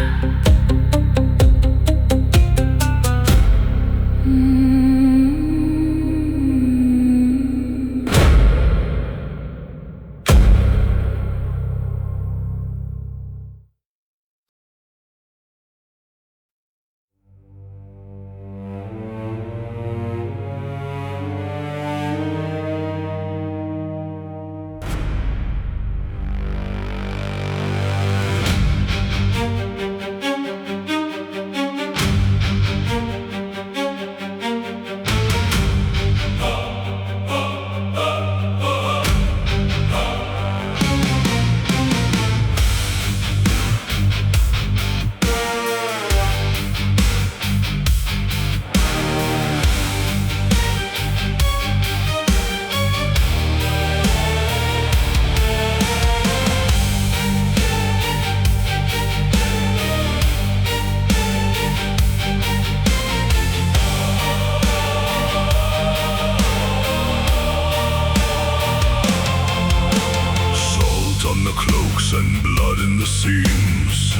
cracks and blood in the seams.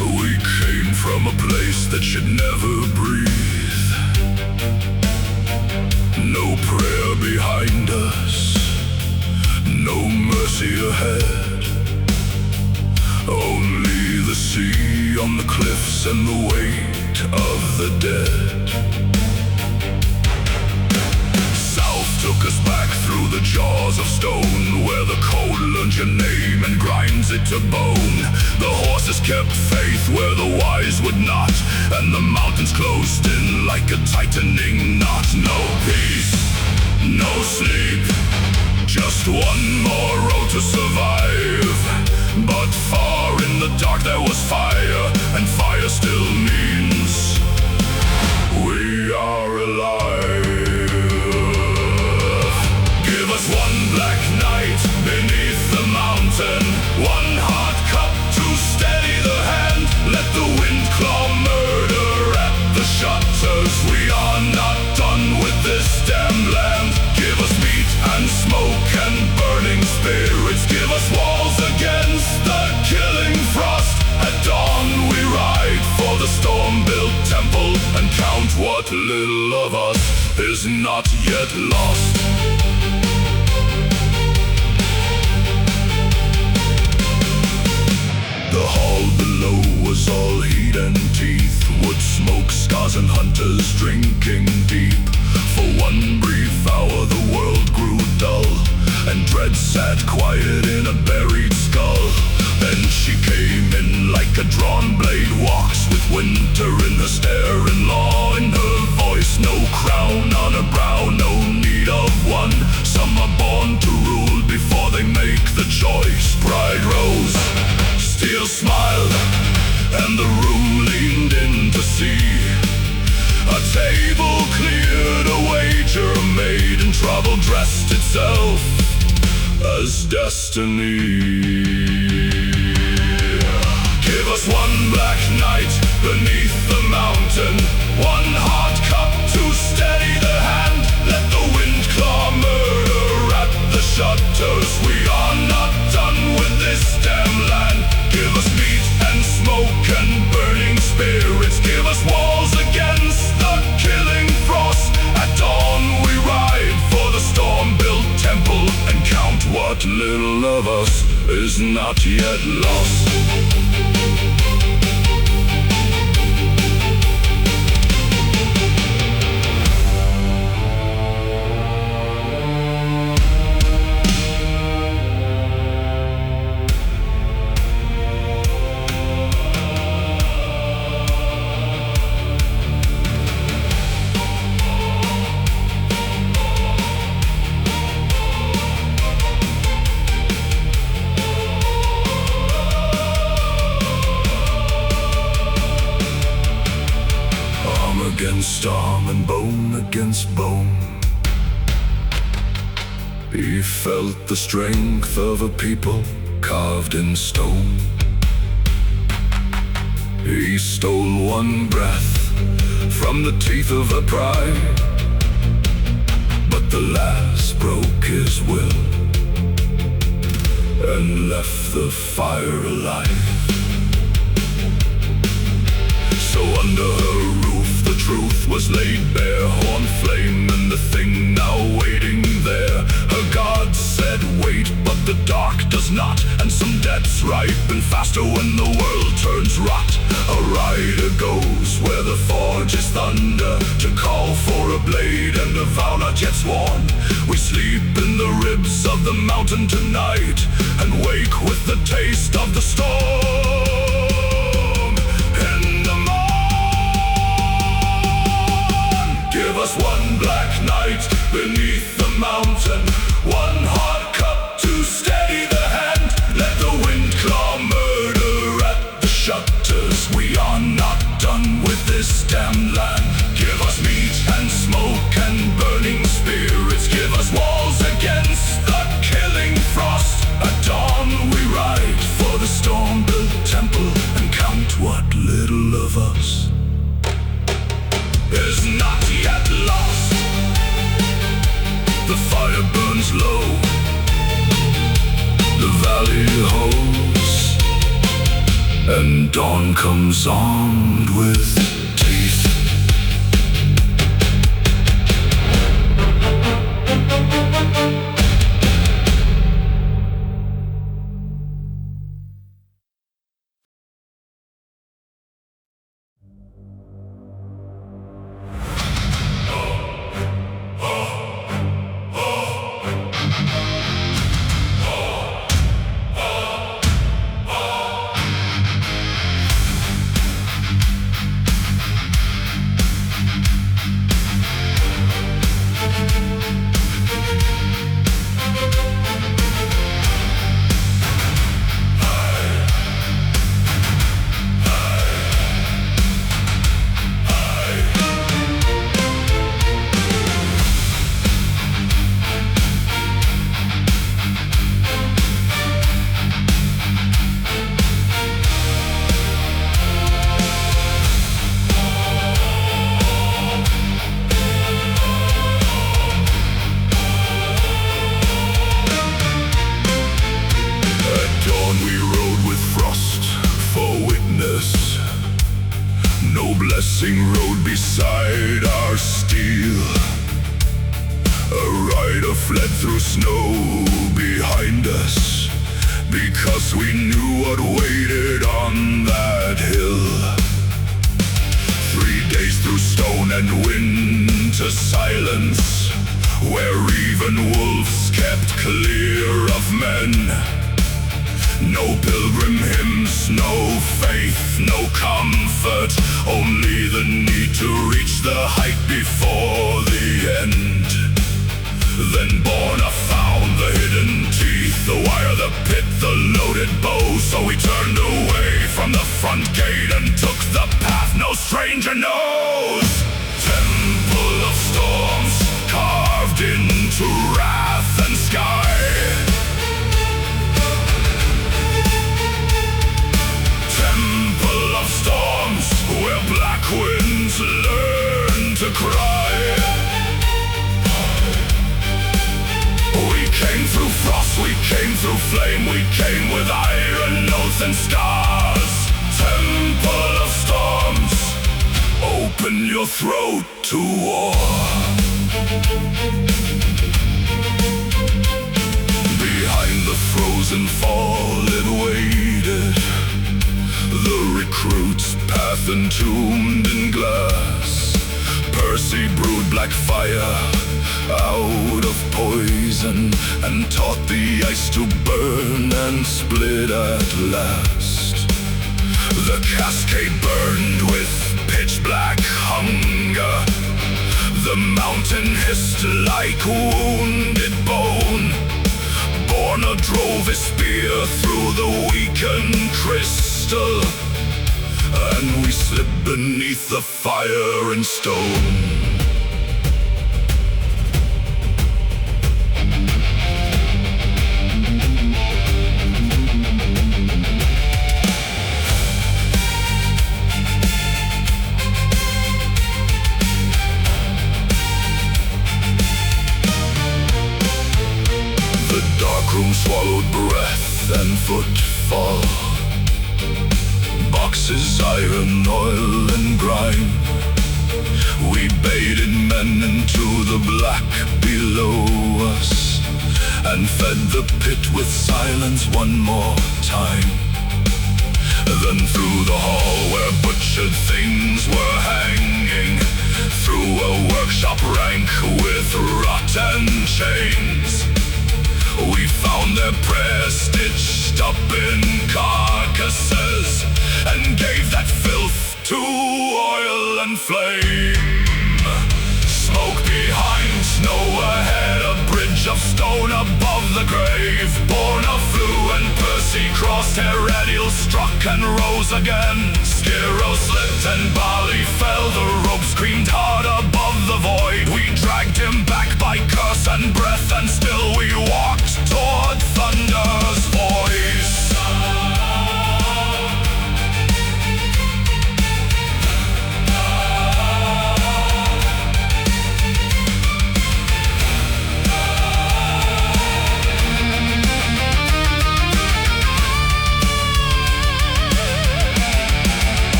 We came from a place that should never breathe. No prayer behind us, no mercy ahead. Only the sea on the cliffs and the weight of the dead. South took us back through the jaws of stone, where the cold learns your name and grinds it to bone. The horses kept faith where the wise would not, and the mountains closed in like a tightening knot. No peace, no sleep, just one more road to survive. But far in the dark there was fire, and fire still means we are alive. Give us one black night beneath the mountain, one hot cup to steady the hand. Let the wind claw murder at the shutters. We are not done with this damn land. Give us meat and smoke and burning spirits. Give us walls against the killing frost. At dawn we ride for the storm-built temple, and count what little of us is not yet lost. The hall below was all heat and teeth, wood smoke, scars and hunters drinking deep. For one brief hour the world grew dull, and dread sat quiet in a buried skull. Then she came in like a drawn blade walks, with winter in her stare and law in her voice. No crown on her brow, no need of one. Some are born to rule before they make the choice. Pride rose, steel smiled, and the room leaned in to see. A table cleared, a wager made, and trouble dressed itself as destiny. Give us one black night beneath the mountain, one hot cup to steady the hand. Let the wind claw murder at the shutters. We are not done with this damn land. Give us meat and smoke and burning spirits. Give us walls against the killing frost. At dawn we ride for the storm-built temple, and count what little of us is not yet lost. Against arm and bone against bone, he felt the strength of a people carved in stone. He stole one breath from the teeth of her pride, but the last broke his will and left the fire alive. So under her roof the truth was laid bare, horn flame and the thing now waiting there. Her God said wait, but the dark does not, and some debts ripen faster when the world turns rot. A rider goes where the forge is thunder, to call for a blade and a vow not yet sworn. We sleep in the ribs of the mountain tonight, and wake with the taste of the storm. Give us one black night beneath the mountain, one hot cup to steady the hand. Let the wind claw murder at the shutters. We are not done with this damn land. Give us meat and smoke and burning spirits. Give us walls against the killing frost. At dawn we ride for the storm-built temple, and count what little of us is not yet lost. The fire burns low, dawn comes armed with teeth. No blessing rode beside our steel. A rider fled through snow behind us, because we knew what waited on that hill. 3 days through stone and winter silence, where even wolves kept clear of men. No pilgrim hymns, no faith, no comfort, only the need to reach the height before the end. Then Borna found the hidden teeth, the wire, the pit, the loaded bow. So we turned away from the front gate and took the path no stranger knows. Temple of storms, carved into wrath and sky. Storms where black winds learn to cry. We came through frost, we came through flame, we came with iron oath and scars. Temple of storms, open your throat to war. Behind the frozen fall it waited, the recruits' path entombed in glass. Percy brewed black fire out of poison, and taught the ice to burn and split at last. The cascade burned with pitch black hunger. The mountain hissed like wounded bone. Borna drove his spear through the weakened crystal, and we slipped beneath the fire and stone. The dark room swallowed breath and footfall. Boxes, iron, oil, and grime. We baited men into the black below us, and fed the pit with silence one more time. Then through the hall where butchered things were hanging, through a workshop rank with rotten chains, we found their prayers stitched up in carcasses, and gave that filth to oil and flame. Smoke behind, snow ahead, a bridge of stone above the grave. Borna flew and Percy crossed, Heredial struck and rose again. Skiro slipped and Bali fell, the rope screamed hard above the void. We dragged him back by curse and breath, and still we walked toward thunder's voice.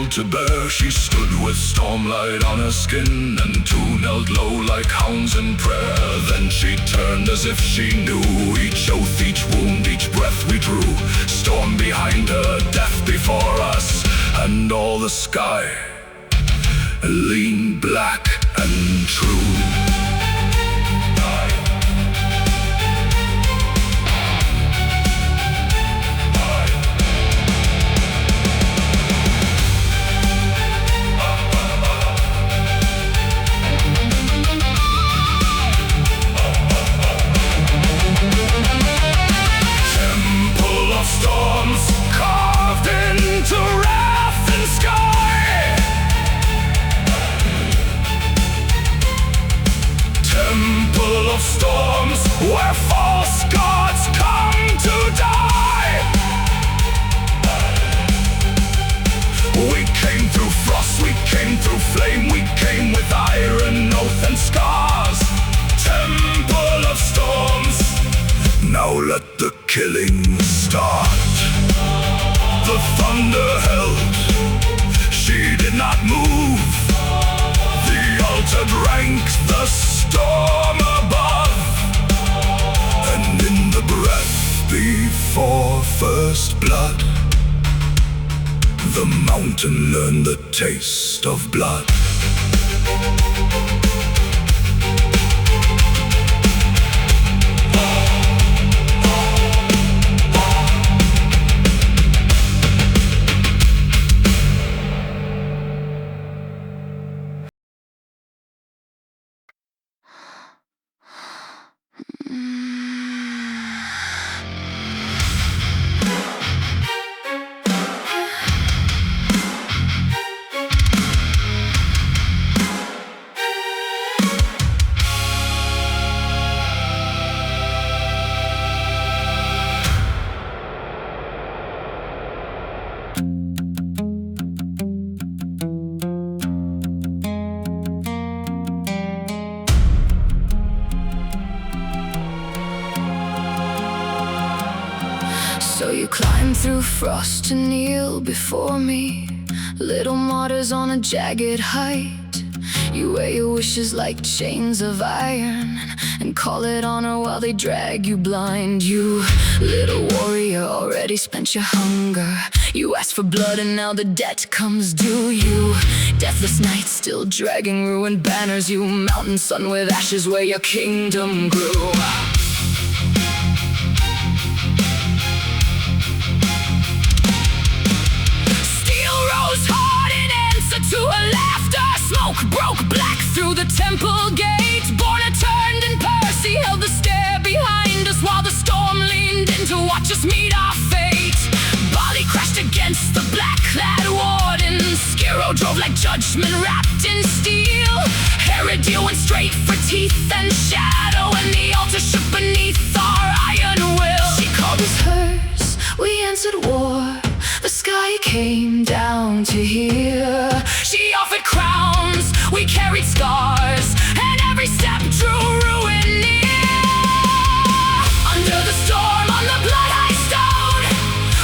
world to bear. She stood with stormlight on her skin, and two knelt low like hounds in prayer. Then she turned as if she knew each oath, each wound, each breath we drew. Storm behind her, death before us, and all the sky lean black and true. Storms carved into wrath and sky. Temple of storms, where false gods come to die. We came through frost, we came through flame, we came with iron, oath and scars. Temple of storms, now let the killing start. The thunder held, she did not move. The altar drank the storm above, and in the breath before first blood, the mountain learned the taste of blood. So you climb through frost to kneel before me, little martyrs on a jagged height. You wear your wishes like chains of iron, and call it honor while they drag you blind. You little warrior, already spent your hunger. You asked for blood and now the debt comes due. You deathless knight, still dragging ruined banners. You mountain sun with ashes where your kingdom grew. To a laughter, smoke broke black through the temple gate. Borna turned and Percy held the stair behind us, while the storm leaned in to watch us meet our fate. Bali crashed against the black-clad wardens. Skiro drove like judgment wrapped in steel. Heresy went straight for teeth and shadow, and the altar shook beneath our iron will. She called us hers, we answered war. The sky came down to hear. She offered crowns, we carried scars, and every step drew ruin near. Under the storm on the blood-high stone,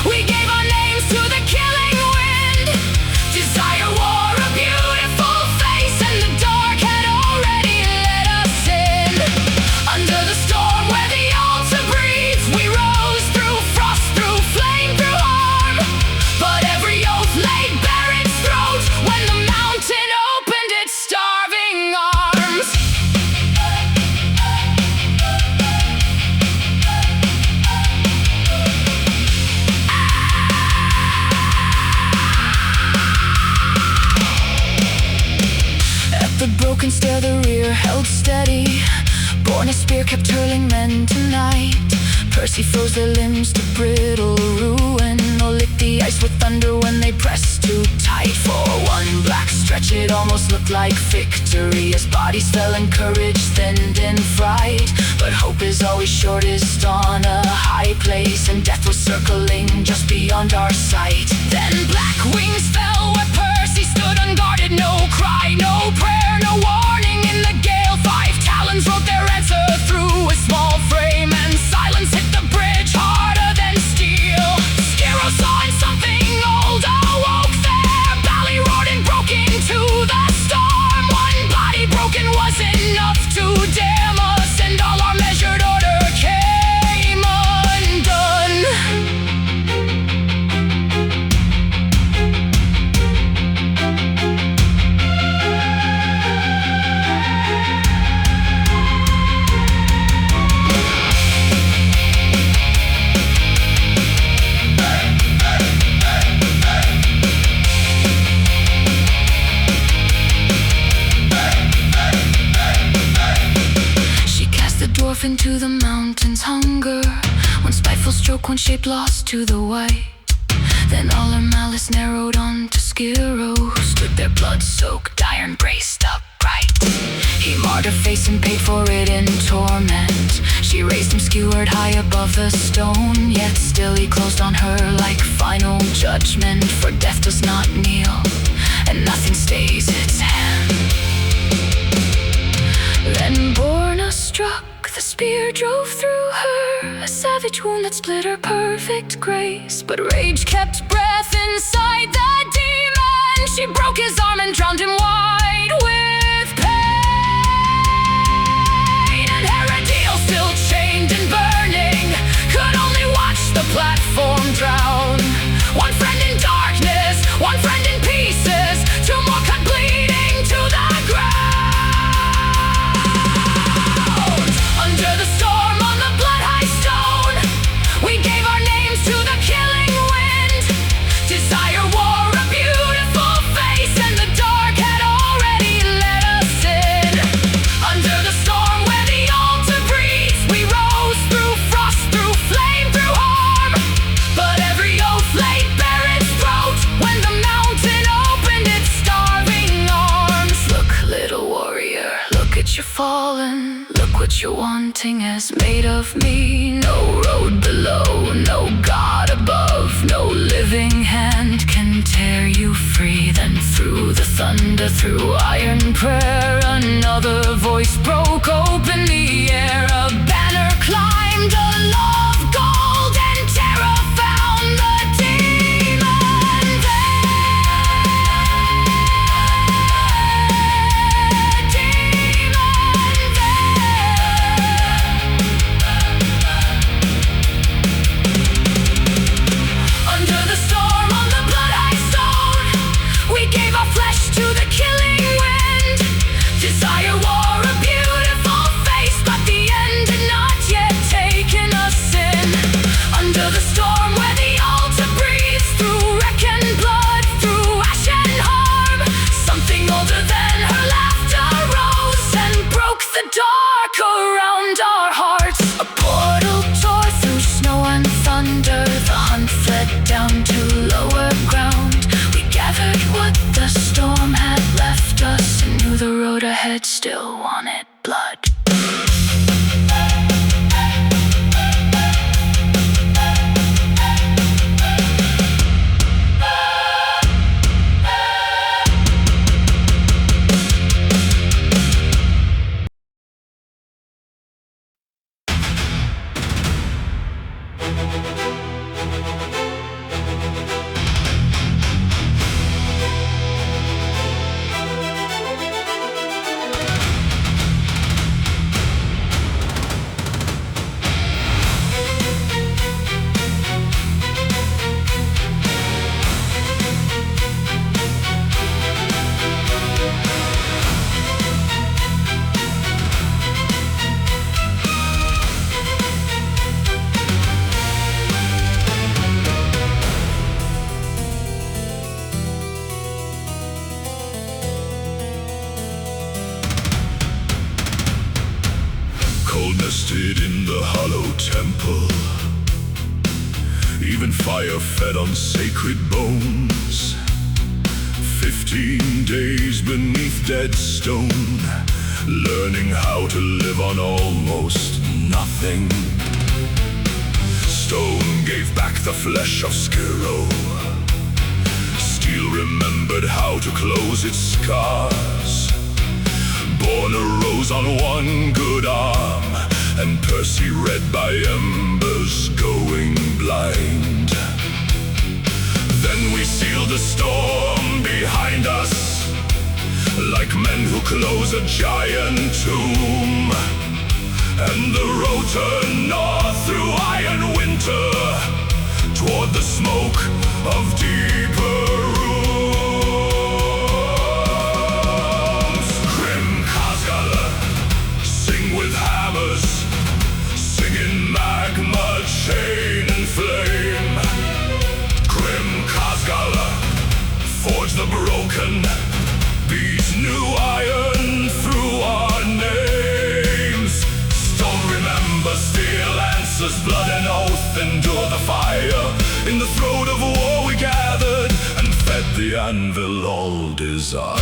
we gave our names to the killing wind. Desire wore a beautiful face, and the dark had already let us in. Under the storm where the altar breathes, we rose through frost, through flame, through harm. But every oath laid bare its throat when the mountain opened its starving arms. At the broken stair, the rear held steady. Born a spear kept hurling men tonight. Percy froze their limbs to brittle ruin, or licked the ice with thunder when they pressed too tight. For one black stretch it almost looked like victory, as bodies fell and courage thinned in fright. But hope is always shortest on a high place, and death was circling just beyond our sight. Then black wings fell where Percy stood unguarded. No cry, no prayer, no warning in the gale. 5 talons wrote their answer through a small frame, and silence hit the bridge harder than steel. Skiro saw in something old awoke there. Bali was enough to damn us, and all our measured order came undone. Into the mountains hunger, one spiteful stroke, one shape lost to the white. Then all her malice narrowed on to Skiro, who stood there blood-soaked, iron braced upright. He marred her face and paid for it in torment. She raised him skewered high above the stone, yet still he closed on her like final judgment. For death does not kneel, and nothing stays its hand. Then Borna struck, the spear drove through her, a savage wound that split her perfect grace. But rage kept breath inside that demon. She broke his arm and drowned him wide with pain. And Heresy, still chained and burning, could only watch the platform drown. One friend in darkness, one friend in pieces, two more cut bleeding to the ground. Under the storm on the blood-high stone, we gave our names to the killing wind. Desire wore a beautiful face, and the dark had already let us in. Under the storm where the altar breathes, we rose through frost, through flame, through harm. But every oath laid bare its throat when the mountain opened its starving arms. Look, little warrior, look at your fallen. Look what you're wanting has made of me. No road below, no God above, no living hand can tear you free. Then through the thunder, through iron prayer, another voice broke open the air. A banner climbed, a law of gold, and terror found the demon there. Demon Under the storm on the blood-high stone, we gave our flesh to the killing wind. Desire wore a beautiful face, but the end had not yet taken us in. Under the storm where the altar breathes, through wreck and blood, through ash and harm, something older than her laughter rose and broke the dark around our hearts. A portal tore through snow and thunder, the hunt fled down to lower ground. We gathered what the storm had left us, and knew the road ahead still wanted blood. Cold nested in the hollow temple, even fire fed on sacred bones. 15 days beneath dead stone, learning how to live on almost nothing. Stone gave back the flesh of Skiro. Steel remembered how to close its scars. Born arose on one good arm, and Percy read by embers going blind. Then we sealed the storm behind us, like men who close a giant tomb. And the road turned north through iron winter, toward the smoke of deeper rooms. Grim Khazgala sing with hammers, singing magma, chain and flame. Grim Khazgala forge the broken, beat new iron through our names. Stone remember, steel answers, blood and oath endure the fire. In the throat of war we gathered and fed the anvil all desire.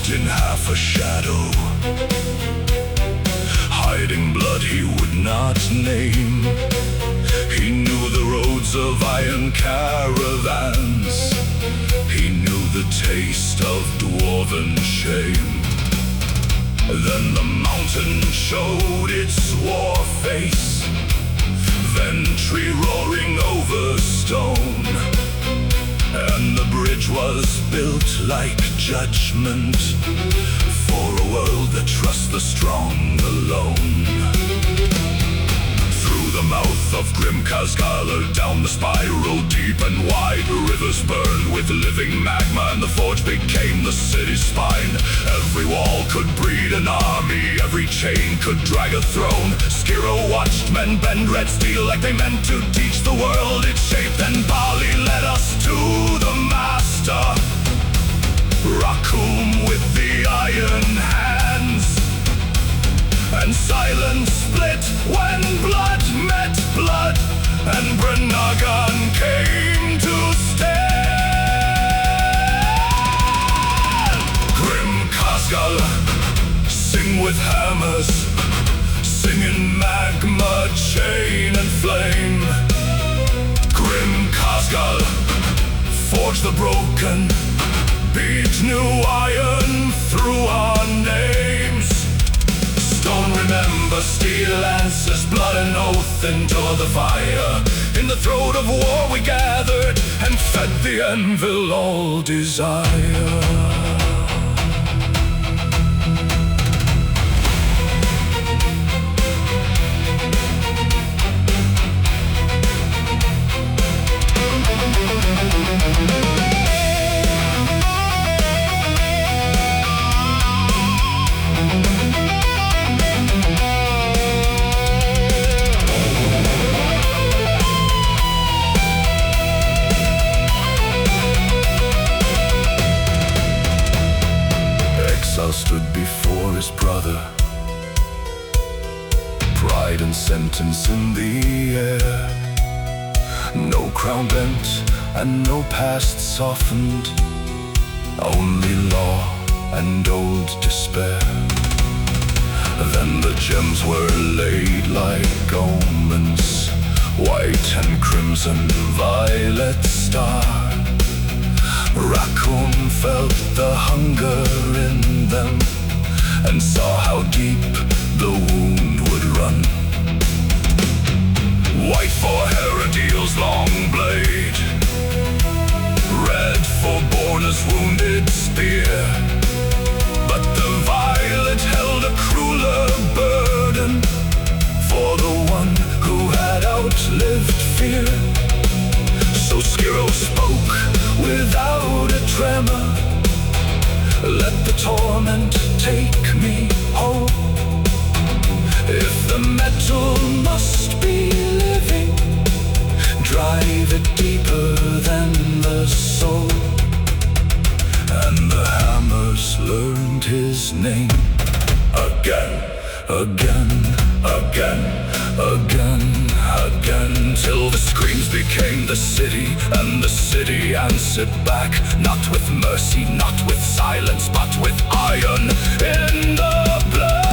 In half a shadow, hiding blood he would not name. He knew the roads of iron caravans, he knew the taste of dwarven shame. Then the mountain showed its war face, then tree roaring over stone. And the bridge was built like judgment for a world that trusts the strong alone. Through the mouth of Grim Khazgala, down the spiral, deep and wide, rivers burned with living magma, and the forge became the city's spine. Every wall could breed an army, every chain could drag a throne. Skiro watched men bend red steel like they meant to teach the world its shape. Then Bali led us to the master, Rakum with the iron hands. And silence split when blood met blood, and Branagan came to stand. Grim Khazgala sing with hammers, singing magma, chain and flame. Grim Khazgala forge the broken, beat new iron through our names. Stone remember, steel answers, blood and oath endure the fire. In the throat of war we gathered and fed the anvil all desire. Stood before his brother, pride and sentence in the air. No crown bent and no past softened, only law and old despair. Then the gems were laid like omens, white and crimson, violet star. Raccoon felt the hunger in them and saw how deep the wound would run. White for Heresy's long blade, red for Borna's wounded spear. But the violet held a crueler burden for the one who had outlived fear. So Skiro spoke without a tremor, let the torment take me home. If the metal must be living, drive it deeper than the soul. And the hammers learned his name. Again, again, again, again, again, till the screams became the city, and the city answered back, not with mercy, not with silence, but with iron in the black.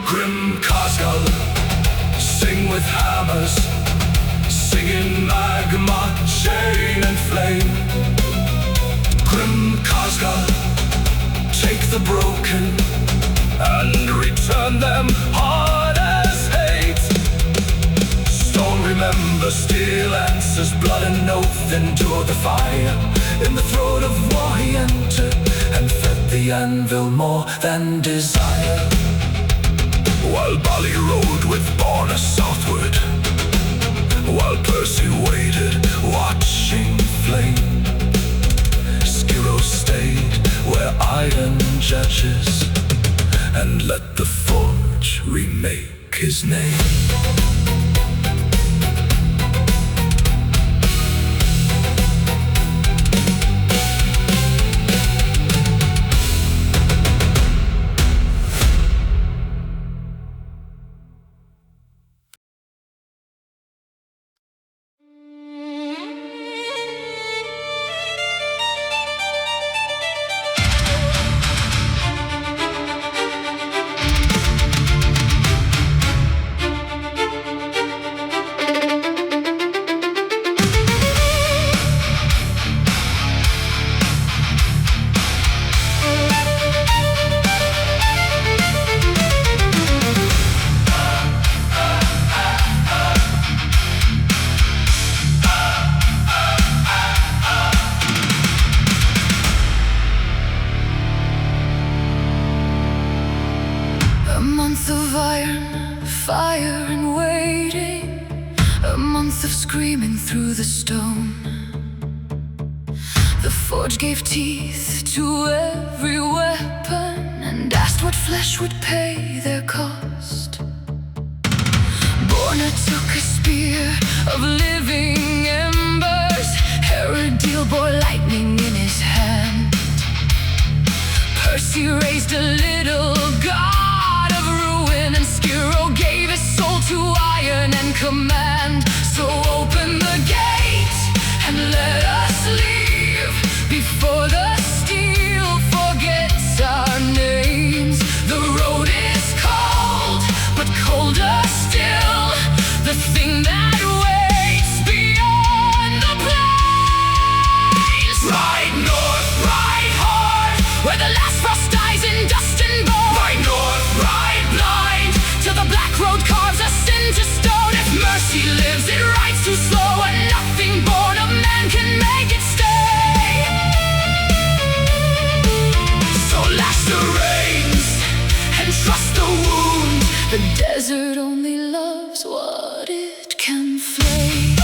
Grim Khazgala sing with hammers, singing magma, chain and flame. Grim Khazgala take the broken and return them hard as hate. Stone remembers steel answers, blood and oath endure the fire. In the throat of war he entered and fed the anvil more than desire. While Bali rode with Borna southward, while Percy waited, watching flame, Skiro stayed where iron judges, and let the forge remake his name. Fire and waiting, a month of screaming through the stone. The forge gave teeth to every weapon and asked what flesh would pay their cost. Borna took a spear of living embers, Heresy bore lightning in his hand. Percy raised a little god of ruin, and Skiro gave his soul to iron and command. So open the gate and let us leave before the steel forgets our names. The road is cold, but colder still, the thing that waits beyond the plains. Ride north, ride hard, where the last frost dies in dust and bone. Ride north, ride blind, till the black road carves us into stone. If mercy lives, it rides too slow, and nothing born of man can make it stay. So lash the reins and trust the wound. The desert only loves what it can flay.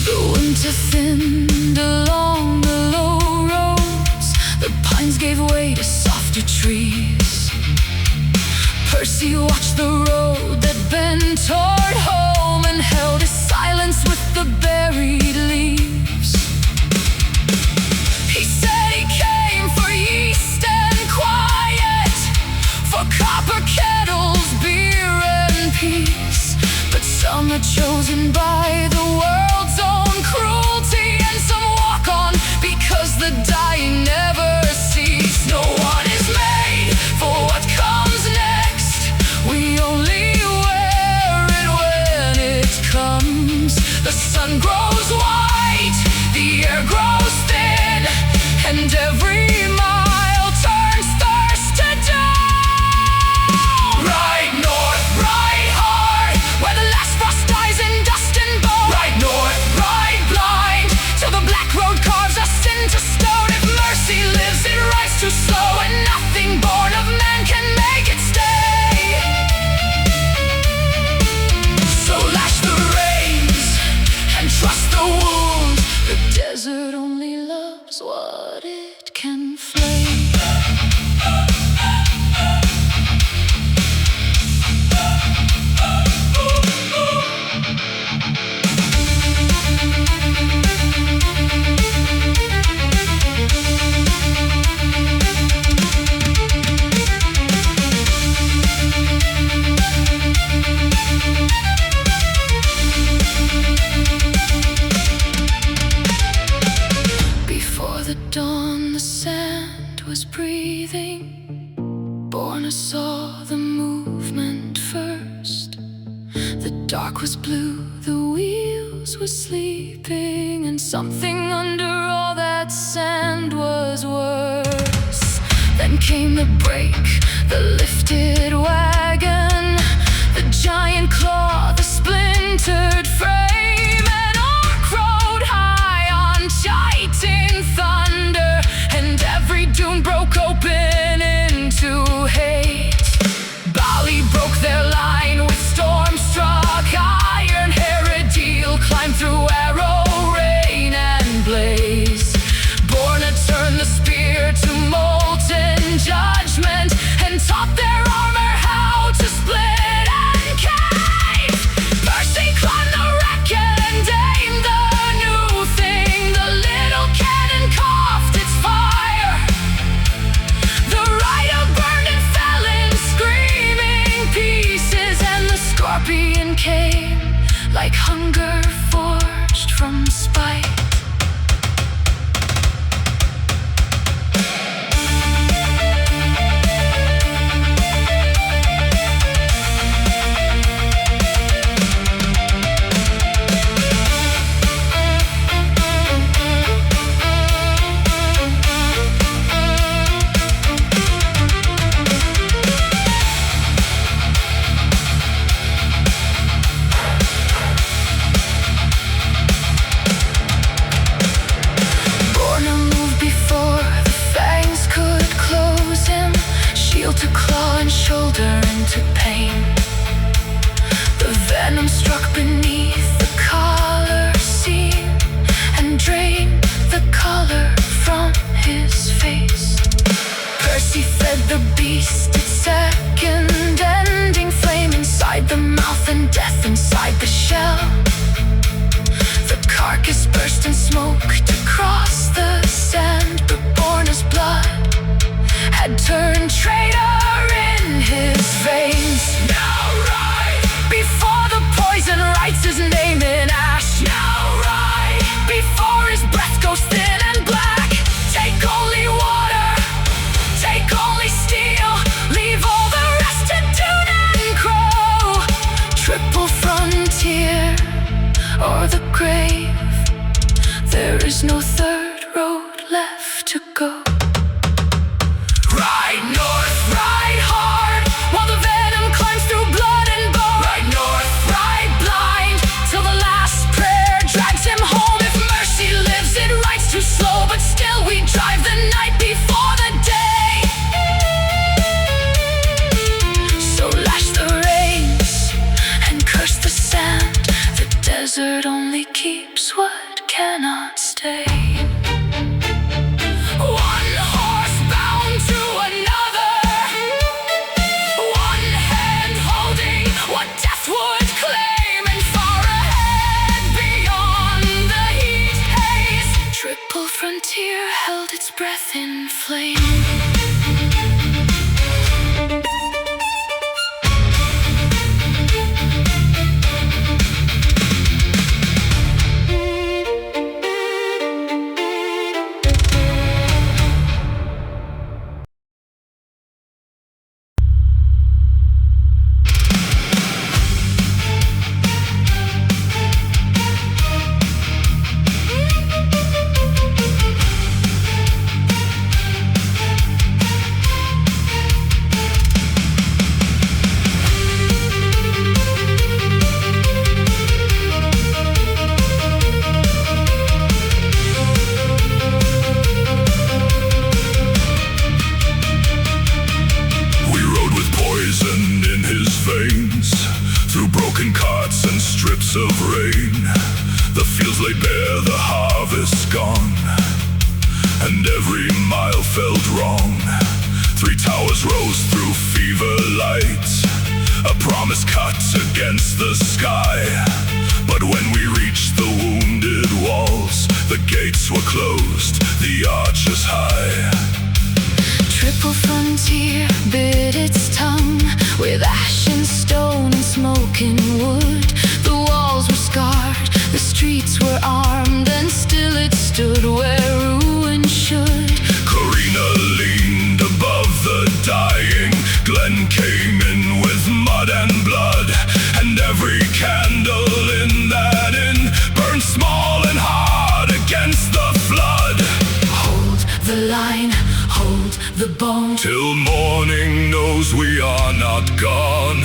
The winter thinned along the low roads, the pines gave way to softer trees. Percy watched the road that bent toward home and held his silence with the buried leaves. He said he came for yeast and quiet, for copper kettles, beer and peace. But some are chosen by the world's own cruelty, and some walk on because the dying never cease. No one is made for what comes next, we only wear it when it comes. The sun grows white, the air grows thin, and every mile turns thirst to down. Ride north, ride hard, where the last frost dies in dust and bone. Ride north, ride blind, till the black road carves us into stone. If mercy lives, it rides too slow, and nothing born of man can make it stay. So lash the reins and trust the wound. The desert only loves what it can flay. Before the dawn, the sand was breathing. Borna saw the movement first. The dark was blue, the wheels house was sleeping, and something under all that sand was worse. Then came the break, the lifted wagon, the giant claw, the splintered frame. An arc rode high on Titan thunder, and every dune broke open into hate. Bali broke their line with storm-struck iron. Heresy climbed through arrow, rain, and blaze. Borna turned the spear to molten judgment, and taught their armor how to split and cave. Mercy climbed the wreck and aimed the new thing. The little cannon coughed its fire. The rider burned and fell in screaming pieces, and the scorpion came like hunger forged from spite. To claw and shoulder into pain. The venom struck beneath the collar seam and drained the color from his face. Percy fed the beast its second-ending flame inside the mouth and death inside the shell. The carcass burst and smoked across the sand, but Borna's blood had turned traitor in his veins. Now right before the poison writes his name in ash. Now right before his breath goes thin and black. Take only water, take only steel, leave all the rest to dune and crow. Triple frontier or the grave, there is no third road left to go. Ride north, ride hard, while the venom climbs through blood and bone. Ride north, ride blind, till the last prayer drags him home. If mercy lives, it rides too slow, but still we drive the night before the day. So lash the reins and curse the sand. The desert only keeps what cannot stay. One horse bound to another, one hand holding what death would claim, and far ahead beyond the heat haze, triple frontier held its breath in flame. Through broken carts and strips of rain, the fields lay bare, the harvest gone, and every mile felt wrong. 3 towers rose through fever light, a promise cut against the sky. But when we reached the wounded walls, the gates were closed, the arches high. Triple frontier bit its tongue with ash and stone and smoking wood. The walls were scarred, the streets were armed, and still it stood where ruin should. Corina leaned above the dying. Glen came in with mud and blood, and every candle in that inn burned line, hold the bone. Till morning knows we are not gone.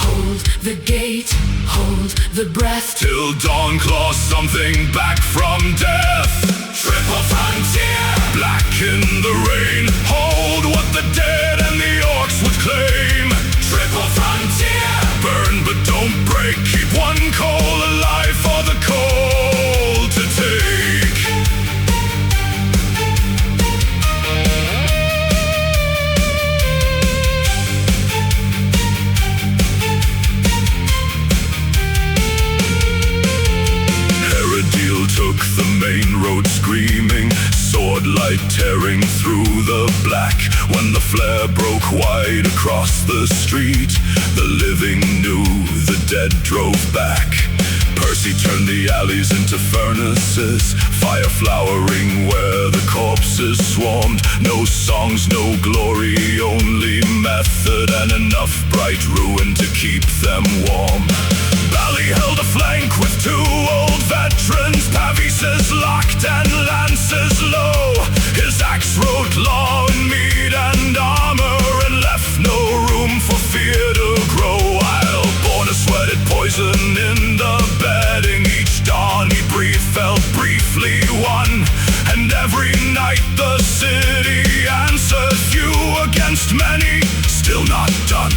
Hold the gate, hold the breath. Till dawn claws something back from death. Triple frontier, black in the rain. Hold what the dead and the orcs would claim. Triple frontier, burn but don't break. Keep one coal alive for the cold to take. Took the main road screaming, sword light tearing through the black. When the flare broke wide across the street, the living knew, the dead drove back. Percy turned the alleys into furnaces, fire flowering where the corpses swarmed. No songs, no glory, only method and enough bright ruin to keep them warm. Bally held a flank with two old veterans, pavises locked and lances low. His axe wrote law in mead and armor and left no room for fear to grow. While Borna sweated poison in the bedding, each dawn he breathed felt briefly won. And every night the city answered, few against many, still not done.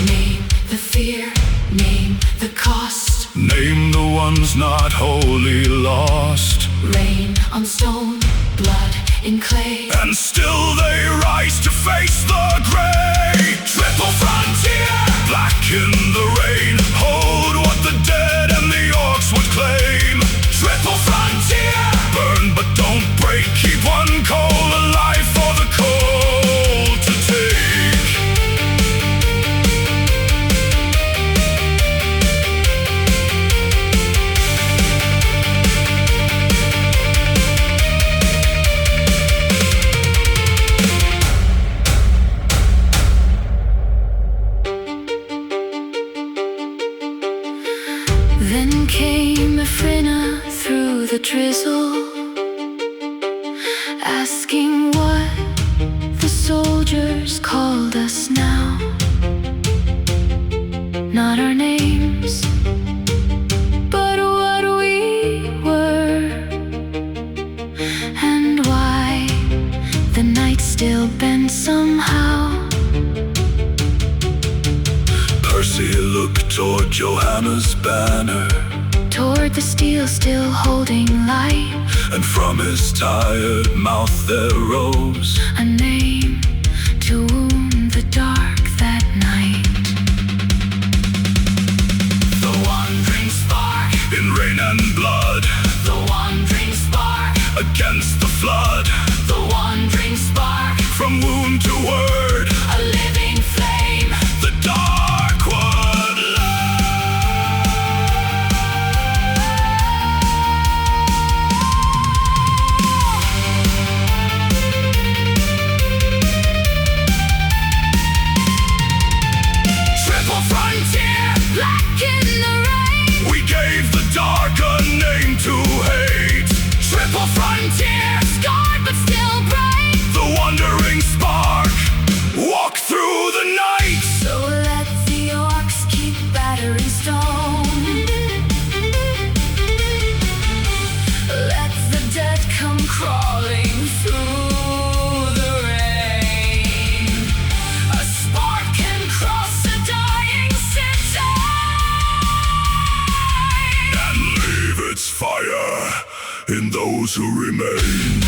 Name the fear, name the cost. Name the ones not wholly lost. Rain on stone, blood in clay. And still they rise to face the grey. Triple frontier, black in the rain. Hold what the dead and the orcs would claim. Triple frontier, burn but don't break. Keep one coal alive for the cold to take. Then came Ephrina through the drizzle, asking what the soldiers called us now. Not our names, but what we were, and why the night still bent somehow. Percy looked toward Johanna's banner, Toward the steel still holding light, and from his tired mouth there rose a name to wound the dark that night. the wandering spark in rain and blood. The wandering spark, Against the flood, the wandering spark. from wound to word, A living flame, the dark would triple frontier, black in the rain. we gave the dark a name to hate. Triple frontier, scarred but still bright. The wandering spark, walk through the night. So let the orcs keep battering stone. Let the dead come crawling through the rain. A spark can cross a dying city. And leave its fire in those who remain.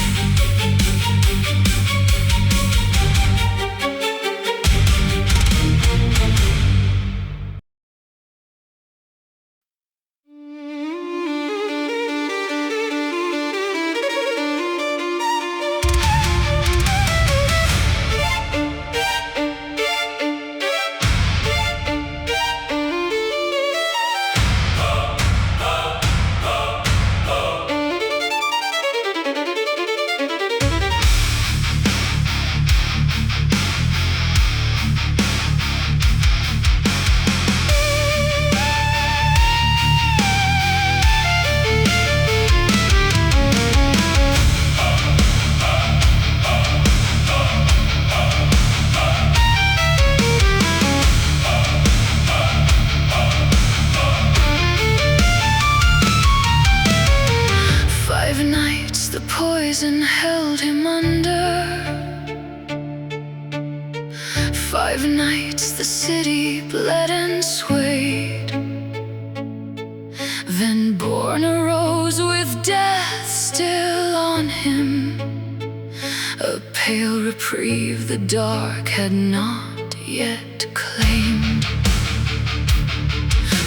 5 nights the city bled and swayed. Then Born arose with death still on him, a pale reprieve the dark had not yet claimed.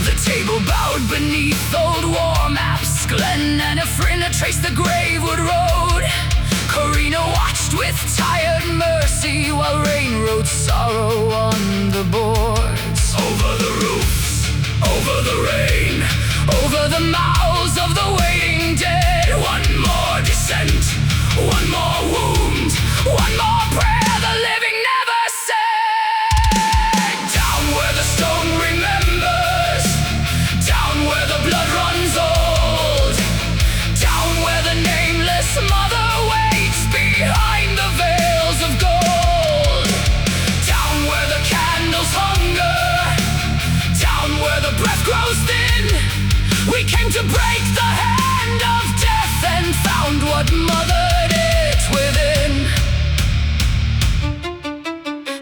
The table bowed beneath old war maps. Glenn and Efrina traced the Gravewood road. Corina watched with tired mercy while rain wrote sorrow on the boards. Over the roofs, over the rain, Over the mouths of the waiting dead. one more descent, one more wound, One more prayer the living never said. down where the stone remembers, Down where the blood runs old, down where the nameless mother waits behind the veils of gold. down where the candles hunger, Down where the breath grows thin. We came to break the hand of death and found what mothered it within.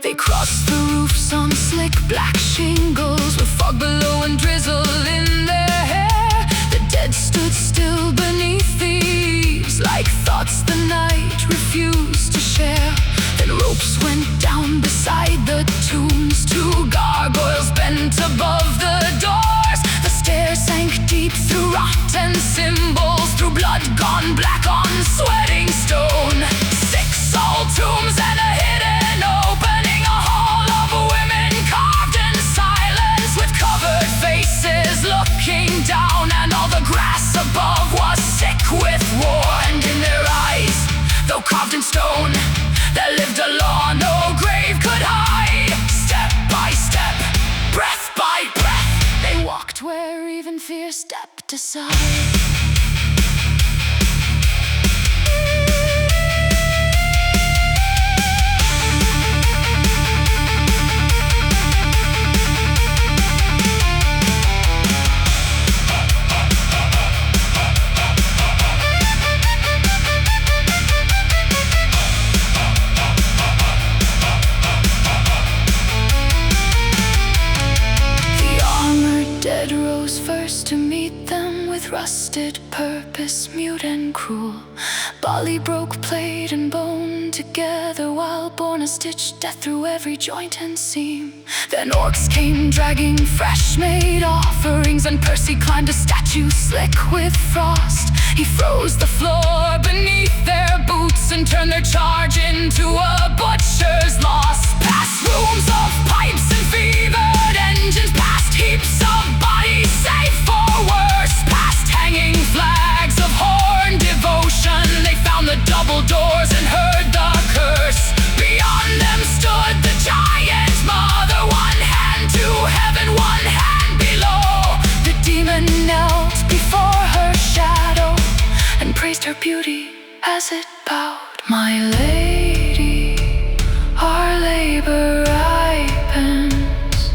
They crossed the roofs on slick black shingles, with fog below and drizzle in their hair. The dead stood still beneath the eaves, like thoughts the night refused to share. Then ropes went down beside the tombs, 2 gargoyles bent above the doors. The stairs sank deep through rotten symbols, through blood gone black on sweating stone. 6 old tombs and a hidden opening, a hall of women carved in silence, with covered faces looking down, and all the grass above was sick with war. And in their eyes, though carved in stone, there lived a law no grave could hide. Step by step, breath by breath, they walked where even fear stepped aside. Dead rose first to meet them, with rusted purpose, mute and cruel. Bali broke plate and bone together, while Borna stitched death through every joint and seam. Then orcs came dragging fresh-made offerings, and Percy climbed a statue slick with frost. He froze the floor beneath their boots and turned their charge into a butcher's loss. Past rooms of pipes and fevered engines, past heaps of bodies safe for worse, past hanging flags of horn devotion. They found the double doors and heard the curse. Beyond them stood the giant mother, one hand to heaven, one hand below. The demon knelt before her shadow and praised her beauty as it bowed. My lady, our labor ripens.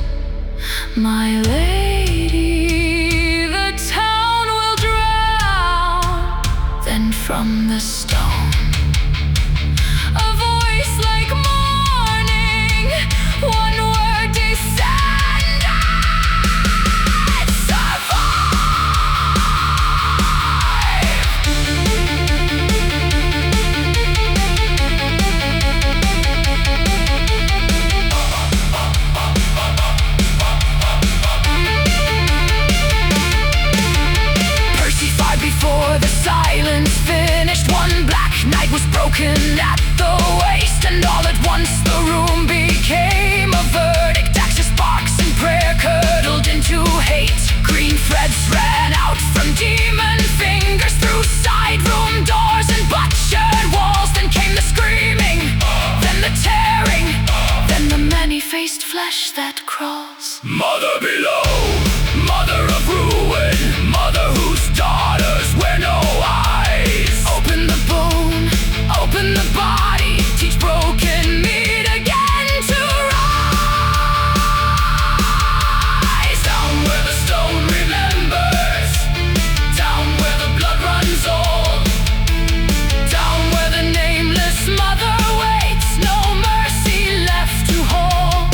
My lady, the town will drown. Then from the stone, a voice like morning, one word descended: before the silence finished, one black night was broken at the waist, and all at once the room became a verdict. Axes, sparks, and prayer curdled into hate. Green threads ran out from demon fingers, through side room doors and butchered walls. Then came the screaming, then the tearing, then the many-faced flesh that crawls. mother below, mother of ruin, mother whose daughters wear no eyes. Open the bone, open the body, teach broken meat again to rise. Down where the stone remembers, down where the blood runs old, Down where the nameless mother waits, no mercy left to hold.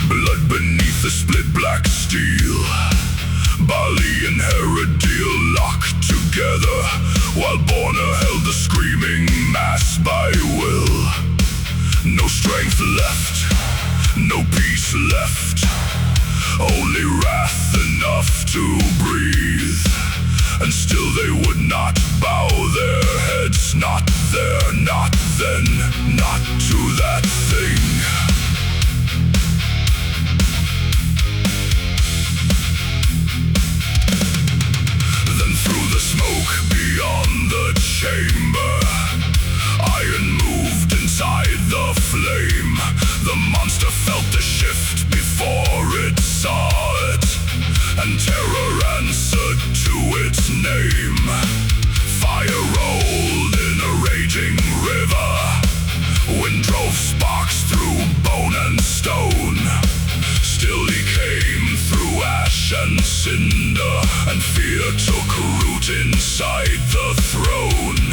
Blood beneath the split black steel. Bali and Heresy locked together, while Borna held the screaming mass by will. No strength left, no peace left, only wrath enough to breathe. And still they would not bow their heads, not there, not then, not to that thing. Then through the smoke beyond the chamber, iron moved inside the flame. The monster felt the shift before it saw it, and terror answered to its name. Fire rolled in a raging river, wind drove sparks through bone and stone. Still he came through ash and cinder, and fear took root inside the throne.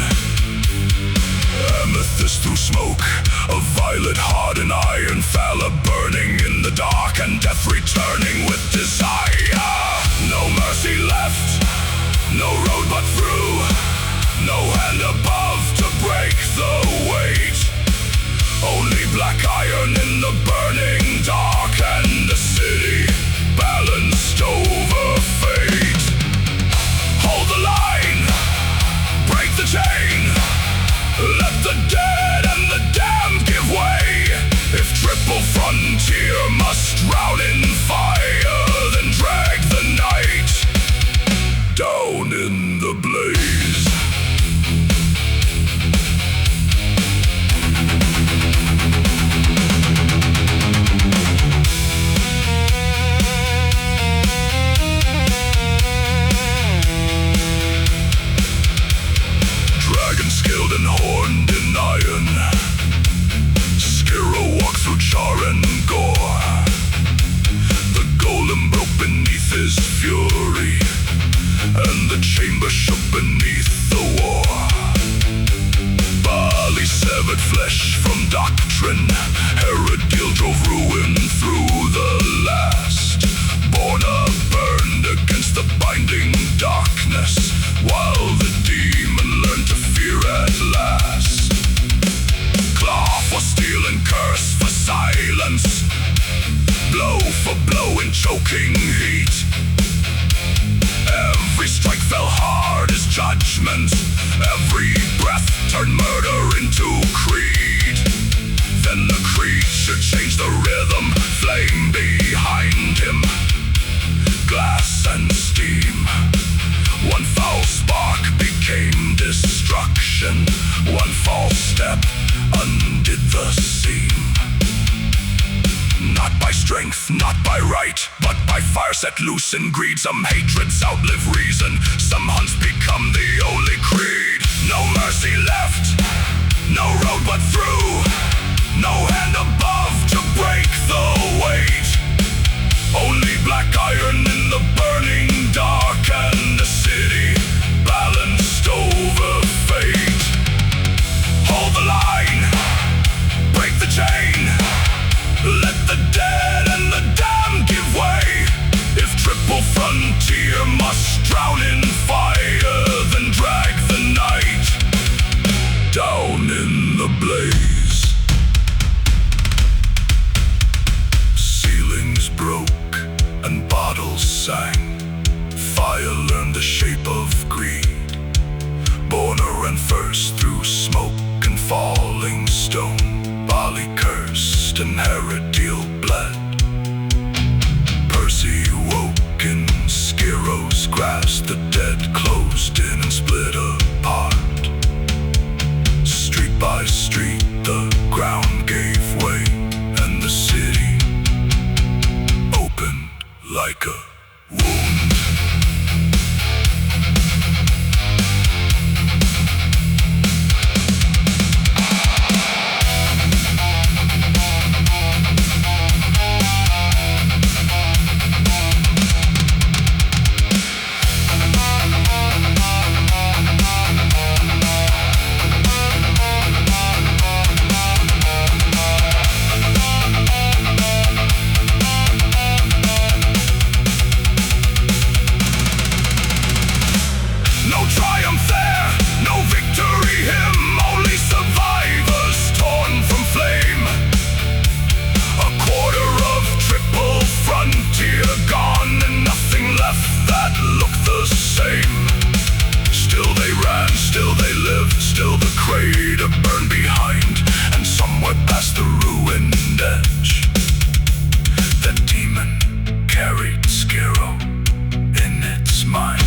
Amethyst through smoke, a violet heart and iron fella burning in the dark, and death returning with desire. No mercy left, no road but through, no hand above to break the weight. Only black iron in the burning dark, and the city balanced over fate. Hold the line, break the chain, let the dead and the damned give way. If triple frontier must drown in fire, then drag the night down in the blaze. Dragon skilled and horned in iron, Skiro walked through char and gore. The golem broke beneath his fury, and the chamber shook beneath the war. Bali severed flesh from doctrine, Heresy drove ruin through the last. Borna burned against the binding darkness, while the demon learned to fear at last. Claw for steel and curse for silence, blow for blow in choking heat. Every strike fell hard as judgment, every breath turned murder into creed. Then the creature changed the rhythm, flame behind him, glass and steam. One foul spark became destruction, one false step undid the seam. Not by strength, not by right, but by fire set loose in greed. Some hatreds outlive reason, some hunts become the only creed. No mercy left, no road but through, no hand above to break the weight. Only black iron in the burning dark, and the city balanced over fate. Hold the line, break the chain, let the dead and the damned give way. If triple frontier must angels sang. Fire learned the shape of greed. Borna ran first through smoke and falling stone. Bali cursed and Heresy bled. Percy woke in Skyros grasped the dead, closed in and split apart. Street by street the ground gave way, and the city opened like a wound. Still they lived, still the crater burned behind, and somewhere past the ruined edge, the demon carried Skyro in its mind.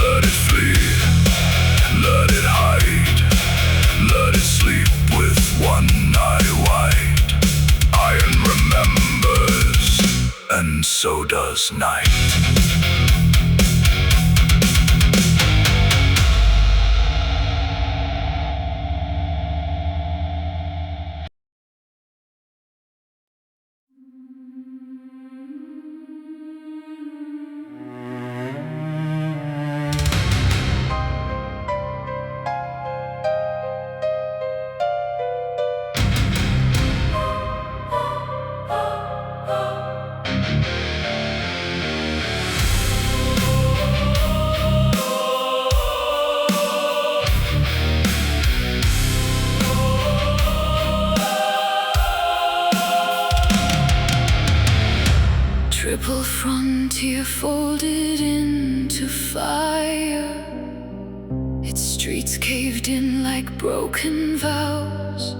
Let it flee, let it hide, let it sleep with one eye wide. Iron remembers, and so does night. Triple frontier folded into fire. Its streets caved in like broken vows.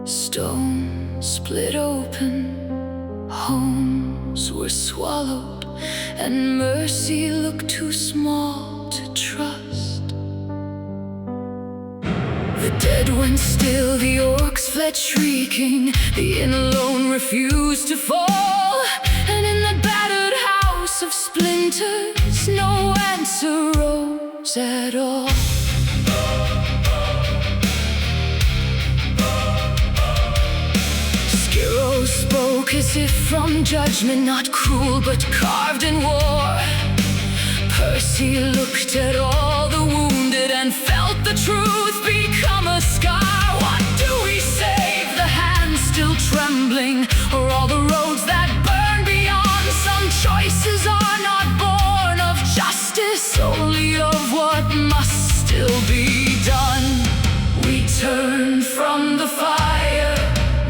Stone split open, homes were swallowed, and mercy looked too small to trust. The dead went still, the orcs fled shrieking, the inn alone refused to fall. And in the battered house of splinters, no answer rose at all. Skyro spoke as if from judgment, not cruel but carved in war. Percy looked at all the wounded and felt the truth become a scar. What do we save? The hands still trembling, or all the roads that burn beyond? Some choices are not born of justice, only of what must still be done. We turned from the fire,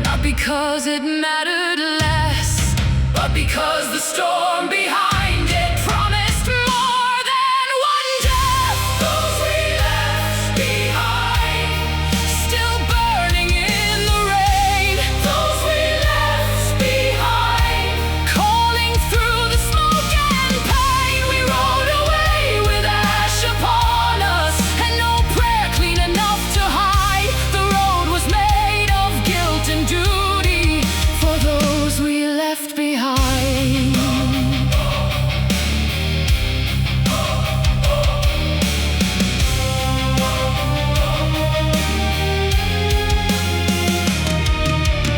not because it mattered less, but because the storm behind it promised more than one death. Those we left behind, still burning in the rain. Those we left behind, calling through the smoke and pain. We rode away with ash upon us, and no prayer clean enough to hide. The road was made of guilt and duty for those we left behind.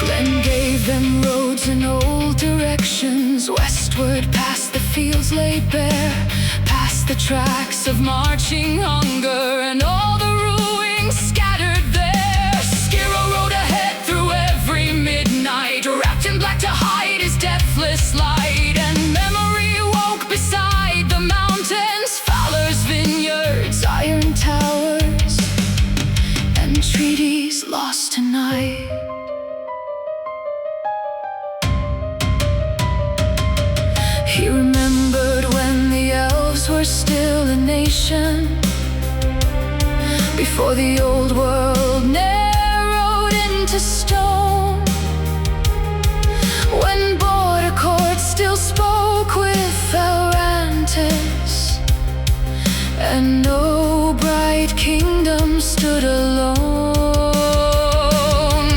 Glen gave them roads in old directions, westward past the fields laid bare, past the tracks of marching hunger and all the ruins scattered there. Skyro rode ahead through every midnight, wrapped in black to hide his deathless light. And memory woke beside the mountains, Fowler's vineyards, iron towers, and treaties lost tonight. nation before the old world narrowed into stone. When Bodiak still spoke with Atlantis, and no bright kingdom stood alone.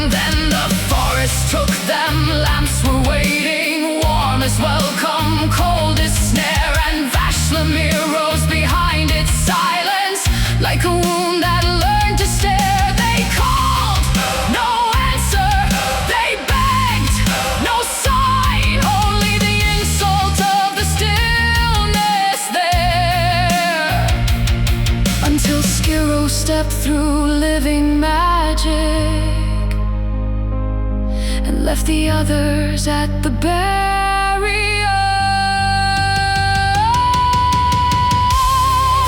Then the forest took them, lamps were waiting, warm as welcome, cold as snare, and Vashlamir rose behind its silence, like a wound that learned to stare. They called, no answer, they begged, no sign, only the insult of the stillness there. Until Skiro stepped through living magic and left the others at the barrier.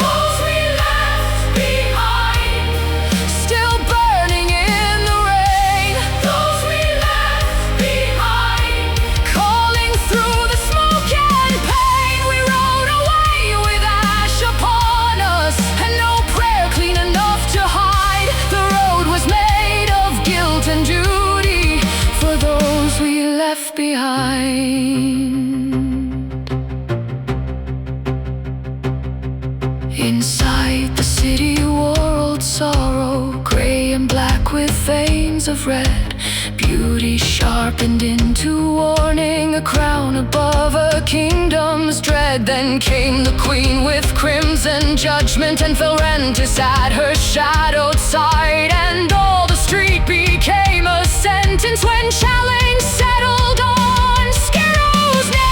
Those we left behind, still burning in the rain. Those we left behind, calling through the smoke and pain. We rode away with ash upon us, and no prayer clean enough to hide. The road was made of guilt and duty for those we left behind. Inside the city world, sorrow, gray and black with veins of red, beauty sharpened into warning, a crown above a kingdom's dread. Then came the queen with crimson judgment, and Felrentis at her shadowed side, and all the street became a sentence when challenge settled on Skiro's name.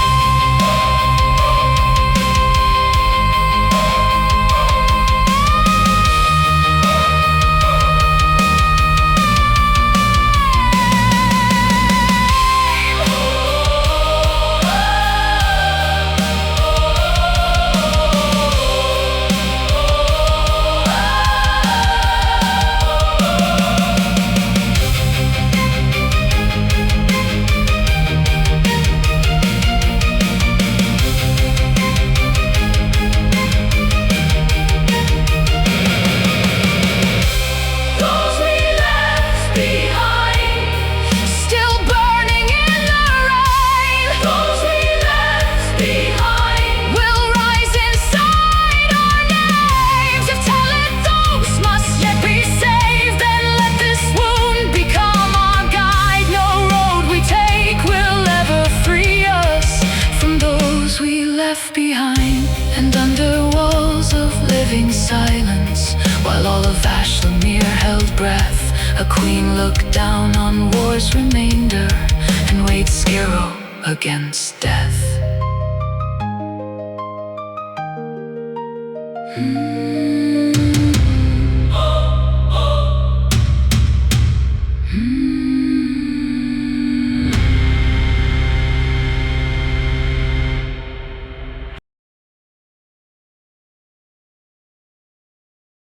Behind and under walls of living silence, while all of Vashlamir held breath, a queen looked down on war's remainder and weighed Skiro against death.